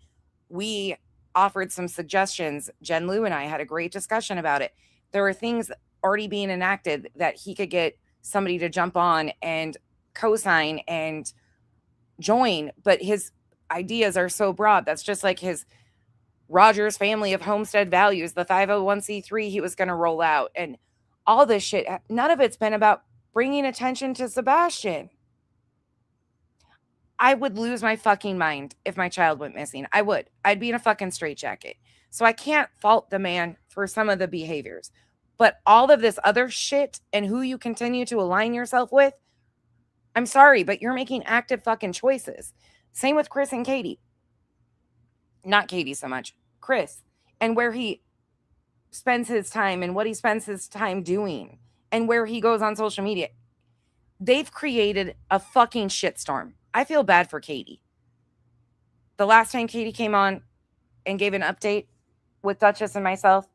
we offered some suggestions. Jen Lou and I had a great discussion about it. There were things already being enacted that he could get somebody to jump on and co-sign and join, but his ideas are so broad. That's just like his Rogers family of homestead values, the 501c3 he was going to roll out, and all this shit. None of it's been about bringing attention to Sebastian. I would lose my fucking mind if my child went missing. I would. I'd be in a fucking straitjacket. So I can't fault the man for some of the behaviors. But all of this other shit and who you continue to align yourself with, I'm sorry, but you're making active fucking choices. Same with Chris and Katie. Not Katie so much. Chris. And where he spends his time and what he spends his time doing and where he goes on social media. They've created a fucking shitstorm. I feel bad for Katie. The last time Katie came on and gave an update with Duchess and myself,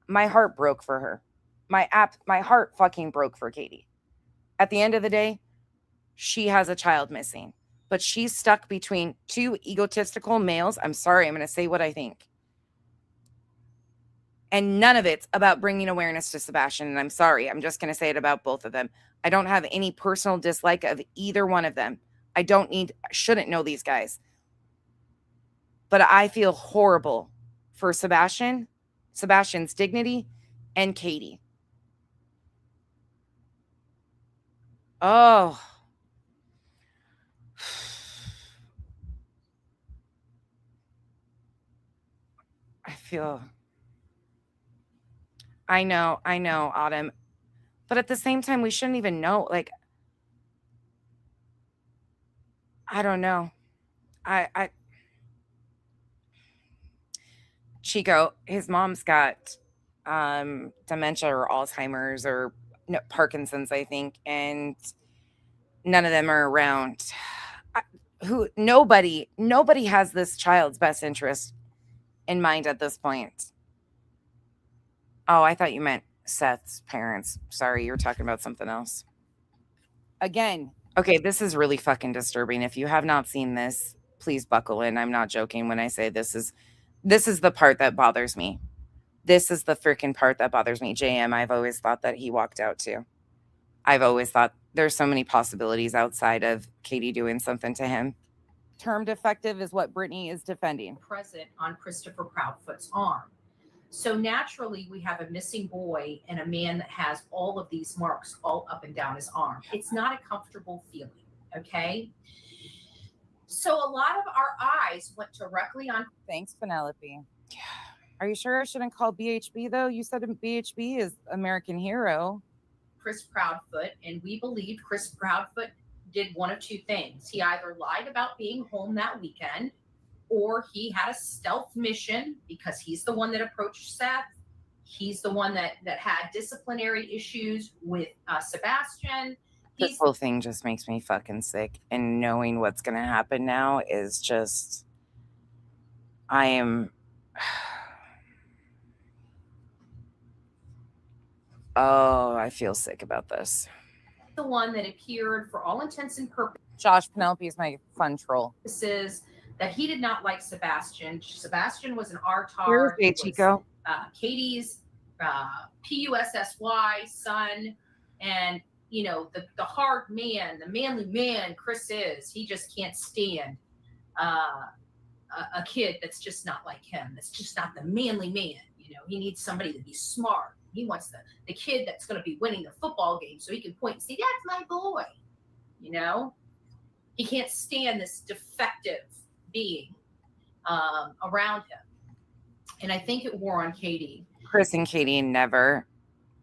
my heart broke for her. My heart fucking broke for Katie. At the end of the day, she has a child missing, but she's stuck between two egotistical males. I'm sorry, I'm going to say what I think. And none of it's about bringing awareness to Sebastian. And I'm sorry, I'm just going to say it about both of them. I don't have any personal dislike of either one of them. I shouldn't know these guys. But I feel horrible for Sebastian's dignity, and Katie. Oh. I know, Autumn. But at the same time, we shouldn't even know. Like, I don't know. Chico, his mom's got dementia or Alzheimer's or Parkinson's, I think, and none of them are around. Nobody has this child's best interest in mind at this point. Oh, I thought you meant Seth's parents. Sorry, you were talking about something else. Again, okay, this is really fucking disturbing. If you have not seen this, please buckle in. I'm not joking when I say this is the part that bothers me. This is the freaking part that bothers me. JM, I've always thought that he walked out too. I've always thought there's so many possibilities outside of Katie doing something to him. Term defective is what Brittany is defending. Present on Christopher Proudfoot's arm. So naturally, we have a missing boy and a man that has all of these marks all up and down his arm. It's not a comfortable feeling, okay? So a lot of our eyes went directly on. Thanks, Penelope. Are you sure I shouldn't call BHB though? You said BHB is American Hero. Chris Proudfoot, and we believed Chris Proudfoot did one of two things. He either lied about being home that weekend, or he had a stealth mission because he's the one that approached Seth. He's the one that had disciplinary issues with Sebastian. This whole thing just makes me fucking sick. And knowing what's going to happen now is just, I am, oh, I feel sick about this. The one that appeared for all intents and purposes. Josh Penelope is my fun troll. That he did not like Sebastian. Sebastian was an RTAR. Here's Hey Chico. Katie's PUSSY son, and you know the hard man, the manly man Chris is. He just can't stand a kid that's just not like him. That's just not the manly man. You know, he needs somebody to be smart. He wants the kid that's going to be winning the football game, so he can point and say, "That's my boy." You know, he can't stand this defective being around him, and I think it wore on Katie. Chris and Katie never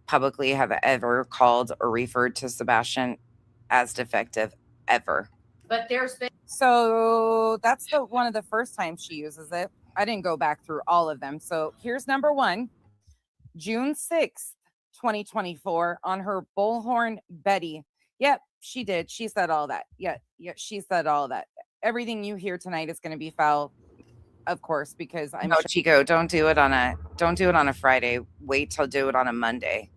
publicly have ever called or referred to Sebastian as defective, ever. But there's been, so that's one of the first times she uses it. I didn't go back through all of them. So here's number one, June 6th, 2024, on her Bullhorn Betty. Yep, she did. She said all that. Yeah, she said all that. Everything you hear tonight is going to be foul, of course, because I'm no, Chico, don't do it on a Friday. Wait till do it on a Monday.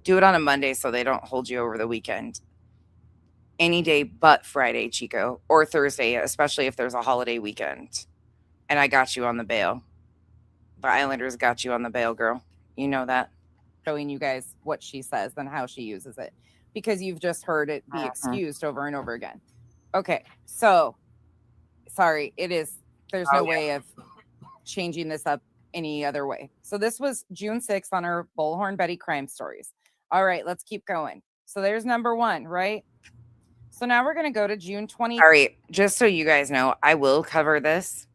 Do it on a Monday so they don't hold you over the weekend. Any day but Friday, Chico, or Thursday, especially if there's a holiday weekend. And I got you on the bail. The Islanders got you on the bail, girl. You know that. Showing you guys what she says and how she uses it, because you've just heard it be excused over and over again. Okay, so sorry, it is. There's no way of changing this up any other way. So this was June 6th on her Bullhorn Betty crime stories. All right, let's keep going. So there's number one, right? So now we're going to go to June 20th. All right, just so you guys know, I will cover this.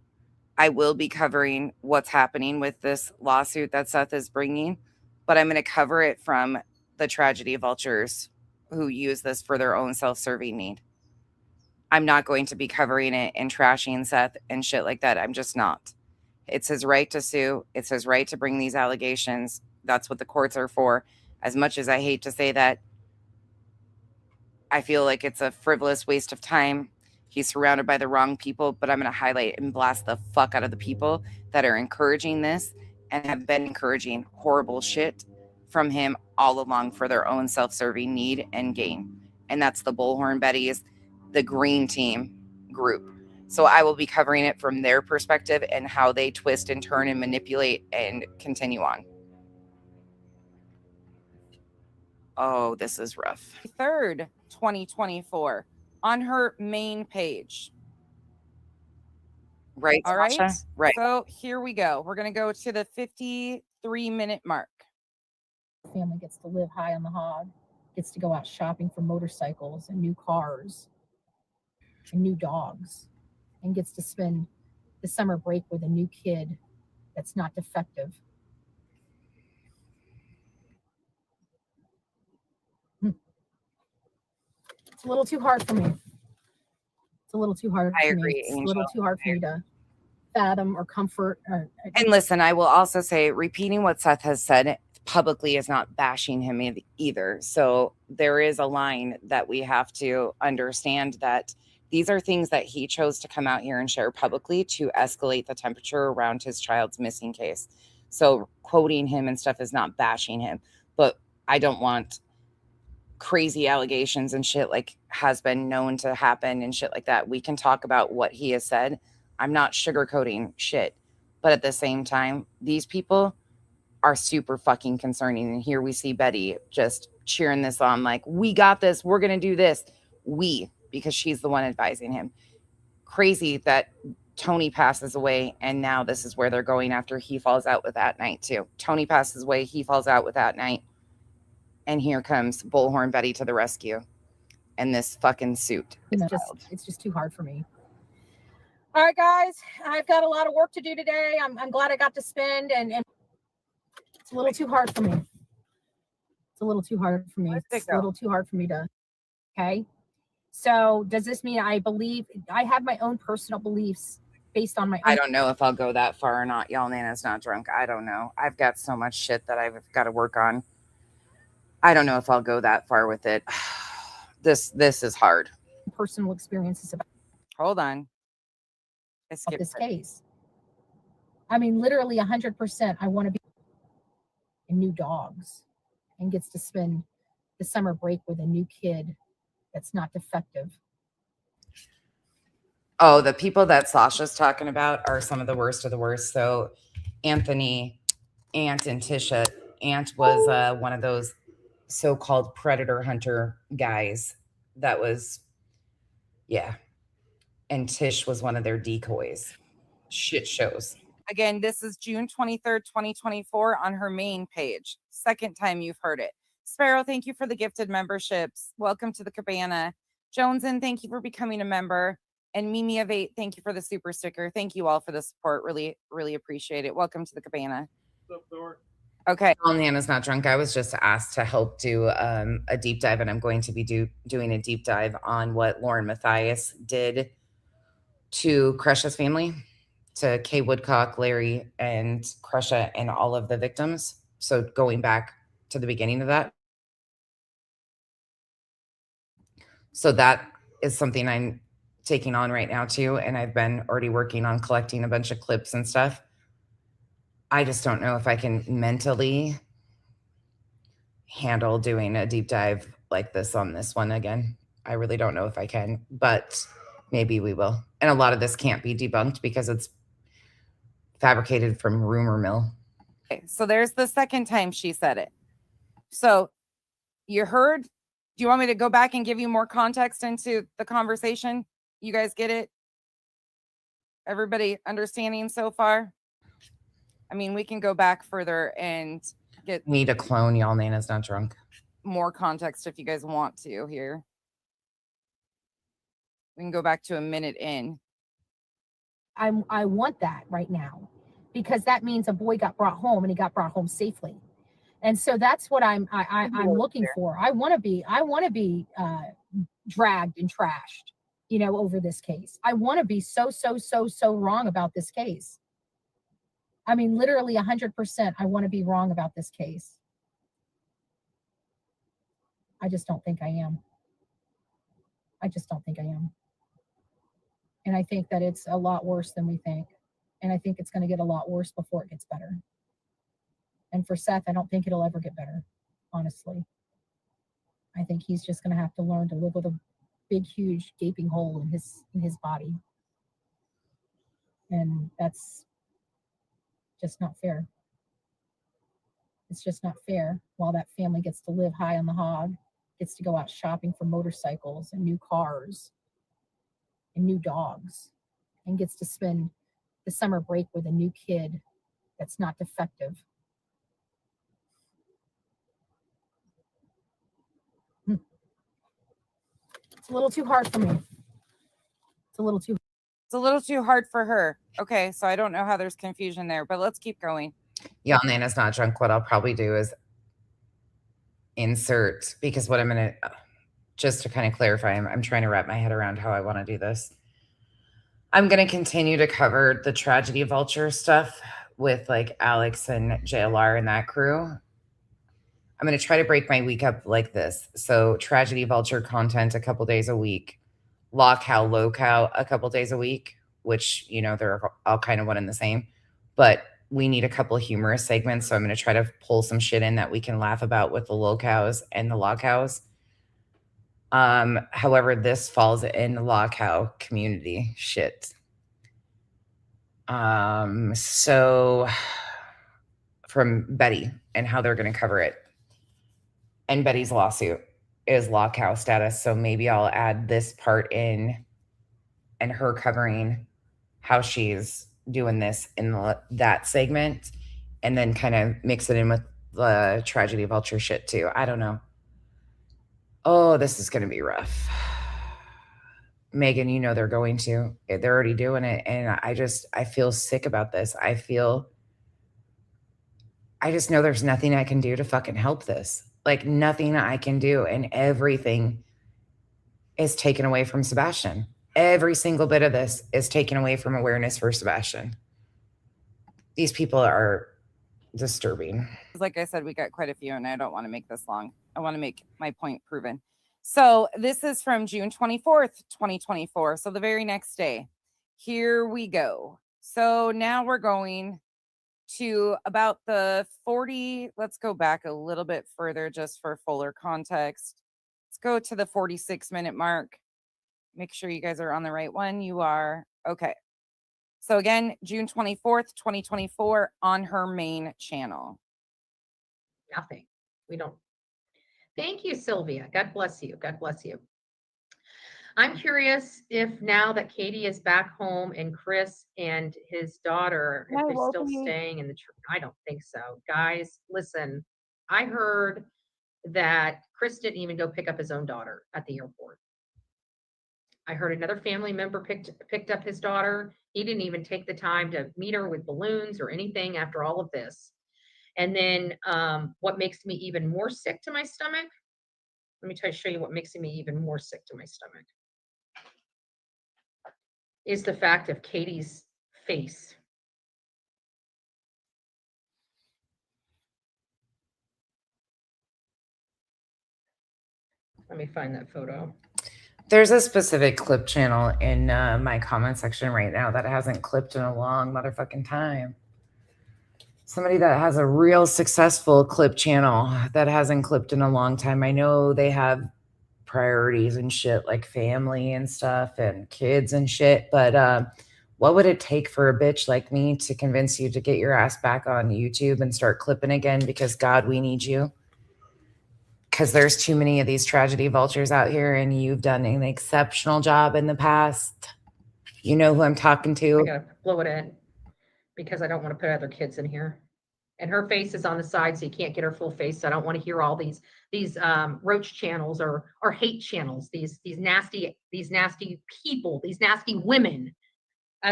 I will be covering what's happening with this lawsuit that Seth is bringing, but I'm going to cover it from the tragedy vultures who use this for their own self-serving need. I'm not going to be covering it and trashing Seth and shit like that. I'm just not. It's his right to sue. It's his right to bring these allegations. That's what the courts are for. As much as I hate to say that, I feel like it's a frivolous waste of time. He's surrounded by the wrong people, but I'm going to highlight and blast the fuck out of the people that are encouraging this and have been encouraging horrible shit from him all along for their own self-serving need and gain. And that's the Bullhorn Betties, the Green Team group. So I will be covering it from their perspective and how they twist and turn and manipulate and continue on. Oh, this is rough. 3rd, 2024, on her main page. Right. All right. Sasha? Right. So here we go. We're going to go to the 53-minute mark. Family gets to live high on the hog, gets to go out shopping for motorcycles and new cars and new dogs, and gets to spend the summer break with a new kid that's not defective. It's a little too hard for me. It's a little too hard I for agree, me. It's Angel. a little too hard for me to fathom or comfort. And listen, I will also say, repeating what Seth has said publicly is not bashing him either. So there is a line that we have to understand, that these are things that he chose to come out here and share publicly to escalate the temperature around his child's missing case. So quoting him and stuff is not bashing him, but I don't want crazy allegations and shit like has been known to happen and shit like that. We can talk about what he has said. I'm not sugarcoating shit, but at the same time, these people are super fucking concerning. And here we see Betty just cheering this on, like, we got this, we're gonna do this. Because she's the one advising him. Crazy that Tony passes away, and now this is where they're going after he falls out with that night too. Tony passes away, he falls out with that night, and here comes Bullhorn Betty to the rescue, and this fucking suit. It's just too hard for me. All right, guys, I've got a lot of work to do today. I'm glad I got to spend, and it's a little too hard for me. It's a little too hard for me. It's a little too hard for me to, okay? So does this mean I believe, I have my own personal beliefs based on my I don't know if I'll go that far or not. Y'all, Nana's not drunk. I don't know. I've got so much shit that I've got to work on. I don't know if I'll go that far with it. This is hard. personal experiences about Hold on. this case. I mean, literally 100%. I want to be in new dogs and gets to spend the summer break with a new kid that's not defective. Oh, the people that Sasha's talking about are some of the worst of the worst. So Anthony, Ant, and Tisha. Ant was one of those so-called predator hunter guys that was, yeah. And Tish was one of their decoys. Shit shows. Again, this is June 23rd, 2024 on her main page. Second time you've heard it. Sparrow, thank you for the gifted memberships. Welcome to the Cabana. Joneson, thank you for becoming a member. And Mimi of 8, thank you for the super sticker. Thank you all for the support. Really, really appreciate it. Welcome to the Cabana. Okay. Well, Nana's not drunk. I was just asked to help do a deep dive, and I'm going to be doing a deep dive on what Lauren Matthias did to Crusha's family, to Kay Woodcock, Larry, and Crusha, and all of the victims. So going back to the beginning of that. So that is something I'm taking on right now too, and I've been already working on collecting a bunch of clips and stuff. I just don't know if I can mentally handle doing a deep dive like this on this one again. I really don't know if I can, but maybe we will. And a lot of this can't be debunked because it's fabricated from rumor mill. Okay, so there's the second time she said it. So you heard, do you want me to go back and give you more context into the conversation? You guys get it? Everybody understanding so far? I mean, we can go back further and get Need a clone, y'all. Nana's not drunk. more context if you guys want to here. We can go back to a minute in. I want that right now because that means a boy got brought home and he got brought home safely. And so that's what I'm looking for. I want to be dragged and trashed, you know, over this case. I want to be so wrong about this case. I mean, literally 100%. I want to be wrong about this case. I just don't think I am. I just don't think I am. And I think that it's a lot worse than we think. And I think it's going to get a lot worse before it gets better. And for Seth, I don't think it'll ever get better, honestly. I think he's just going to have to learn to live with a big, huge, gaping hole in his body. And that's just not fair. It's just not fair while that family gets to live high on the hog, gets to go out shopping for motorcycles and new cars and new dogs, and gets to spend the summer break with a new kid that's not defective. It's a little too hard for me. It's a little too hard for her. Okay, so I don't know how there's confusion there, but let's keep going. Y'all, Nana's not drunk. What I'll probably do is insert, because what I'm going to, just to kind of clarify, I'm trying to wrap my head around how I want to do this. I'm going to continue to cover the Tragedy Vulture stuff with like Alex and JLR and that crew. I'm going to try to break my week up like this. So Tragedy Vulture content a couple days a week, Law Cow, Low Cow a couple days a week, which, you know, they're all kind of one and the same, but we need a couple of humorous segments. So I'm going to try to pull some shit in that we can laugh about with the Low Cows and the Law Cows. However, this falls in the Law Cow community shit. So from Betty and how they're going to cover it. And Betty's lawsuit is Law Cow status. So maybe I'll add this part in and her covering how she's doing this in that segment, and then kind of mix it in with the Tragedy Vulture shit too. I don't know. Oh, this is going to be rough. Megan, you know they're going to. They're already doing it. And I feel sick about this. I just know there's nothing I can do to fucking help this. Like nothing I can do. And everything is taken away from Sebastian. Every single bit of this is taken away from awareness for Sebastian. These people are disturbing. Like I said, we got quite a few, and I don't want to make this long. I want to make my point proven. So this is from June 24th, 2024. So the very next day. Here we go. So now we're going to about the 40. Let's go back a little bit further just for fuller context. Let's go to the 46-minute mark. Make sure you guys are on the right one. You are. Okay. So again, June 24th, 2024 on her main channel. Nothing. We don't. Thank you, Sylvia. God bless you. God bless you. I'm curious if now that Katie is back home and Chris and his daughter, if they're still staying in the church. I don't think so. Guys, listen, I heard that Chris didn't even go pick up his own daughter at the airport. I heard another family member picked up his daughter. He didn't even take the time to meet her with balloons or anything after all of this. And then what makes me even more sick to my stomach, let me show you what makes me even more sick to my stomach, is the fact of Katie's face. Let me find that photo. There's a specific clip channel in my comment section right now that hasn't clipped in a long motherfucking time. Somebody that has a real successful clip channel that hasn't clipped in a long time. I know they have priorities and shit like family and stuff and kids and shit, but what would it take for a bitch like me to convince you to get your ass back on YouTube and start clipping again? Because God, we need you. Because there's too many of these tragedy vultures out here, and you've done an exceptional job in the past. You know who I'm talking to. I gotta blow it in because I don't want to put other kids in here. And her face is on the side, so you can't get her full face. So I don't want to hear all these roach channels or hate channels. These nasty people, these nasty women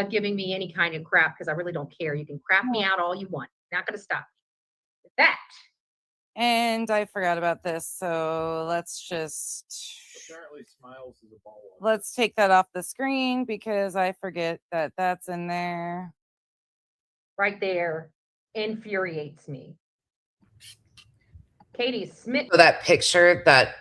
giving me any kind of crap because I really don't care. You can crap me out all you want. Not gonna stop me. With that. And I forgot about this, so let's just. Apparently, Smiles is a ball. Let's take that off the screen because I forget that that's in there. Right there. Infuriates me. Katie Smith. So that picture that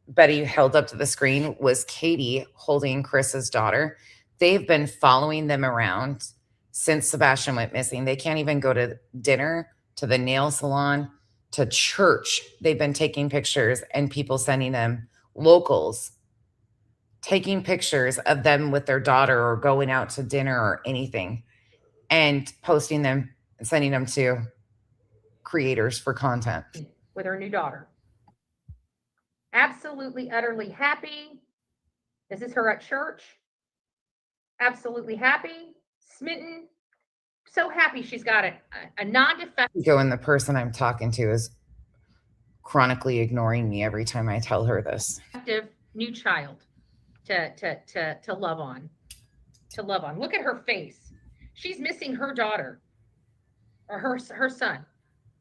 Betty held up to the screen was Katie holding Chris's daughter. They've been following them around since Sebastian went missing. They can't even go to dinner, to the nail salon, to church. They've been taking pictures and people sending them, locals taking pictures of them with their daughter or going out to dinner or anything and posting them and sending them to creators for content. With her new daughter. Absolutely, utterly happy. This is her at church. Absolutely happy, smitten, so happy she's got a non-defective. And the person I'm talking to is chronically ignoring me every time I tell her this. New child to love on. To love on. Look at her face. She's missing her daughter or her son.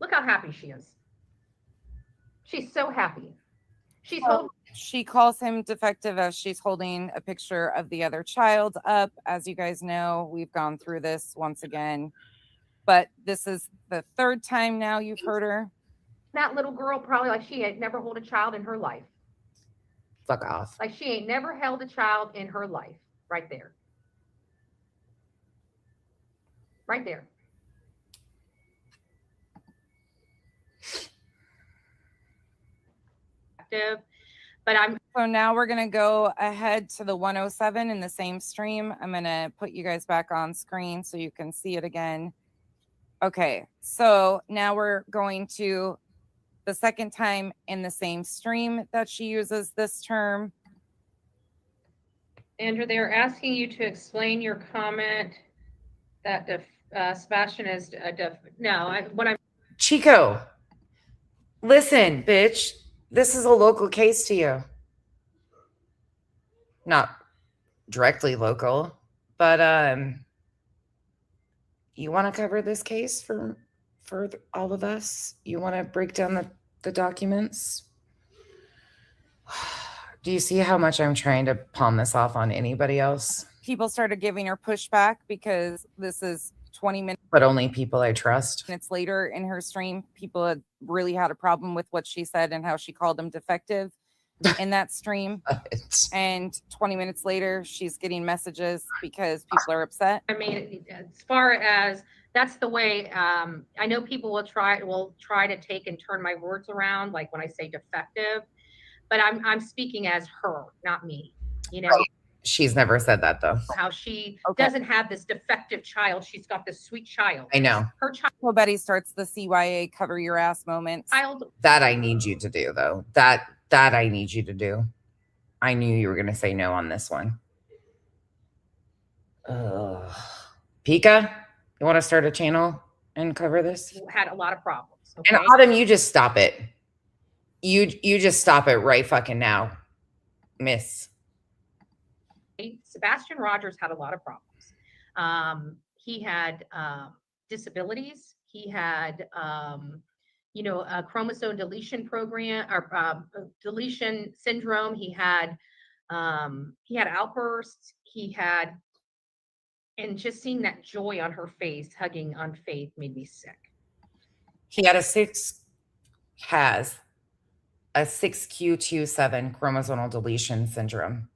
Look how happy she is. She's so happy. She calls him defective as she's holding a picture of the other child up. As you guys know, we've gone through this once again, but this is the third time now you've heard her. That little girl probably like she had never held a child in her life. Fuck off. Like she ain't never held a child in her life. Right there. Right there. But so now we're going to go ahead to the 107 in the same stream. I'm going to put you guys back on screen so you can see it again. Okay, so now we're going to the second time in the same stream that she uses this term. Andrew, they're asking you to explain your comment that Sebastian is Chico, listen, bitch. This is a local case to you. Not directly local, but you want to cover this case for all of us? You want to break down the documents? Do you see how much I'm trying to palm this off on anybody else? People started giving her pushback because this is 20 minutes. But only people I trust. Minutes later in her stream, people had really had a problem with what she said and how she called them defective in that stream. And 20 minutes later, she's getting messages because people are upset. I mean, as far as that's the way, I know people will try to take and turn my words around, like when I say defective, but I'm speaking as her, not me. You know, Right. She's never said that though. how she doesn't have this defective child. She's got this sweet child. I know. Her child. Well, Betty starts the CYA cover your ass moment. That I need you to do though. That I need you to do. I knew you were going to say no on this one. Pika, you want to start a channel and cover this? Had a lot of problems. Okay? And Autumn, you just stop it. You just stop it right fucking now, miss. Sebastian Rogers had a lot of problems. He had disabilities. He had, a chromosome deletion program or deletion syndrome. He had outbursts. And just seeing that joy on her face, hugging on Faith, made me sick. He had has a 6q27 chromosomal deletion syndrome.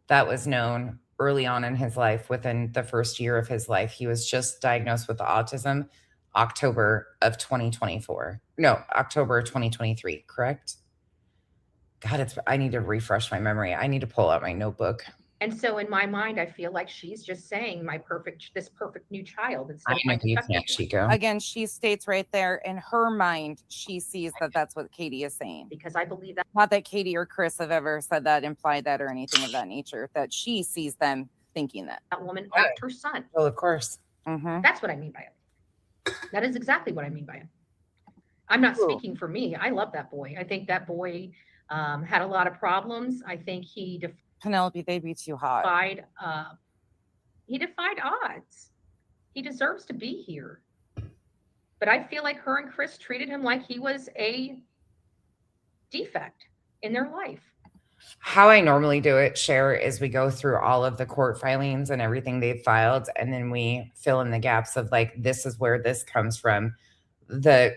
That was known early on in his life. Within the first year of his life, he was just diagnosed with autism, October of 2024. No, October 2023, correct? God, I need to refresh my memory. I need to pull out my notebook. And so in my mind, I feel like she's just saying this perfect new child. I know you can't, Chico. Again, she states right there in her mind, she sees that that's what Katie is saying. Because I believe that. Not that Katie or Chris have ever said that, implied that, or anything of that nature, that she sees them thinking that. That woman owned her son. Well, of course. Mm-hmm. That's what I mean by it. That is exactly what I mean by it. I'm not speaking for me. I love that boy. I think that boy had a lot of problems. I think he Penelope, they'd be too hot. He defied odds. He deserves to be here. But I feel like her and Chris treated him like he was a defect in their life. How I normally do it, Cher, is we go through all of the court filings and everything they've filed, and then we fill in the gaps of like, this is where this comes from. There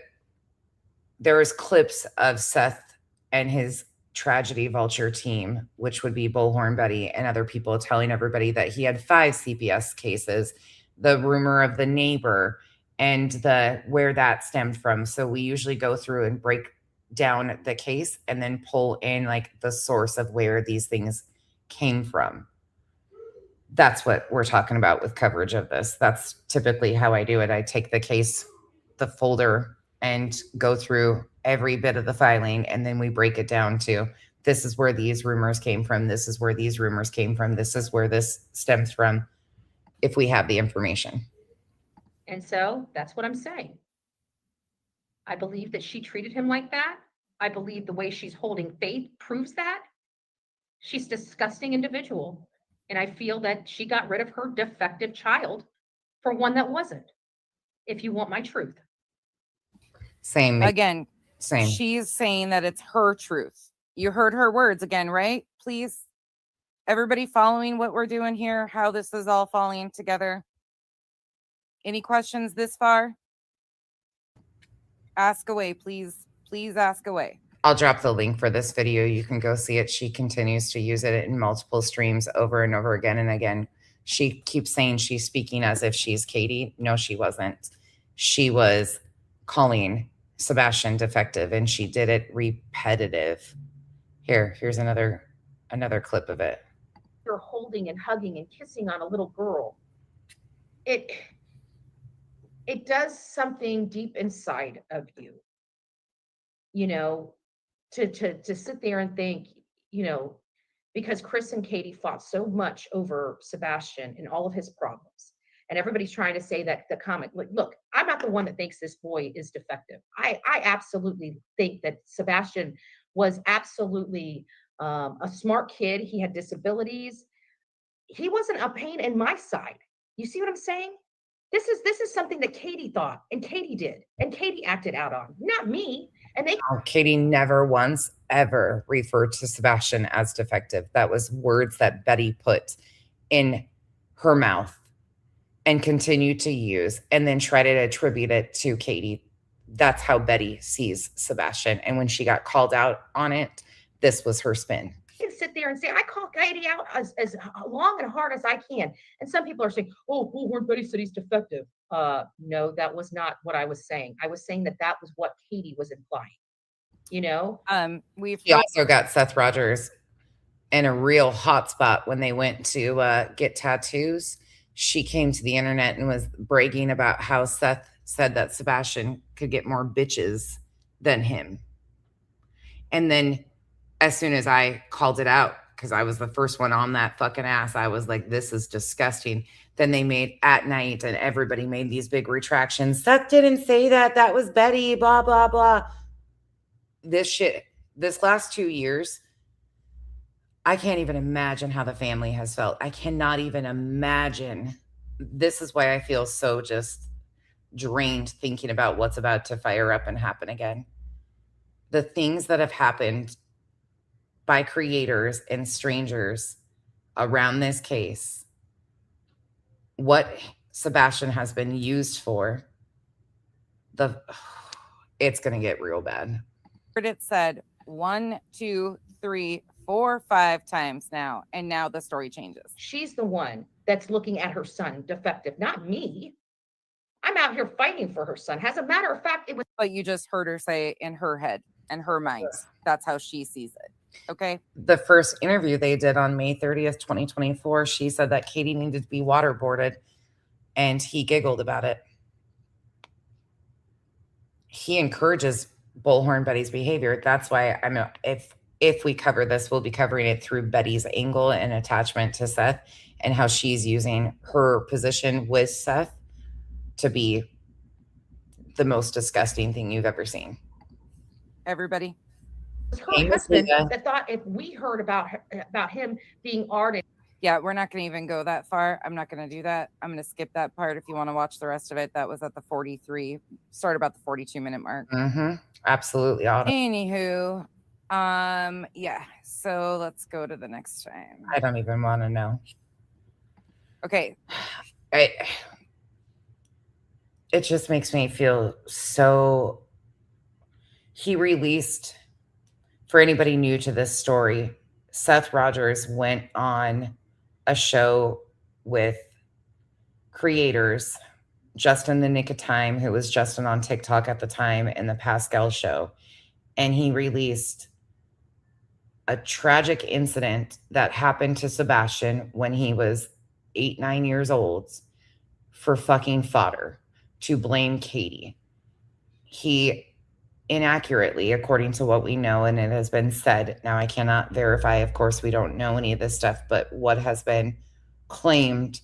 is clips of Seth and his tragedy vulture team, which would be Bullhorn Betty and other people, telling everybody that he had 5 CPS cases, the rumor of the neighbor, and where that stemmed from. So we usually go through and break down the case and then pull in like the source of where these things came from. That's what we're talking about with coverage of this. That's typically how I do it. I take the case, the folder, and go through every bit of the filing, and then we break it down to, this is where these rumors came from, this is where these rumors came from, this is where this stems from, if we have the information. And so that's what I'm saying. I believe that she treated him like that. I believe the way she's holding Faith proves that. She's a disgusting individual. And I feel that she got rid of her defective child for one that wasn't, if you want my truth. Same. Again, same. She's saying that it's her truth. You heard her words again, right? Please, everybody following what we're doing here, how this is all falling together. Any questions this far? Ask away, please. Please ask away. I'll drop the link for this video. You can go see it. She continues to use it in multiple streams over and over again and again. She keeps saying she's speaking as if she's Katie. No, she wasn't. She was calling Sebastian defective, and she did it repetitive. Here's another clip of it. You're holding and hugging and kissing on a little girl. It does something deep inside of you. You know, to sit there and think, you know, because Chris and Katie fought so much over Sebastian and all of his problems. And everybody's trying to say that the comment, look, I'm not the one that thinks this boy is defective. I absolutely think that Sebastian was absolutely a smart kid. He had disabilities. he wasn't a pain in my side. You see what I'm saying? This is something that Katie thought and Katie did and Katie acted out on, not me. And they Katie never once ever referred to Sebastian as defective. That was words that Betty put in her mouth and continued to use and then try to attribute it to Katie. That's how Betty sees Sebastian. And when she got called out on it, this was her spin. can sit there and say, I call Katie out as long and hard as I can. And some people are saying, oh, Bullhorn Betty said he's defective. No, that was not what I was saying. I was saying that was what Katie was implying. You know? She also got Seth Rogers in a real hot spot when they went to get tattoos. She came to the internet and was bragging about how Seth said that Sebastian could get more bitches than him. And then as soon as I called it out, because I was the first one on that fucking ass, I was like, this is disgusting. Then they made at night and everybody made these big retractions. Seth didn't say that. That was Betty, blah, blah, blah. This last 2 years, I can't even imagine how the family has felt. I cannot even imagine. This is why I feel so just drained thinking about what's about to fire up and happen again. The things that have happened by creators and strangers around this case, what Sebastian has been used for, it's going to get real bad. It said 1, 2, 3, 4, 5 times now, and now the story changes. She's the one that's looking at her son defective, not me. I'm out here fighting for her son. As a matter of fact, it was. But you just heard her say in her head and her mind. That's how she sees it. Okay. The first interview they did on May 30th, 2024, she said that Katie needed to be waterboarded, and he giggled about it. He encourages Bullhorn Betty's behavior. That's why if we cover this, we'll be covering it through Betty's angle and attachment to Seth and how she's using her position with Seth to be the most disgusting thing you've ever seen. Everybody. Her husband that thought if we heard about him being artist. Yeah, we're not going to even go that far. I'm not going to do that. I'm going to skip that part. If you want to watch the rest of it, that was at the 43, start about the 42-minute mark. Mm-hmm. Absolutely. Anywho, yeah. So let's go to the next time. I don't even want to know. Okay. It just makes me feel so. He released, for anybody new to this story, Seth Rogers went on a show with creators, Justin the Nick of Time, who was Justin on TikTok at the time, and the Pascal show. And he released a tragic incident that happened to Sebastian when he was 8, 9 years old for fucking fodder to blame Katie. He inaccurately, according to what we know, and it has been said, now I cannot verify, of course we don't know any of this stuff, but what has been claimed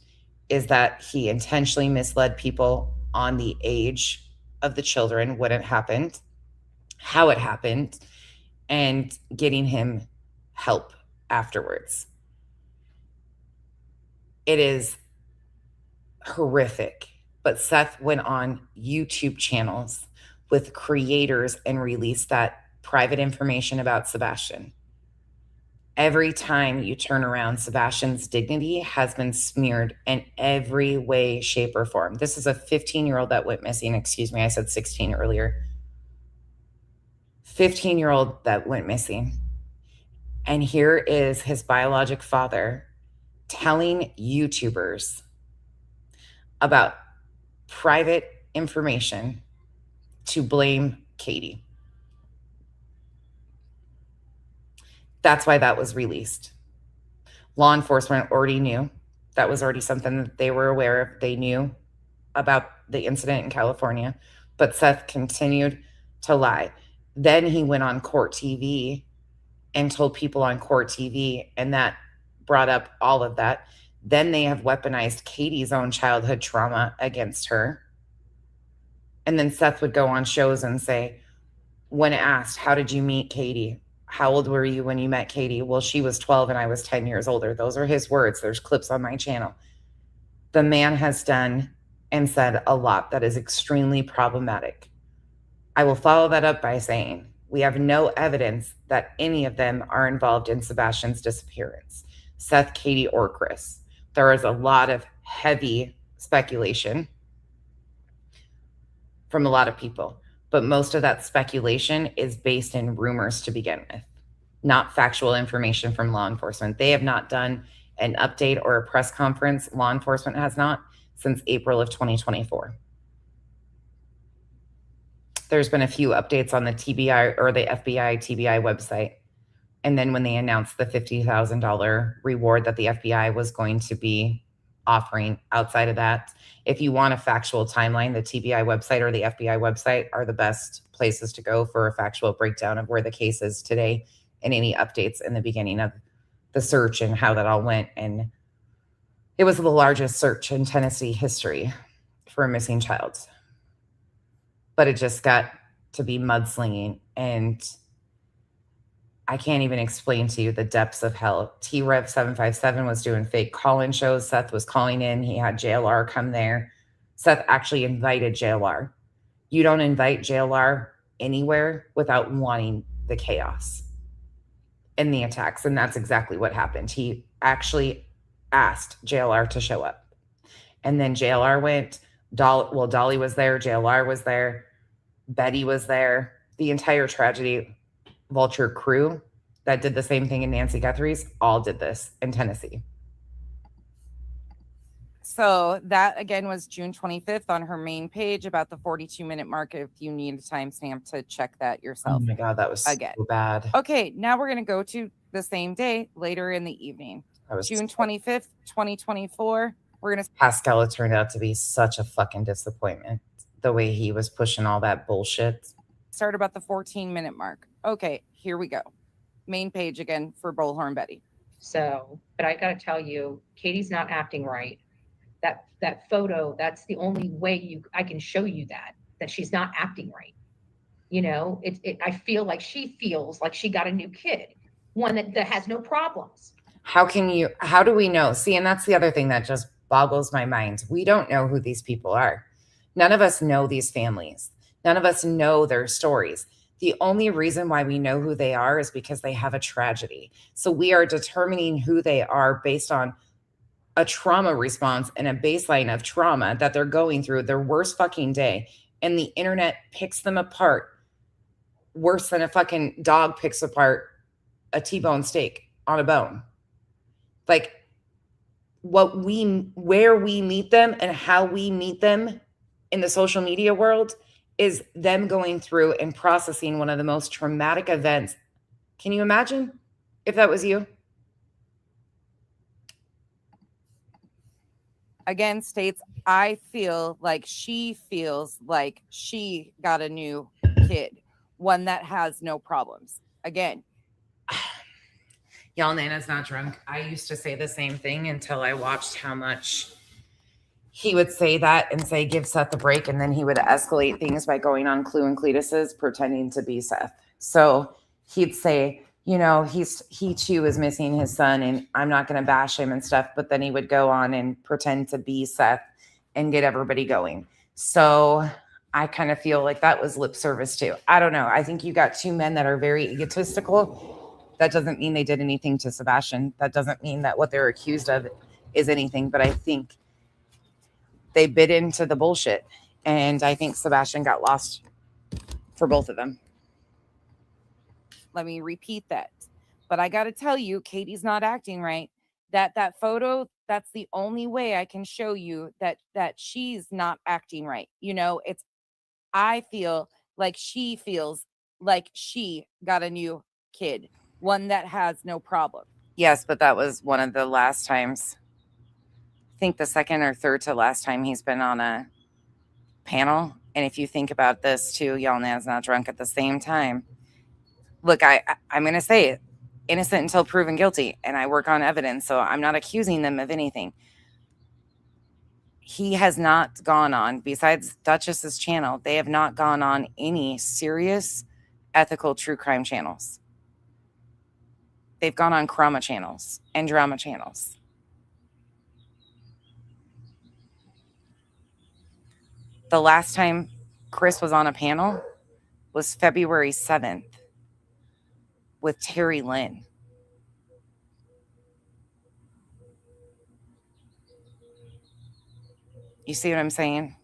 is that he intentionally misled people on the age of the children, when it happened, how it happened, and getting him help afterwards. It is horrific, but Seth went on YouTube channels with creators and released that private information about Sebastian. Every time you turn around, Sebastian's dignity has been smeared in every way, shape, or form. This is a 15-year-old that went missing. Excuse me, I said 16 earlier. 15-year-old that went missing. And here is his biologic father telling YouTubers about private information to blame Katie. That's why that was released. Law enforcement already knew. That was already something that they were aware of. They knew about the incident in California, but Seth continued to lie. Then he went on court TV and told people on court TV, and that brought up all of that. Then they have weaponized Katie's own childhood trauma against her. And then Seth would go on shows and say, when asked, how did you meet Katie? how old were you when you met Katie? Well, she was 12 and I was 10 years older. Those are his words. There's clips on my channel. The man has done and said a lot that is extremely problematic. I will follow that up by saying we have no evidence that any of them are involved in Sebastian's disappearance. Seth, Katie, or Chris. There is a lot of heavy speculation from a lot of people, but most of that speculation is based in rumors to begin with, not factual information from law enforcement. They have not done an update or a press conference. Law enforcement has not since April of 2024. There's been a few updates on the TBI or the FBI TBI website. And then when they announced the $50,000 reward that the FBI was going to be offering, outside of that, if you want a factual timeline, the TBI website or the FBI website are the best places to go for a factual breakdown of where the case is today and any updates in the beginning of the search and how that all went. And it was the largest search in Tennessee history for a missing child. But it just got to be mudslinging, and I can't even explain to you the depths of hell. T-Rev 757 was doing fake call-in shows. Seth was calling in. He had JLR come there. Seth actually invited JLR. You don't invite JLR anywhere without wanting the chaos and the attacks, and that's exactly what happened. He actually asked JLR to show up, and then JLR went. Dolly was there. JLR was there. Betty was there. The entire Tragedy Vulture crew that did the same thing in Nancy Guthrie's all did this in Tennessee. So that again was June 25th on her main page, about the 42-minute mark. If you need a timestamp to check that yourself. Oh my God, that was again so bad. Okay, now we're going to go to the same day later in the evening. June 25th, 2024. We're going to Pascal, it turned out to be such a fucking disappointment. The way he was pushing all that bullshit. start about the 14-minute mark. Okay, here we go. Main page again for Bullhorn Betty. So, but I got to tell you, Katie's not acting right. That photo, that's the only way I can show you that she's not acting right. You know, I feel like she feels like she got a new kid, one that has no problems. How do we know? See, and that's the other thing that just boggles my mind. We don't know who these people are. None of us know these families. None of us know their stories. The only reason why we know who they are is because they have a tragedy. So we are determining who they are based on a trauma response and a baseline of trauma that they're going through their worst fucking day. And the internet picks them apart worse than a fucking dog picks apart a T-bone steak on a bone. Like where we meet them and how we meet them in the social media world is them going through and processing one of the most traumatic events. Can you imagine if that was you? Again, states, I feel like she feels like she got a new kid, one that has no problems. Again. Y'all, Nana's not drunk. I used to say the same thing until I watched how much he would say that and say, give Seth a break. And then he would escalate things by going on Clue and Cletus's pretending to be Seth. So he'd say, you know, he too is missing his son and I'm not going to bash him and stuff. But then he would go on and pretend to be Seth and get everybody going. So I kind of feel like that was lip service too. I don't know. I think you got two men that are very egotistical. That doesn't mean they did anything to Sebastian. That doesn't mean that what they're accused of is anything. But I think they bit into the bullshit. And I think Sebastian got lost for both of them. Let me repeat that. But I got to tell you, Katie's not acting right. That photo, that's the only way I can show you that she's not acting right. You know, I feel like she feels like she got a new kid, one that has no problem. Yes, but that was one of the last times. I think the second or third to last time he's been on a panel. And if you think about this too, y'all Nan's not drunk at the same time. Look, I'm going to say it. Innocent until proven guilty. And I work on evidence, so I'm not accusing them of anything. He has not gone on, besides Duchess's channel, they have not gone on any serious, ethical true crime channels. They've gone on trauma channels and drama channels. The last time Chris was on a panel was February 7th with Terry Lynn. You see what I'm saying?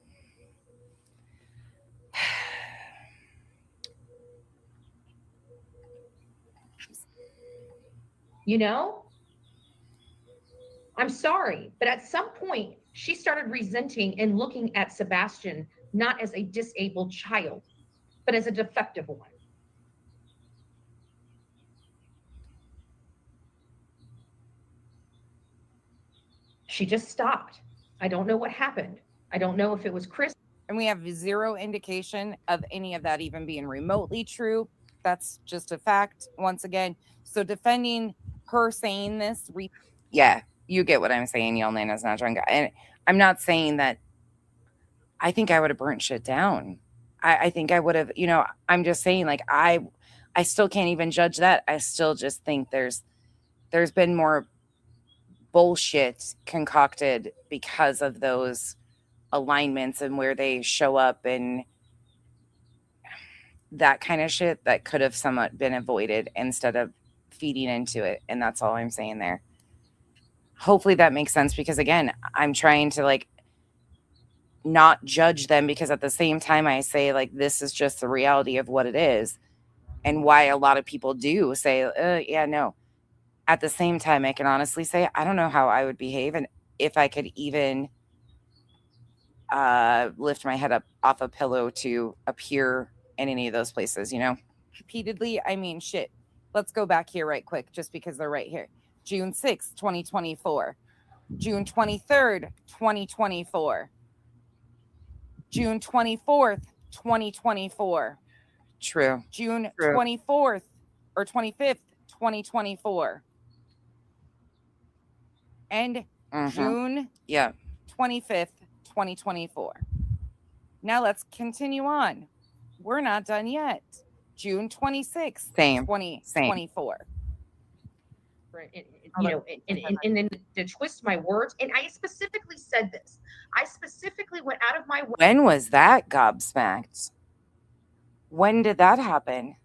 You know, I'm sorry, but at some point she started resenting and looking at Sebastian not as a disabled child, but as a defective one. She just stopped. I don't know what happened. I don't know if it was Chris. And we have zero indication of any of that even being remotely true. That's just a fact, once again. So defending her saying this, yeah, you get what I'm saying. Yelnana's not drunk. And I'm not saying that I think I would have burnt shit down. I think I would have, you know, I'm just saying, like, I still can't even judge that. I still just think there's been more bullshit concocted because of those alignments and where they show up and that kind of shit that could have somewhat been avoided instead of feeding into it. And that's all I'm saying there. Hopefully that makes sense, because again, I'm trying to like not judge them, because at the same time I say like this is just the reality of what it is and why a lot of people do say yeah, no. At the same time, I can honestly say I don't know how I would behave and if I could even lift my head up off a pillow to appear in any of those places, you know. Repeatedly, I mean, shit. Let's go back here right quick, just because they're right here. June 6th, 2024. June 23rd, 2024. June 24th, 2024. True. June 24th or 25th, 2024. And June 25th, 2024. Now let's continue on. We're not done yet. June 26th, 2024. You know, and then to twist my words, and I specifically said this. I specifically went out of my way. When was that gobsmacked? When did that happen?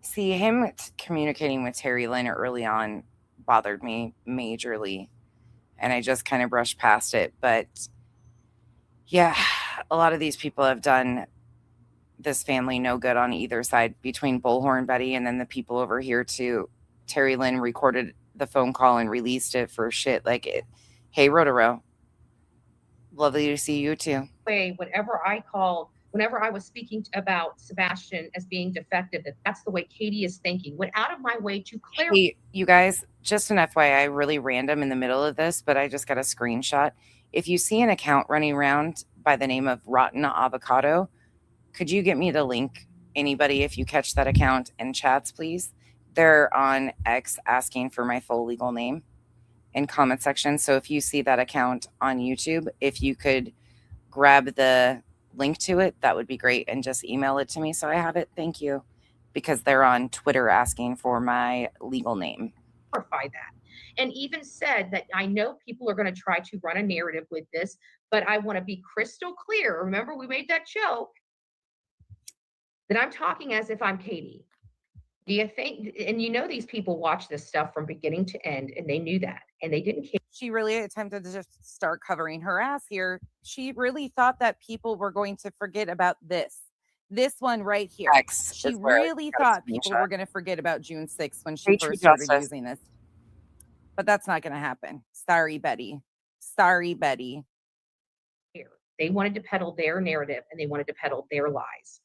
See, him communicating with Terry Lynn early on bothered me majorly, and I just kind of brushed past it. But yeah, a lot of these people have done this family no good on either side, between Bullhorn Betty and then the people over here too. Terry Lynn recorded the phone call and released it for shit like it. Hey, Rotaro. Lovely to see you too. Whenever I was speaking about Sebastian as being defective, that's the way Katie is thinking. Went out of my way to clarify. Hey, you guys, just an FYI, really random in the middle of this, but I just got a screenshot. If you see an account running around by the name of Rotten Avocado, could you get me the link? Anybody, if you catch that account in chats, please. They're on X asking for my full legal name in comment section. So if you see that account on YouTube, if you could grab the link to it, that would be great. And just email it to me so I have it. Thank you. Because they're on Twitter asking for my legal name. Clarify that. And even said that I know people are going to try to run a narrative with this, but I want to be crystal clear. Remember, we made that joke that I'm talking as if I'm Katie. Do you think, and you know, these people watch this stuff from beginning to end, and they knew that, and they didn't care. She really attempted to just start covering her ass here. She really thought that people were going to forget about this one right here. She really thought people were going to forget about June 6th when she first started using this. But that's not going to happen. Sorry, Betty. Sorry, Betty. They wanted to peddle their narrative, and they wanted to peddle their lies.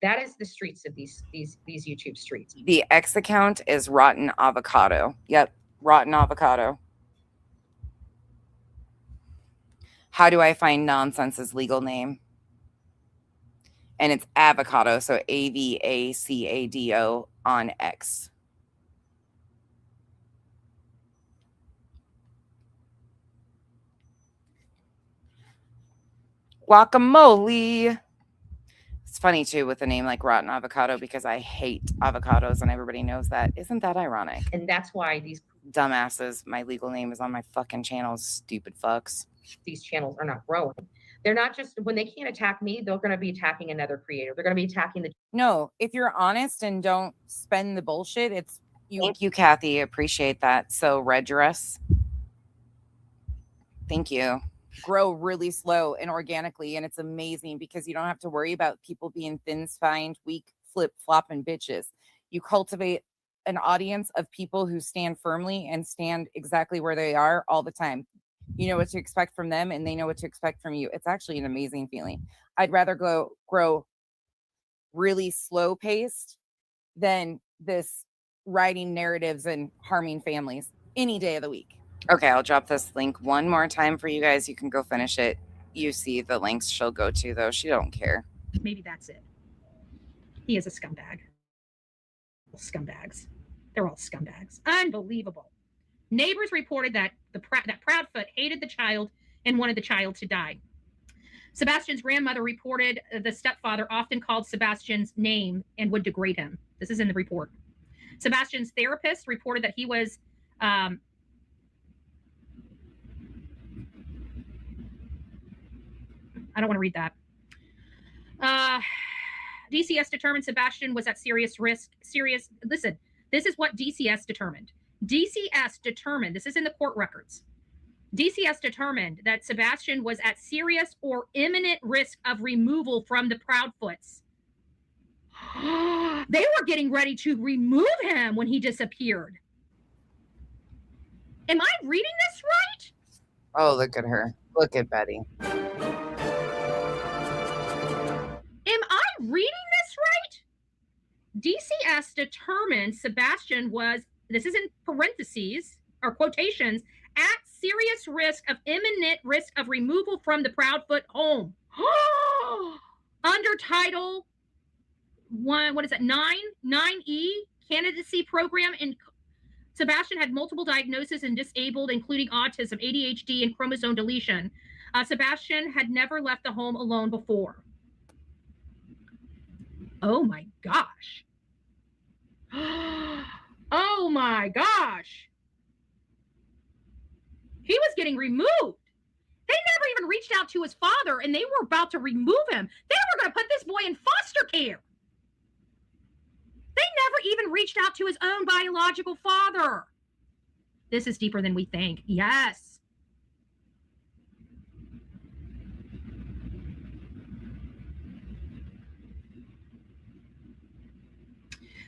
That is the streets of these YouTube streets. The X account is Rotten Avocado. Yep, Rotten Avocado. How do I find Nonsense's legal name? And it's Avocado, so Avacado on X. Guacamole. It's funny too with a name like Rotten Avocado because I hate avocados and everybody knows that. Isn't that ironic? And that's why these dumbasses, my legal name is on my fucking channel, stupid fucks. These channels are not growing. They're not just, when they can't attack me, they're going to be attacking another creator. They're going to be attacking the. No, if you're honest and don't spend the bullshit, it's you. Thank you, Kathy. Appreciate that. So red dress. Thank you. Grow really slow and organically, and it's amazing because you don't have to worry about people being thin-spined, weak, flip-flopping bitches. You cultivate an audience of people who stand firmly and stand exactly where they are all the time. You know what to expect from them, and they know what to expect from you. It's actually an amazing feeling. I'd rather grow really slow-paced than this writing narratives and harming families any day of the week. Okay, I'll drop this link one more time for you guys. You can go finish it. You see the links she'll go to, though. She don't care. Maybe that's it. He is a scumbag. Scumbags. They're all scumbags. Unbelievable. Neighbors reported that that Proudfoot hated the child and wanted the child to die. Sebastian's grandmother reported the stepfather often called Sebastian's name and would degrade him. This is in the report. Sebastian's therapist reported that he was I don't want to read that. DCS determined Sebastian was at serious risk. Listen, this is what DCS determined. DCS determined, this is in the court records. DCS determined that Sebastian was at serious or imminent risk of removal from the Proudfoots. They were getting ready to remove him when he disappeared. Am I reading this right? Oh, look at her. Look at Betty. Am I reading this right? DCS determined Sebastian was, this is in parentheses or quotations, at serious risk of imminent risk of removal from the Proudfoot home. Under Title 1, what is that, 9E, candidacy program. In Sebastian had multiple diagnoses and disabled, including autism, ADHD, and chromosome deletion. Sebastian had never left the home alone before. Oh my gosh. Oh my gosh. He was getting removed. They never even reached out to his father, and they were about to remove him. They were going to put this boy in foster care. They never even reached out to his own biological father. This is deeper than we think. Yes.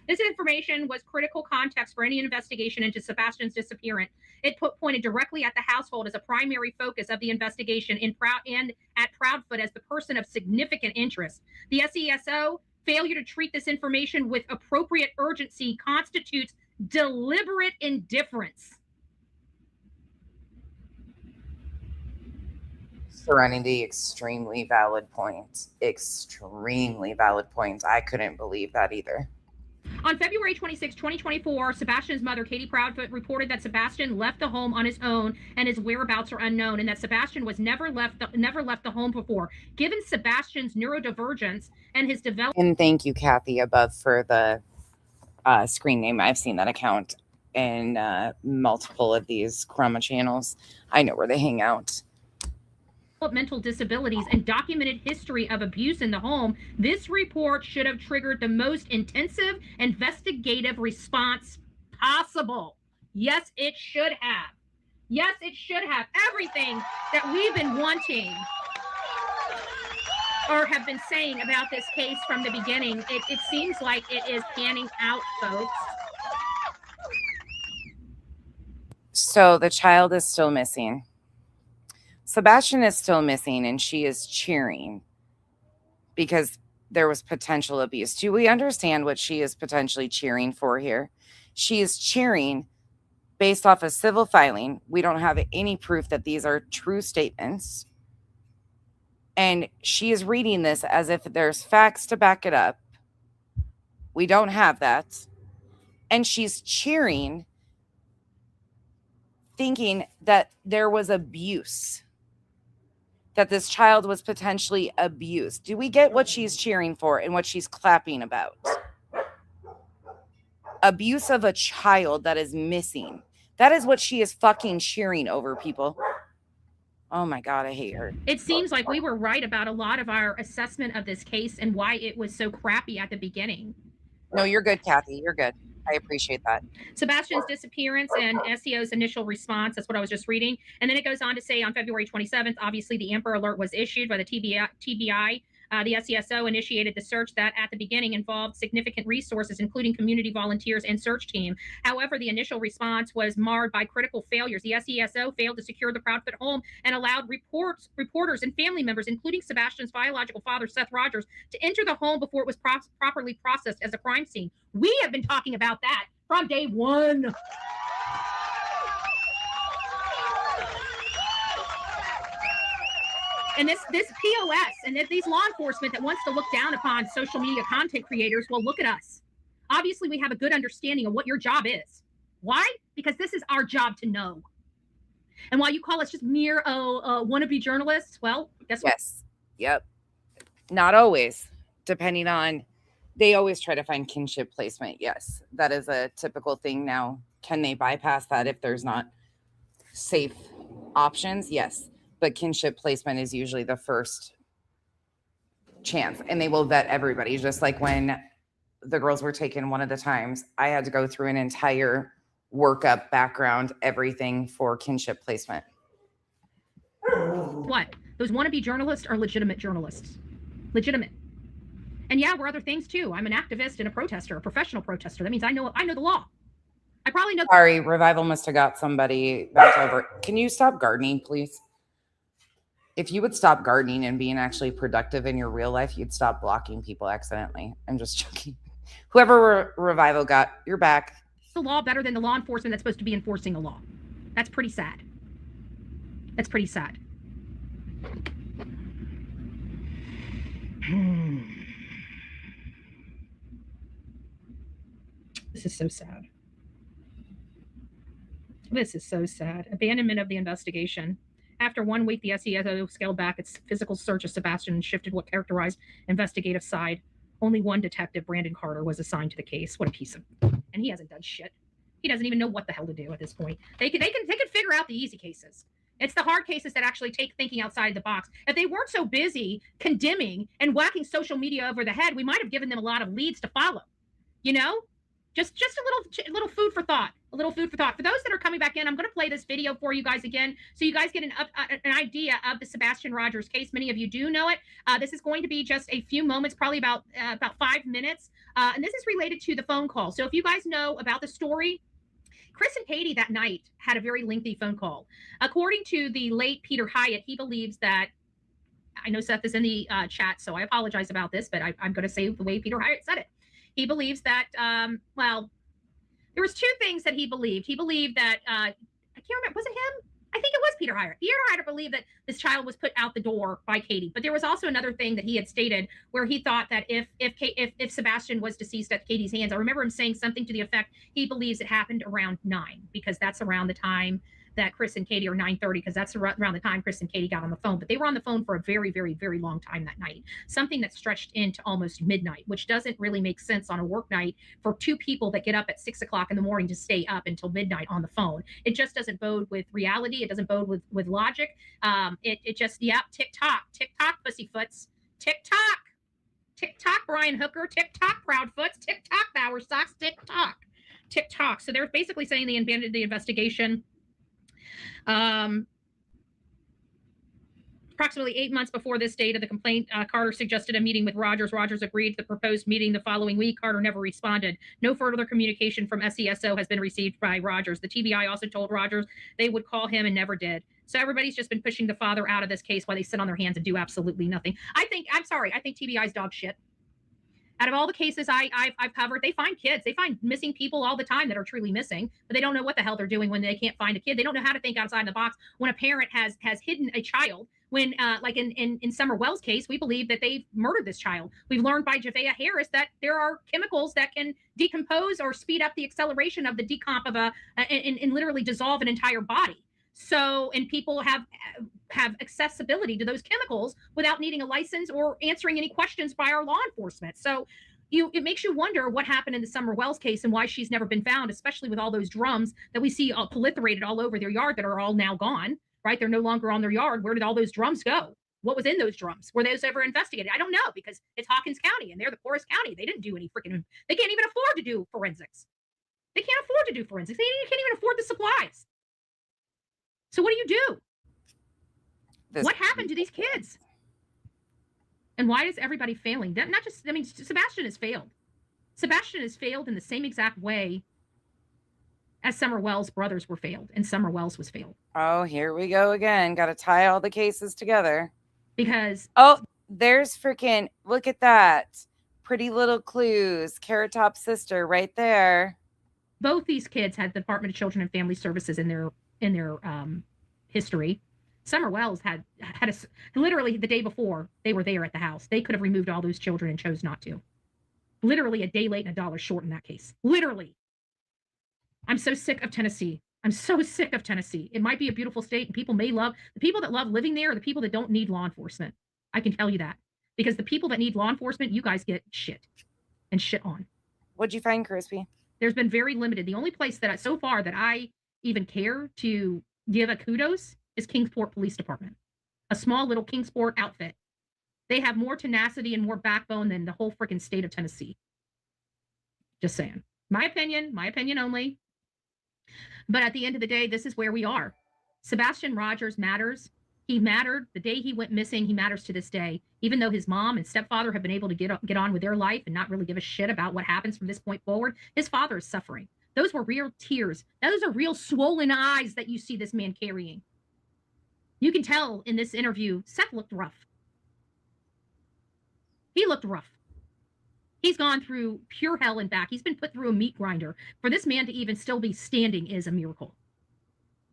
This information was critical context for any investigation into Sebastian's disappearance. It pointed directly at the household as a primary focus of the investigation and at Proudfoot as the person of significant interest. The SESO failure to treat this information with appropriate urgency constitutes deliberate indifference. Serenity, extremely valid point. Extremely valid point. I couldn't believe that either. On February 26, 2024, Sebastian's mother, Katie Proudfoot, reported that Sebastian left the home on his own and his whereabouts are unknown, and that Sebastian was never left the home before. Given Sebastian's neurodivergence and his development. And thank you, Kathy, above for the screen name. I've seen that account in multiple of these Chroma channels. I know where they hang out. Mental disabilities and documented history of abuse in the home, this report should have triggered the most intensive investigative response possible. Yes, it should have. Yes, it should have. Everything that we've been wanting or have been saying about this case from the beginning, it seems like it is panning out, folks. So the child is still missing. Sebastian is still missing, and she is cheering because there was potential abuse. Do we understand what she is potentially cheering for here? She is cheering based off a civil filing. We don't have any proof that these are true statements. And she is reading this as if there's facts to back it up. We don't have that. And she's cheering, thinking that there was abuse. that this child was potentially abused. Do we get what she's cheering for and what she's clapping about? Abuse of a child that is missing. That is what she is fucking cheering over, people. Oh my God, I hate her. It seems like we were right about a lot of our assessment of this case and why it was so crappy at the beginning. No, you're good, Kathy. You're good. I appreciate that. Sebastian's disappearance and SEO's initial response. That's what I was just reading. And then it goes on to say on February 27th, obviously the Amber Alert was issued by the TBI. The SESO initiated the search that at the beginning involved significant resources, including community volunteers and search team. However, the initial response was marred by critical failures. The SESO failed to secure the Proudfoot home and allowed reporters and family members, including Sebastian's biological father, Seth Rogers, to enter the home before it was properly processed as a crime scene. We have been talking about that from day one. And this POS and these law enforcement that wants to look down upon social media content creators, well, look at us. Obviously, we have a good understanding of what your job is. Why? Because this is our job to know. And while you call us just mere wannabe journalists, well, guess what? Yes. Yep. Not always, depending on, they always try to find kinship placement. Yes, that is a typical thing now. Can they bypass that if there's not safe options? Yes. But kinship placement is usually the first chance, and they will vet everybody. Just like when the girls were taken one of the times, I had to go through an entire workup, background, everything for kinship placement. What? Those wannabe journalists are legitimate journalists. Legitimate. And yeah, we're other things too. I'm an activist and a protester, a professional protester. That means I know the law. I probably know. Sorry, Revival must have got somebody bent over. Can you stop gardening, please? If you would stop gardening and being actually productive in your real life, you'd stop blocking people accidentally. I'm just joking. Whoever Revival got, you're back. The law better than the law enforcement that's supposed to be enforcing the law. That's pretty sad. That's pretty sad. This is so sad. This is so sad. Abandonment of the investigation. After 1 week, the SESO scaled back its physical search of Sebastian and shifted what characterized investigative side. Only one detective, Brandon Carter, was assigned to the case. What a piece of... And he hasn't done shit. He doesn't even know what the hell to do at this point. They can figure out the easy cases. It's the hard cases that actually take thinking outside the box. If they weren't so busy condemning and whacking social media over the head, we might have given them a lot of leads to follow. You know? Just a little food for thought. A little food for thought. For those that are coming back in, I'm going to play this video for you guys again, so you guys get an idea of the Sebastian Rogers case. Many of you do know it. This is going to be just a few moments, probably about 5 minutes, and this is related to the phone call. So if you guys know about the story, Chris and Katie that night had a very lengthy phone call. According to the late Peter Hyatt, he believes that. I know Seth is in the chat, so I apologize about this, but I'm going to say the way Peter Hyatt said it. He believes that, well, there was two things that he believed. He believed that, I can't remember, was it him? I think it was Peter Hyatt. Peter Hyatt believed that this child was put out the door by Katie. But there was also another thing that he had stated where he thought that if Sebastian was deceased at Katie's hands, I remember him saying something to the effect, he believes it happened around 9, because that's around the time that Chris and Katie, or 9:30, because that's around the time Chris and Katie got on the phone. But they were on the phone for a very, very, very long time that night, something that stretched into almost midnight, which doesn't really make sense on a work night for two people that get up at 6 o'clock in the morning to stay up until midnight on the phone. It just doesn't bode with reality. It doesn't bode with logic. It just, yep, tick-tock, pussyfoots, tick-tock, Brian Hooker, tick-tock, Proudfoots, tick-tock, Bower Socks, tick-tock. So they're basically saying they abandoned the investigation. Approximately 8 months before this date of the complaint, Carter suggested a meeting with Rogers. Rogers agreed to the proposed meeting the following week. Carter never responded. No further communication from SESO has been received by Rogers. The TBI also told Rogers they would call him and never did. So everybody's just been pushing the father out of this case while they sit on their hands and do absolutely nothing. I think TBI's dog shit. Out of all the cases I've covered, they find kids. They find missing people all the time that are truly missing, but they don't know what the hell they're doing when they can't find a kid. They don't know how to think outside the box when a parent has hidden a child. When, like in Summer Wells' case, we believe that they've murdered this child. We've learned by Javea Harris that there are chemicals that can decompose or speed up the acceleration of the decomp of and literally dissolve an entire body. So, and people have have accessibility to those chemicals without needing a license or answering any questions by our law enforcement. So it makes you wonder what happened in the Summer Wells case and why she's never been found, especially with all those drums that we see proliferated all over their yard that are all now gone, right? They're no longer on their yard. Where did all those drums go? What was in those drums? Were those ever investigated? I don't know, because it's Hawkins County and they're the poorest county. They didn't do any they can't even afford to do forensics. They can't afford to do forensics. They can't even afford the supplies. So what do you do? What happened to these kids? And why is everybody failing? Not just, I mean, Sebastian has failed. Sebastian has failed in the same exact way as Summer Wells' brothers were failed, and Summer Wells was failed. Oh, here we go again. Got to tie all the cases together. Because there's freaking, look at that. Pretty Little Clues, Carrot Top sister right there. Both these kids had the Department of Children and Family Services in their history. Summer Wells had literally the day before they were there at the house. They could have removed all those children and chose not to. Literally a day late and $1 short in that case. Literally. I'm so sick of Tennessee. I'm so sick of Tennessee. It might be a beautiful state, and people may love the people that love living there are the people that don't need law enforcement. I can tell you that, because the people that need law enforcement, you guys get shit and shit on. What'd you find, Crispy? There's been very limited. The only place that so far that I even care to give a kudos is Kingsport Police Department, a small little Kingsport outfit. They have more tenacity and more backbone than the whole freaking state of Tennessee. Just saying. My opinion only. But at the end of the day, this is where we are. Sebastian Rogers matters. He mattered the day he went missing. He matters to this day, even though his mom and stepfather have been able to get on with their life and not really give a shit about what happens from this point forward. His father is suffering. Those were real tears. Those are real swollen eyes that you see this man carrying. You can tell in this interview, Seth looked rough. He looked rough. He's gone through pure hell and back. He's been put through a meat grinder. For this man to even still be standing is a miracle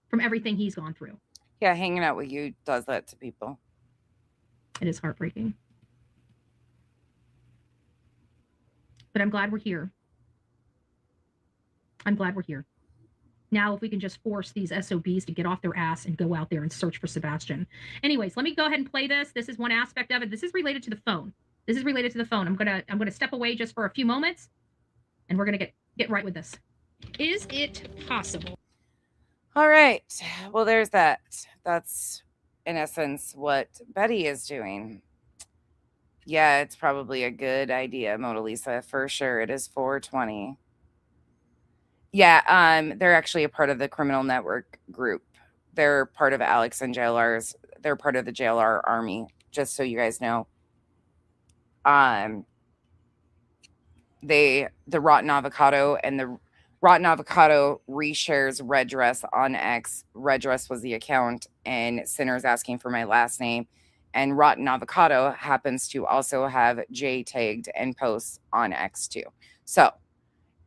from everything he's gone through. Yeah, hanging out with you does that to people. It is heartbreaking. But I'm glad we're here. I'm glad we're here. Now, if we can just force these SOBs to get off their ass and go out there and search for Sebastian. Anyways, let me go ahead and play this. This is one aspect of it. This is related to the phone. I'm gonna step away just for a few moments, and we're gonna get right with this. Is it possible? All right. Well, there's that. That's in essence what Betty is doing. Yeah, it's probably a good idea, Mona Lisa, for sure. It is 420. Yeah, they're actually a part of the criminal network group. They're part of Alex and JLR's. They're part of the JLR army, just so you guys know. The Rotten Avocado and the Rotten Avocado reshares Red Dress on X. Red Dress was the account, and Sinner's asking for my last name. And Rotten Avocado happens to also have J tagged and posts on X too. So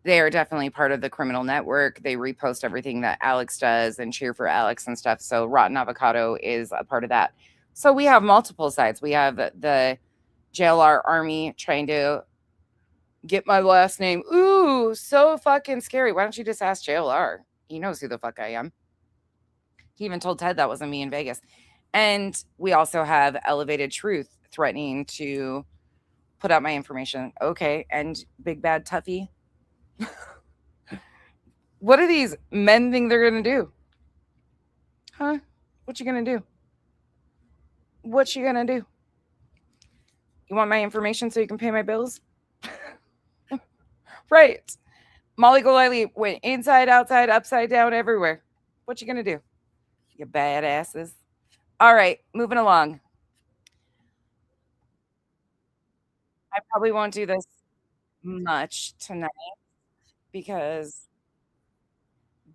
they are definitely part of the criminal network. They repost everything that Alex does and cheer for Alex and stuff. So Rotten Avocado is a part of that. So we have multiple sides. We have the JLR army trying to get my last name. Ooh, so fucking scary. Why don't you just ask JLR? He knows who the fuck I am. He even told Ted that wasn't me in Vegas. And we also have Elevated Truth threatening to put out my information. Okay, and Big Bad Tuffy. What do these men think they're going to do? Huh? What you going to do? What you going to do? You want my information so you can pay my bills? Right. Molly Golightly went inside, outside, upside down, everywhere. What you going to do? You badasses. All right, moving along. I probably won't do this much tonight because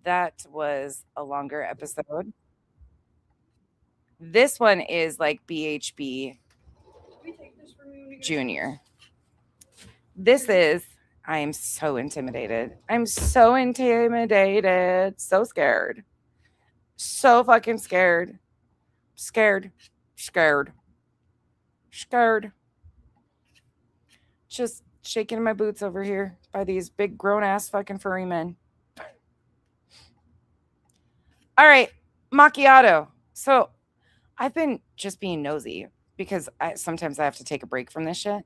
that was a longer episode. This one is like BHB Junior. This is, I am so intimidated. I'm so intimidated. So scared. So fucking scared. Scared. Just shaking my boots over here by these big grown ass fucking furry men. All right, macchiato. So I've been just being nosy because sometimes I have to take a break from this shit.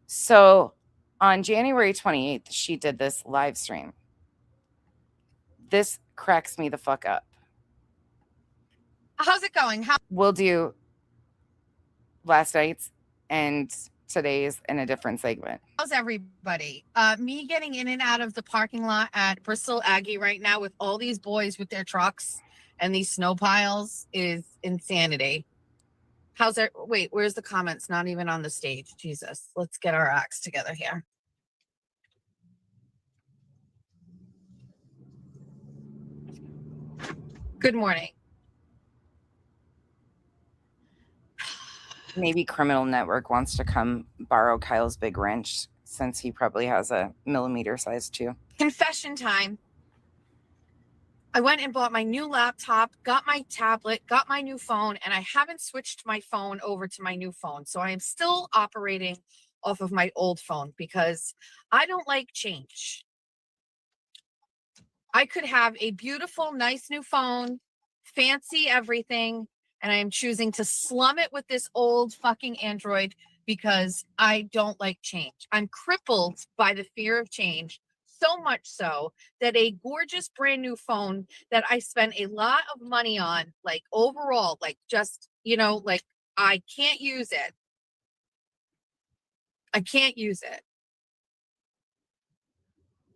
So on January 28th, she did this live stream. This cracks me the fuck up. How's it going? We'll do last night's and today's in a different segment. How's everybody? Me getting in and out of the parking lot at Bristol Aggie right now with all these boys with their trucks and these snow piles is insanity. How's it? Wait, where's the comments? Not even on the stage. Jesus, let's get our acts together here. Good morning. Maybe Criminal Network wants to come borrow Kyle's big wrench since he probably has a millimeter size too. Confession time. I went and bought my new laptop, got my tablet, got my new phone, and I haven't switched my phone over to my new phone. So I am still operating off of my old phone because I don't like change. I could have a beautiful, nice new phone, fancy everything, and I am choosing to slum it with this old fucking Android because I don't like change. I'm crippled by the fear of change. So much so that a gorgeous brand new phone that I spent a lot of money on, like overall, like just, like I can't use it. I can't use it.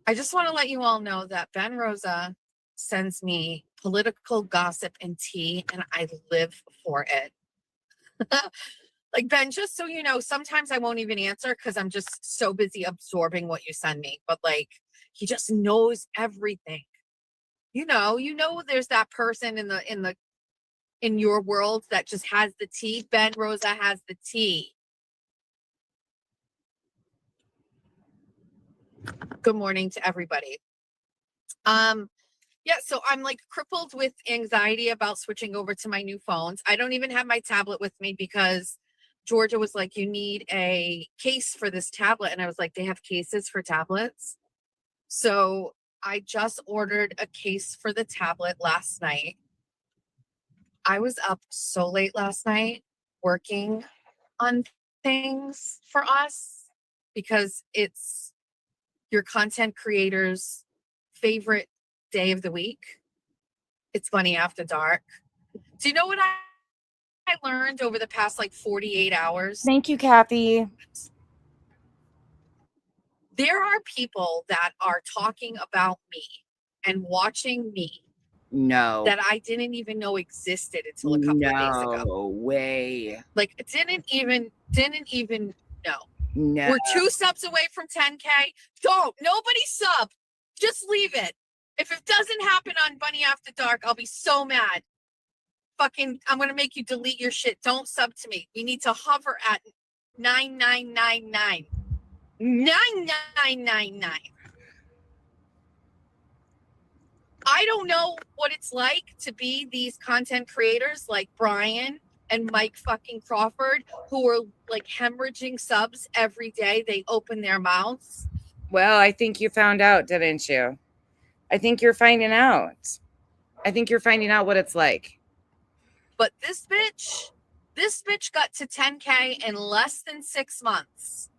I just want to let you all know that Ben Rosa sends me political gossip and tea, and I live for it. Like, Ben, just so you know, sometimes I won't even answer because I'm just so busy absorbing what you send me. But like, he just knows everything. There's that person in your world that just has the tea. Ben Rosa has the tea. Good morning to everybody. Yeah, so I'm like crippled with anxiety about switching over to my new phones. I don't even have my tablet with me because Georgia was like, you need a case for this tablet. And I was like, they have cases for tablets. So I just ordered a case for the tablet last night. I was up so late last night working on things for us because it's your content creator's favorite day of the week. It's Money After Dark. Do you know what I learned over the past 48 hours? Thank you, Kathy. There are people that are talking about me and watching me. No. That I didn't even know existed until a couple of days ago. No way. Didn't even know. No. We're 2 subs away from 10K. Nobody sub. Just leave it. If it doesn't happen on Bunny After Dark, I'll be so mad. I'm going to make you delete your shit. Don't sub to me. We need to hover at 9999. 9999. I don't know what it's like to be these content creators like Brian and Mike fucking Crawford who are hemorrhaging subs every day. They open their mouths. Well, I think you found out, didn't you? I think you're finding out. I think you're finding out what it's like. But this bitch got to 10K in less than 6 months.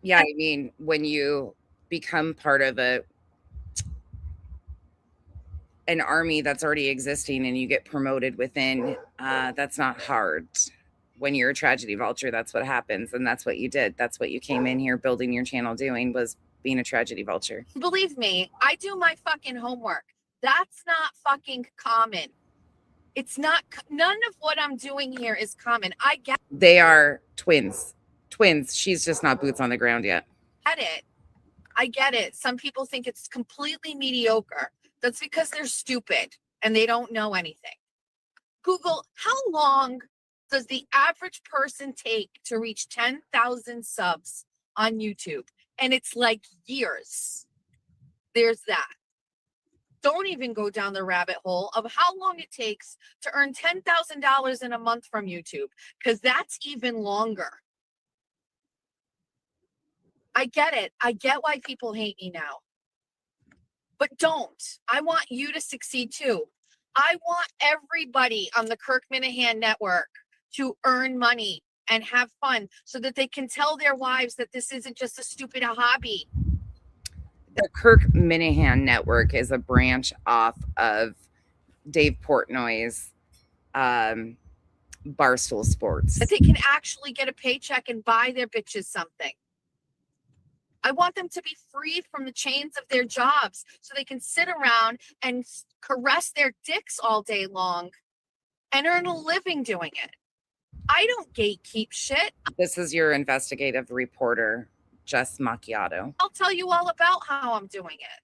Yeah, I mean, when you become part of an army that's already existing and you get promoted within, that's not hard. When you're a tragedy vulture, that's what happens. And that's what you did. That's what you came in here building your channel doing, was being a tragedy vulture. Believe me, I do my fucking homework. That's not fucking common. It's not, none of what I'm doing here is common. I get They are twins. She's just not boots on the ground yet. it. I get it. Some people think it's completely mediocre. That's because they're stupid and they don't know anything. Google, how long does the average person take to reach 10,000 subs on YouTube? And it's years. There's that. Don't even go down the rabbit hole of how long it takes to earn $10,000 in a month from YouTube, because that's even longer. I get it. I get why people hate me now. But don't. I want you to succeed too. I want everybody on the Kirk Minahan network to earn money and have fun so that they can tell their wives that this isn't just a stupid hobby. The Kirk Minahan network is a branch off of Dave Portnoy's Barstool Sports. That they can actually get a paycheck and buy their bitches something. I want them to be freed from the chains of their jobs so they can sit around and caress their dicks all day long and earn a living doing it. I don't gatekeep shit. This is your investigative reporter, Jess Macchiato. I'll tell you all about how I'm doing it.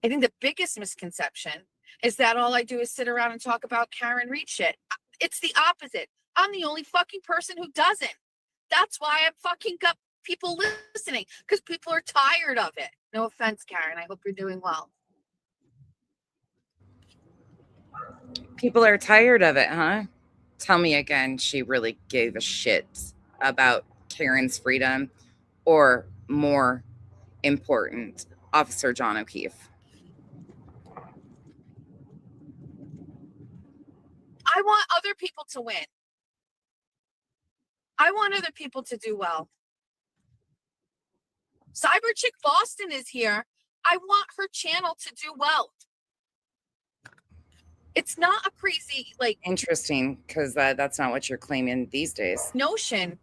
I think the biggest misconception is that all I do is sit around and talk about Karen Reed shit. It's the opposite. I'm the only fucking person who doesn't. That's why I'm fucking got people listening, because people are tired of it. No offense, Karen. I hope you're doing well. People are tired of it, huh? Tell me again, she really gave a shit about Karen's freedom, or more important, Officer John O'Keefe. I want other people to win. I want other people to do well. Cyber Chick Boston is here. I want her channel to do well. It's not a crazy, like, Interesting, because that's not what you're claiming these days. notion.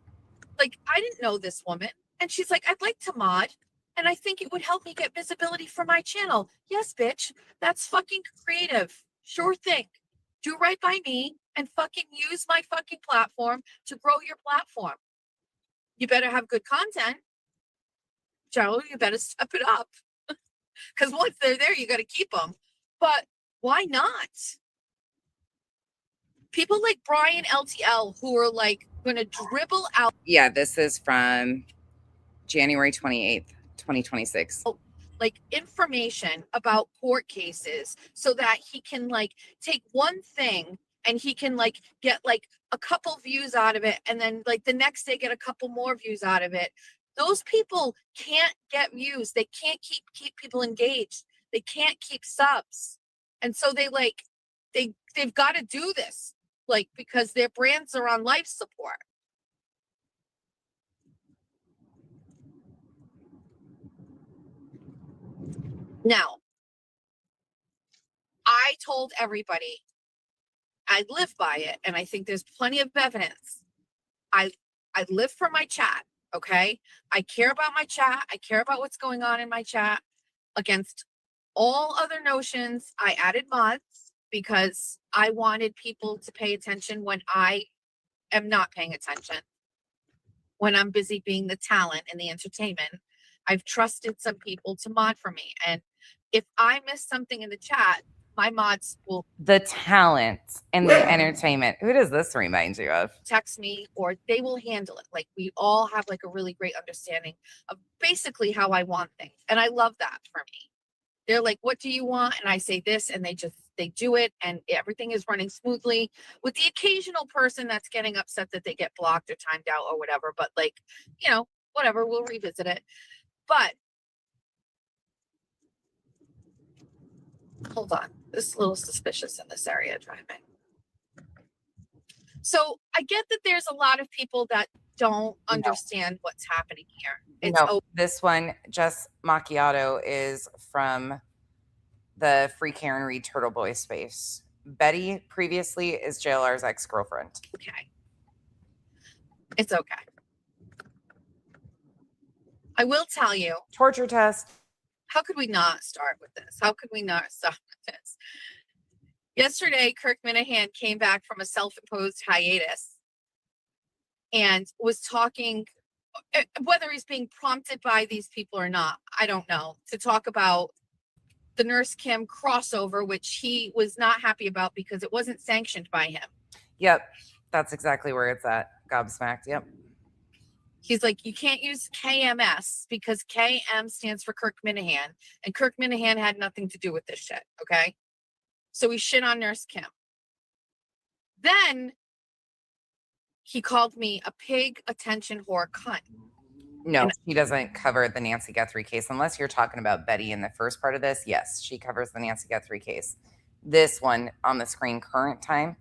Like, I didn't know this woman, and she's like, I'd like to mod, and I think it would help me get visibility for my channel. Yes, bitch, that's fucking creative. Sure thing. Do right by me and fucking use my fucking platform to grow your platform. You better have good content. Joe, you better step it up. Because once they're there, you got to keep them. But why not? People like Brian LTL who are like going to dribble out. Yeah, this is from January 28th, 2026. Like information about court cases so that he can like take one thing and he can like get like a couple views out of it, and then like the next day get a couple more views out of it. Those people can't get views. They can't keep people engaged. They can't keep subs. And so they've got to do this, like, because their brands are on life support. Now, I told everybody I live by it, and I think there's plenty of evidence. I live for my chat, okay? I care about my chat. I care about what's going on in my chat. Against all other notions, I added mods because I wanted people to pay attention when I am not paying attention. When I'm busy being the talent and the entertainment, I've trusted some people to mod for me. And if I miss something in the chat, my mods will The talent and the entertainment. Who does this remind you of? text me, or they will handle it. Like, we all have like a really great understanding of basically how I want things. And I love that for me. They're like, what do you want? And I say this, and they do it, and everything is running smoothly, with the occasional person that's getting upset that they get blocked or timed out or whatever. But like, you know, whatever, we'll revisit it. But hold on, this is a little suspicious in this area driving. So I get that there's a lot of people that don't understand what's happening here. It's No, this one, Jess Macchiato, is from the Free Karen Reed Turtle Boy space. Betty previously is JLR's ex-girlfriend. okay. It's okay. I will tell you. Torture test. How could we not start with this? How could we not start with this? Yesterday, Kirk Minahan came back from a self-imposed hiatus and was talking, whether he's being prompted by these people or not, I don't know, to talk about the Nurse Kim crossover, which he was not happy about because it wasn't sanctioned by him. Yep, that's exactly where it's at. Gobsmacked, yep. He's like, you can't use KMS because KM stands for Kirk Minahan, and Kirk Minahan had nothing to do with this shit, okay? So he shit on Nurse Kim. Then he called me a pig, attention whore, cunt. No, she doesn't cover the Nancy Guthrie case unless you're talking about Betty in the first part of this. Yes, she covers the Nancy Guthrie case. This one on the screen current time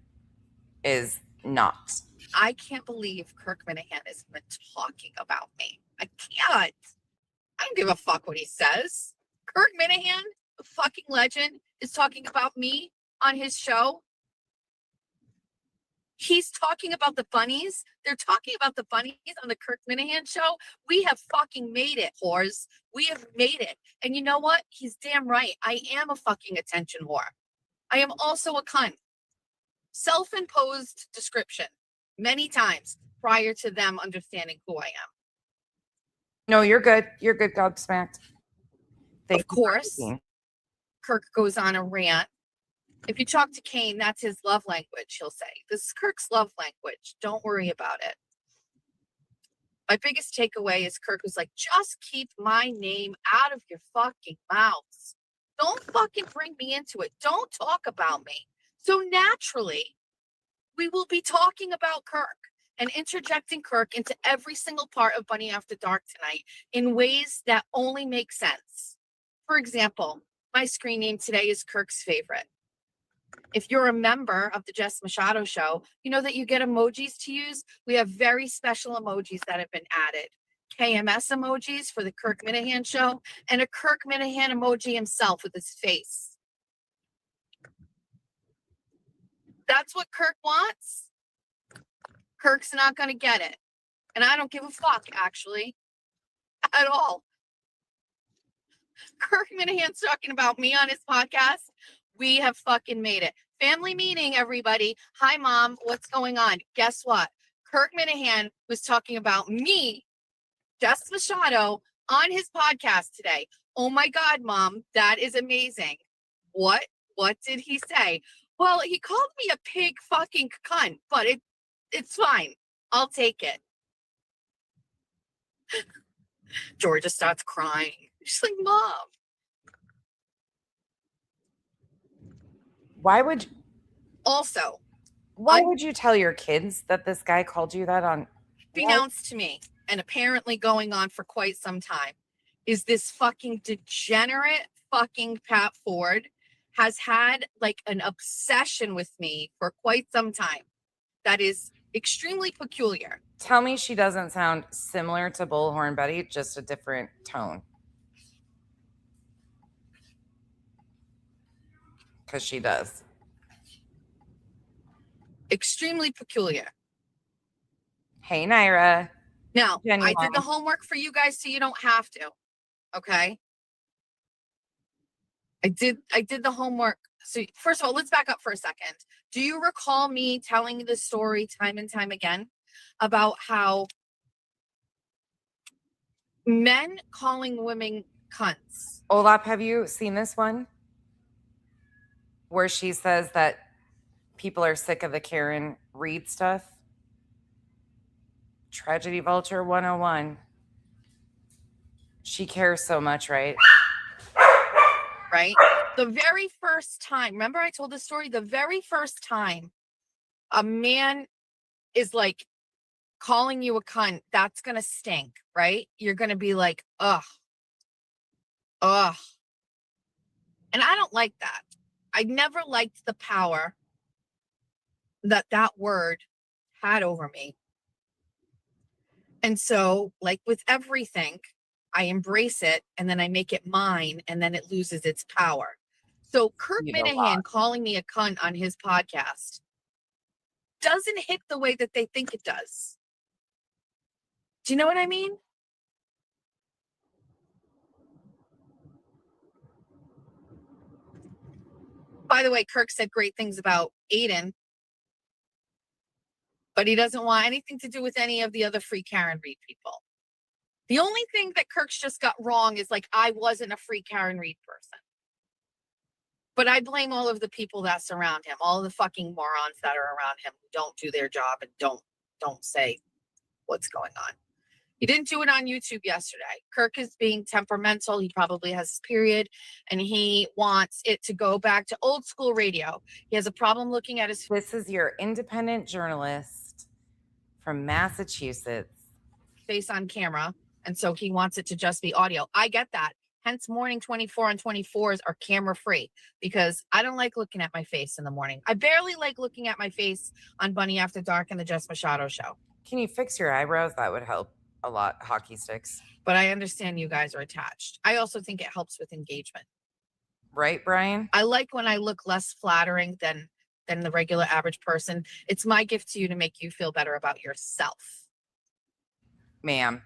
is not. I can't believe Kirk Minahan has been talking about me. I can't. I don't give a fuck what he says. Kirk Minahan, a fucking legend, is talking about me on his show. He's talking about the bunnies. They're talking about the bunnies on the Kirk Minahan show. We have fucking made it, whores. We have made it. And you know what? He's damn right. I am a fucking attention whore. I am also a cunt. Self-imposed description many times prior to them understanding who I am. No, you're good. You're good, Godsmacked. Of course, Kirk goes on a rant. If you talk to Kane, that's his love language, he'll say. This is Kirk's love language. Don't worry about it. My biggest takeaway is Kirk was like, just keep my name out of your fucking mouths. Don't fucking bring me into it. Don't talk about me. So naturally, we will be talking about Kirk and interjecting Kirk into every single part of Bunny After Dark tonight in ways that only make sense. For example, my screen name today is Kirk's Favorite. If you're a member of the Jess Machado Show, you know that you get emojis to use. We have very special emojis that have been added. KMS emojis for the Kirk Minahan Show and a Kirk Minahan emoji himself with his face. That's what Kirk wants. Kirk's not going to get it. And I don't give a fuck, actually, at all. Kirk Minahan's talking about me on his podcast. We have fucking made it. Family meeting, everybody. Hi, Mom. What's going on? Guess what? Kirk Minahan was talking about me, Jess Machado, on his podcast today. Oh my God, Mom, that is amazing. What? What did he say? Well, he called me a pig fucking cunt, but it's fine. I'll take it. Georgia starts crying. She's like, Mom. Why would you tell your kids that this guy called you that on? Announced to me, and apparently going on for quite some time, is this fucking degenerate fucking Pat Ford has had like an obsession with me for quite some time. That is extremely peculiar. Tell me she doesn't sound similar to Bullhorn Betty, just a different tone. Because she does. Extremely peculiar. Hey, Naira. Now, Genuine. I did the homework for you guys so you don't have to. Okay? I did the homework. So first of all, let's back up for a second. Do you recall me telling the story time and time again about how men calling women cunts? Olap, have you seen this one? Where she says that people are sick of the Karen Reed stuff? Tragedy Vulture 101. She cares so much, right? Right? The very first time, remember I told the story? The very first time a man is like calling you a cunt, that's going to stink, right? You're going to be like, ugh. And I don't like that. I never liked the power that word had over me. And so, like with everything, I embrace it and then I make it mine and then it loses its power. So Kirk Minahan calling me a cunt on his podcast doesn't hit the way that they think it does. Do you know what I mean? By the way, Kirk said great things about Aiden, but he doesn't want anything to do with any of the other free Karen Reed people. The only thing that Kirk's just got wrong is like, I wasn't a free Karen Reed person. But I blame all of the people that surround him, all of the fucking morons that are around him who don't do their job and don't say what's going on. He didn't do it on YouTube yesterday. Kirk is being temperamental. He probably has his period and he wants it to go back to old school radio. He has a problem looking at his... This is your independent journalist from Massachusetts. Face on camera And so he wants it to just be audio. I get that. Hence, morning 24 and 24s are camera free because I don't like looking at my face in the morning. I barely like looking at my face on Bunny After Dark and the Jess Machado show. Can you fix your eyebrows? That would help a lot. Hockey sticks. But I understand you guys are attached. I also think it helps with engagement. Right, Brian? I like when I look less flattering than the regular average person. It's my gift to you to make you feel better about yourself. Ma'am.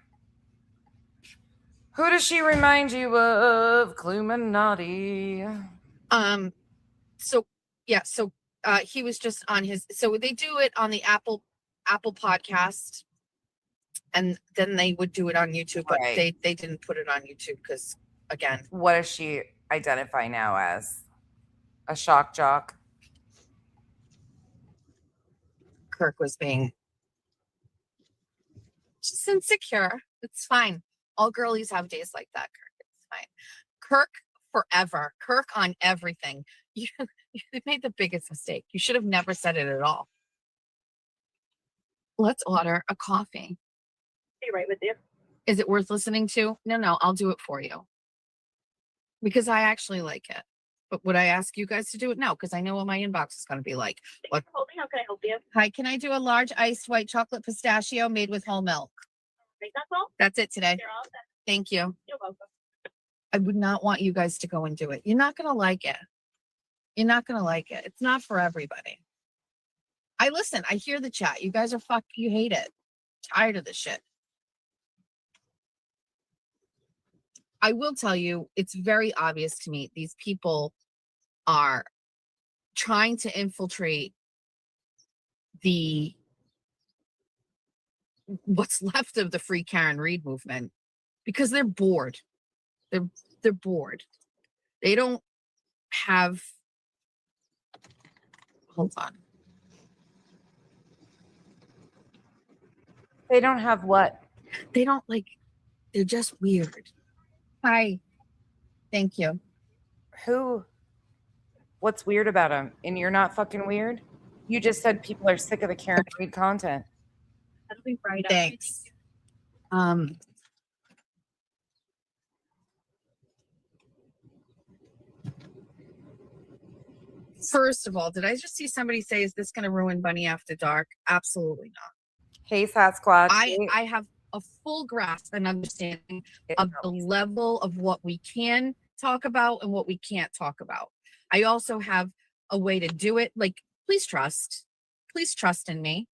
Who does she remind you of? Cluminati. So yeah, so he was just on his, so they do it on the Apple podcast, and then they would do it on YouTube, but Right. they didn't put it on YouTube because, again, What does she identify now as? A shock jock? Kirk was being just insecure. It's fine. All girlies have days like that, Kirk. It's fine. Kirk forever. Kirk on everything. You made the biggest mistake. You should have never said it at all. Let's order a coffee. Be right with you. Is it worth listening to? No, I'll do it for you. Because I actually like it. But would I ask you guys to do it? No, because I know what my inbox is going to be like. What? Holding, how can I help you? Hi, can I do a large iced white chocolate pistachio made with whole milk? Make that call. That's it today. You're all set. Thank you. You're welcome. I would not want you guys to go and do it. You're not going to like it. You're not going to like it. It's not for everybody. I listen. I hear the chat. You guys are you hate it. Tired of this shit. I will tell you, it's very obvious to me. These people are trying to infiltrate what's left of the Free Karen Reed movement because they're bored. They're bored. They don't have, hold on. They don't have what? They don't they're just weird. Hi. Thank you. What's weird about them? And you're not fucking weird? You just said people are sick of the Karen Reed content. That'll be right. Thanks. First of all, did I just see somebody say, is this going to ruin Bunny After Dark? Absolutely not. Hey, Sasquatch. I have a full grasp and understanding of the level of what we can talk about and what we can't talk about. I also have a way to do it. Please trust. Please trust in me.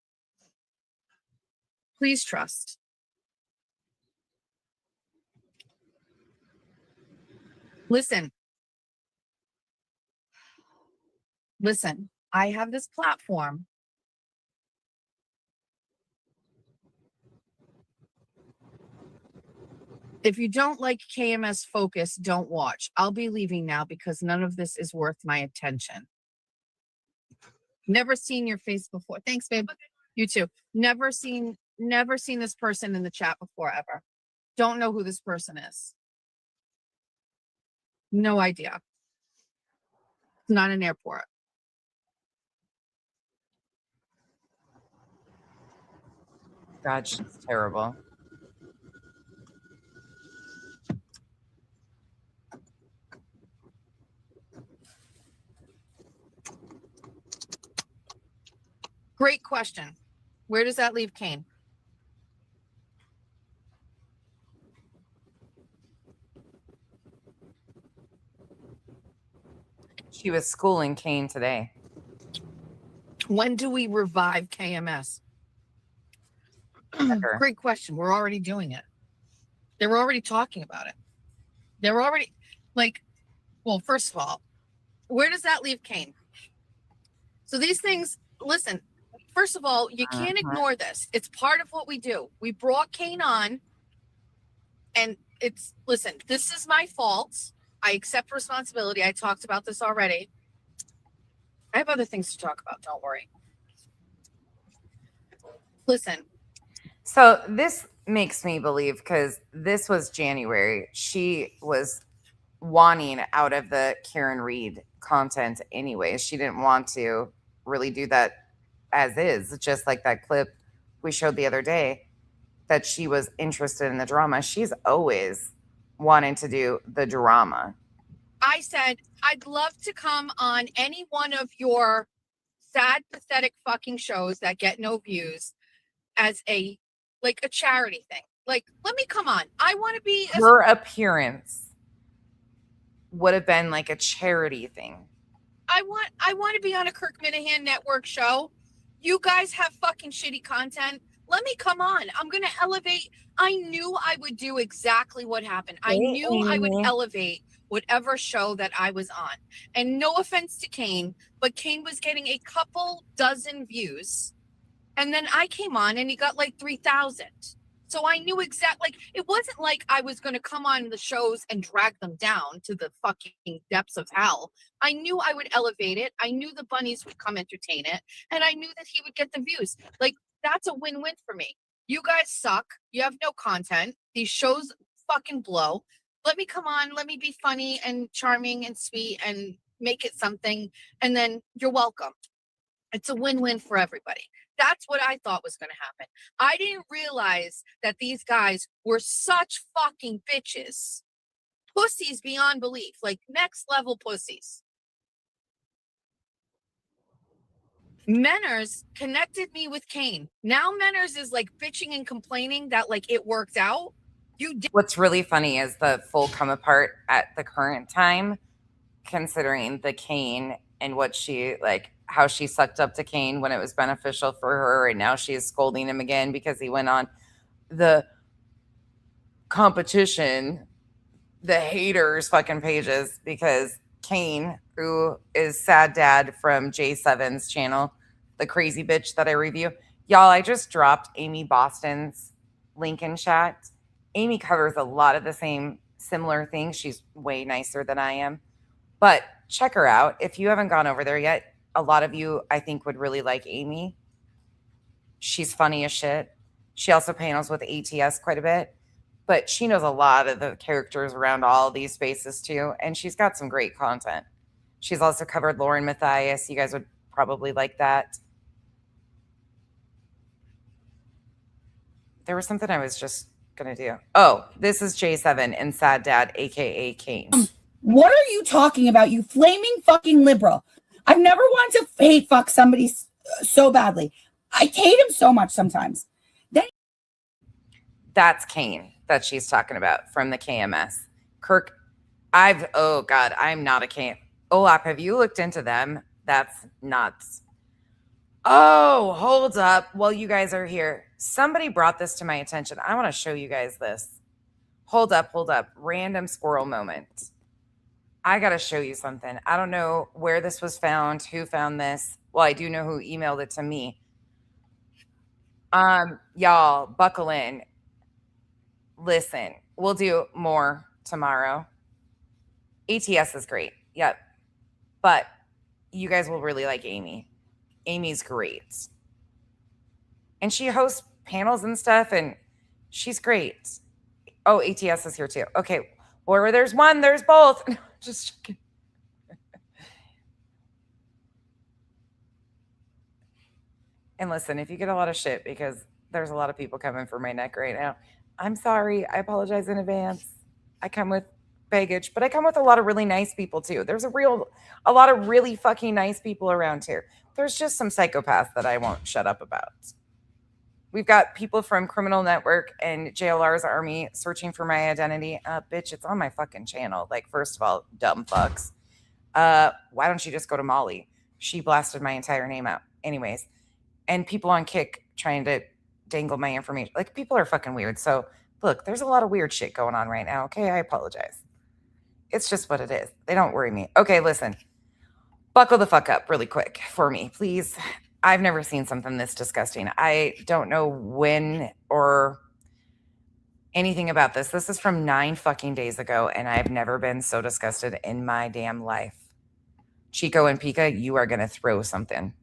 Please trust. Listen, I have this platform. If you don't like KMS Focus, don't watch. I'll be leaving now because none of this is worth my attention. Never seen your face before. Thanks, babe. You too. Never seen this person in the chat before, ever. Don't know who this person is. No idea. It's not an airport. God, she's terrible. Great question. Where does that leave Kane? She was schooling Kane today. When do we revive KMS? Great question. We're already doing it. They were already talking about it. They were already well, first of all, where does that leave Kane? So these things, listen, first of all, you can't ignore this. It's part of what we do. We brought Kane on, and listen, this is my fault. I accept responsibility. I talked about this already. I have other things to talk about. Don't worry. Listen. So this makes me believe, because this was January, she was wanting out of the Karen Reed content anyway. She didn't want to really do that as is, just like that clip we showed the other day. that she was interested in the drama. She's always wanting to do the drama. I said, I'd love to come on any one of your sad, pathetic fucking shows that get no views as a charity thing. Like, let me come on. I want to be Her appearance would have been like a charity thing. I want to be on a Kirk Minahan network show. You guys have fucking shitty content. Let me come on. I'm going to elevate. I knew I would do exactly what happened. I knew I would elevate whatever show that I was on. And no offense to Kane, but Kane was getting a couple dozen views. And then I came on and he got like 3,000. So I knew exactly, it wasn't like I was going to come on the shows and drag them down to the fucking depths of hell. I knew I would elevate it. I knew the bunnies would come entertain it. And I knew that he would get the views. Like, that's a win-win for me. You guys suck. You have no content. These shows fucking blow. Let me come on. Let me be funny and charming and sweet and make it something. And then you're welcome. It's a win-win for everybody. That's what I thought was going to happen. I didn't realize that these guys were such fucking bitches. Pussies beyond belief. Like, next level pussies. Menners connected me with Kane. Now Menners is like bitching and complaining that like it worked out. What's really funny is the full come apart at the current time, considering the Kane and what she like, how she sucked up to Kane when it was beneficial for her, and now she is scolding him again because he went on the competition, the haters fucking pages, because Kane, who is Sad Dad from J7's channel, the crazy bitch that I review. Y'all, I just dropped Amy Boston's link in chat. Amy covers a lot of the same similar things. She's way nicer than I am. But check her out. If you haven't gone over there yet, a lot of you, I think, would really like Amy. She's funny as shit. She also panels with ATS quite a bit. But she knows a lot of the characters around all these spaces too. And she's got some great content. She's also covered Lauren Mathias. You guys would probably like that. There was something I was just going to do. Oh, this is J7 and Sad Dad, a.k.a. Kane. What are you talking about, you flaming fucking liberal? I've never wanted to hate fuck somebody so badly. I hate him so much sometimes. That's Kane that she's talking about from the KMS. Kirk, oh God, I'm not a Kane. Olap, have you looked into them? That's nuts. Oh, hold up. While you guys are here, somebody brought this to my attention. I want to show you guys this. Hold up. Random squirrel moment. I got to show you something. I don't know where this was found, who found this. Well, I do know who emailed it to me. Y'all, buckle in. Listen, we'll do more tomorrow. ATS is great. Yep. But you guys will really like Amy. Amy's great. And she hosts panels and stuff, and she's great. Oh, ATS is here too. Okay. Where there's one, there's both. Just kidding. And listen, if you get a lot of shit because there's a lot of people coming for my neck right now, I'm sorry. I apologize in advance. I come with baggage, but I come with a lot of really nice people too. There's a lot of really fucking nice people around here. There's just some psychopaths that I won't shut up about. We've got people from Criminal Network and JLR's Army searching for my identity. Bitch, it's on my fucking channel. Like, first of all, dumb fucks. Why don't you just go to Molly? She blasted my entire name out. Anyways, and people on Kick trying to dangle my information. Like, people are fucking weird. So, look, there's a lot of weird shit going on right now. Okay, I apologize. It's just what it is. They don't worry me. Okay, listen. Buckle the fuck up really quick for me, please. I've never seen something this disgusting. I don't know when or anything about this. This is from 9 fucking days ago, and I've never been so disgusted in my damn life. Chico and Pika, you are going to throw something.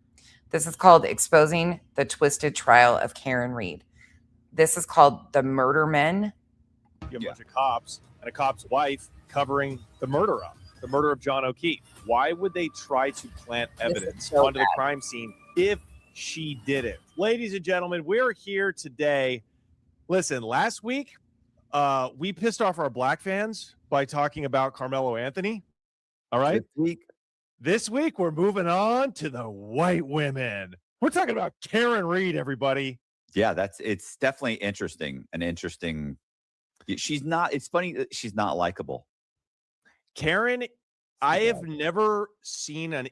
This is called Exposing the Twisted Trial of Karen Reed. This is called The Murder Men. You have a bunch of cops and a cop's wife covering the murder of John O'Keefe. Why would they try to plant evidence onto the crime scene if she did it? Ladies and gentlemen, we're here today Listen, last week, we pissed off our black fans by talking about Carmelo Anthony. All right. This week, we're moving on to the white women. We're talking about Karen Reed, everybody. Yeah, it's definitely interesting. It's funny that she's not likable. Karen, I have never seen an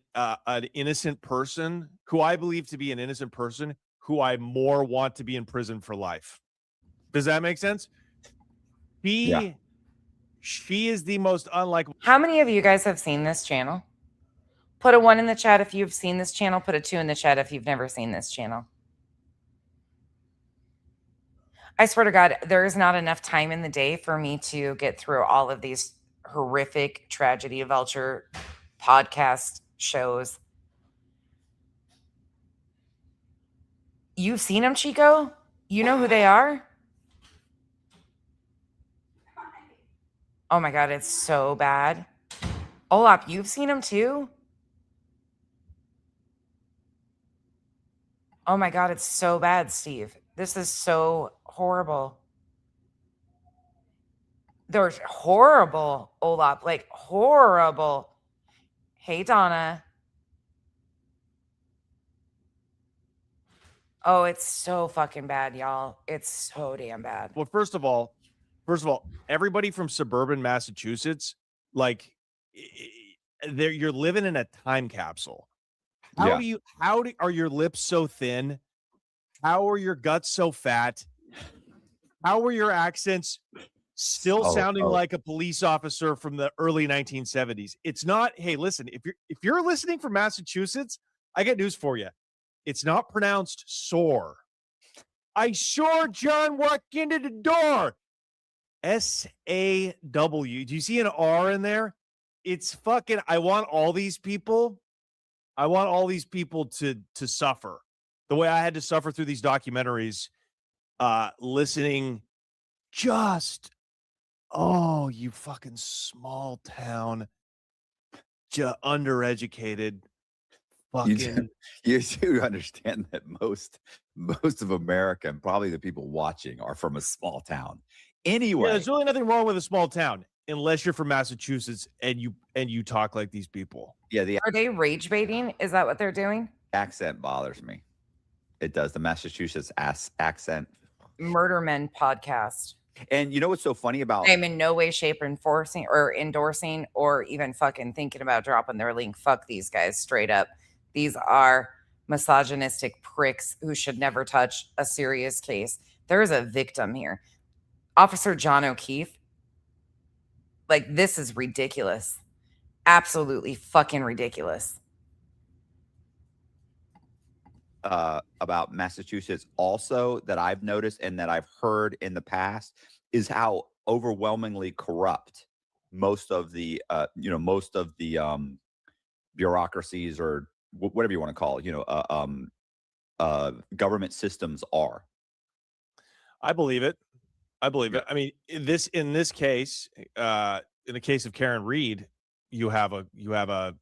innocent person who I believe to be an innocent person who I more want to be in prison for life. Does that make sense? She is the most unlikable. How many of you guys have seen this channel? Put a 1 in the chat if you've seen this channel. Put a 2 in the chat if you've never seen this channel. I swear to God, there is not enough time in the day for me to get through all of these horrific tragedy vulture podcast shows. You've seen them, Chico? You know who they are? Oh my God, it's so bad. Olap, you've seen them too? Oh my God, it's so bad, Steve. This is so horrible. They're horrible, Olap, like horrible. Hey, Donna. Oh, it's so fucking bad, y'all. It's so damn bad. Well, first of all, everybody from suburban Massachusetts, like, you're living in a time capsule. How are your lips so thin? How are your guts so fat? How are your accents still sounding like a police officer from the early 1970s? It's not, hey, listen, if you're listening from Massachusetts, I got news for you. It's not pronounced sore. I saw John walk into the door. S-A-W. Do you see an R in there? It's fucking, I want all these people to suffer the way I had to suffer through these documentaries, listening you fucking small town, undereducated. Fucking. You do understand that most of America and probably the people watching are from a small town. Anyway, there's really nothing wrong with a small town unless you're from Massachusetts and you talk like these people. Yeah, Are they rage baiting? Is that what they're doing? Accent bothers me. It does. The Massachusetts accent. Murder Men podcast. And you know what's so funny about? I'm in no way, shape, endorsing or even fucking thinking about dropping their link. Fuck these guys straight up. These are misogynistic pricks who should never touch a serious case. There is a victim here. Officer John O'Keefe. Like, this is ridiculous. Absolutely fucking ridiculous. About Massachusetts also that I've noticed and that I've heard in the past is how overwhelmingly corrupt most of the bureaucracies or whatever you want to call it, government systems are. I believe it. I mean, in this case, in the case of Karen Reed, you have a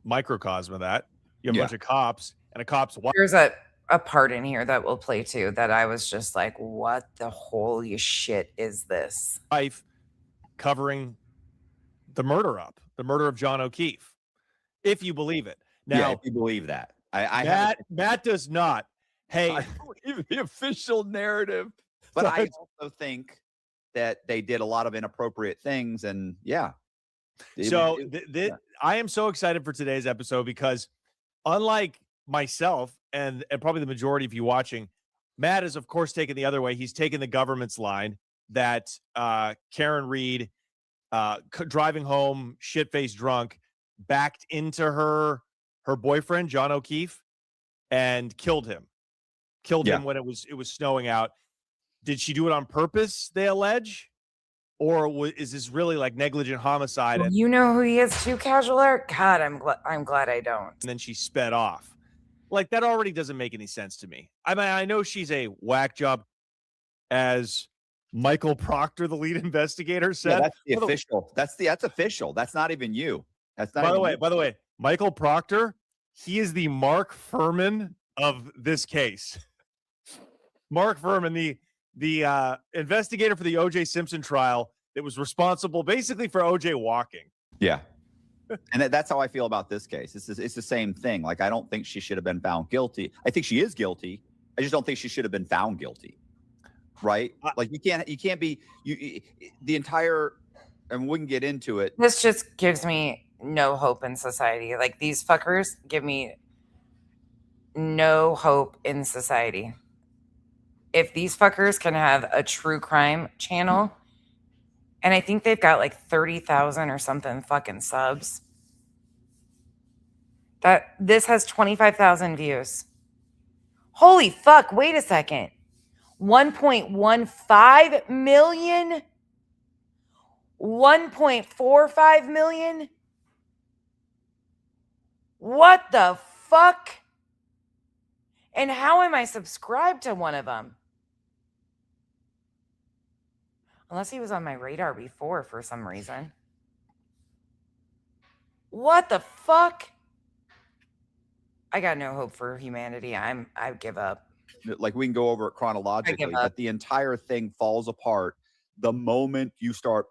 microcosm of that. You have a bunch of cops and a cop's wife. There's a part in here that we'll play too that I was just like, what the holy shit is this? Wife covering the murder of John O'Keefe, if you believe it. Now, if you believe that. Matt does not. Hey, I believe the official narrative. But I also think that they did a lot of inappropriate things, and So I am so excited for today's episode because, unlike myself and probably the majority of you watching, Matt is of course taking the other way. He's taking the government's line that Karen Reed, driving home shit-faced drunk, backed into her boyfriend John O'Keefe and killed him. Him when it was snowing out. Did she do it on purpose, they allege? Or is this really like negligent homicide? Well, you know who he is too, Casual Art? God, I'm glad I don't. And then she sped off. Like, that already doesn't make any sense to me. I mean, I know she's a whack job, as Michael Proctor, the lead investigator, said. Yeah, that's the official. That's official. That's not even you. That's not. By the way, Michael Proctor, he is the Mark Furman of this case. Mark Furman, the investigator for the O.J. Simpson trial that was responsible basically for O.J. walking. Yeah. And that's how I feel about this case. It's the same thing. Like, I don't think she should have been found guilty. I think she is guilty. I just don't think she should have been found guilty. Right? Like, you can't be the entire, and we can get into it. This just gives me no hope in society. Like, these fuckers give me no hope in society. If these fuckers can have a true crime channel, and I think they've got like 30,000 or something fucking subs, that this has 25,000 views. Holy fuck, wait a second. 1.15 million? 1.45 million? What the fuck? And how am I subscribed to one of them? Unless he was on my radar before for some reason. What the fuck? I got no hope for humanity. I give up. Like, we can go over it chronologically, but the entire thing falls apart the moment you start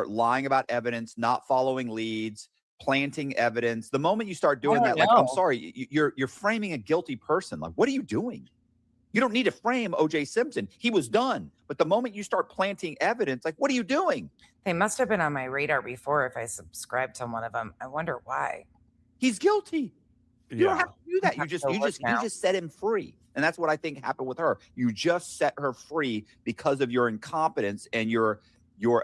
lying about evidence, not following leads, planting evidence. The moment you start doing that, like, I'm sorry, you're framing a guilty person. Like, what are you doing? You don't need to frame O.J. Simpson. He was done. But the moment you start planting evidence, like, what are you doing? They must have been on my radar before if I subscribed to one of them. I wonder why. He's guilty. You don't have to do that. You just set him free. And that's what I think happened with her. You just set her free because of your incompetence and your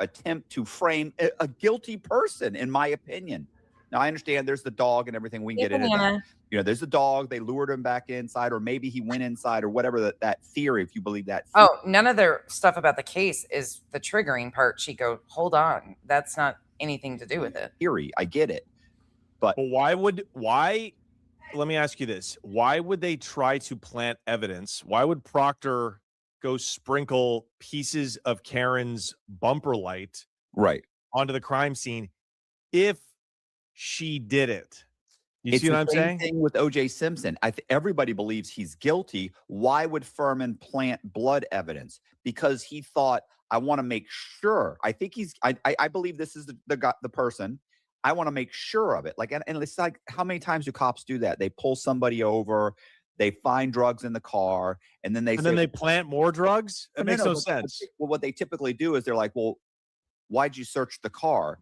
attempt to frame a guilty person, in my opinion. Now, I understand there's the dog and everything. We can get into that. You know, there's the dog. They lured him back inside, or maybe he went inside, or whatever that theory, if you believe that. Oh, none of their stuff about the case is the triggering part. Chico, hold on. That's not anything to do with it. Theory, I get it. But why? Let me ask you this. Why would they try to plant evidence? Why would Proctor go sprinkle pieces of Karen's bumper light onto the crime scene if she did it? You see what I'm saying? Thing with O.J. Simpson. Everybody believes he's guilty. Why would Furman plant blood evidence? Because he thought, I want to make sure. I think I believe this is the person. I want to make sure of it. Like, and it's like, how many times do cops do that? They pull somebody over, they find drugs in the car, and then they plant more drugs. That makes no sense. Well, what they typically do is they're like, well, why'd you search the car?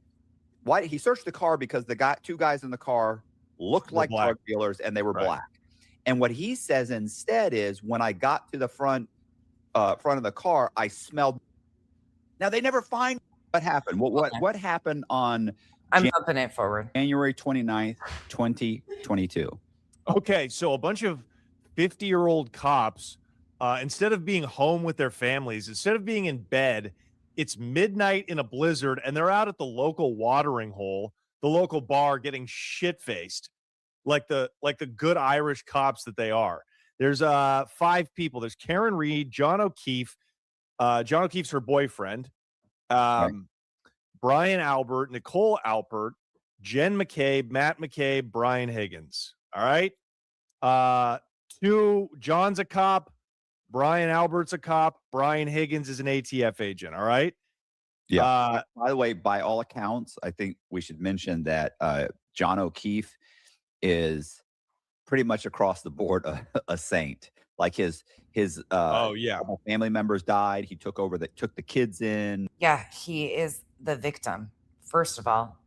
Why he searched the car? Because two guys in the car looked like drug dealers, and they were black. And what he says instead is, when I got to the front of the car, I smelled. Now, they never find what happened. What happened on? I'm bumping it forward. January 29th, 2022. Okay, so a bunch of 50-year-old cops, instead of being home with their families, instead of being in bed, it's midnight in a blizzard, and they're out at the local watering hole, the local bar, getting shit-faced, like the good Irish cops that they are. There's 5 people. There's Karen Reed, John O'Keefe. John O'Keefe's her boyfriend. Brian Albert, Nicole Alpert, Jen McCabe, Matt McCabe, Brian Higgins. All right. John's a cop. Brian Albert's a cop. Brian Higgins is an ATF agent. All right. Yeah. By the way, by all accounts, I think we should mention that John O'Keefe is pretty much across the board a saint. Like his family members died. He took the kids in. Yeah, he is the victim. First of all,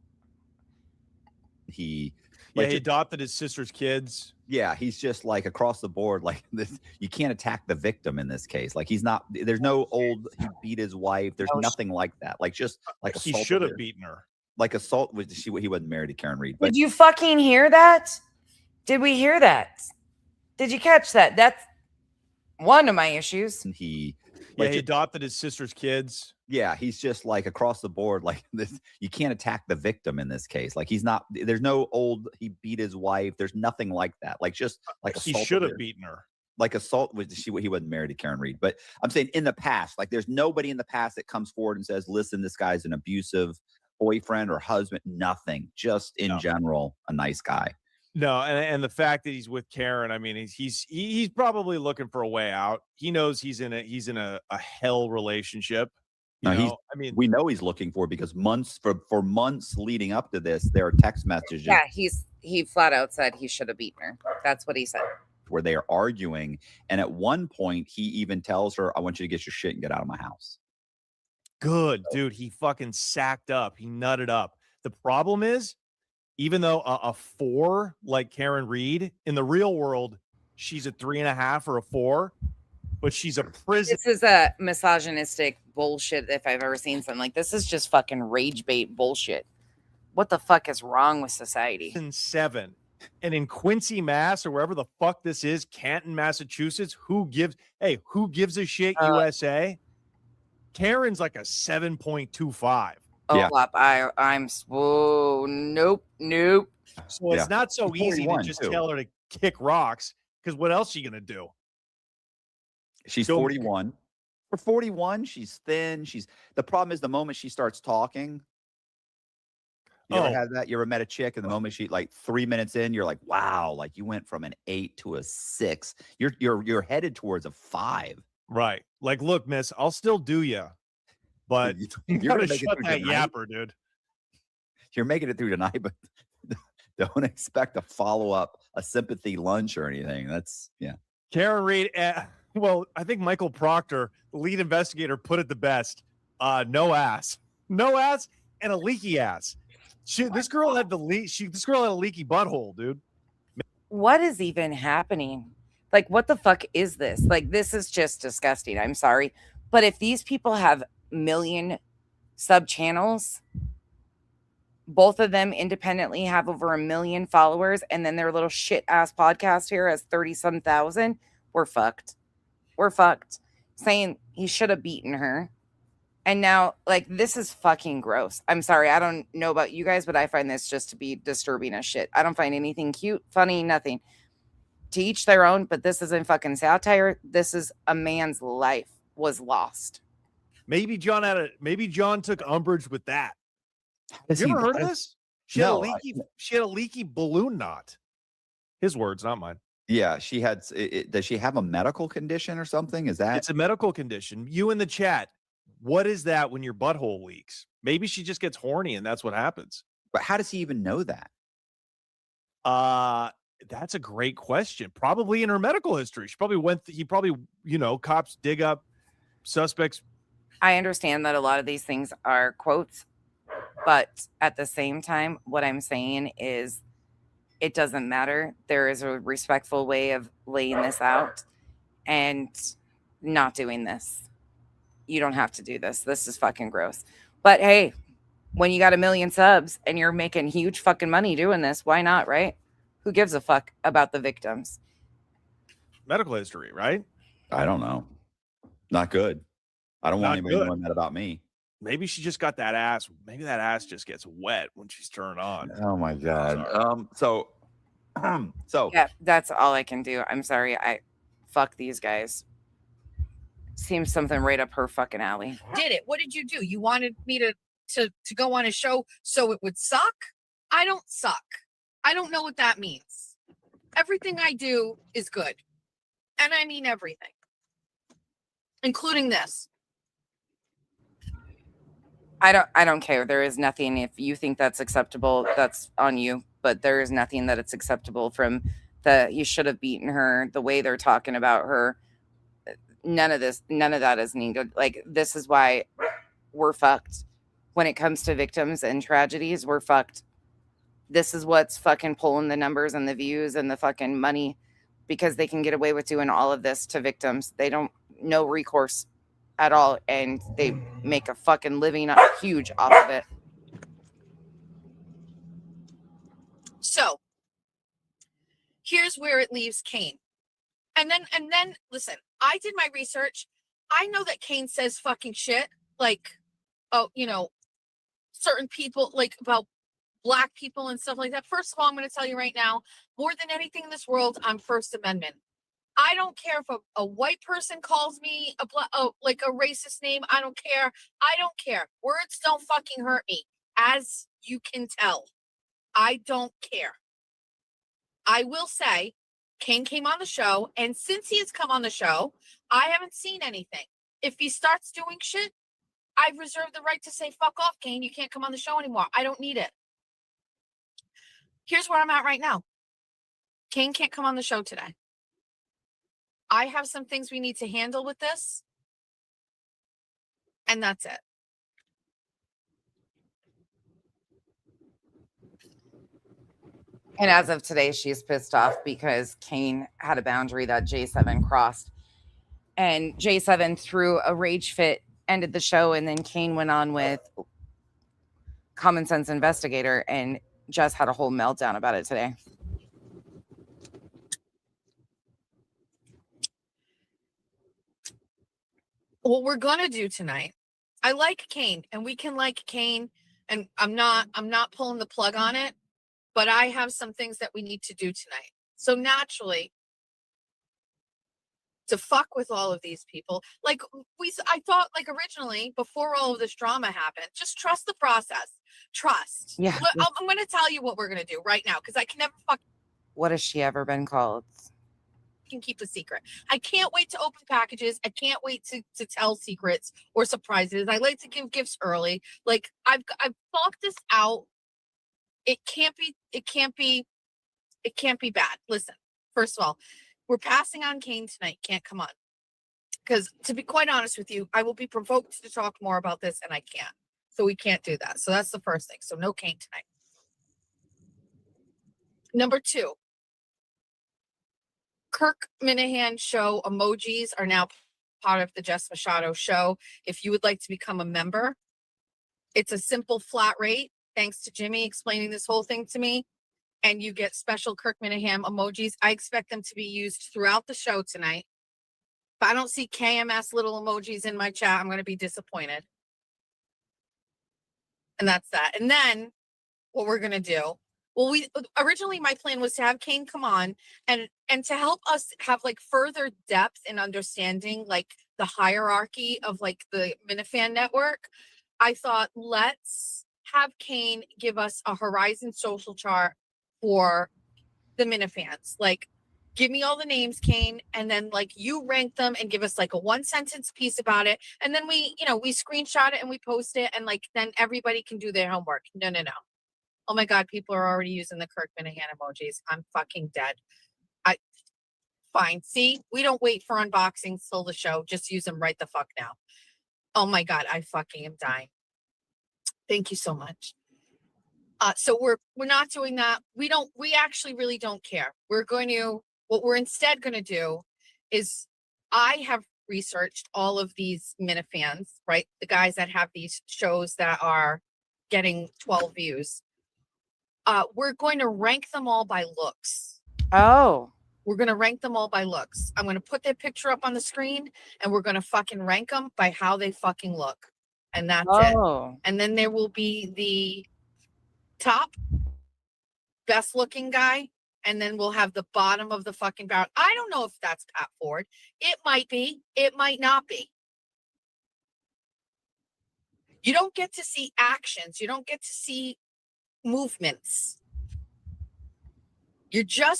he adopted his sister's kids. Yeah, he's just like across the board. Like this, you can't attack the victim in this case. Like he's not. There's no old. He beat his wife. There's nothing like that. Like just like he should have beaten her. Like assault. He wasn't married to Karen Reed. But did you fucking hear that? Did we hear that? Did you catch that? That's one of my issues. He adopted his sister's kids. Yeah, he's just like across the board. Like this, you can't attack the victim in this case. Like he's not. There's no old. He beat his wife. There's nothing like that. Like just like he should have beaten her. Like assault was he wasn't married to Karen Reed. But I'm saying in the past, like there's nobody in the past that comes forward and says, "Listen, this guy's an abusive boyfriend or husband." Nothing. Just in general, a nice guy. No, and the fact that he's with Karen, I mean, he's probably looking for a way out. He knows he's in a hell relationship. You know, I mean, we know he's looking for, because for months leading up to this, there are text messages. Yeah, he flat out said he should have beaten her. That's what he said. Where they are arguing, and at one point he even tells her, "I want you to get your shit and get out of my house." Good, dude. He fucking sacked up. He nutted up. The problem is, even though a 4 like Karen Reed, in the real world, she's a 3.5 or a 4, but she's a prison. This is a misogynistic bullshit if I've ever seen something. Like, this is just fucking rage bait bullshit. What the fuck is wrong with society? 7. And in Quincy, Mass, or wherever the fuck this is, Canton, Massachusetts, who gives a shit, USA? Karen's like a 7.25. Oh, nope. So it's not so easy to just tell her to kick rocks, because what else are you gonna do? She's 41. For 41, she's thin. The problem is, the moment she starts talking, you ever had that? You ever met a chick, and the moment she, like 3 minutes in, you're like, wow, like you went from an 8 to a 6. You're headed towards a 5. Right. Like, look, miss, I'll still do you, but you gotta shut that yapper, dude. You're making it through tonight, but don't expect a follow-up, a sympathy lunch or anything. That's, yeah. Karen Reed, well, I think Michael Proctor, the lead investigator, put it the best. No ass. No ass and a leaky ass. This girl had a leaky butthole, dude. What is even happening? Like, what the fuck is this? Like, this is just disgusting. I'm sorry. But if these people have million sub channels, both of them independently have over 1 million followers, and then their little shit ass podcast here has 30-some thousand, we're fucked. We're fucked. Saying he should have beaten her. And now, like, this is fucking gross. I'm sorry. I don't know about you guys, but I find this just to be disturbing as shit. I don't find anything cute, funny, nothing. To each their own, but this isn't fucking satire. This is a man's life was lost. Maybe John took umbrage with that. Have you ever heard of this? She had a leaky balloon knot. His words, not mine. Yeah, she had. Does she have a medical condition or something? Is that? It's a medical condition. You in the chat. What is that when your butthole leaks? Maybe she just gets horny and that's what happens. But how does he even know that? That's a great question. Probably in her medical history. Cops dig up suspects. I understand that a lot of these things are quotes, but at the same time, what I'm saying is it doesn't matter. There is a respectful way of laying this out and not doing this. You don't have to do this. This is fucking gross. But hey, when you got 1 million subs and you're making huge fucking money doing this, why not, right? Who gives a fuck about the victims? Medical history, right? I don't know. Not good. I don't want anybody knowing that about me. Maybe she just got that ass. Maybe that ass just gets wet when she's turned on. Oh my God. So yeah, that's all I can do. I'm sorry. Fuck these guys. Seems something right up her fucking alley. Did it? What did you do? You wanted me to go on a show so it would suck? I don't suck. I don't know what that means. Everything I do is good. And I mean everything. Including this. I don't care. There is nothing. If you think that's acceptable, that's on you. But there is nothing that it's acceptable from you should have beaten her, the way they're talking about her. None of that is needed. Like, this is why we're fucked. When it comes to victims and tragedies, we're fucked. This is what's fucking pulling the numbers and the views and the fucking money, because they can get away with doing all of this to victims. They don't no recourse at all, and they make a fucking living huge off of it. So here's where it leaves Kane. And then listen, I did my research. I know that Kane says fucking shit, like, certain people, like about Black people and stuff like that. First of all, I'm going to tell you right now, more than anything in this world, I'm First Amendment. I don't care if a white person calls me like a racist name. I don't care. I don't care. Words don't fucking hurt me, as you can tell. I don't care. I will say, Kane came on the show, and since he has come on the show, I haven't seen anything. If he starts doing shit, I've reserved the right to say, fuck off, Kane. You can't come on the show anymore. I don't need it. Here's where I'm at right now. Kane can't come on the show today. I have some things we need to handle with this. And that's it. And as of today, she's pissed off because Kane had a boundary that J7 crossed. And J7, through a rage fit, ended the show. And then Kane went on with Common Sense Investigator and just had a whole meltdown about it today. What we're going to do tonight, I like Kane, and we can like Kane, and I'm not pulling the plug on it, but I have some things that we need to do tonight. So naturally, to fuck with all of these people, like I thought, like originally, before all of this drama happened, just trust the process. Trust. Yeah. I'm going to tell you what we're going to do right now, because I can never What has she ever been called? can keep a secret. I can't wait to open packages. I can't wait to tell secrets or surprises. I like to give gifts early. Like I've thought this out. It can't be bad. Listen, first of all, we're passing on Kane tonight. Can't come on. Because to be quite honest with you, I will be provoked to talk more about this, and I can't. So we can't do that. So that's the first thing. So no Kane tonight. Number 2. Kirk Minahan show emojis are now part of the Jess Machado show. If you would like to become a member, it's a simple flat rate. Thanks to Jimmy explaining this whole thing to me. And you get special Kirk Minahan emojis. I expect them to be used throughout the show tonight. If I don't see KMS little emojis in my chat, I'm going to be disappointed. And that's that. And then what we're going to do, well, originally my plan was to have Kane come on and to help us have like further depth and understanding, like the hierarchy of like the Minifan network. I thought, let's have Kane give us a Horizon social chart for the Minifans. Like, give me all the names, Kane, and then like you rank them and give us like a 1-sentence piece about it. And then we screenshot it and we post it, and like then everybody can do their homework. No. Oh my God, people are already using the Kirk Minahan emojis. I'm fucking dead. Fine. See, we don't wait for unboxings till the show. Just use them right the fuck now. Oh my God, I fucking am dying. Thank you so much. So we're not doing that. We actually really don't care. What we're instead going to do is, I have researched all of these Minifans, right? The guys that have these shows that are getting 12 views. We're going to rank them all by looks. Oh. We're going to rank them all by looks. I'm going to put their picture up on the screen, and we're going to fucking rank them by how they fucking look. And that's it. And then there will be the top best looking guy, and then we'll have the bottom of the fucking barrel. I don't know if that's Pat Ford. It might be. It might not be. You don't get to see actions. You don't get to see movements.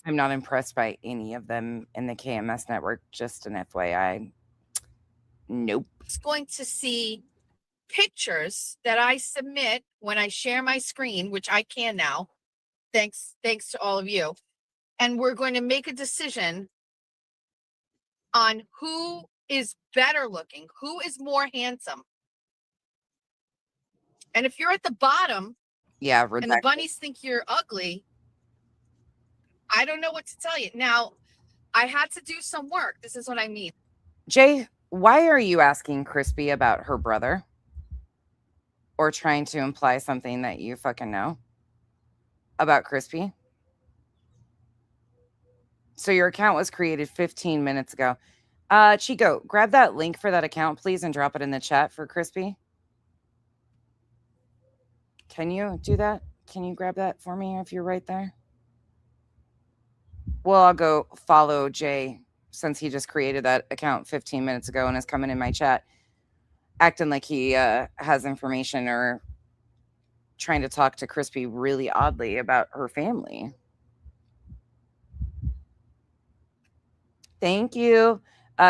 I'm not impressed by any of them in the KMS network. Just an FYI. Nope. It's going to see pictures that I submit when I share my screen, which I can now. Thanks to all of you. And we're going to make a decision on who is better looking, who is more handsome. And if you're at the bottom, and the bunnies think you're ugly, I don't know what to tell you. Now, I had to do some work. This is what I mean. Jay, why are you asking Crispy about her brother? Or trying to imply something that you fucking know about Crispy? So your account was created 15 minutes ago. Chico, grab that link for that account, please, and drop it in the chat for Crispy. Can you do that? Can you grab that for me if you're right there? Well, I'll go follow Jay, since he just created that account 15 minutes ago and is coming in my chat acting like he has information or trying to talk to Crispy really oddly about her family. Thank you.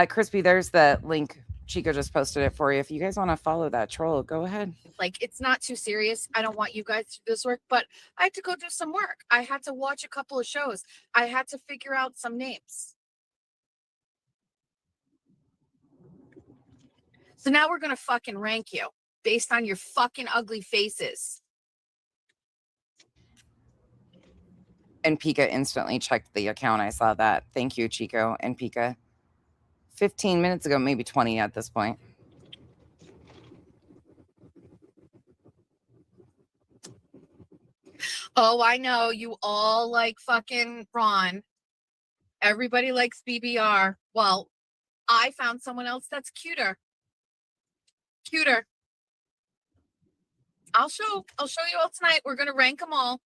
Crispy, there's the link. Chico just posted it for you. If you guys want to follow that troll, go ahead. Like, it's not too serious. I don't want you guys to do this work, but I had to go do some work. I had to watch a couple of shows. I had to figure out some names. So now we're going to fucking rank you based on your fucking ugly faces. And Pika instantly checked the account. I saw that. Thank you, Chico and Pika. 15 minutes ago, maybe 20 at this point. Oh, I know. You all like fucking Ron. Everybody likes BBR. Well, I found someone else that's cuter. Cuter. I'll show you all tonight. We're gonna rank them all.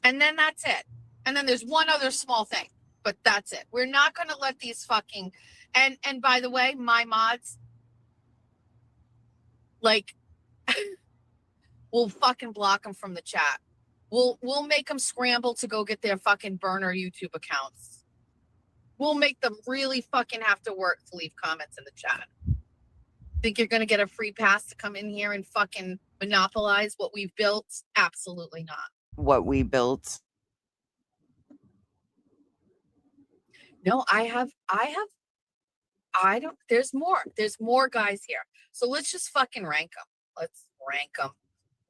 And then that's it. And then there's one other small thing, but that's it. We're not gonna let these fucking and by the way, my mods, like, we'll fucking block them from the chat. We'll make them scramble to go get their fucking burner YouTube accounts. We'll make them really fucking have to work to leave comments in the chat. Think you're gonna get a free pass to come in here and fucking monopolize what we've built? Absolutely not. What we built. No, there's more guys here. So let's just fucking rank them. Let's rank them.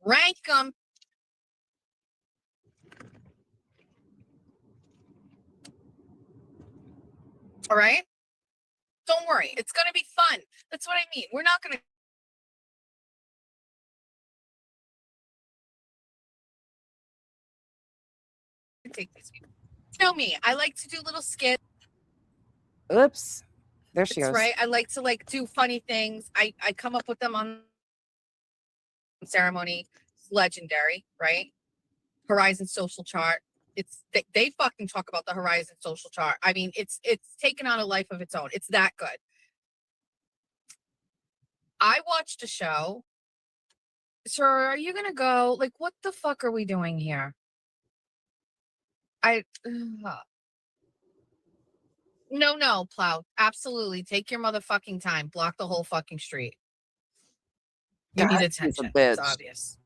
Rank them. All right? Don't worry. It's going to be fun. That's what I mean. We're not going to take these people. You know me. I like to do little skits. Oops. There she That's goes. right. I like to do funny things. I come up with them on ceremony. It's legendary, right? Horizon social chart. They fucking talk about the Horizon social chart. I mean, it's taken on a life of its own. It's that good. I watched a show. Sir, are you gonna go? Like, what the fuck are we doing here? No, Plow. Absolutely. Take your motherfucking time. Block the whole fucking street. You need attention. It's obvious.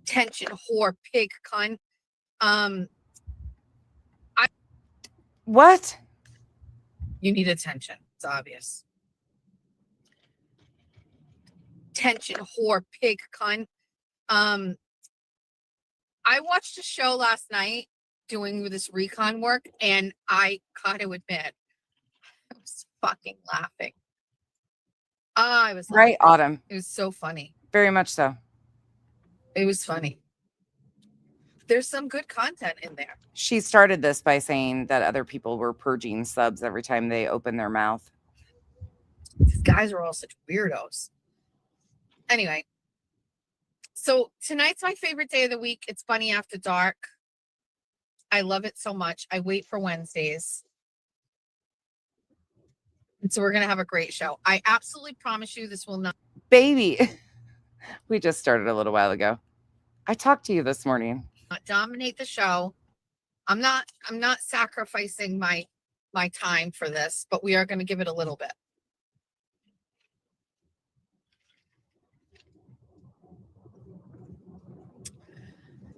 Attention, whore, pig, cunt. What? You need attention. It's obvious. Attention, whore, pig, cunt. I watched a show last night doing this recon work, and I gotta admit, I was fucking laughing. I was right, laughing. Autumn. It was so funny. Very much so. It was funny. There's some good content in there. She started this by saying that other people were purging subs every time they open their mouth. These guys are all such weirdos. Anyway, so tonight's my favorite day of the week. It's Bunny After Dark. I love it so much. I wait for Wednesdays. And so we're going to have a great show. I absolutely promise you this will not. Baby, we just started a little while ago. I talked to you this morning. Not dominate the show. I'm not sacrificing my time for this, but we are going to give it a little bit.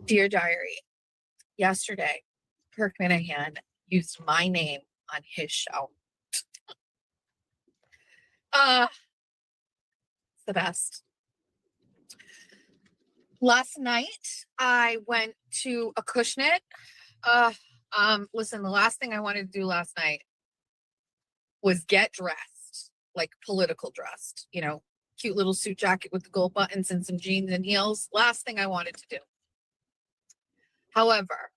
Dear Diary, yesterday, Kirk Minahan used my name on his show. It's the best. Last night, I went to a Acushnet. Listen, the last thing I wanted to do last night was get dressed, like political dressed, cute little suit jacket with the gold buttons and some jeans and heels. Last thing I wanted to do. However,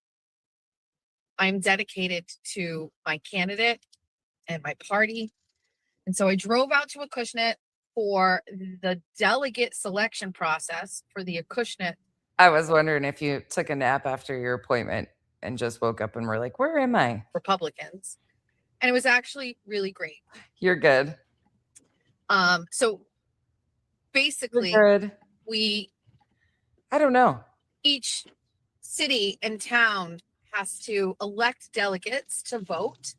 I'm dedicated to my candidate and my party. And so I drove out to Acushnet for the delegate selection process for the Acushnet. I was wondering if you took a nap after your appointment and just woke up and were like, where am I? Republicans. And it was actually really great. You're good. So basically, I don't know. Each city and town has to elect delegates to vote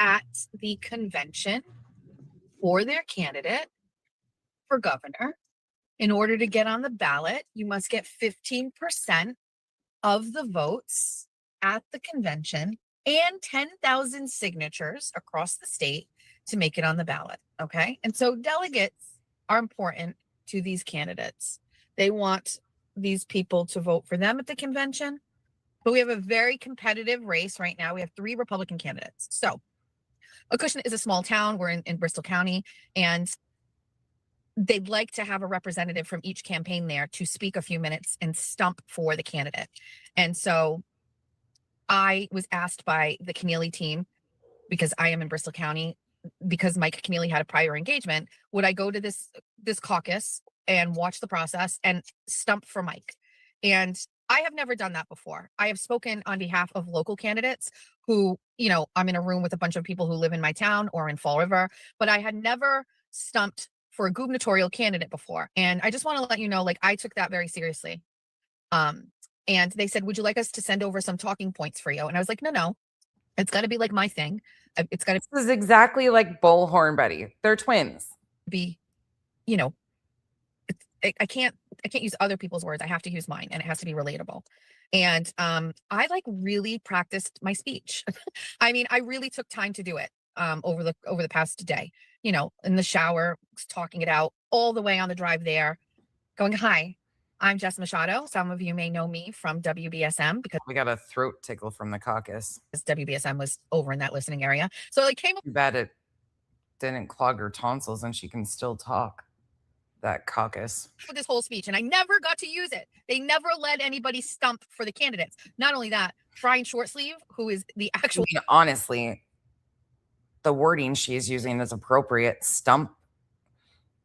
at the convention for their candidate for governor. In order to get on the ballot, you must get 15% of the votes at the convention and 10,000 signatures across the state to make it on the ballot. Okay. And so delegates are important to these candidates. They want these people to vote for them at the convention. But we have a very competitive race right now. We have 3 Republican candidates. So Acushnet is a small town. We're in Bristol County, and they'd like to have a representative from each campaign there to speak a few minutes and stump for the candidate. And so I was asked by the Keneally team, because I am in Bristol County, because Mike Keneally had a prior engagement, would I go to this caucus and watch the process and stump for Mike? And I have never done that before. I have spoken on behalf of local candidates who, I'm in a room with a bunch of people who live in my town or in Fall River, but I had never stumped for a gubernatorial candidate before. And I just want to let you know, I took that very seriously. And they said, would you like us to send over some talking points for you? And I was like, no, it's got to be like my thing. It's got to. This is exactly like Bullhorn Betty. They're twins. Be, I can't use other people's words. I have to use mine, and it has to be relatable. And I really practiced my speech. I mean, I really took time to do it over the past day, in the shower, talking it out all the way on the drive there, going, hi, I'm Jess Machado. Some of you may know me from WBSM because we got a throat tickle from the caucus. WBSM was over in that listening area. So came up. Too bad it didn't clog her tonsils and she can still talk. That caucus. For this whole speech, and I never got to use it. They never let anybody stump for the candidates. Not only that, Brian Shortsleeve, who is the actual. I mean, honestly, the wording she is using is appropriate. Stump.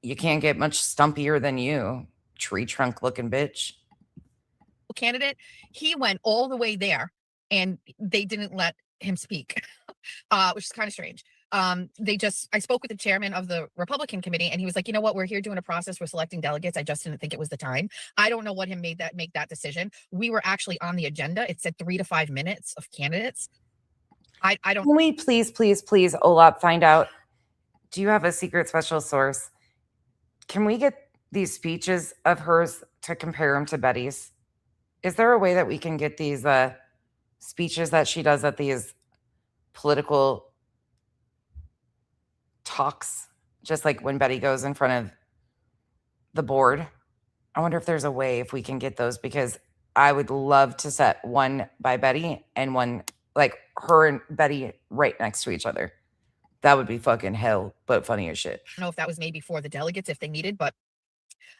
You can't get much stumpier than you, tree trunk looking bitch. Candidate. He went all the way there, and they didn't let him speak, which is kind of strange. I spoke with the chairman of the Republican committee, and he was like, you know what, we're here doing a process. We're selecting delegates. I just didn't think it was the time. I don't know what him make that decision. We were actually on the agenda. It said 3 to 5 minutes of candidates. I don't. Can we please, Olap, find out, do you have a secret special source? Can we get these speeches of hers to compare them to Betty's? Is there a way that we can get these speeches that she does at these political talks, just like when Betty goes in front of the board? I wonder if there's a way if we can get those, because I would love to set one by Betty and one like her and Betty right next to each other. That would be fucking hell, but funny as shit. I don't know if that was maybe for the delegates if they needed, but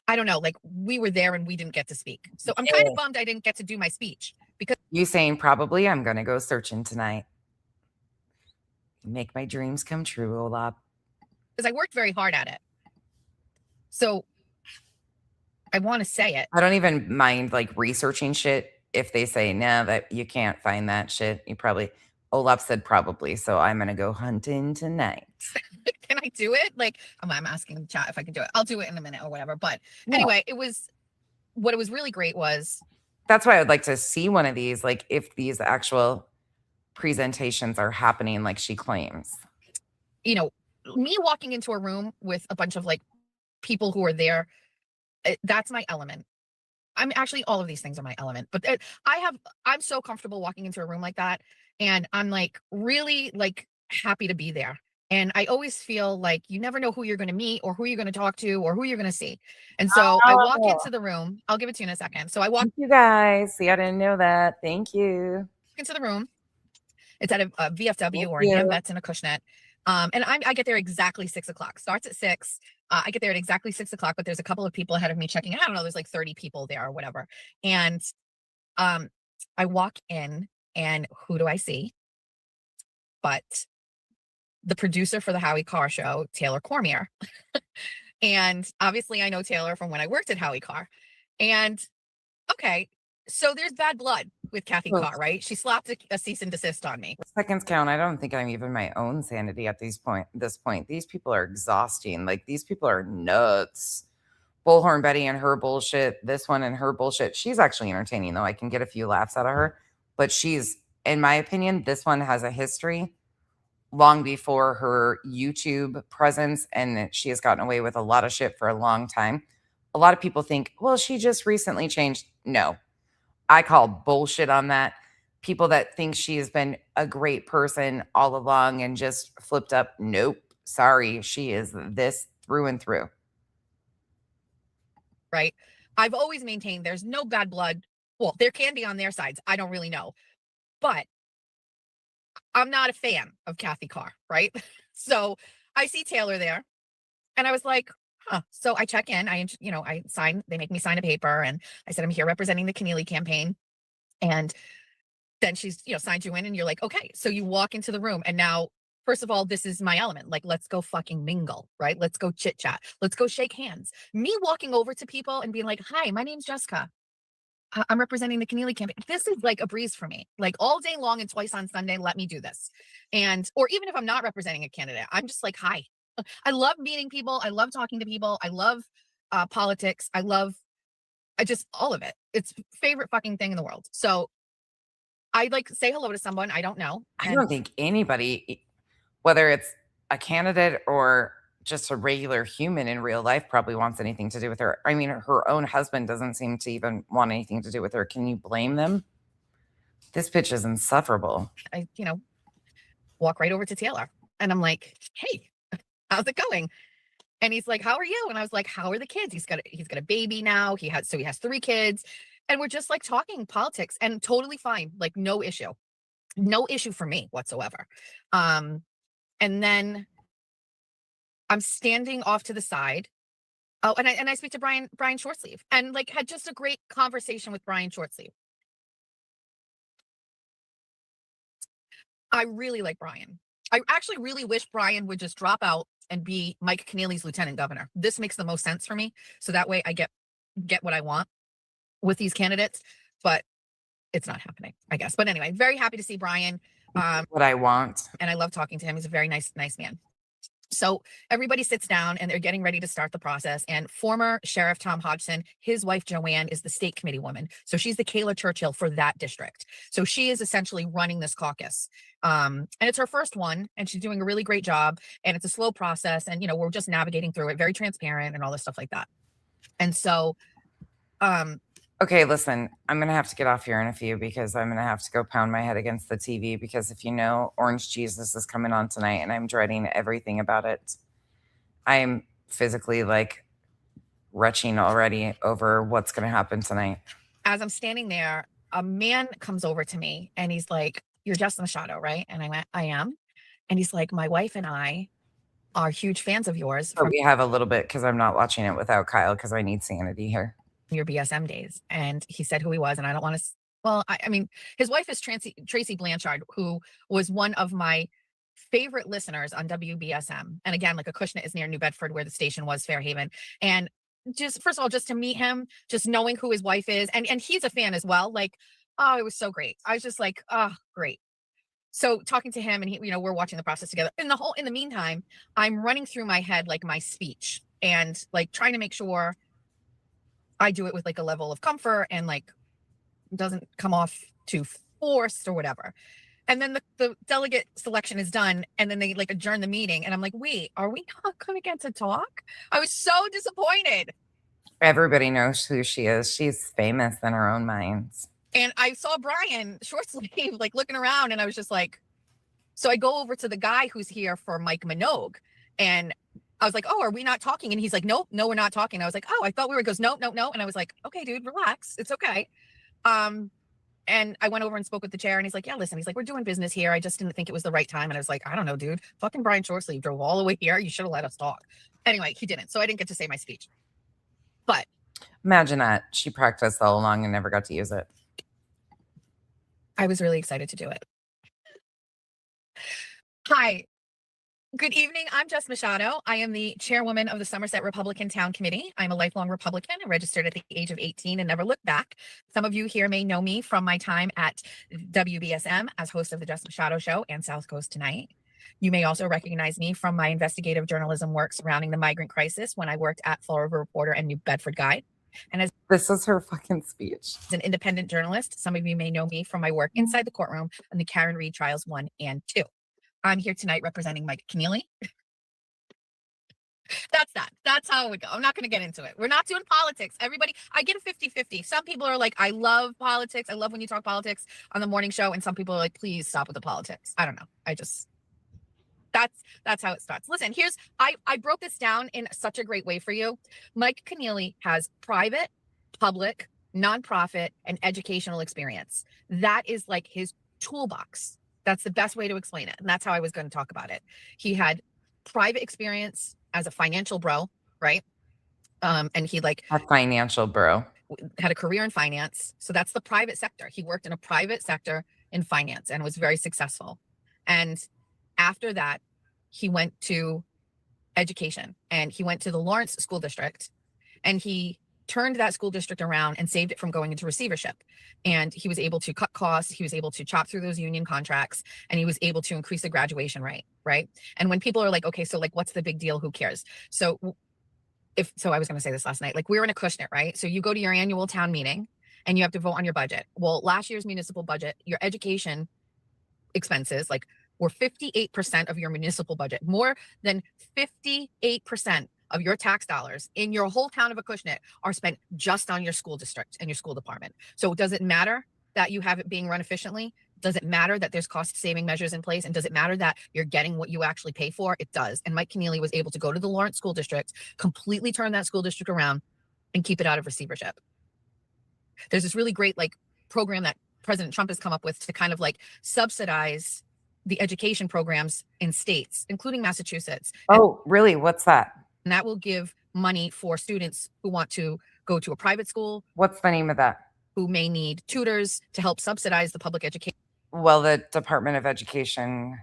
I don't know. We were there and we didn't get to speak. So I'm kind of bummed I didn't get to do my speech, because you saying probably I'm going to go searching tonight. Make my dreams come true, Olap. Because I worked very hard at it. So I want to say it. I don't even mind researching shit if they say, no, that you can't find that shit. You probably, Olap said probably, so I'm going to go hunting tonight. Can I do it? I'm asking the chat if I can do it. I'll do it in a minute or whatever. But anyway, what it was really great was. That's why I would like to see one of these, if these actual presentations are happening like she claims. Me walking into a room with a bunch of people who are there, that's my element. I'm actually, all of these things are my element, but I'm so comfortable walking into a room like that. And I'm really happy to be there. And I always feel you never know who you're going to meet or who you're going to talk to or who you're going to see. And so I walk into the room. I'll give it to you in a second. So I walk. Thank you guys. See, I didn't know that. Thank you. Into the room. It's at a VFW or an Ambets in Acushnet. And I get there exactly 6 o'clock. Starts at 6. I get there at exactly 6 o'clock, but there's a couple of people ahead of me checking. I don't know, there's 30 people there or whatever. And I walk in, and who do I see? But the producer for the Howie Carr show, Taylor Cormier. And obviously I know Taylor from when I worked at Howie Carr. And okay, so there's bad blood with Kathy Carr, right? She slapped a cease and desist on me. Seconds count. I don't think I'm even my own sanity at this point. These people are exhausting. These people are nuts. Bullhorn Betty and her bullshit. This one and her bullshit. She's actually entertaining, though. I can get a few laughs out of her, but she's in my opinion, this one has a history long before her YouTube presence, and she has gotten away with a lot of shit for a long time. A lot of people think, well, she just recently changed. No, I call bullshit on that. People that think she has been a great person all along and just flipped up. Nope. Sorry. She is this through and through. Right. I've always maintained there's no bad blood. Well, there can be on their sides. I don't really know. But I'm not a fan of Kathy Carr, right? So I see Taylor there and I was like, huh. So I check in, I sign, they make me sign a paper and I said, I'm here representing the Keneally campaign. And then she's, signed you in and you're like, okay. So you walk into the room and now, first of all, this is my element. Like, let's go fucking mingle, right? Let's go chit chat. Let's go shake hands. Me walking over to people and being like, hi, my name's Jessica. I'm representing the Keneally campaign. This is like a breeze for me. Like all day long and twice on Sunday, let me do this. Or even if I'm not representing a candidate, I'm just like, hi. I love meeting people. I love talking to people. I love politics. I just all of it. It's favorite fucking thing in the world. So I'd like say hello to someone I don't know. I don't think anybody, whether it's a candidate or just a regular human in real life, probably wants anything to do with her. I mean, her own husband doesn't seem to even want anything to do with her. Can you blame them? This bitch is insufferable. I, walk right over to Taylor and I'm like, hey, how's it going? And he's like, how are you? And I was like, how are the kids? He's got a baby now. He has 3 kids and we're just like talking politics and totally fine. Like no issue for me whatsoever. And then I'm standing off to the side. Oh, and I speak to Brian Shortsleeve and like had just a great conversation with Brian Shortsleeve. I really like Brian. I actually really wish Brian would just drop out and be Mike Keneally's lieutenant governor. This makes the most sense for me. So that way I get what I want with these candidates, but it's not happening, I guess. But anyway, very happy to see Brian. What I want. And I love talking to him. He's a very nice man. So everybody sits down and they're getting ready to start the process. And former Sheriff Tom Hodgson, his wife Joanne, is the state committee woman. So she's the Kayla Churchill for that district. So she is essentially running this caucus. And it's her first one and she's doing a really great job. And it's a slow process. And, we're just navigating through it, very transparent and all this stuff like that. And so, okay, listen, I'm going to have to get off here in a few because I'm going to have to go pound my head against the TV because if you know, Orange Jesus is coming on tonight and I'm dreading everything about it. I am physically like retching already over what's going to happen tonight. As I'm standing there, a man comes over to me and he's like, you're Justin Machado, right? And I went, I am. And he's like, my wife and I are huge fans of yours. But we have a little bit because I'm not watching it without Kyle because I need sanity here. Your BSM days. And he said who he was. And I don't want to, well, I mean, his wife is Tracy Blanchard, who was one of my favorite listeners on WBSM. And again, like Acushnet is near New Bedford where the station was, Fairhaven. And just, first of all, just to meet him, just knowing who his wife is. And he's a fan as well. Like, oh, it was so great. I was just like, oh, great. So talking to him and he, we're watching the process together. In the meantime, I'm running through my head, like my speech and like trying to make sure I do it with like a level of comfort and like doesn't come off too forced or whatever. And then the delegate selection is done and then they like adjourn the meeting and I'm like, wait, are we not going to get to talk? I was so disappointed. Everybody knows who she is. She's famous in her own minds. And I saw Brian Shortsleeve like looking around and I was just like, so I go over to the guy who's here for Mike Minogue and I was like, oh, are we not talking? And he's like, nope, no, we're not talking. I was like, oh, I thought we were. He goes, no. And I was like, okay, dude, relax. It's okay. And I went over and spoke with the chair and he's like, yeah, listen, he's like, we're doing business here. I just didn't think it was the right time. And I was like, I don't know, dude, fucking Brian Shortsleeve drove all the way here. You should have let us talk. Anyway, he didn't. So I didn't get to say my speech. But imagine that she practiced all along and never got to use it. I was really excited to do it. Hi. Good evening. I'm Jess Machado. I am the chairwoman of the Somerset Republican Town Committee. I'm a lifelong Republican. I registered at the age of 18 and never looked back. Some of you here may know me from my time at WBSM as host of the Jess Machado Show and South Coast Tonight. You may also recognize me from my investigative journalism work surrounding the migrant crisis when I worked at Fall River Reporter and New Bedford Guide. And as this is her fucking speech. As an independent journalist, some of you may know me from my work inside the courtroom on the Karen Reed trials 1 and 2. I'm here tonight representing Mike Keneally. That's that. That's how it would go. I'm not going to get into it. We're not doing politics. Everybody, I get a 50-50. Some people are like, I love politics. I love when you talk politics on the morning show. And some people are like, please stop with the politics. I don't know. That's how it starts. Listen, I broke this down in such a great way for you. Mike Keneally has private, public, nonprofit, and educational experience. That is like his toolbox. That's the best way to explain it. And that's how I was going to talk about it. He had private experience as a financial bro, right? And he like a financial bro, had a career in finance. So that's the private sector. He worked in a private sector in finance and was very successful. And after that, he went to education, and he went to the Lawrence School District, and he turned that school district around and saved it from going into receivership. And he was able to cut costs. He was able to chop through those union contracts, and he was able to increase the graduation rate. Right. And when people are like, okay, so like, what's the big deal? Who cares? So I was going to say this last night, like we were in a Acushnet, right? So you go to your annual town meeting and you have to vote on your budget. Well, last year's municipal budget, your education expenses, like were 58% of your municipal budget. More than 58% of your tax dollars in your whole town of Acushnet are spent just on your school district and your school department. So does it matter that you have it being run efficiently? Does it matter that there's cost saving measures in place? And does it matter that you're getting what you actually pay for? It does. And Mike Keneally was able to go to the Lawrence School District, completely turn that school district around and keep it out of receivership. There's this really great like program that President Trump has come up with to kind of like subsidize the education programs in states, including Massachusetts. Oh, really? What's that? And that will give money for students who want to go to a private school. What's the name of that? Who may need tutors to help subsidize the public education. Well, the Department of Education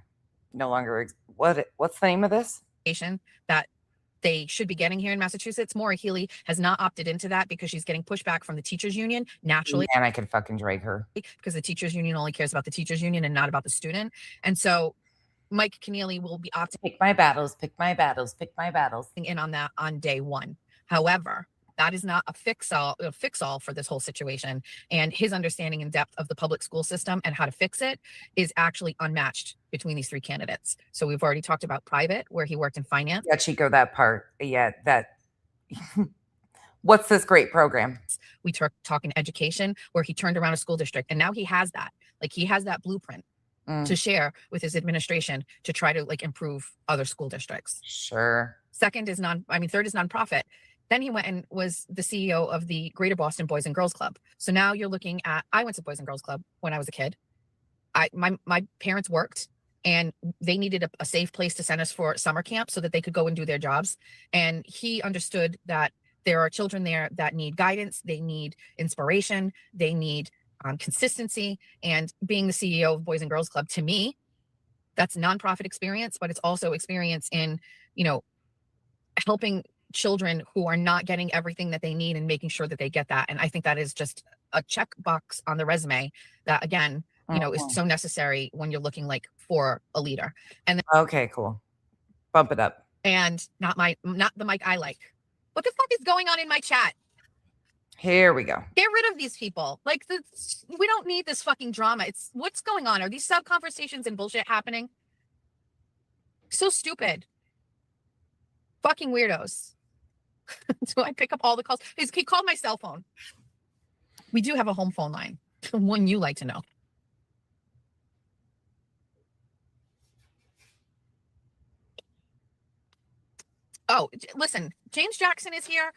no longer. What's the name of this? That they should be getting here in Massachusetts. Maura Healey has not opted into that because she's getting pushback from the teachers union naturally. And I can fucking drag her. Because the teachers union only cares about the teachers union and not about the student. And so Mike Keneally will be opting. Pick my battles, pick my battles, pick my battles. In on that on day one. However, that is not a fix-all for this whole situation. And his understanding in depth of the public school system and how to fix it is actually unmatched between these three candidates. So we've already talked about private, where he worked in finance. Yeah, Chico, that part. Yeah, that. What's this great program? We talk in education, where he turned around a school district. And now he has that. Like he has that blueprint to share with his administration to try to like improve other school districts. Sure. Third is nonprofit. Then he went and was the CEO of the Greater Boston Boys and Girls Club. So now you're looking at, I went to Boys and Girls Club when I was a kid. My parents worked and they needed a safe place to send us for summer camp so that they could go and do their jobs. And he understood that there are children there that need guidance. They need inspiration. They need consistency. And being the CEO of Boys and Girls Club, to me, that's nonprofit experience, but it's also experience in, helping children who are not getting everything that they need and making sure that they get that. And I think that is just a checkbox on the resume that, again, is so necessary when you're looking like for a leader. And then, okay, cool. Bump it up. And not the Mike I like. What the fuck is going on in my chat? Here we go. Get rid of these people. Like we don't need this fucking drama. It's what's going on. Are these sub conversations and bullshit happening? So stupid. Fucking weirdos. Do I pick up all the calls? He called my cell phone. We do have a home phone line. One you like to know. Oh, listen, James Jackson is here.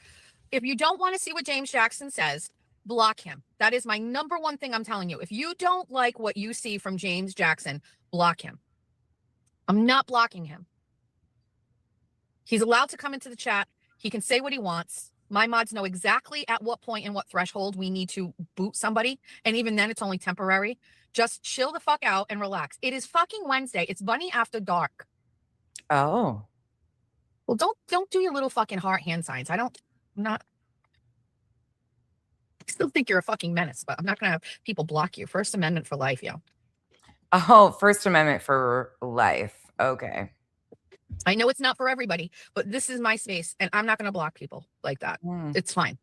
If you don't want to see what James Jackson says, block him. That is my number one thing I'm telling you. If you don't like what you see from James Jackson, block him. I'm not blocking him. He's allowed to come into the chat. He can say what he wants. My mods know exactly at what point and what threshold we need to boot somebody. And even then, it's only temporary. Just chill the fuck out and relax. It is fucking Wednesday. It's Bunny After Dark. Oh. Well, don't do your little fucking heart hand signs. I still think you're a fucking menace, but I'm not going to have people block you. First Amendment for life, yo. Oh, First Amendment for life. Okay. I know it's not for everybody, but this is my space, and I'm not going to block people like that. It's fine.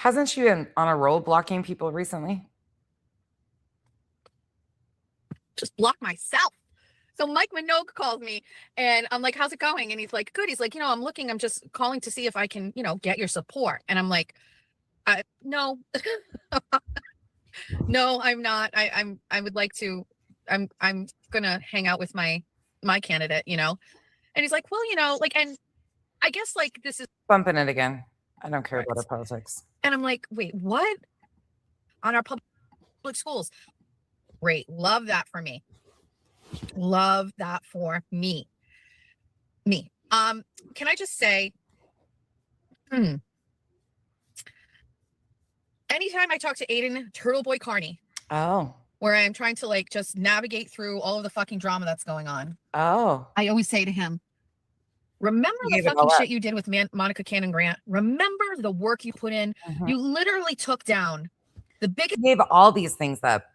Hasn't she been on a roll blocking people recently? Just block myself. So Mike Minogue calls me and I'm like, how's it going? And he's like, good. He's like, I'm looking, I'm just calling to see if I can, get your support. And I'm like, no, no, I'm not. I would like to, I'm going to hang out with my candidate, And he's like, well, and I guess this is bumping it again. I don't care about our politics. And I'm like, wait, what? On our public schools. Great. Love that for me. Love that for me. Can I just say, anytime I talk to Aiden Turtle Boy Carney, where I'm trying to just navigate through all of the fucking drama that's going on, I always say to him, remember the fucking shit you did with Monica Cannon Grant? Remember the work you put in? You literally took down the biggest. Gave all these things up.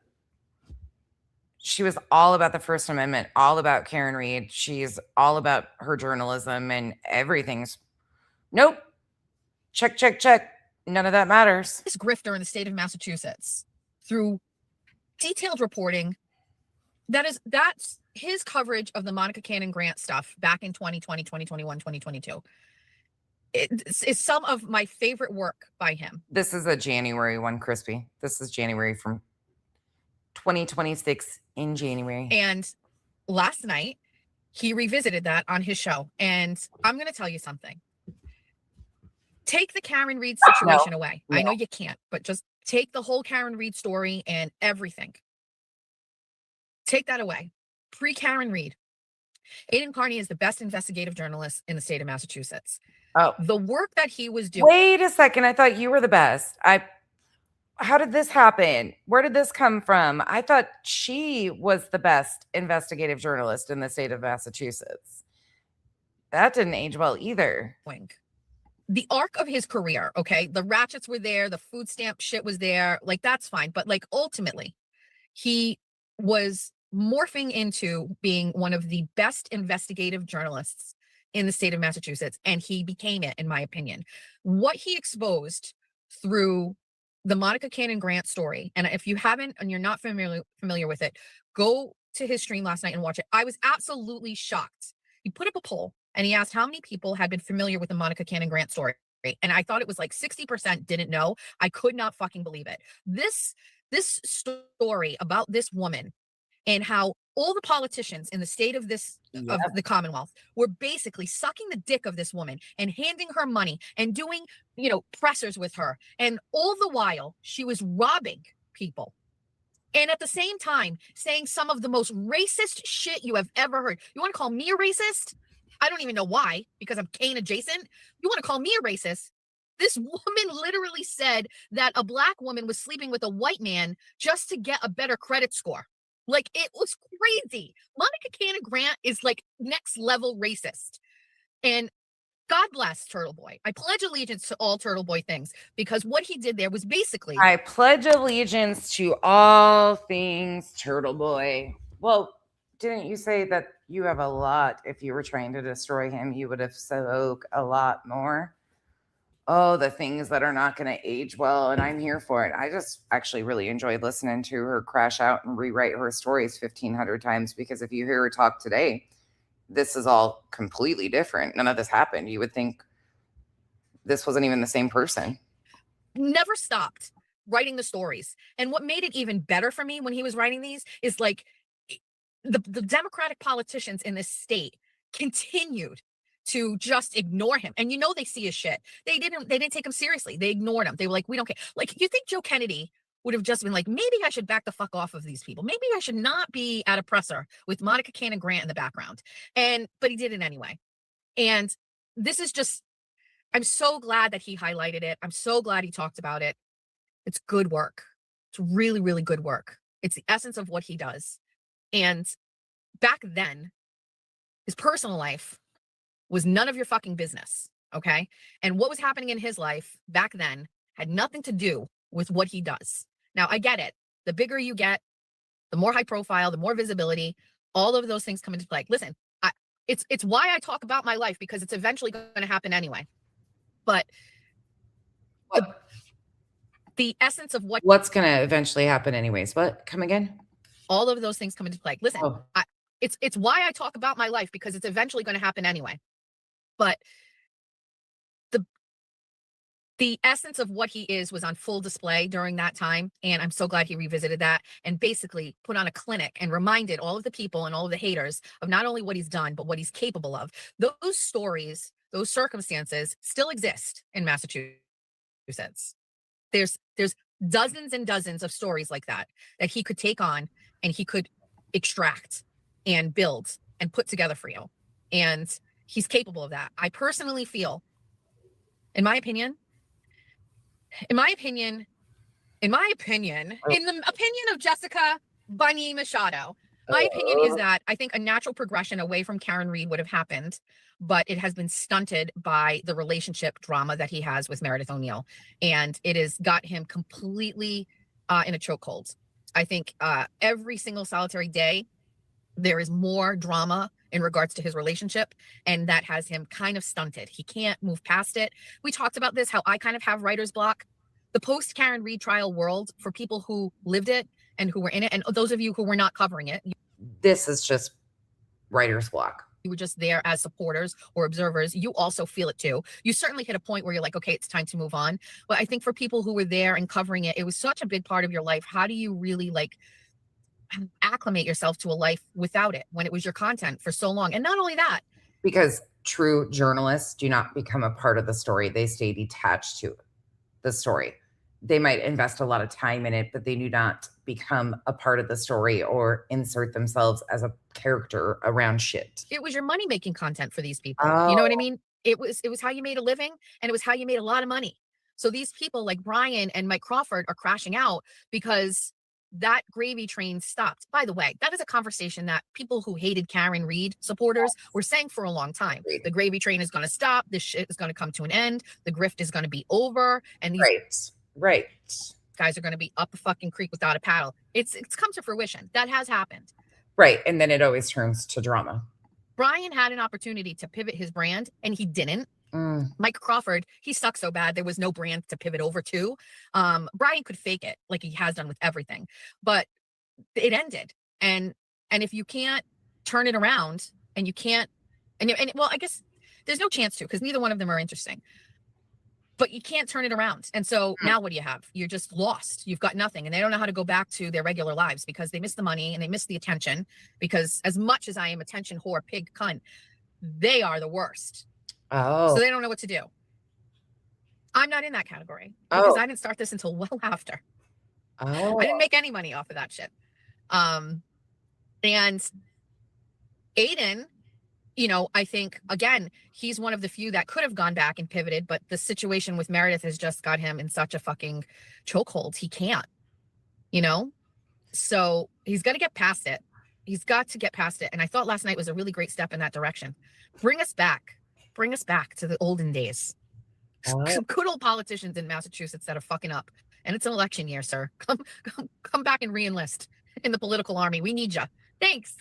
She was all about the First Amendment, all about Karen Reed. She's all about her journalism and everything's. Nope. Check, check, check. None of that matters. This grifter in the state of Massachusetts through detailed reporting. That's his coverage of the Monica Cannon Grant stuff back in 2020, 2021, 2022. It's some of my favorite work by him. This is a January one, Crispy. This is January from 2026 in January. And last night, he revisited that on his show. And I'm going to tell you something. Take the Karen Reed situation away. No. I know you can't, but just take the whole Karen Reed story and everything. Take that away. Pre-Karen Reed, Aiden Carney is the best investigative journalist in the state of Massachusetts. The work that he was doing. Wait a second. I thought you were the best. How did this happen? Where did this come from? I thought she was the best investigative journalist in the state of Massachusetts. That didn't age well either. The arc of his career, okay? The ratchets were there. The food stamp shit was there. That's fine. But ultimately, he was morphing into being one of the best investigative journalists in the state of Massachusetts. And he became it, in my opinion. What he exposed through the Monica Cannon Grant story, and if you haven't and you're not familiar with it, go to his stream last night and watch it. I was absolutely shocked. He put up a poll and he asked how many people had been familiar with the Monica Cannon Grant story. And I thought it was 60% didn't know. I could not fucking believe it. This story about this woman and how all the politicians in the state of of the Commonwealth were basically sucking the dick of this woman and handing her money and doing, pressers with her. And all the while she was robbing people. And at the same time, saying some of the most racist shit you have ever heard. You want to call me a racist? I don't even know why, because I'm Kane adjacent. You want to call me a racist? This woman literally said that a black woman was sleeping with a white man just to get a better credit score. It was crazy. Monica Cannon Grant is next level racist. And God bless Turtle Boy. I pledge allegiance to all Turtle Boy things, because what he did there was basically. I pledge allegiance to all things Turtle Boy. Well, didn't you say that you have a lot? If you were trying to destroy him, you would have spoke a lot more. Oh, the things that are not going to age well, and I'm here for it. I just actually really enjoyed listening to her crash out and rewrite her stories 1,500 times, because if you hear her talk today, this is all completely different. None of this happened. You would think this wasn't even the same person. Never stopped writing the stories. And what made it even better for me when he was writing these is the Democratic politicians in this state continued to just ignore him. And they see his shit. They didn't take him seriously. They ignored him. They were we don't care. You think Joe Kennedy would have just been maybe I should back the fuck off of these people. Maybe I should not be at a presser with Monica Cannon Grant in the background. But he did it anyway. And this is just, I'm so glad that he highlighted it. I'm so glad he talked about it. It's good work. It's really, really good work. It's the essence of what he does. And back then, his personal life was none of your fucking business, okay? And what was happening in his life back then had nothing to do with what he does. Now, I get it. The bigger you get, the more high profile, the more visibility, all of those things come into play. Listen, it's why I talk about my life, because it's eventually going to happen anyway. But the essence of what's going to eventually happen anyways. What? Come again? all of those things come into play. Listen, Oh. it's why I talk about my life, because it's eventually going to happen anyway. But the essence of what he is was on full display during that time. And I'm so glad he revisited that and basically put on a clinic and reminded all of the people and all of the haters of not only what he's done, but what he's capable of. Those stories, those circumstances still exist in Massachusetts. There's dozens and dozens of stories like that he could take on and he could extract and build and put together for you. And he's capable of that. I personally feel, in my opinion, in the opinion of Jessica Bunny Machado, my opinion is that I think a natural progression away from Karen Reed would have happened, but it has been stunted by the relationship drama that he has with Meredith O'Neill. And it has got him completely in a chokehold. I think every single solitary day, there is more drama in regards to his relationship, and that has him kind of stunted. He can't move past it. We talked about this, how I kind of have writer's block. The post Karen Reed trial world, for people who lived it and who were in it, and those of you who were not covering it, This is just writer's block. You were just there as supporters or observers. You also feel it too. You certainly hit a point where you're like, okay, it's time to move on. But I think for people who were there and covering it, it was such a big part of your life. How do you really acclimate yourself to a life without it when it was your content for so long? And not only that, Because true journalists do not become a part of the story. They stay detached to the story. They might invest a lot of time in it, but they do not become a part of the story or insert themselves as a character around shit. it was your money-making content for these people. You know what I mean? It was how you made a living, and it was how you made a lot of money. So these people like Brian and Mike Crawford are crashing out because that gravy train stopped. By the way, that is a conversation that people who hated Karen Reed supporters were saying for a long time. The gravy train is going to stop. This shit is going to come to an end. The grift is going to be over. And these right guys are going to be up a fucking creek without a paddle. It's come to fruition. That has happened. Right. And then it always turns to drama. Brian had an opportunity to pivot his brand and he didn't. Mike Crawford, he sucks so bad there was no brand to pivot over to. Brian could fake it like he has done with everything, but it ended. And if you can't turn it around and you can't, well, I guess there's no chance to, because neither one of them are interesting, but you can't turn it around. And so now what do you have? You're just lost. You've got nothing. And they don't know how to go back to their regular lives because they miss the money and they miss the attention, because as much as I am attention whore, pig, cunt, they are the worst. Oh. So they don't know what to do. I'm not in that category because I didn't start this until well after. Oh. I didn't make any money off of that shit. And Aiden, I think, again, he's one of the few that could have gone back and pivoted, but the situation with Meredith has just got him in such a fucking chokehold. He can't, so he's got to get past it. He's got to get past it. And I thought last night was a really great step in that direction. Bring us back to the olden days. Some good old politicians in Massachusetts that are fucking up. And it's an election year, sir. Come back and re-enlist in the political army. We need you. Thanks.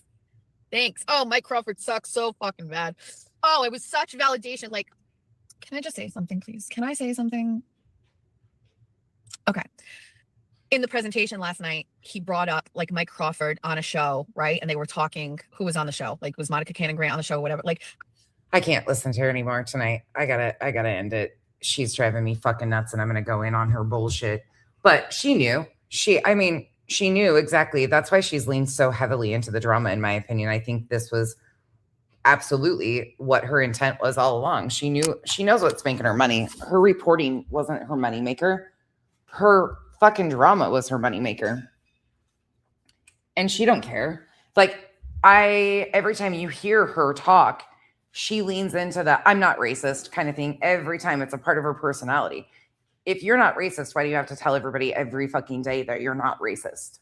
Oh, Mike Crawford sucks so fucking bad. Oh, it was such validation. Like, can I just say something, please? Can I say something? Okay. In the presentation last night, he brought up like Mike Crawford on a show, right? And they were talking, who was on the show? Like, was Monica Cannon Grant on the show, whatever? Like, I can't listen to her anymore tonight. I gotta end it. She's driving me fucking nuts and I'm gonna go in on her bullshit. But she knew. She knew exactly. That's why she's leaned so heavily into the drama, in my opinion. I think this was absolutely what her intent was all along. She knows what's making her money. Her reporting wasn't her moneymaker. Her fucking drama was her moneymaker. And she don't care. Like, every time you hear her talk, she leans into the I'm not racist kind of thing every time. It's a part of her personality. If you're not racist, why do you have to tell everybody every fucking day that you're not racist?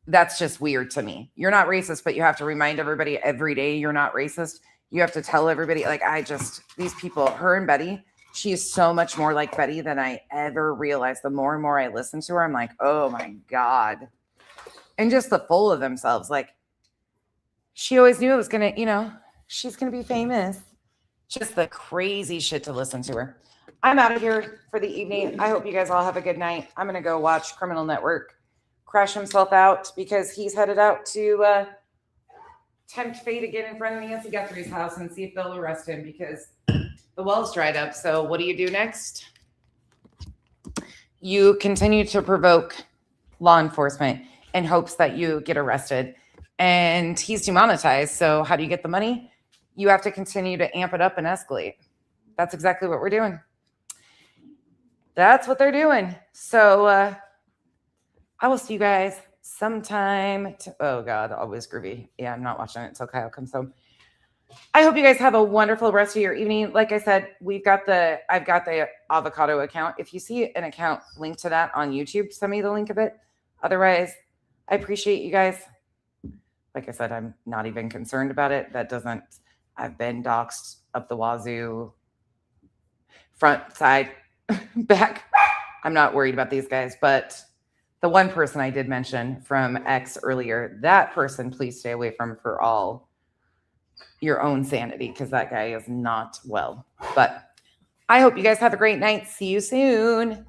That's just weird to me. You're not racist, but you have to remind everybody every day you're not racist. You have to tell everybody, these people, her and Betty, she is so much more like Betty than I ever realized. The more and more I listen to her, I'm like, oh my God. And just the full of themselves. Like, she always knew it was going to, she's going to be famous. Just the crazy shit to listen to her. I'm out of here for the evening. I hope you guys all have a good night. I'm going to go watch Criminal Network crash himself out because he's headed out to tempt fate again in front of Nancy Guthrie's house and see if they'll arrest him because the well's dried up. So what do you do next? You continue to provoke law enforcement in hopes that you get arrested. And he's demonetized. So how do you get the money? You have to continue to amp it up and escalate. That's exactly what we're doing. That's what they're doing. So I will see you guys sometime. Oh God, always groovy. Yeah, I'm not watching it until Kyle comes home. I hope you guys have a wonderful rest of your evening. Like I said, I've got the avocado account. If you see an account linked to that on YouTube, send me the link of it. Otherwise, I appreciate you guys. Like I said, I'm not even concerned about it. I've been doxxed up the wazoo, front, side, back. I'm not worried about these guys, but the one person I did mention from X earlier, that person, please stay away from for all your own sanity, because that guy is not well. But I hope you guys have a great night. See you soon.